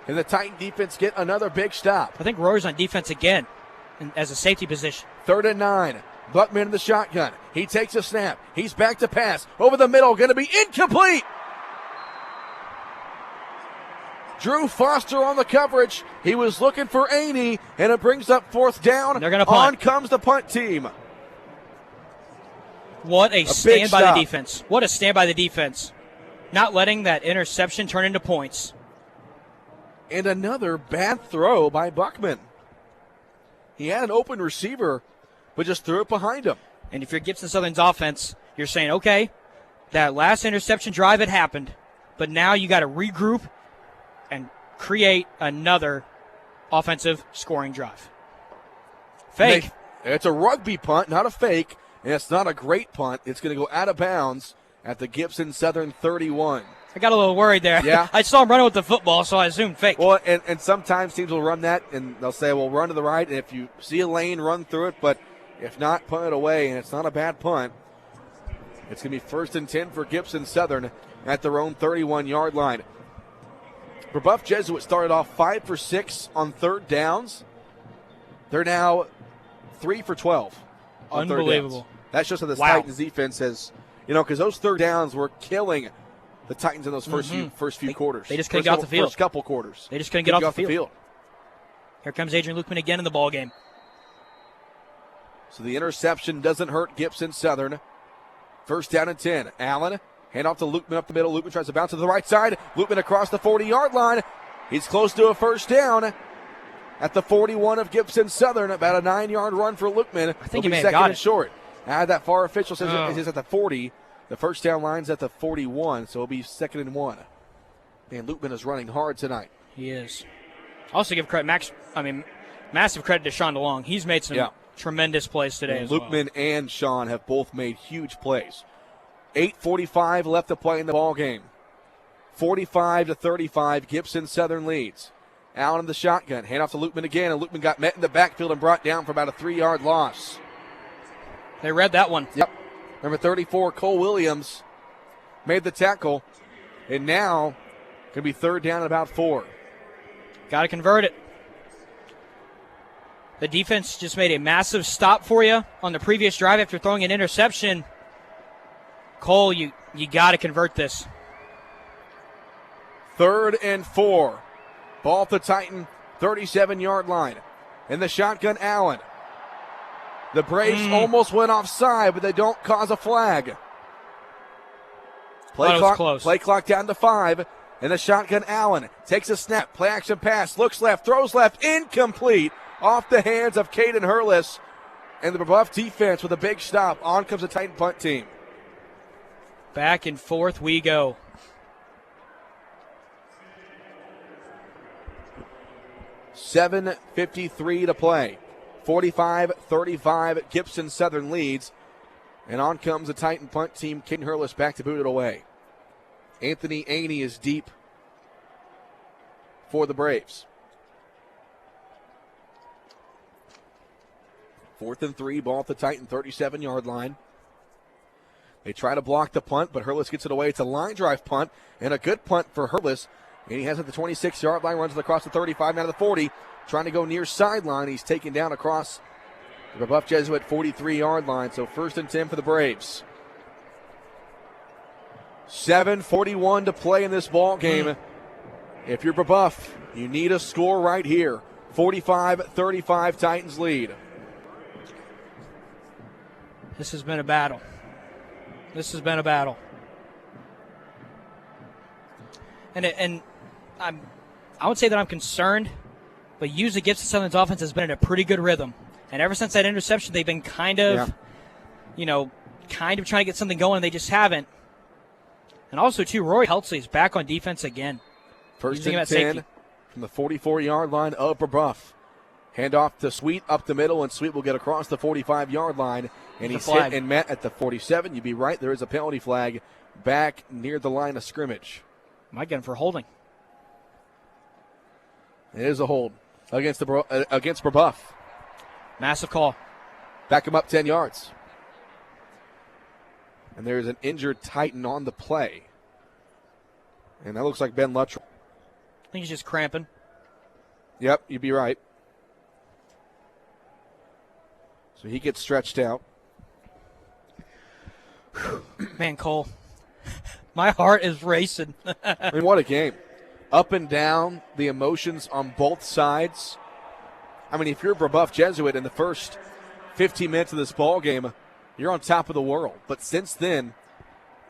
And the Titan defense get another big stop. I think Roy's on defense again as a safety position. Third and 9. Buckman in the shotgun. He takes a snap. He's back to pass. Over the middle. Going to be incomplete. Drew Foster on the coverage. He was looking for Aney, and it brings up fourth down. They're going to punt. On comes the punt team. What a stand by the defense. What a stand by the defense. Not letting that interception turn into points. And another bad throw by Buckman. He had an open receiver, but just threw it behind him. And if you're Gibson Southern's offense, you're saying, okay, that last interception drive, it happened, but now you got to regroup and create another offensive scoring drive. Fake. It's a rugby punt, not a fake, and it's not a great punt. It's going to go out of bounds at the Gibson Southern 31. I got a little worried there. Yeah. I saw him running with the football, so I assumed fake. Well, and sometimes teams will run that, and they'll say, well, run to the right, and if you see a lane, run through it, but if not, punt it away, and it's not a bad punt. It's going to be first and 10 for Gibson Southern at their own 31-yard line. Brebeuf Jesuit started off 5 for 6 on third downs. They're now 3 for 12 on Unbelievable. third downs. That's just how this Titans defense has, because those third downs were killing the Titans in those first few quarters. They just couldn't get off the field. First couple quarters. They just couldn't get off the field. Here comes Adrian Lukeman again in the ball game. So the interception doesn't hurt Gibson Southern. First down and 10. Allen, hand off to Lukeman up the middle. Lukeman tries to bounce to the right side. Lukeman across the 40-yard line. He's close to a first down at the 41 of Gibson Southern. About a 9-yard run for Lukeman. I think he may have got it. Short. That far official says it is at the 40. The first down line's at the 41, so it'll be second and 1. Man, Lukeman is running hard tonight. He is. Also give massive credit to Sean DeLong. He's made some tremendous plays today as well. Lukeman and Sean have both made huge plays. 8:45 left to play in the ball game. 45-35, Gibson Southern leads. Allen in the shotgun, hand off to Lukeman again, and Lukeman got met in the backfield and brought down for about a 3-yard loss. They read that one. Yep. Number 34, Cole Williams, made the tackle. And now Could be third down at about 4. Got to convert it. The defense just made a massive stop for you on the previous drive after throwing an interception. Cole, you got to convert this. 3rd and 4. Ball at the Titan 37-yard line. In the shotgun, Allen. The Braves almost went offside, but they don't cause a flag. Play clock down to 5. In the shotgun, Allen takes a snap. Play action pass. Looks left. Throws left. Incomplete. Off the hands of Caden Hurlis. And the Brebeuf defense with a big stop. On comes the Titan punt team. Back and forth we go. $7:53 to play. 45-35, Gibson Southern leads. And on comes the Titan punt team. Caden Hurlis back to boot it away. Anthony Aney is deep for the Braves. 4th and 3, ball at the Titan 37-yard line. They try to block the punt, but Hurlis gets it away. It's a line drive punt, and a good punt for Hurlis. And he has it at the 26-yard line, runs it across the 35, down to the 40. Trying to go near sideline. He's taken down across the Brebeuf Jesuit 43-yard line. So 1st and 10 for the Braves. 7:41 to play in this ball game. If you're Brebeuf, you need a score right here. 45-35, Titans lead. This has been a battle. And I would say that I'm concerned, but usually Gibson Southern's offense has been in a pretty good rhythm. And ever since that interception, they've been kind of trying to get something going, and they just haven't. And also, too, Rory Heltzley is back on defense again. 1st and 10 from the 44-yard line of Brebeuf. Hand off to Sweet up the middle, and Sweet will get across the 45-yard line. And he's hit and met at the 47. You'd be right, there is a penalty flag back near the line of scrimmage. Might get him for holding. It is a hold against Brebeuf. Massive call. Back him up 10 yards. And there's an injured Titan on the play. And that looks like Ben Luttrell. I think he's just cramping. Yep, you'd be right. So he gets stretched out. Man, Cole, my heart is racing. I mean, what a game. Up and down, the emotions on both sides. I mean, if you're Brebeuf Jesuit in the first 15 minutes of this ball game, you're on top of the world. But since then,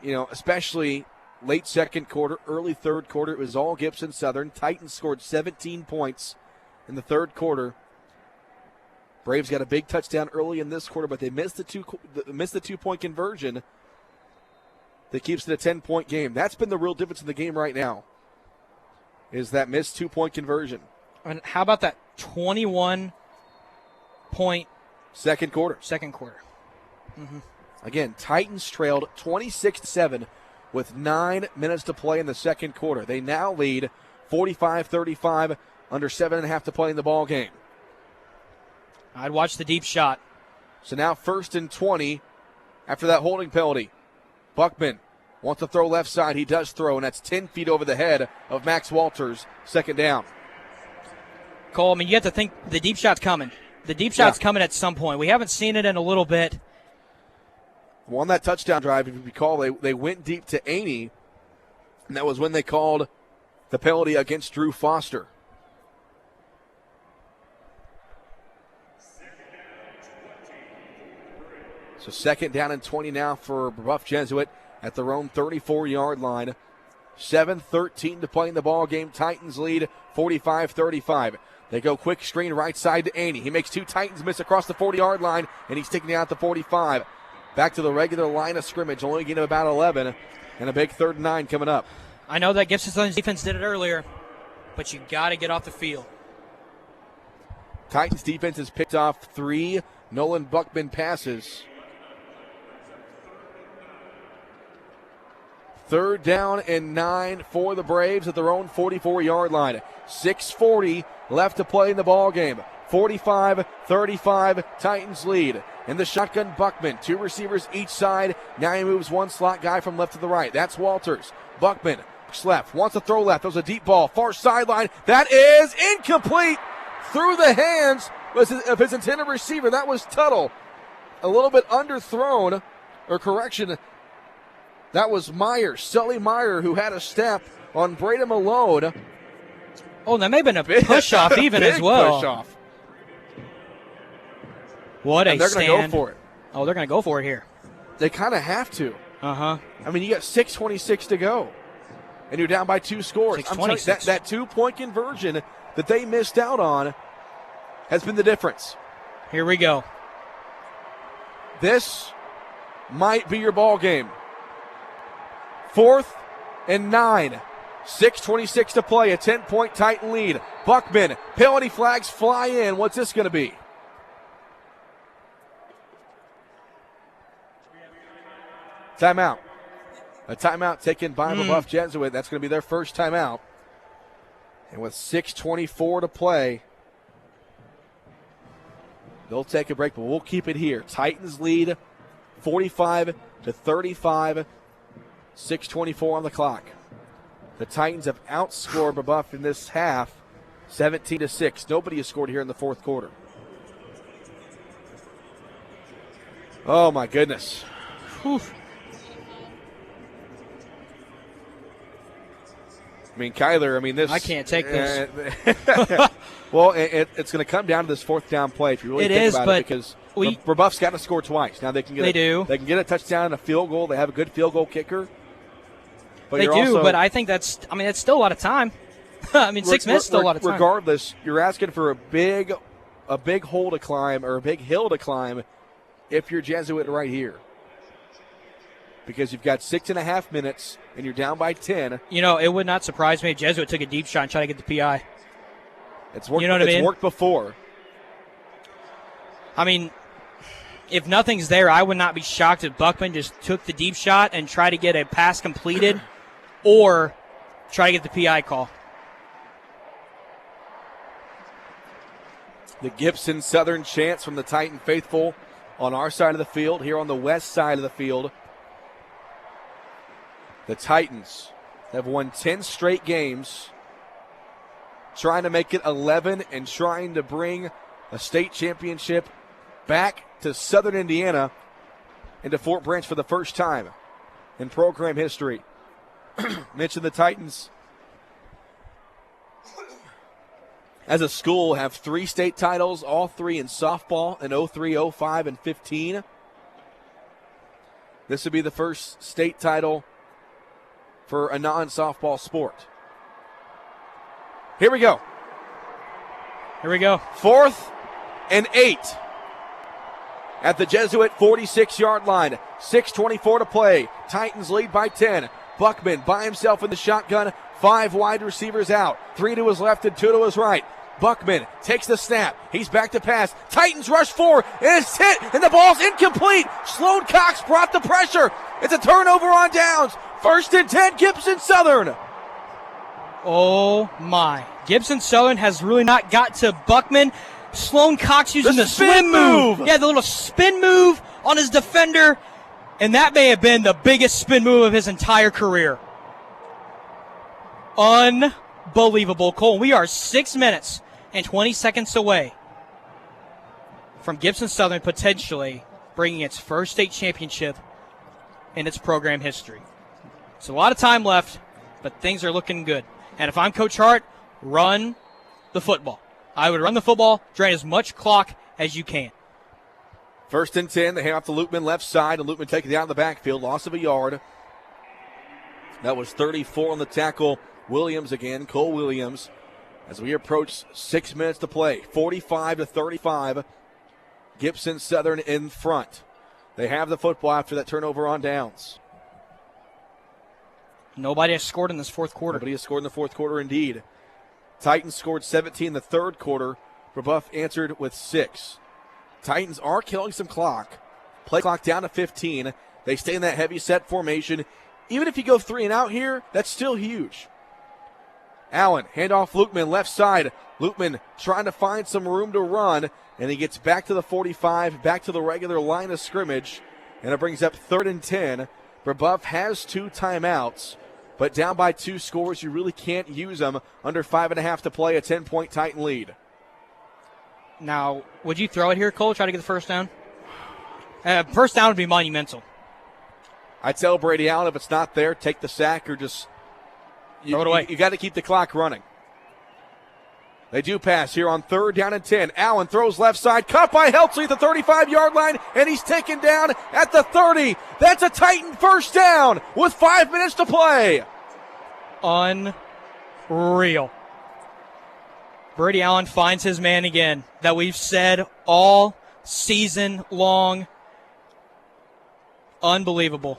especially late second quarter, early third quarter, it was all Gibson Southern. Titans scored 17 points in the third quarter. Braves got a big touchdown early in this quarter, but they missed the 2-point conversion that keeps it a 10-point game. That's been the real difference in the game right now, is that missed 2-point conversion. And how about that 21-point second quarter? Mm-hmm. Again, Titans trailed 26-7 with 9 minutes to play in the second quarter. They now lead 45-35, under 7.5 to play in the ball game. I'd watch the deep shot. So now 1st and 20 after that holding penalty. Buckman wants to throw left side. He does throw, and that's 10 feet over the head of Max Walters. 2nd down. Cole, I mean, you have to think the deep shot's coming. The deep shot's coming at some point. We haven't seen it in a little bit. Well, on that touchdown drive, if you recall, they went deep to Aney, and that was when they called the penalty against Drew Foster. So 2nd down and 20 now for Brebeuf Jesuit at their own 34-yard line. 7:13 to play in the ball game. Titans lead 45-35. They go quick screen right side to Aney. He makes 2 Titans miss across the 40-yard line, and he's taken down at the 45. Back to the regular line of scrimmage, only getting about 11, and a big 3rd and 9 coming up. I know that Gibson Southern's defense did it earlier, but you got to get off the field. Titans defense has picked off 3 Nolan Buckman passes. 3rd down and 9 for the Braves at their own 44-yard line. 6:40 left to play in the ball game. 45-35, Titans lead. In the shotgun, Buckman, 2 receivers each side. Now he moves 1 slot guy from left to the right. That's Walters. Buckman Looks left, wants to throw left. There's a deep ball, far sideline. That is incomplete. Through the hands of his intended receiver. That was Tuttle. A little bit underthrown, or correction. That was Meyer, Sully Meyer, who had a step on Breda Malone. Oh, that may have been a push-off even as well. Push-off. What a and they're stand. going to go for it. Oh, they're going to go for it here. They kind of have to. Uh-huh. I mean, you got 6:26 to go, and you're down by 2 scores. I'm telling you, that 2-point conversion that they missed out on has been the difference. Here we go. This might be your ball game. 4th and 9. 6:26 to play, a 10-point Titan lead. Buckman, penalty flags fly in. What's this going to be? Timeout. A timeout taken by Brebeuf Jesuit. That's going to be their first timeout. And with 6:24 to play, they'll take a break, but we'll keep it here. Titans lead 45-35. 6:24 on the clock. The Titans have outscored Brebeuf in this half 17-6. Nobody has scored here in the fourth quarter. Oh, my goodness. Whew. I mean, Kyler, this... I can't take this. Well, it's going to come down to this fourth down play if you really think about it, because Brebeuf's got to score twice. Now they can get They can get a touchdown and a field goal. They have a good field goal kicker. But they do, but I think it's still a lot of time. 6 minutes is still a lot of time. Regardless, you're asking for a big hole to climb or a big hill to climb if you're Jesuit right here. Because you've got 6.5 minutes and you're down by 10. It would not surprise me if Jesuit took a deep shot and tried to get the PI. It's worked, it's worked before. If nothing's there, I would not be shocked if Buckman just took the deep shot and tried to get a pass completed or try to get the PI call. The Gibson Southern chants from the Titan faithful on our side of the field, here on the west side of the field. The Titans have won 10 straight games, trying to make it 11 and trying to bring a state championship back to Southern Indiana into Fort Branch for the first time in program history. Mentioned the Titans as a school have 3 state titles, all 3 in softball in 03, 05, and 15. This would be the first state title for a non-softball sport. Here we go. 4th and 8 at the Jesuit 46-yard line. 6:24 to play. Titans lead by 10. Buckman by himself in the shotgun. 5 wide receivers out. 3 to his left and 2 to his right. Buckman takes the snap. He's back to pass. Titans rush 4, and it's hit, and the ball's incomplete. Sloan Cox brought the pressure. It's a turnover on downs. 1st and 10, Gibson Southern. Oh, my. Gibson Southern has really not got to Buckman. Sloan Cox using the spin move. Yeah, the little spin move on his defender, and that may have been the biggest spin move of his entire career. Unbelievable. Cole, we are 6 minutes and 20 seconds away from Gibson Southern potentially bringing its first state championship in its program history. It's a lot of time left, but things are looking good. And if I'm Coach Hart, run the football. I would run the football, drain as much clock as you can. 1st and 10, they hand off to Lukeman left side, and Lukeman taking it out in the backfield, loss of a yard. That was 34 on the tackle. Williams again, Cole Williams, as we approach 6 minutes to play. 45-35, Gibson Southern in front. They have the football after that turnover on downs. Nobody has scored in this fourth quarter. Nobody has scored in the fourth quarter indeed. Titans scored 17 in the third quarter. Brebeuf answered with 6. Titans are killing some clock. Play clock down to 15. They stay in that heavy set formation. Even if you go 3 and out here, that's still huge. Allen, handoff Lukeman, left side. Lukeman trying to find some room to run, and he gets back to the 45, back to the regular line of scrimmage, and it brings up 3rd and 10. Brebeuf has 2 timeouts, but down by 2 scores, you really can't use them under 5.5 to play, a 10-point Titan lead. Now, would you throw it here, Cole, try to get the first down? First down would be monumental. I tell Brady Allen, if it's not there, take the sack or just throw it away. You got to keep the clock running. They do pass here on 3rd down and 10. Allen throws left side, caught by Heltzley at the 35-yard line, and he's taken down at the 30. That's a Titan first down with 5 minutes to play. Unreal. Brady Allen finds his man again that we've said all season long. Unbelievable.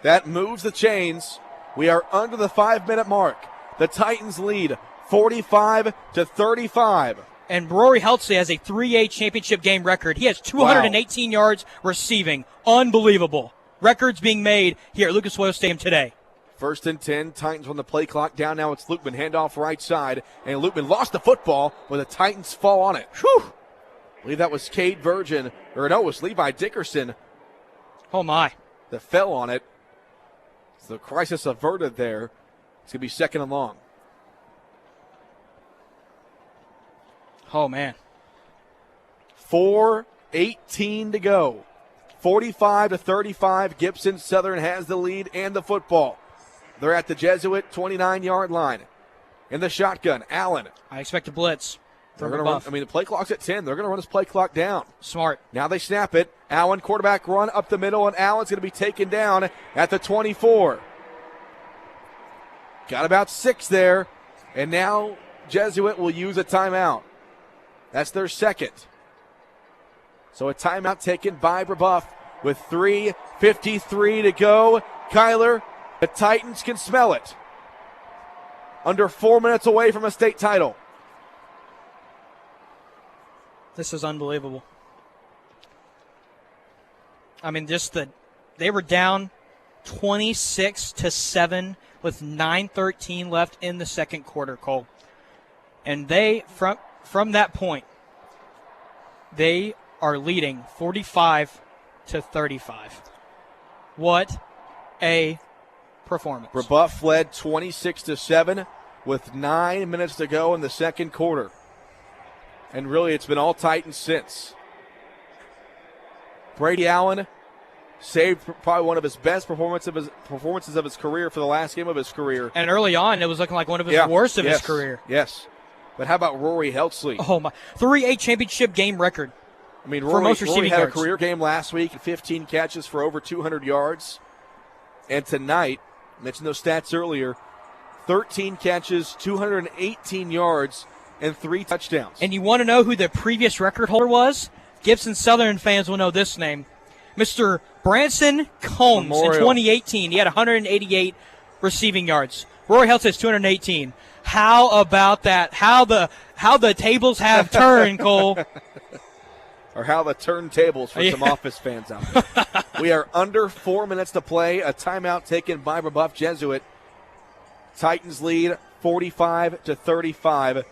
That moves the chains. We are under the 5-minute mark. The Titans lead 45-35. And Rory Heltzley has a 3A championship game record. He has 218 yards receiving. Unbelievable. Records being made here at Lucas Oil Stadium today. 1st and 10. Titans on the play clock. Down now it's Lukeman. Handoff right side. And Lukeman lost the football, but the Titans fall on it. Whew. I believe that was Cade Virgin. Or no, it was Levi Dickerson. Oh, my. That fell on it. So the crisis averted there. It's going to be 2nd and long. Oh, man. 4:18 to go. 45-35. Gibson Southern has the lead and the football. They're at the Jesuit 29-yard line. In the shotgun, Allen. I expect a blitz. They're going to run. The play clock's at 10. They're going to run this play clock down. Smart. Now they snap it. Allen, quarterback run up the middle, and Allen's going to be taken down at the 24. Got about 6 there, and now Jesuit will use a timeout. That's their second. So a timeout taken by Brebeuf with 3:53 to go. Kyler, the Titans can smell it. Under 4 minutes away from a state title. This is unbelievable. I mean, they were down 26-7 with 9:13 left in the second quarter, Cole. And they, from that point, they are leading 45-35. What a performance. Brebeuf led 26-7 with 9 minutes to go in the second quarter. And really, it's been all Titans since. Brady Allen saved probably one of his best performances of his career for the last game of his career. And early on, it was looking like one of his worst of his career. Yes. But how about Rory Heltzley? Oh, my. 3A championship game record. I mean, Rory had yards. A career game last week, 15 catches for over 200 yards. And tonight, I mentioned those stats earlier, 13 catches, 218 yards, and 3 touchdowns. And you want to know who the previous record holder was? Gibson Southern fans will know this name. Mr. Branson Combs in 2018. He had 188 receiving yards. Rory Heltzley has 218. How about that? How the tables have turned, Cole. Or how the turntables for some Office fans out there. We are under 4 minutes to play. A timeout taken by Brebeuf Jesuit. Titans lead 45-35.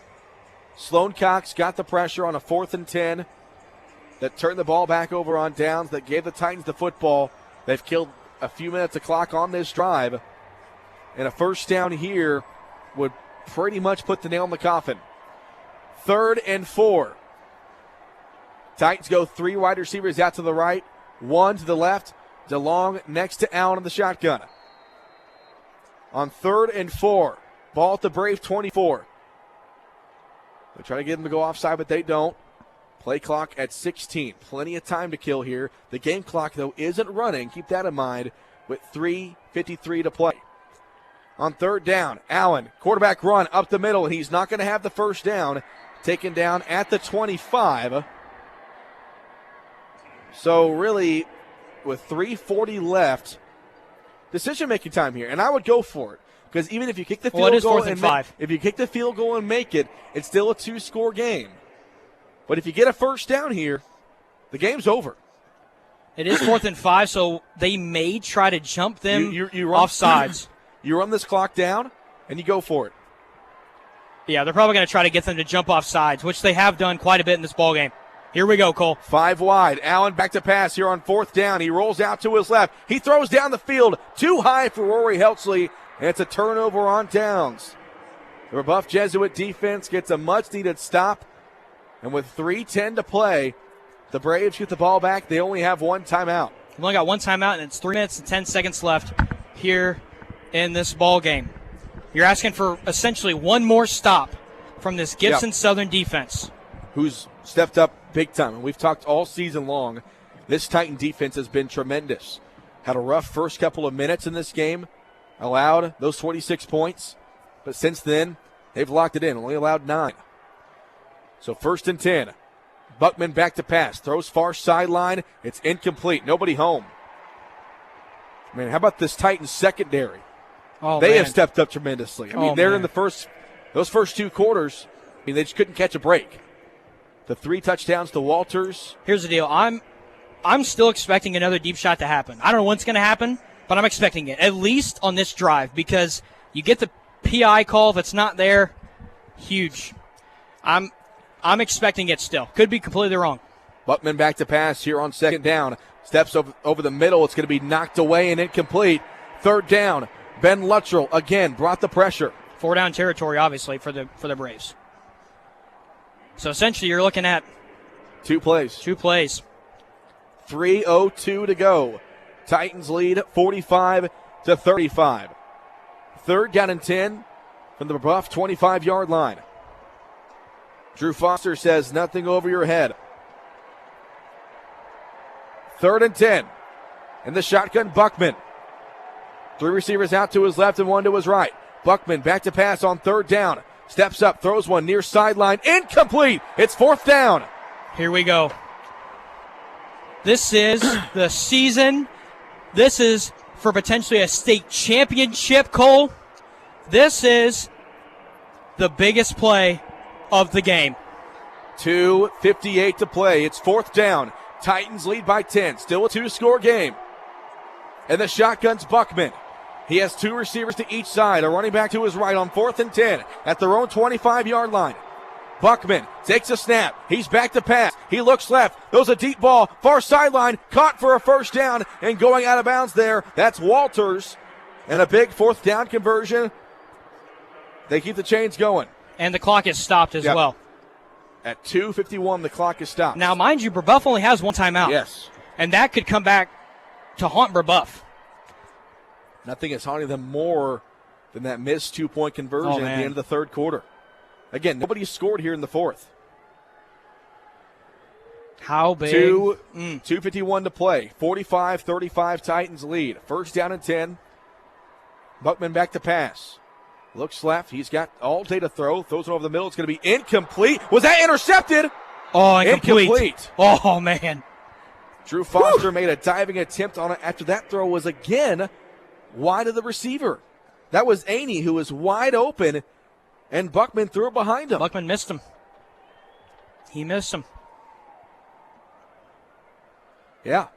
Sloan Cox got the pressure on a 4th and 10 that turned the ball back over on downs, that gave the Titans the football. They've killed a few minutes of clock on this drive. And a first down here would pretty much put the nail in the coffin. 3rd and 4. Titans go 3 wide receivers out to the right, 1 to the left. DeLong next to Allen in the shotgun. On 3rd and 4, ball at the Brave 24. They try to get them to go offside, but they don't. Play clock at 16. Plenty of time to kill here. The game clock, though, isn't running. Keep that in mind with 3:53 to play. On 3rd down, Allen, quarterback run up the middle, and he's not going to have the first down. Taken down at the 25. So really, with 3:40 left, decision-making time here, and I would go for it. Because even if you kick the field goal if you kick the field goal and make it, it's still a 2-score game. But if you get a first down here, the game's over. It is 4th and 5, so they may try to jump them offsides. You run this clock down, and you go for it. Yeah, they're probably going to try to get them to jump off sides, which they have done quite a bit in this ballgame. Here we go, Cole. 5 wide. Allen back to pass here on 4th down. He rolls out to his left. He throws down the field too high for Rory Heltzley. and it's a turnover on downs. The Brebeuf Jesuit defense gets a much-needed stop, and with 3:10 to play, the Braves get the ball back. They only have one timeout. We've only got one timeout, and it's 3 minutes and 10 seconds left here in this ball game. You're asking for essentially one more stop from this Gibson Southern defense, who's stepped up big time. And we've talked all season long. This Titan defense has been tremendous. Had a rough first couple of minutes in this game, allowed those 26 points, but since then, they've locked it in, only allowed 9. So 1st and 10. Buckman back to pass, throws far sideline. It's incomplete, nobody home. Man, how about this Titans secondary? They have stepped up tremendously. I mean, they're in those first 2 quarters, I mean, they just couldn't catch a break. The 3 touchdowns to Walters. Here's the deal. I'm still expecting another deep shot to happen. I don't know when's going to happen, but I'm expecting it, at least on this drive, because you get the PI call. If it's not there, huge. I'm expecting it still. Could be completely wrong. Buckman back to pass here on 2nd down. Steps over the middle. It's going to be knocked away and incomplete. 3rd down. Ben Luttrell again brought the pressure. 4 down territory, obviously, for the Braves. So essentially, you're looking at 2 plays. 2 plays. 3:02 to go. Titans lead 45-35. 3rd down and 10 from the Brebeuf 25-yard line. Drew Foster says nothing over your head. 3rd and 10. In the shotgun, Buckman. 3 receivers out to his left and 1 to his right. Buckman back to pass on 3rd down. Steps up, throws one near sideline. Incomplete. It's 4th down. Here we go. This is the season. This is for potentially a state championship, Cole. This is the biggest play of the game. 2:58 to play. It's 4th down. Titans lead by 10. Still a 2-score game. And the shotgun's Buckman. He has 2 receivers to each side. A running back to his right on 4th and 10 at their own 25-yard line. Buckman takes a snap. He's back to pass. He looks left. Throws a deep ball. Far sideline. Caught for a 1st down and going out of bounds there. That's Walters. And a big 4th down conversion. They keep the chains going. And the clock is stopped as well. At 2:51, the clock is stopped. Now, mind you, Brebeuf only has 1 timeout. Yes. And that could come back to haunt Brebeuf. Nothing is haunting them more than that missed 2-point conversion at the end of the 3rd quarter. Again, nobody scored here in the 4th. How big? 2:51 to play. 45-35 Titans lead. 1st down and 10. Buckman back to pass. Looks left. He's got all day to throw. Throws it over the middle. It's going to be incomplete. Was that intercepted? Oh, incomplete. Oh, man. Drew Foster made a diving attempt on it after that throw was again wide of the receiver. That was Aney, who was wide open, and Buckman threw it behind him. Buckman missed him. He missed him. Yeah.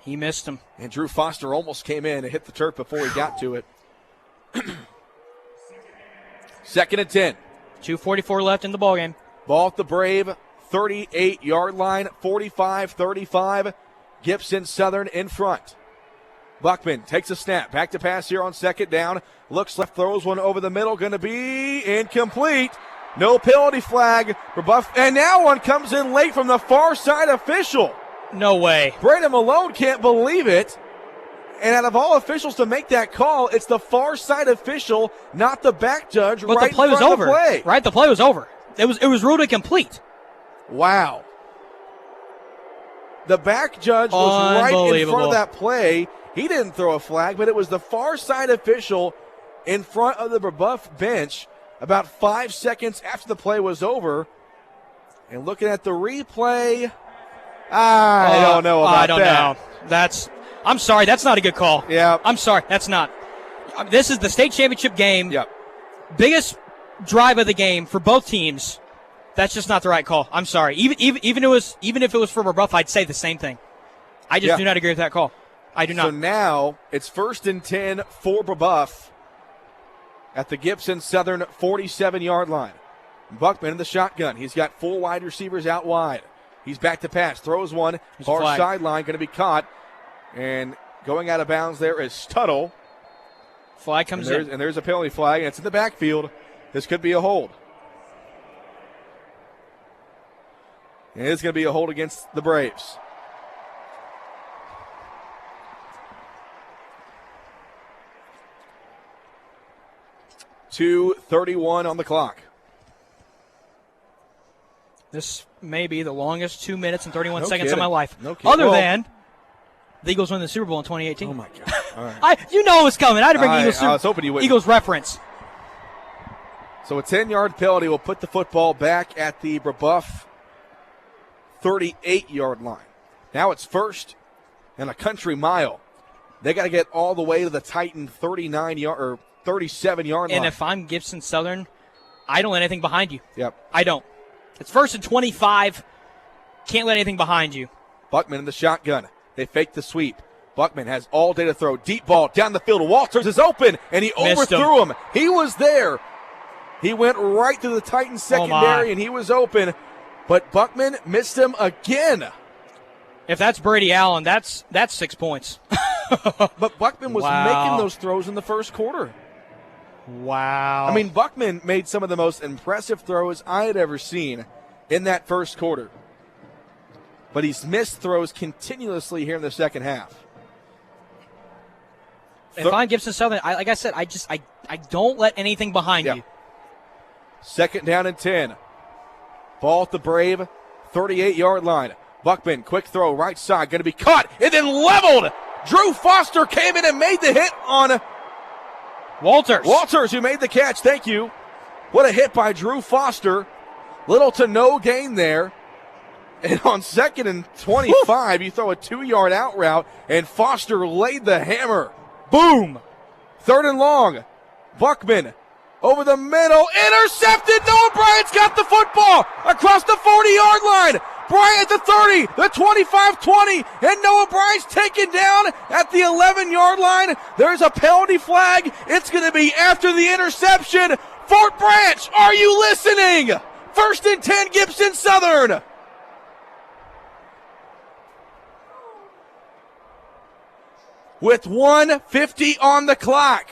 He missed him. And Drew Foster almost came in and hit the turf before he got to it. 2nd and 10. 2:44 left in the ballgame. Ball at the Brave 38-yard line, 45-35. Gibson Southern in front. Buckman takes a snap. Back to pass here on 2nd down. Looks left, throws one over the middle. Going to be incomplete. No penalty flag for Brebeuf. And now one comes in late from the far side official. No way. Brandon Malone can't believe it. And out of all officials to make that call, it's the far side official, not the back judge. But right the play in was front over. Of the play. Right, the play was over. It was ruled incomplete. Wow. The back judge was right in front of that play. He didn't throw a flag, but it was the far side official in front of the Brebeuf bench about 5 seconds after the play was over. And looking at the replay, I don't know about that. I don't know. I'm sorry, that's not a good call. Yeah. I'm sorry, that's not. This is the state championship game. Yep. Biggest drive of the game for both teams. That's just not the right call. I'm sorry. Even if it was for Brebeuf, I'd say the same thing. I just do not agree with that call. I do not. So now it's 1st and 10 for Brebeuf at the Gibson Southern 47-yard line. Buckman in the shotgun. He's got 4 wide receivers out wide. He's back to pass. Throws one. Far sideline, going to be caught. And going out of bounds there is Stuttle. Flag comes in. And there's a penalty flag, and it's in the backfield. This could be a hold. And it's going to be a hold against the Braves. .2:31 on the clock. This may be the longest 2 minutes and 31 No seconds kidding. of my life. No kidding. Other Well- than the Eagles win the Super Bowl in 2018. Oh, my God. All right. You know it was coming. I had to bring I Eagles, was hoping you wouldn't. Eagles reference. So a 10-yard penalty will put the football back at the Brebeuf 38-yard line. Now it's first and a country mile. They got to get all the way to the Titan 37-yard line. And if I'm Gibson Southern, I don't let anything behind you. Yep. I don't. It's first and 25. Can't let anything behind you. Buckman in the shotgun. They fake the sweep. Buckman has all day to throw. Deep ball down the field. Walters is open, and he Missed overthrew him. He was there. He went right through the Titans secondary, and he was open. But Buckman missed him again. If that's Brady Allen, that's 6 points. But Buckman was making those throws in the first quarter. Wow. I mean, Buckman made some of the most impressive throws I had ever seen in that first quarter. But he's missed throws continuously here in the second half. If I'm Gibson Southern, like I said, I don't let anything behind you. Second down and 10. Ball at the Brave 38-yard line. Buckman, quick throw, right side, going to be caught and then leveled. Drew Foster came in and made the hit on Walters, who made the catch. Thank you. What a hit by Drew Foster. Little to no gain there. And on second and 25, you throw a 2-yard out route, and Foster laid the hammer. Boom. Third and long. Buckman over the middle. Intercepted. Noah Bryant's got the football across the 40-yard line. Bryant the 30, the 25-20, and Noah Bryant's taken down at the 11-yard line. There's a penalty flag. It's going to be after the interception. Fort Branch, are you listening? First and 10, Gibson Southern. With 1:50 on the clock.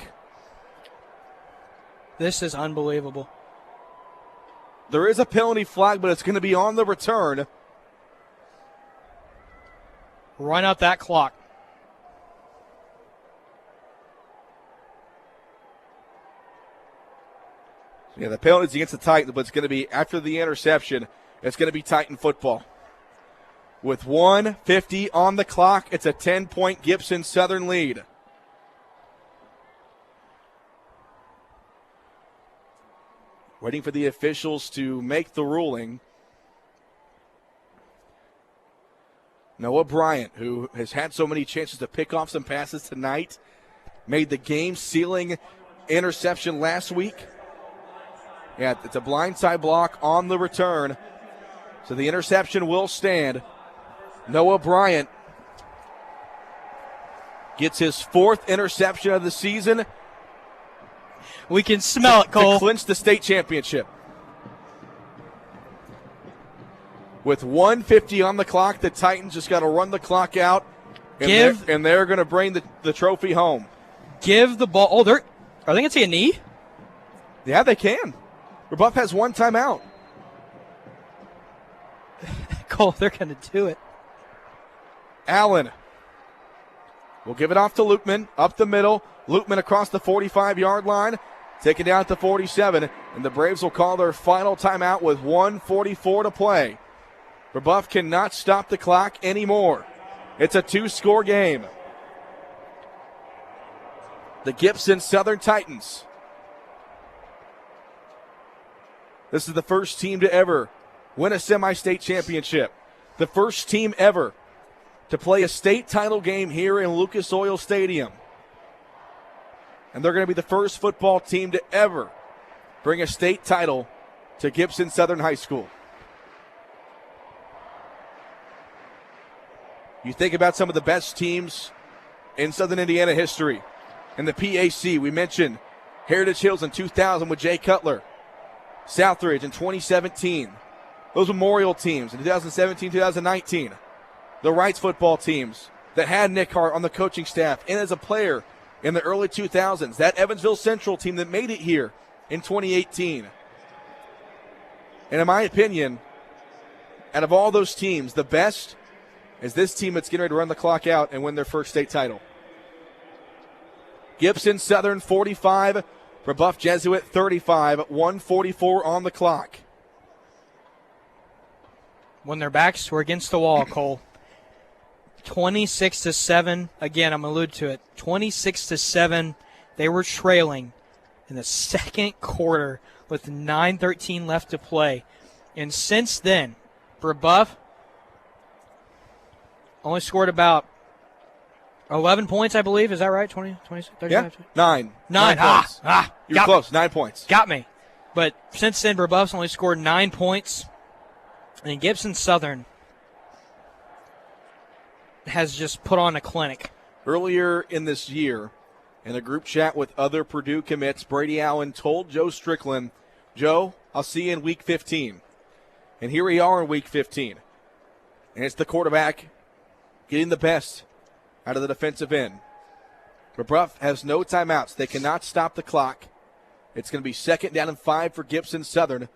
This is unbelievable. There is a penalty flag, but it's going to be on the return. Run out that clock. Yeah, the penalty's against the Titans, but it's going to be after the interception. It's going to be Titan football. With 1:50 on the clock, it's a 10-point Gibson Southern lead. Waiting for the officials to make the ruling. Noah Bryant, who has had so many chances to pick off some passes tonight, made the game-sealing interception last week. Yeah, it's a blindside block on the return. So the interception will stand. Noah Bryant gets his 4th interception of the season. We can smell it, Cole. To clinch the state championship. With 1:50 on the clock, the Titans just got to run the clock out, and they're going to bring the trophy home. Give the ball. Oh, are they going to see a knee? Yeah, they can. Brebeuf has one timeout. Cole, they're going to do it. Allen will give it off to Lukeman, up the middle. Lukeman across the 45-yard line, taken down at the 47, and the Braves will call their final timeout with 1:44 to play. Brebeuf cannot stop the clock anymore. It's a 2-score game. The Gibson Southern Titans. This is the first team to ever win a semi-state championship. The first team ever to play a state title game here in Lucas Oil Stadium. And they're going to be the first football team to ever bring a state title to Gibson Southern High School. You think about some of the best teams in Southern Indiana history. In the PAC, we mentioned Heritage Hills in 2000 with Jay Cutler. Southridge in 2017. Those Memorial teams in 2017, 2019. The Wrights football teams that had Nick Hart on the coaching staff and as a player in the early 2000s, that Evansville Central team that made it here in 2018. And in my opinion, out of all those teams, the best is this team that's getting ready to run the clock out and win their first state title. Gibson Southern 45, Brebeuf Jesuit 35, 1:44 on the clock. When their backs were against the wall, Cole, 26-7. Again, I'm alluding to it. 26-7. They were trailing in the second quarter with 9:13 left to play. And since then, Brebeuf only scored about 11 points, I believe. Is that right? 20, 26, 35? Yeah, 9. 9 points. You were close. Me. 9 points. Got me. But since then, Brebeuf's only scored 9 points. And Gibson Southern has just put on a clinic. Earlier in this year, in a group chat with other Purdue commits, Brady Allen told Joe Strickland, Joe, I'll see you in week 15. And here we are in week 15. And it's the quarterback getting the best out of the defensive end. Brebeuf has no timeouts. They cannot stop the clock. It's going to be 2nd down and 5 for Gibson Southern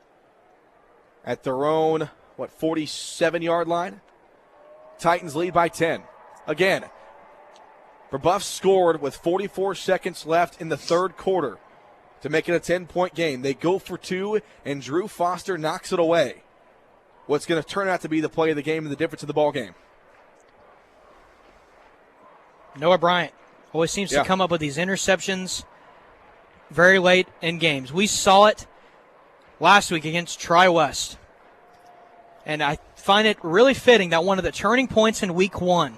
at their own, 47-yard line? Titans lead by 10. Again, Brebeuf scored with 44 seconds left in the third quarter to make it a 10-point game. They go for 2, and Drew Foster knocks it away. What's going to turn out to be the play of the game and the difference of the ball game. Noah Bryant always seems to come up with these interceptions very late in games. We saw it last week against Tri-West. And I find it really fitting that one of the turning points in week 1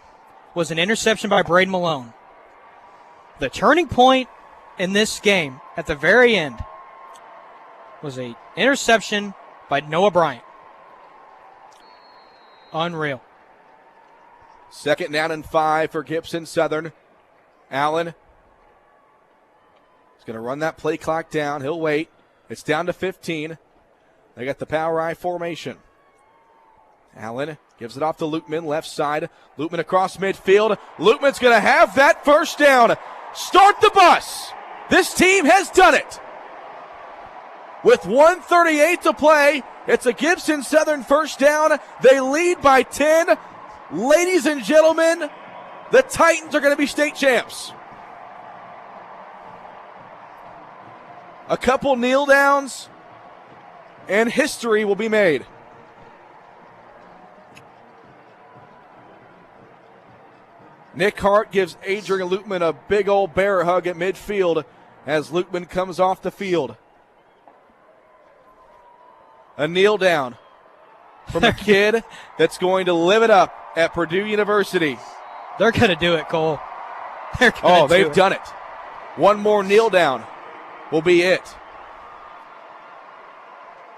was an interception by Braden Malone. The turning point in this game at the very end was an interception by Noah Bryant. Unreal. 2nd down and 5 for Gibson Southern. Allen is going to run that play clock down. He'll wait. It's down to 15. They got the power I formation. Allen gives it off to Lukeman, left side. Lukeman across midfield. Lukeman's going to have that first down. Start the bus. This team has done it. With 1:38 to play, it's a Gibson Southern first down. They lead by 10. Ladies and gentlemen, the Titans are going to be state champs. A couple kneel downs, and history will be made. Nick Hart gives Adrian Lukeman a big old bear hug at midfield as Lukeman comes off the field. A kneel down from a kid that's going to live it up at Purdue University. They're going to do it, Cole. They've done it. One more kneel down will be it.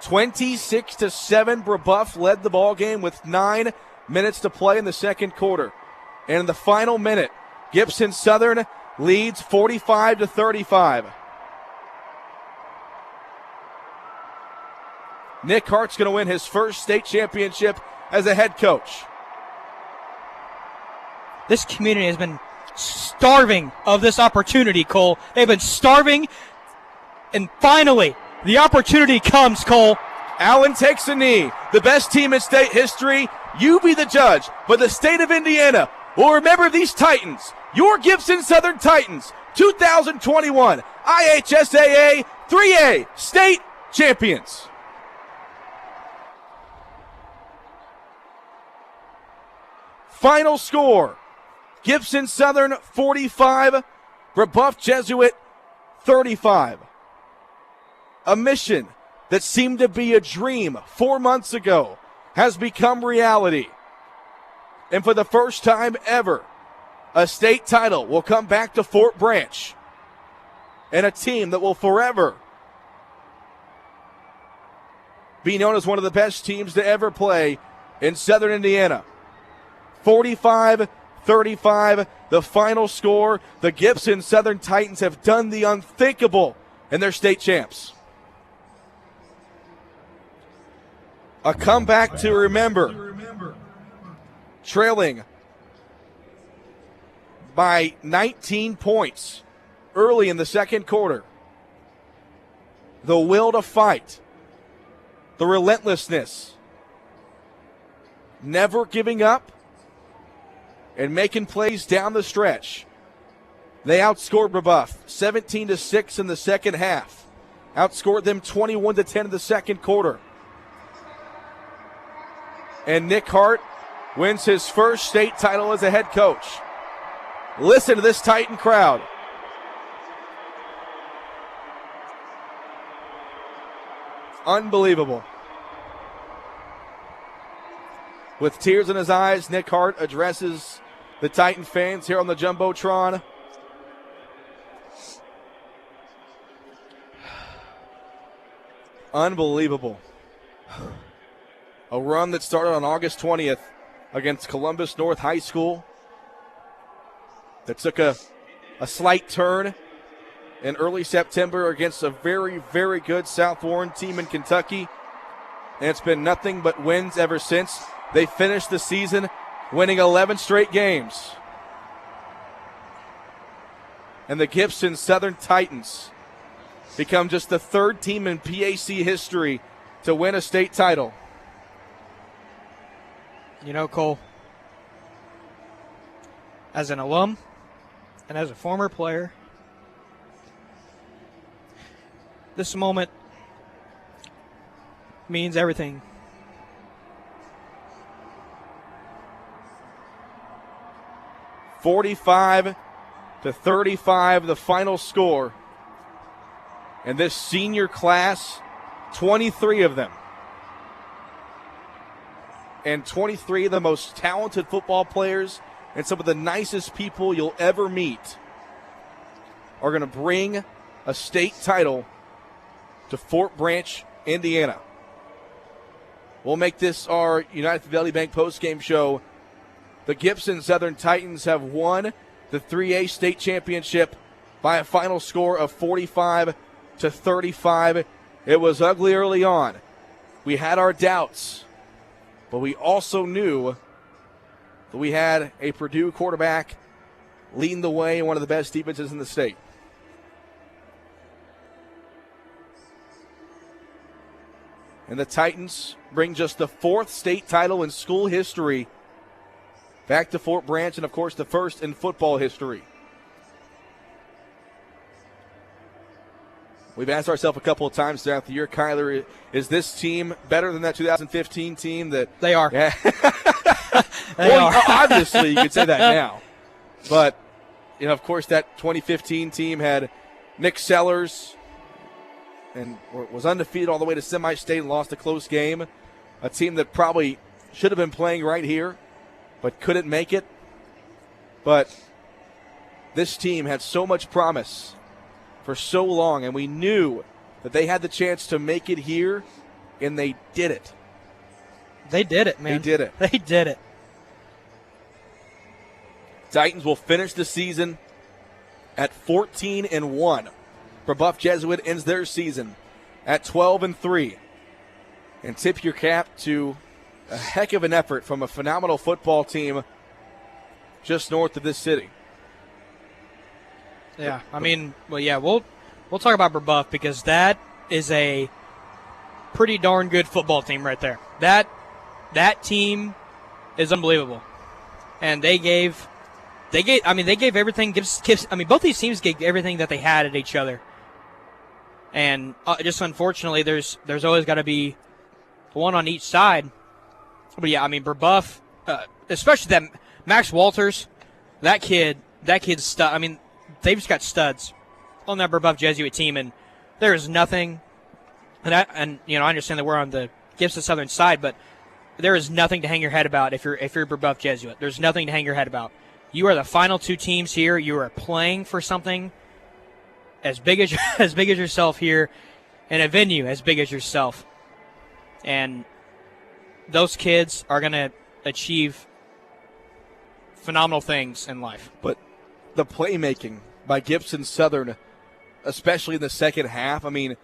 26-7, Brebeuf led the ball game with 9 minutes to play in the second quarter. And in the final minute, Gibson Southern leads 45-35. Nick Hart's going to win his first state championship as a head coach. This community has been starving of this opportunity, Cole. They've been starving, and finally, the opportunity comes, Cole. Allen takes a knee. The best team in state history. You be the judge, but the state of Indiana will remember these Titans. Your Gibson Southern Titans, 2021 IHSAA 3A state champions. Final score, Gibson Southern 45, Brebeuf Jesuit 35. A mission that seemed to be a dream 4 months ago has become reality. And for the first time ever, a state title will come back to Fort Branch. And a team that will forever be known as one of the best teams to ever play in Southern Indiana. 45-35, the final score. The Gibson Southern Titans have done the unthinkable, and they're state champs. A comeback to remember. Trailing by 19 points early in the second quarter. The will to fight, the relentlessness, never giving up, and making plays down the stretch. They outscored Brebeuf 17-6 in the second half. Outscored them 21-10 in the second quarter. And Nick Hart wins his first state title as a head coach. Listen to this Titan crowd. Unbelievable. With tears in his eyes, Nick Hart addresses the Titan fans here on the Jumbotron. Unbelievable. A run that started on August 20th against Columbus North High School that took a slight turn in early September against a very, very good South Warren team in Kentucky. And it's been nothing but wins ever since. They finished the season winning 11 straight games. And the Gibson Southern Titans become just the third team in PAC history to win a state title. You know, Cole, as an alum and as a former player, this moment means everything. $45-35, the final score. And this senior class, 23 of them, and 23 of the most talented football players and some of the nicest people you'll ever meet are going to bring a state title to Fort Branch, Indiana. We'll make this our United Fidelity Bank postgame show. The Gibson Southern Titans have won the 3A state championship by a final score of 45-35. It was ugly early on. We had our doubts, but we also knew that we had a Purdue quarterback leading the way in one of the best defenses in the state. And the Titans bring just the fourth state title in school history back to Fort Branch, and, of course, the first in football history. We've asked ourselves a couple of times throughout the year, Kyler, is this team better than that 2015 team? They are. Yeah. They are. Obviously, you could say that now. But, of course, that 2015 team had Nick Sellers and was undefeated all the way to semi-state and lost a close game. A team that probably should have been playing right here, but couldn't make it. But this team had so much promise for so long, and we knew that they had the chance to make it here, and they did it. They did it, man. They did it. They did it. Titans will finish the season at 14-1. Brebeuf Jesuit ends their season at 12-3. And tip your cap to a heck of an effort from a phenomenal football team just north of this city. Yeah, I mean, well, yeah, we'll talk about Brebeuf because that is a pretty darn good football team right there. That team is unbelievable, and they gave everything. Both these teams gave everything that they had at each other, and just unfortunately, there's always got to be one on each side. But yeah, I mean, Brebeuf, especially that Max Walters, that kid's stud. I mean, they've just got studs on that Brebeuf Jesuit team, and there is nothing. And I understand that we're on the Gibson Southern side, but there is nothing to hang your head about if you're Brebeuf Jesuit. There's nothing to hang your head about. You are the final two teams here. You are playing for something as big as yourself here, in a venue as big as yourself, and those kids are going to achieve phenomenal things in life. But the playmaking by Gibson Southern, especially in the second half, I mean,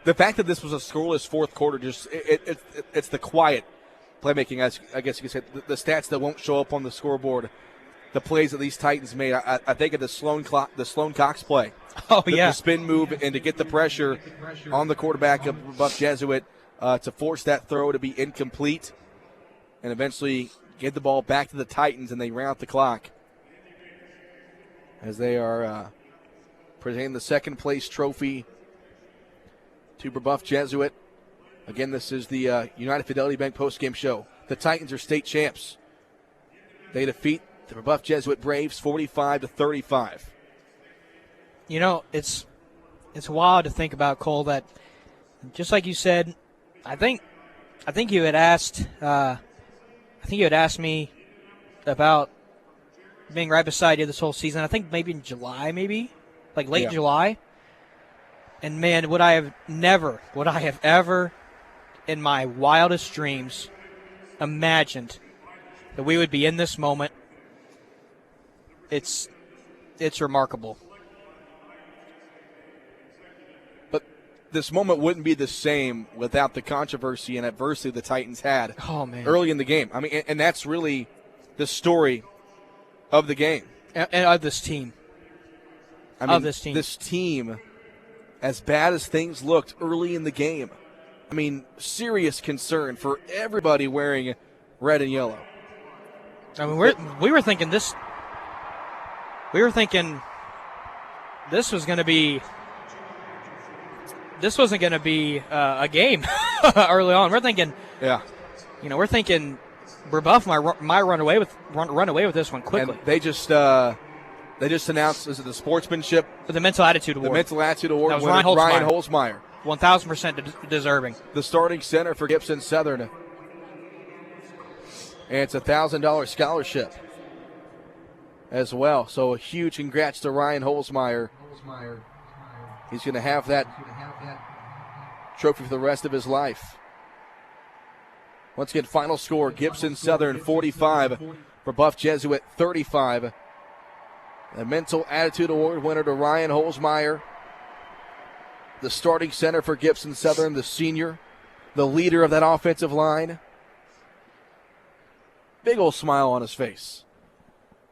the fact that this was a scoreless fourth quarter, just it's the quiet playmaking, as I guess you could say, the stats that won't show up on the scoreboard. the plays that these Titans made. I think of the Sloan Cox play. Oh, yeah. The spin move and to get the pressure on the quarterback of Brebeuf Jesuit to force that throw to be incomplete and eventually get the ball back to the Titans, and they ran out the clock as they are presenting the second-place trophy to Brebeuf Jesuit. Again, this is the United Fidelity Bank postgame show. The Titans are state champs. They defeat the Brebeuf Jesuit Braves 45-35. You know, it's wild to think about, Cole, that just like you said, I think you had asked me about being right beside you this whole season. I think maybe in July, like late July. And man, would I have ever in my wildest dreams imagined that we would be in this moment. It's remarkable. But this moment wouldn't be the same without the controversy and adversity the Titans had early in the game. I mean, and that's really the story of the game. And of this team. This team, as bad as things looked early in the game, I mean, serious concern for everybody wearing red and yellow. I mean, we were thinking this. We were thinking this was going to be. This wasn't going to be a game early on. We're thinking, we're thinking Brebeuf might run away with this one quickly. And they just announced, is it the sportsmanship? The mental attitude award. The mental attitude award. That was winner, Ryan Holzmeyer. 1,000% deserving. The starting center for Gibson Southern. And it's a $1,000 scholarship as well. So a huge congrats to Ryan Holzmeyer. He's going to have that trophy for the rest of his life. Once again, final score, Gibson Southern 45, Brebeuf Jesuit 35. The Mental Attitude Award winner to Ryan Holzmeyer. The starting center for Gibson Southern, the senior, the leader of that offensive line. Big old smile on his face.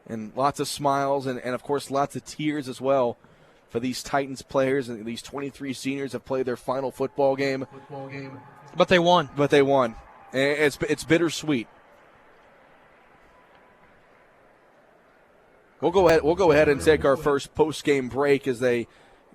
And lots of smiles and of course, lots of tears as well for these Titans players. And these 23 seniors have played their final football game. But they won. And it's bittersweet. We'll go ahead and take our first post-game break as they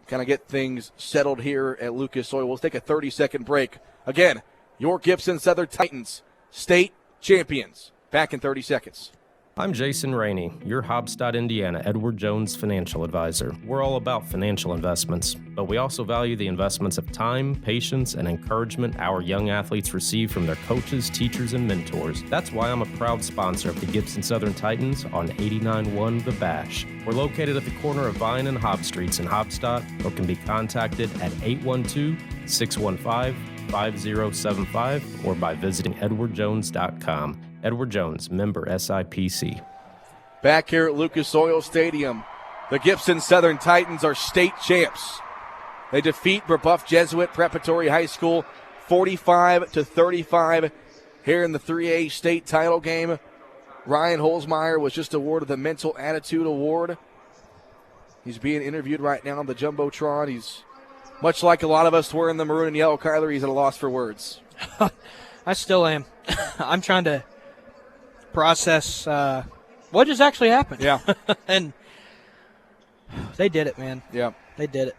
kind of get things settled here at Lucas Oil. We'll take a 30-second break. Again, your Gibson Southern Titans, state champions. Back in 30 seconds. I'm Jason Rainey, your Hobstadt, Indiana, Edward Jones financial advisor. We're all about financial investments, but we also value the investments of time, patience, and encouragement our young athletes receive from their coaches, teachers, and mentors. That's why I'm a proud sponsor of the Gibson Southern Titans on 89-1 The Bash. We're located at the corner of Vine and Hobb Streets in Hobstadt, or can be contacted at 812-615-5075 or by visiting edwardjones.com. Edward Jones, member SIPC. Back here at Lucas Oil Stadium, the Gibson Southern Titans are state champs. They defeat Brebeuf Jesuit Preparatory High School 45-35 here in the 3A state title game. Ryan Holzmeyer was just awarded the Mental Attitude Award. He's being interviewed right now on the Jumbotron. He's much like a lot of us wearing the maroon and yellow. Kyler, he's at a loss for words. I still am. I'm trying to process what just actually happened. Yeah. And they did it, man. Yeah. They did it.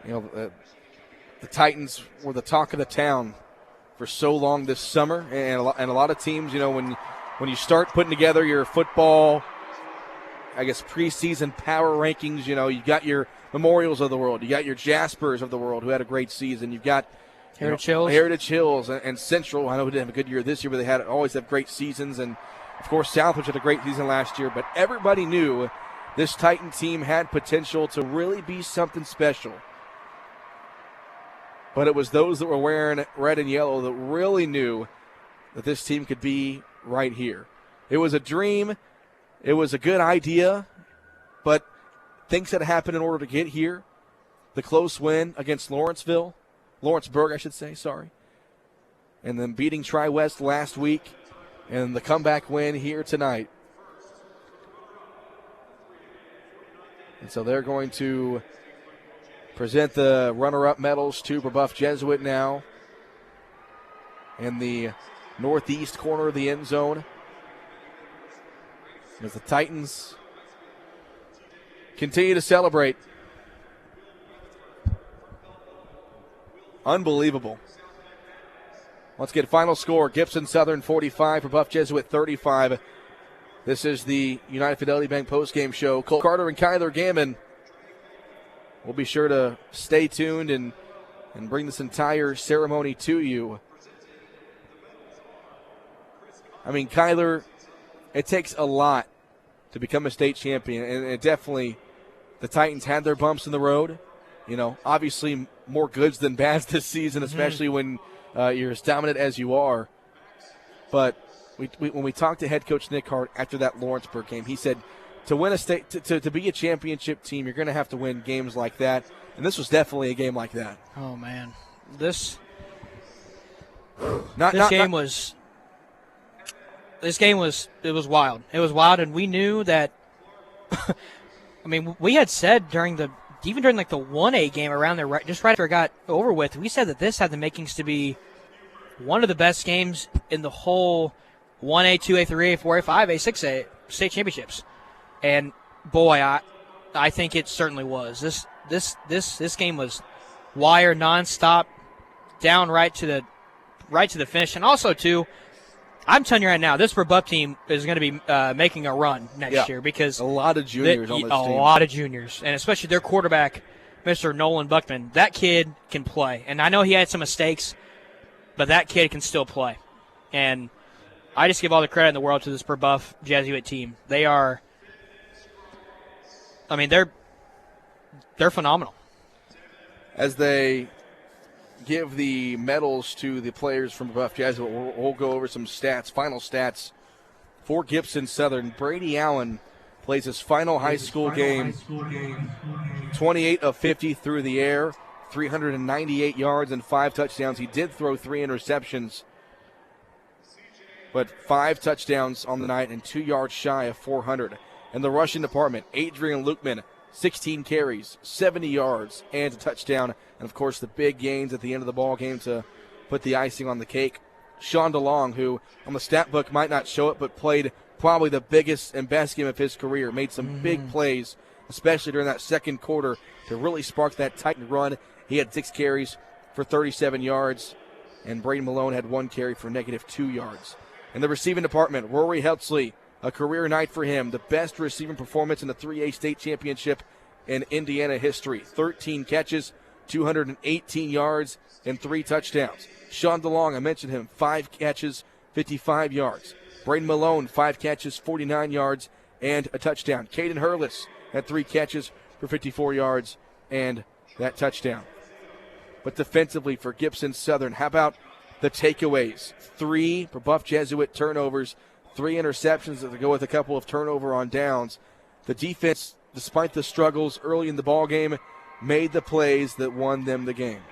You know, the Titans were the talk of the town for so long this summer, and a lot of teams, you know, when you start putting together your football, I guess, preseason power rankings, you know, you got your Memorials of the world, you got your Jaspers of the world who had a great season, you've got Heritage Hills and Central. I know we didn't have a good year this year, but they always have great seasons. And, of course, Southwich had a great season last year. But everybody knew this Titan team had potential to really be something special. But it was those that were wearing red and yellow that really knew that this team could be right here. It was a dream. It was a good idea. But things had happened in order to get here. The close win against Lawrenceburg, I should say, sorry. And then beating Tri-West last week. and the comeback win here tonight. And so they're going to present the runner-up medals to Brebeuf Jesuit now in the northeast corner of the end zone, as the Titans continue to celebrate. Unbelievable. Let's get final score. Gibson Southern 45, Brebeuf Jesuit 35. This is the United Fidelity Bank postgame show. Cole Carter and Kyler Gammon will be sure to stay tuned and bring this entire ceremony to you. I mean, Kyler, it takes a lot to become a state champion, and it definitely, the Titans had their bumps in the road. You know, obviously more goods than bads this season, especially when you're as dominant as you are. But when we talked to head coach Nick Hart after that Lawrenceburg game, he said to win a state, to be a championship team, you're going to have to win games like that. And this was definitely a game like that. Oh, man. It was wild. It was wild, and we knew that. I mean, we had said during the 1A game around there, just right after it got over with, we said that this had the makings to be one of the best games in the whole 1A, 2A, 3A, 4A, 5A, 6A state championships. And boy, I think it certainly was. This game was wire nonstop, down right to the finish, and also too. I'm telling you right now, this Brebeuf team is going to be making a run next year because a lot of juniors on this team. A lot of juniors, and especially their quarterback, Mr. Nolan Buckman. That kid can play, and I know he had some mistakes, but that kid can still play. And I just give all the credit in the world to this Brebeuf Jesuit team. They are, I mean, they're phenomenal. As they give the medals to the players from Brebeuf Jesuit, we'll go over some stats, final stats for Gibson Southern. Brady Allen plays his final high school game, 28 of 50 through the air, 398 yards and 5 touchdowns. He did throw 3 interceptions, but 5 touchdowns on the night and 2 yards shy of 400. In the rushing department, Adrian Lukeman, 16 carries, 70 yards, and a touchdown. And, of course, the big gains at the end of the ball game to put the icing on the cake. Sean DeLong, who on the stat book might not show it, but played probably the biggest and best game of his career, made some big plays, especially during that second quarter, to really spark that Titan run. He had 6 carries for 37 yards, and Braden Malone had 1 carry for -2 yards. In the receiving department, Rory Heltzley, a career night for him, the best receiving performance in the 3A state championship in Indiana history. 13 catches, 218 yards, and 3 touchdowns. Sean DeLong, I mentioned him, 5 catches, 55 yards. Braden Malone, 5 catches, 49 yards, and a touchdown. Caden Hurlis had 3 catches for 54 yards and that touchdown. But defensively for Gibson Southern, how about the takeaways? 3 Brebeuf Jesuit turnovers, 3 interceptions that go with a couple of turnover on downs. The defense, despite the struggles early in the ball game, made the plays that won them the game.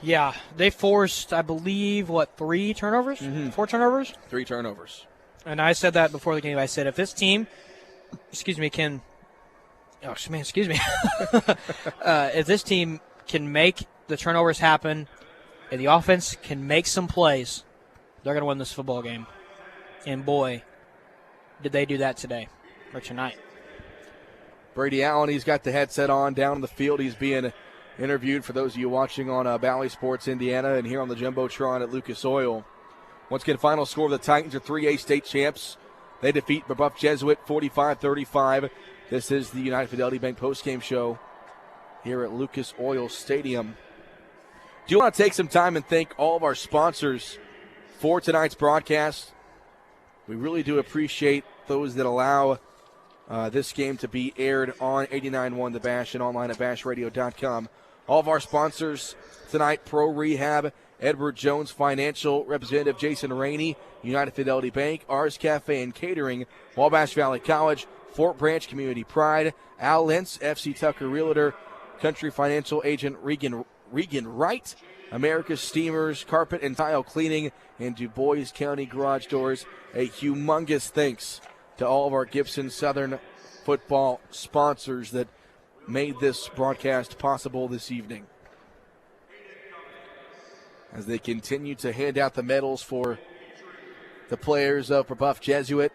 Yeah, they forced, I believe, 3 turnovers? 4 turnovers? 3 turnovers. And I said that before the game. I said, if this team, if this team can make the turnovers happen and the offense can make some plays, they're going to win this football game. And boy, did they do that today or tonight. Brady Allen, he's got the headset on down in the field. He's being interviewed for those of you watching on Valley Sports Indiana and here on the Jumbotron at Lucas Oil. Once again, final score of the Titans are 3A state champs. They defeat Brebeuf Jesuit 45-35. This is the United Fidelity Bank postgame show here at Lucas Oil Stadium. Do you want to take some time and thank all of our sponsors for tonight's broadcast? We really do appreciate those that allow this game to be aired on 89.1 The Bash and online at bashradio.com. All of our sponsors tonight: Pro Rehab, Edward Jones Financial, Representative Jason Rainey, United Fidelity Bank, Ars Cafe and Catering, Wabash Valley College, Fort Branch Community Pride, Al Lentz, FC Tucker Realtor, Country Financial Agent Regan Wright, America's Steamers, Carpet and Tile Cleaning, and Du Bois County Garage Doors. A humongous thanks to all of our Gibson Southern football sponsors that made this broadcast possible this evening. As they continue to hand out the medals for the players of Brebeuf Jesuit.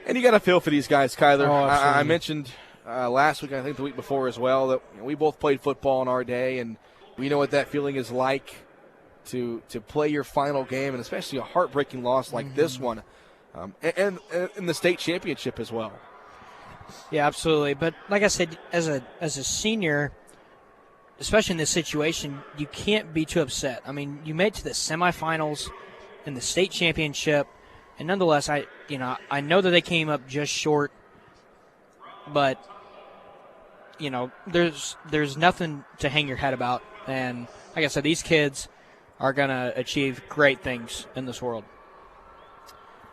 And you got to feel for these guys, Kyler. I mentioned last week, I think the week before as well, that we both played football in our day, and we know what that feeling is like to play your final game, and especially a heartbreaking loss like this one, and in the state championship as well. Yeah, absolutely. But like I said, as a senior, especially in this situation, you can't be too upset. I mean, you made it to the semifinals in the state championship, and nonetheless, I know that they came up just short, but there's nothing to hang your head about. And like I said, these kids are going to achieve great things in this world.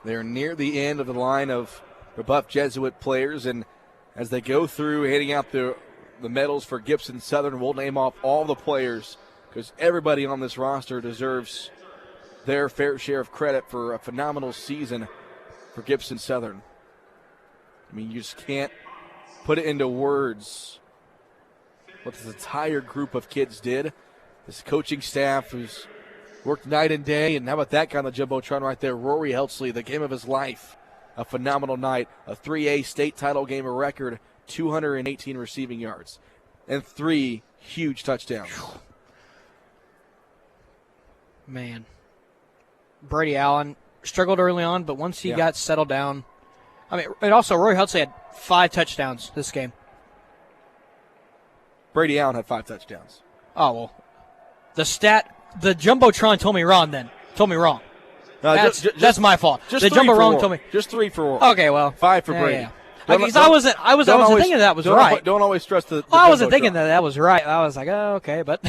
They're near the end of the line of Brebeuf Jesuit players, and as they go through handing out the medals for Gibson Southern, we'll name off all the players because everybody on this roster deserves their fair share of credit for a phenomenal season for Gibson Southern. I mean, you just can't put it into words what this entire group of kids did. This coaching staff who's worked night and day, and how about that guy on the Jumbotron right there, Rory Heltzley, the game of his life. A phenomenal night, a 3A state title game, a record 218 receiving yards, and 3 huge touchdowns. Man. Brady Allen struggled early on, but once he got settled down, I mean, and also Rory Heltzley had 5 touchdowns this game. Brady Allen had 5 touchdowns. Oh, well. The Jumbotron told me wrong then. Told me wrong. That's my fault. The Jumbotron told me. Just 3 for Rory. Okay, well. 5 for Brady. Yeah. Because I wasn't thinking that was right. Don't always trust the I wasn't thinking that was right. I was like, oh, okay, but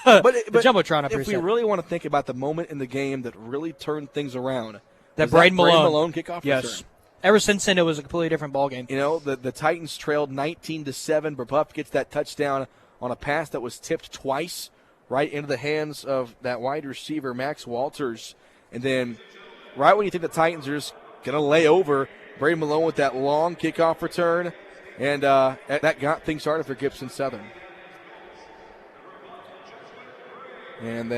the Jumbotron up here. If we really want to think about the moment in the game that really turned things around, that Braden Malone kickoff yes. return. Ever since then, it was a completely different ballgame. The Titans trailed 19-7. Brebeuf gets that touchdown on a pass that was tipped twice right into the hands of that wide receiver, Max Walters. And then right when you think the Titans are just going to lay over, Braden Malone with that long kickoff return, and that got things started for Gibson Southern. And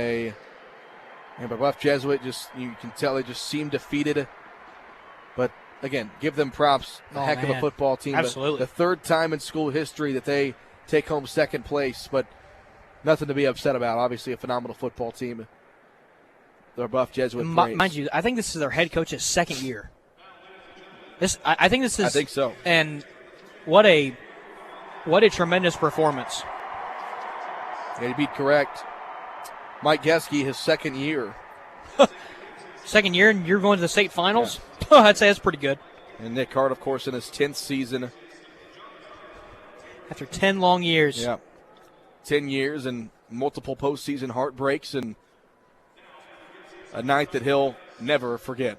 Brebeuf Jesuit, you can tell they just seem defeated. But again, give them props. A heck of a football team. Absolutely. The third time in school history that they take home second place, but nothing to be upset about. Obviously, a phenomenal football team. The Brebeuf Jesuit Braves. Mind you, I think this is their head coach's second year. I think this is. I think so. And what a tremendous performance. Yeah, to be correct, Mike Geske, his second year. Second year, and you're going to the state finals? Yeah. I'd say that's pretty good. And Nick Hart, of course, in his 10th season. After 10 long years. Yeah. 10 years and multiple postseason heartbreaks, and a night that he'll never forget.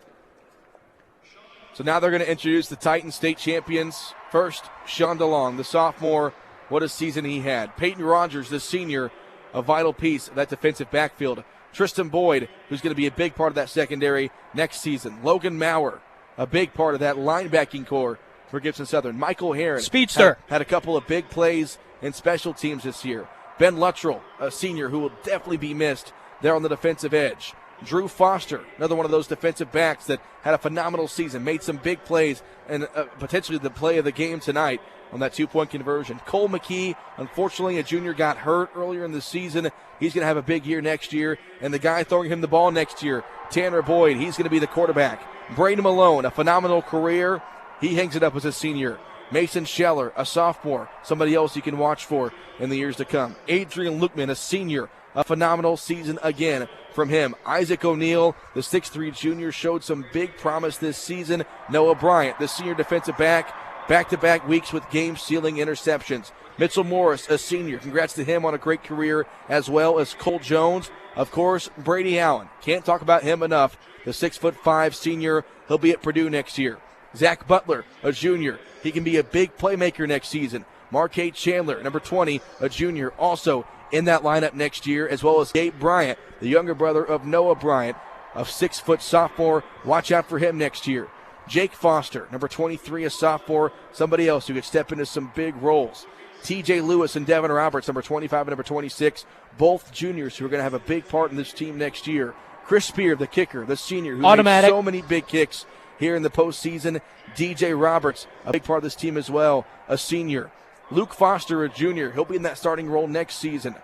So now they're going to introduce the Titan state champions. First, Sean DeLong, the sophomore. What a season he had. Peyton Rogers, the senior, a vital piece of that defensive backfield. Tristan Boyd, who's going to be a big part of that secondary next season. Logan Maurer, a big part of that linebacking core for Gibson Southern. Michael Heron, speedster, had a couple of big plays in special teams this year. Ben Luttrell, a senior who will definitely be missed there on the defensive edge. Drew Foster, another one of those defensive backs that had a phenomenal season, made some big plays, and potentially the play of the game tonight on that 2-point conversion. Cole McKee, unfortunately, a junior, got hurt earlier in the season. He's going to have a big year next year. And the guy throwing him the ball next year, Tanner Boyd, he's going to be the quarterback. Braden Malone, a phenomenal career. He hangs it up as a senior. Mason Scheller, a sophomore, somebody else you can watch for in the years to come. Adrian Lukeman, a senior, a phenomenal season again from him. Isaac O'Neill, the 6'3 junior, showed some big promise this season. Noah Bryant, the senior defensive back-to-back weeks with game-sealing interceptions. Mitchell Morris, a senior. Congrats to him on a great career, as well as Cole Jones. Of course, Brady Allen. Can't talk about him enough. The 6'5 senior. He'll be at Purdue next year. Zach Butler, a junior. He can be a big playmaker next season. Marquette Chandler, number 20, a junior, also in that lineup next year, as well as Gabe Bryant, the younger brother of Noah Bryant, a 6-foot sophomore. Watch out for him next year. Jake Foster, number 23, a sophomore, somebody else who could step into some big roles. TJ Lewis and Devin Roberts, number 25 and number 26, both juniors who are going to have a big part in this team next year. Chris Spear, the kicker, the senior, who made so many big kicks here in the postseason. DJ Roberts, a big part of this team as well, a senior. Luke Foster, a junior. He'll be in that starting role next season.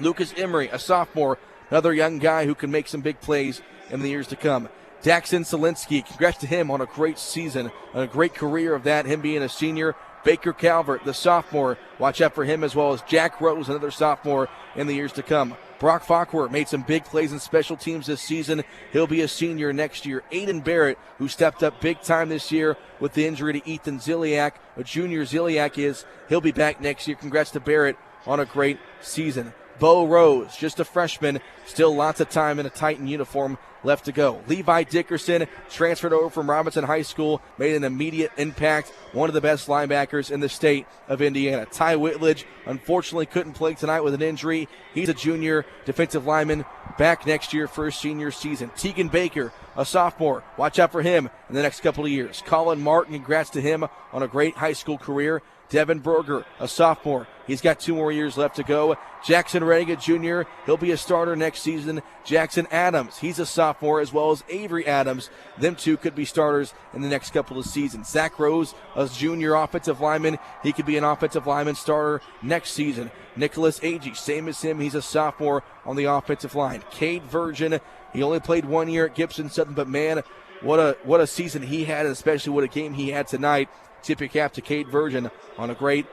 Lucas Emery, a sophomore, another young guy who can make some big plays in the years to come. Daxon Solinsky, congrats to him on a great season, a great career of that, him being a senior. Baker Calvert, the sophomore, watch out for him, as well as Jack Rose, another sophomore in the years to come. Brock Falkwer made some big plays in special teams this season. He'll be a senior next year. Aiden Barrett, who stepped up big time this year with the injury to Ethan Ziliak, a junior Ziliak he'll be back next year. Congrats to Barrett on a great season. Bo Rose, just a freshman, still lots of time in a Titan uniform left to go. Levi Dickerson, transferred over from Robinson High School, made an immediate impact, one of the best linebackers in the state of Indiana. Ty Whitledge, unfortunately couldn't play tonight with an injury. He's a junior defensive lineman, back next year for his senior season. Tegan Baker, a sophomore, watch out for him in the next couple of years. Colin Martin, congrats to him on a great high school career. Devin Berger, a sophomore. He's got 2 more years left to go. Jackson Rega Jr., he'll be a starter next season. Jackson Adams, he's a sophomore, as well as Avery Adams. Them two could be starters in the next couple of seasons. Zach Rose, a junior offensive lineman. He could be an offensive lineman starter next season. Nicholas Agee, same as him. He's a sophomore on the offensive line. Cade Virgin, he only played 1 year at Gibson Southern, but man, what a season he had, and especially what a game he had tonight. Tip your cap to Cade Virgin on a great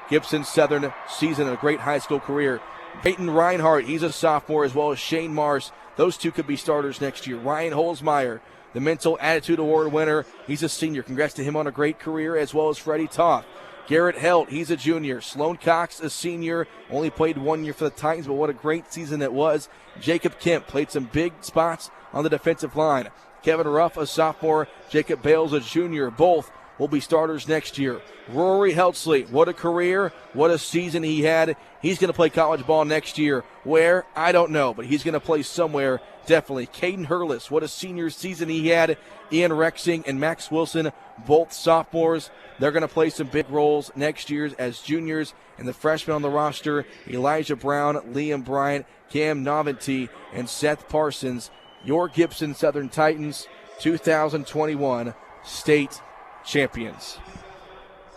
Gibson Southern season and a great high school career. Peyton Reinhardt, he's a sophomore, as well as Shane Mars. Those two could be starters next year. Ryan Holzmeyer, the Mental Attitude Award winner, he's a senior. Congrats to him on a great career, as well as Freddie Toth. Garrett Helt, he's a junior. Sloan Cox, a senior, only played 1 year for the Titans, but what a great season it was. Jacob Kemp played some big spots on the defensive line. Kevin Ruff, a sophomore. Jacob Bales, a junior. Both will be starters next year. Rory Heltzley, what a career, what a season he had. He's going to play college ball next year. Where? I don't know, but he's going to play somewhere, definitely. Caden Hurlis, what a senior season he had. Ian Rexing and Max Wilson, both sophomores. They're going to play some big roles next year as juniors. And the freshmen on the roster, Elijah Brown, Liam Bryant, Cam Noventy, and Seth Parsons. Your Gibson Southern Titans 2021 state champions.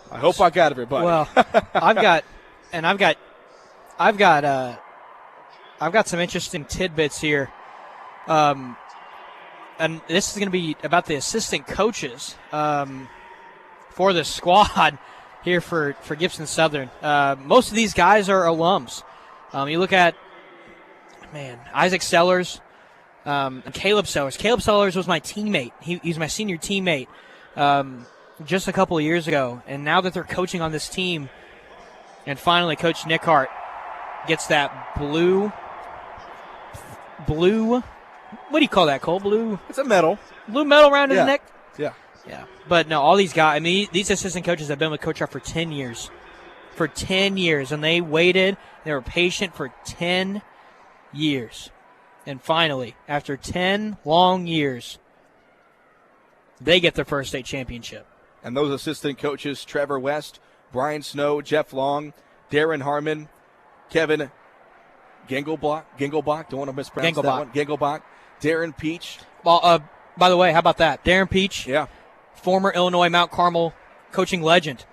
I hope I got everybody. Well, I've got some interesting tidbits here. And this is going to be about the assistant coaches for the squad here for Gibson Southern. Most of these guys are alums. You look at, Isaac Sellers, Caleb Sellers. Caleb Sellers was my teammate. He's my senior teammate just a couple of years ago. And now that they're coaching on this team, and finally Coach Nick Hart gets that blue, what do you call that, Cole? Blue? It's a medal. Blue medal around his neck? Yeah. Yeah. But no, all these guys, these assistant coaches have been with Coach Hart for 10 years. For 10 years. And they waited. They were patient for 10 years. And finally, after 10 long years, they get their first state championship. And those assistant coaches, Trevor West, Brian Snow, Jeff Long, Darren Harmon, Kevin Gengelbach, don't want to mispronounce that one. Gengelbach, Darren Peach. Well, by the way, how about that? Darren Peach, yeah, former Illinois Mount Carmel coaching legend,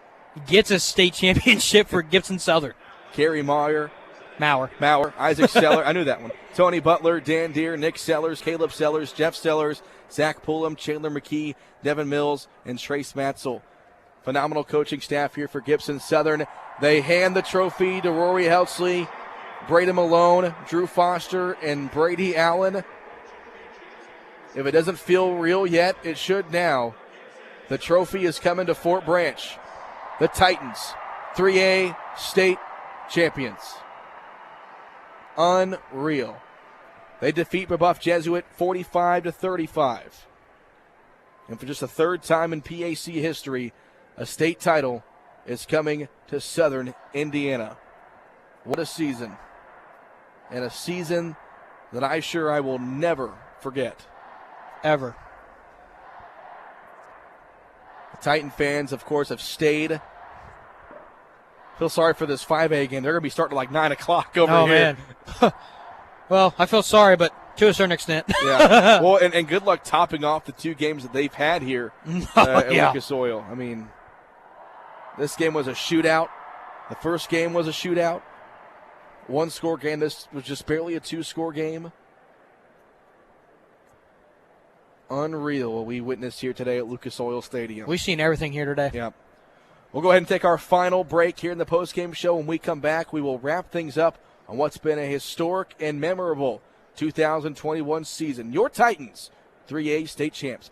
gets a state championship for Gibson Southern. Kerry Mauer, Isaac Seller, I knew that one. Tony Butler, Dan Deere, Nick Sellers, Caleb Sellers, Jeff Sellers, Zach Pullum, Chandler McKee, Devin Mills, and Trace Matzel. Phenomenal coaching staff here for Gibson Southern. They hand the trophy to Rory Heltzley, Braden Malone, Drew Foster, and Brady Allen. If it doesn't feel real yet, it should now. The trophy is coming to Fort Branch. The Titans, 3A state champions. Unreal. They defeat Brebeuf Jesuit 45-35. And for just the third time in PAC history, a state title is coming to Southern Indiana. What a season. and a season that I will never forget. Ever. The Titan fans, of course, have stayed. Feel sorry for this 5A game. They're going to be starting at like 9 o'clock over here. Man. Well, I feel sorry, but to a certain extent. Yeah. Well, and good luck topping off the 2 games that they've had here at yeah. Lucas Oil. I mean, this game was a shootout. The first game was a shootout. 1-score game. This was just barely a 2-score game. Unreal what we witnessed here today at Lucas Oil Stadium. We've seen everything here today. Yep. We'll go ahead and take our final break here in the postgame show. When we come back, we will wrap things up on what's been a historic and memorable 2021 season. Your Titans, 3A state champs.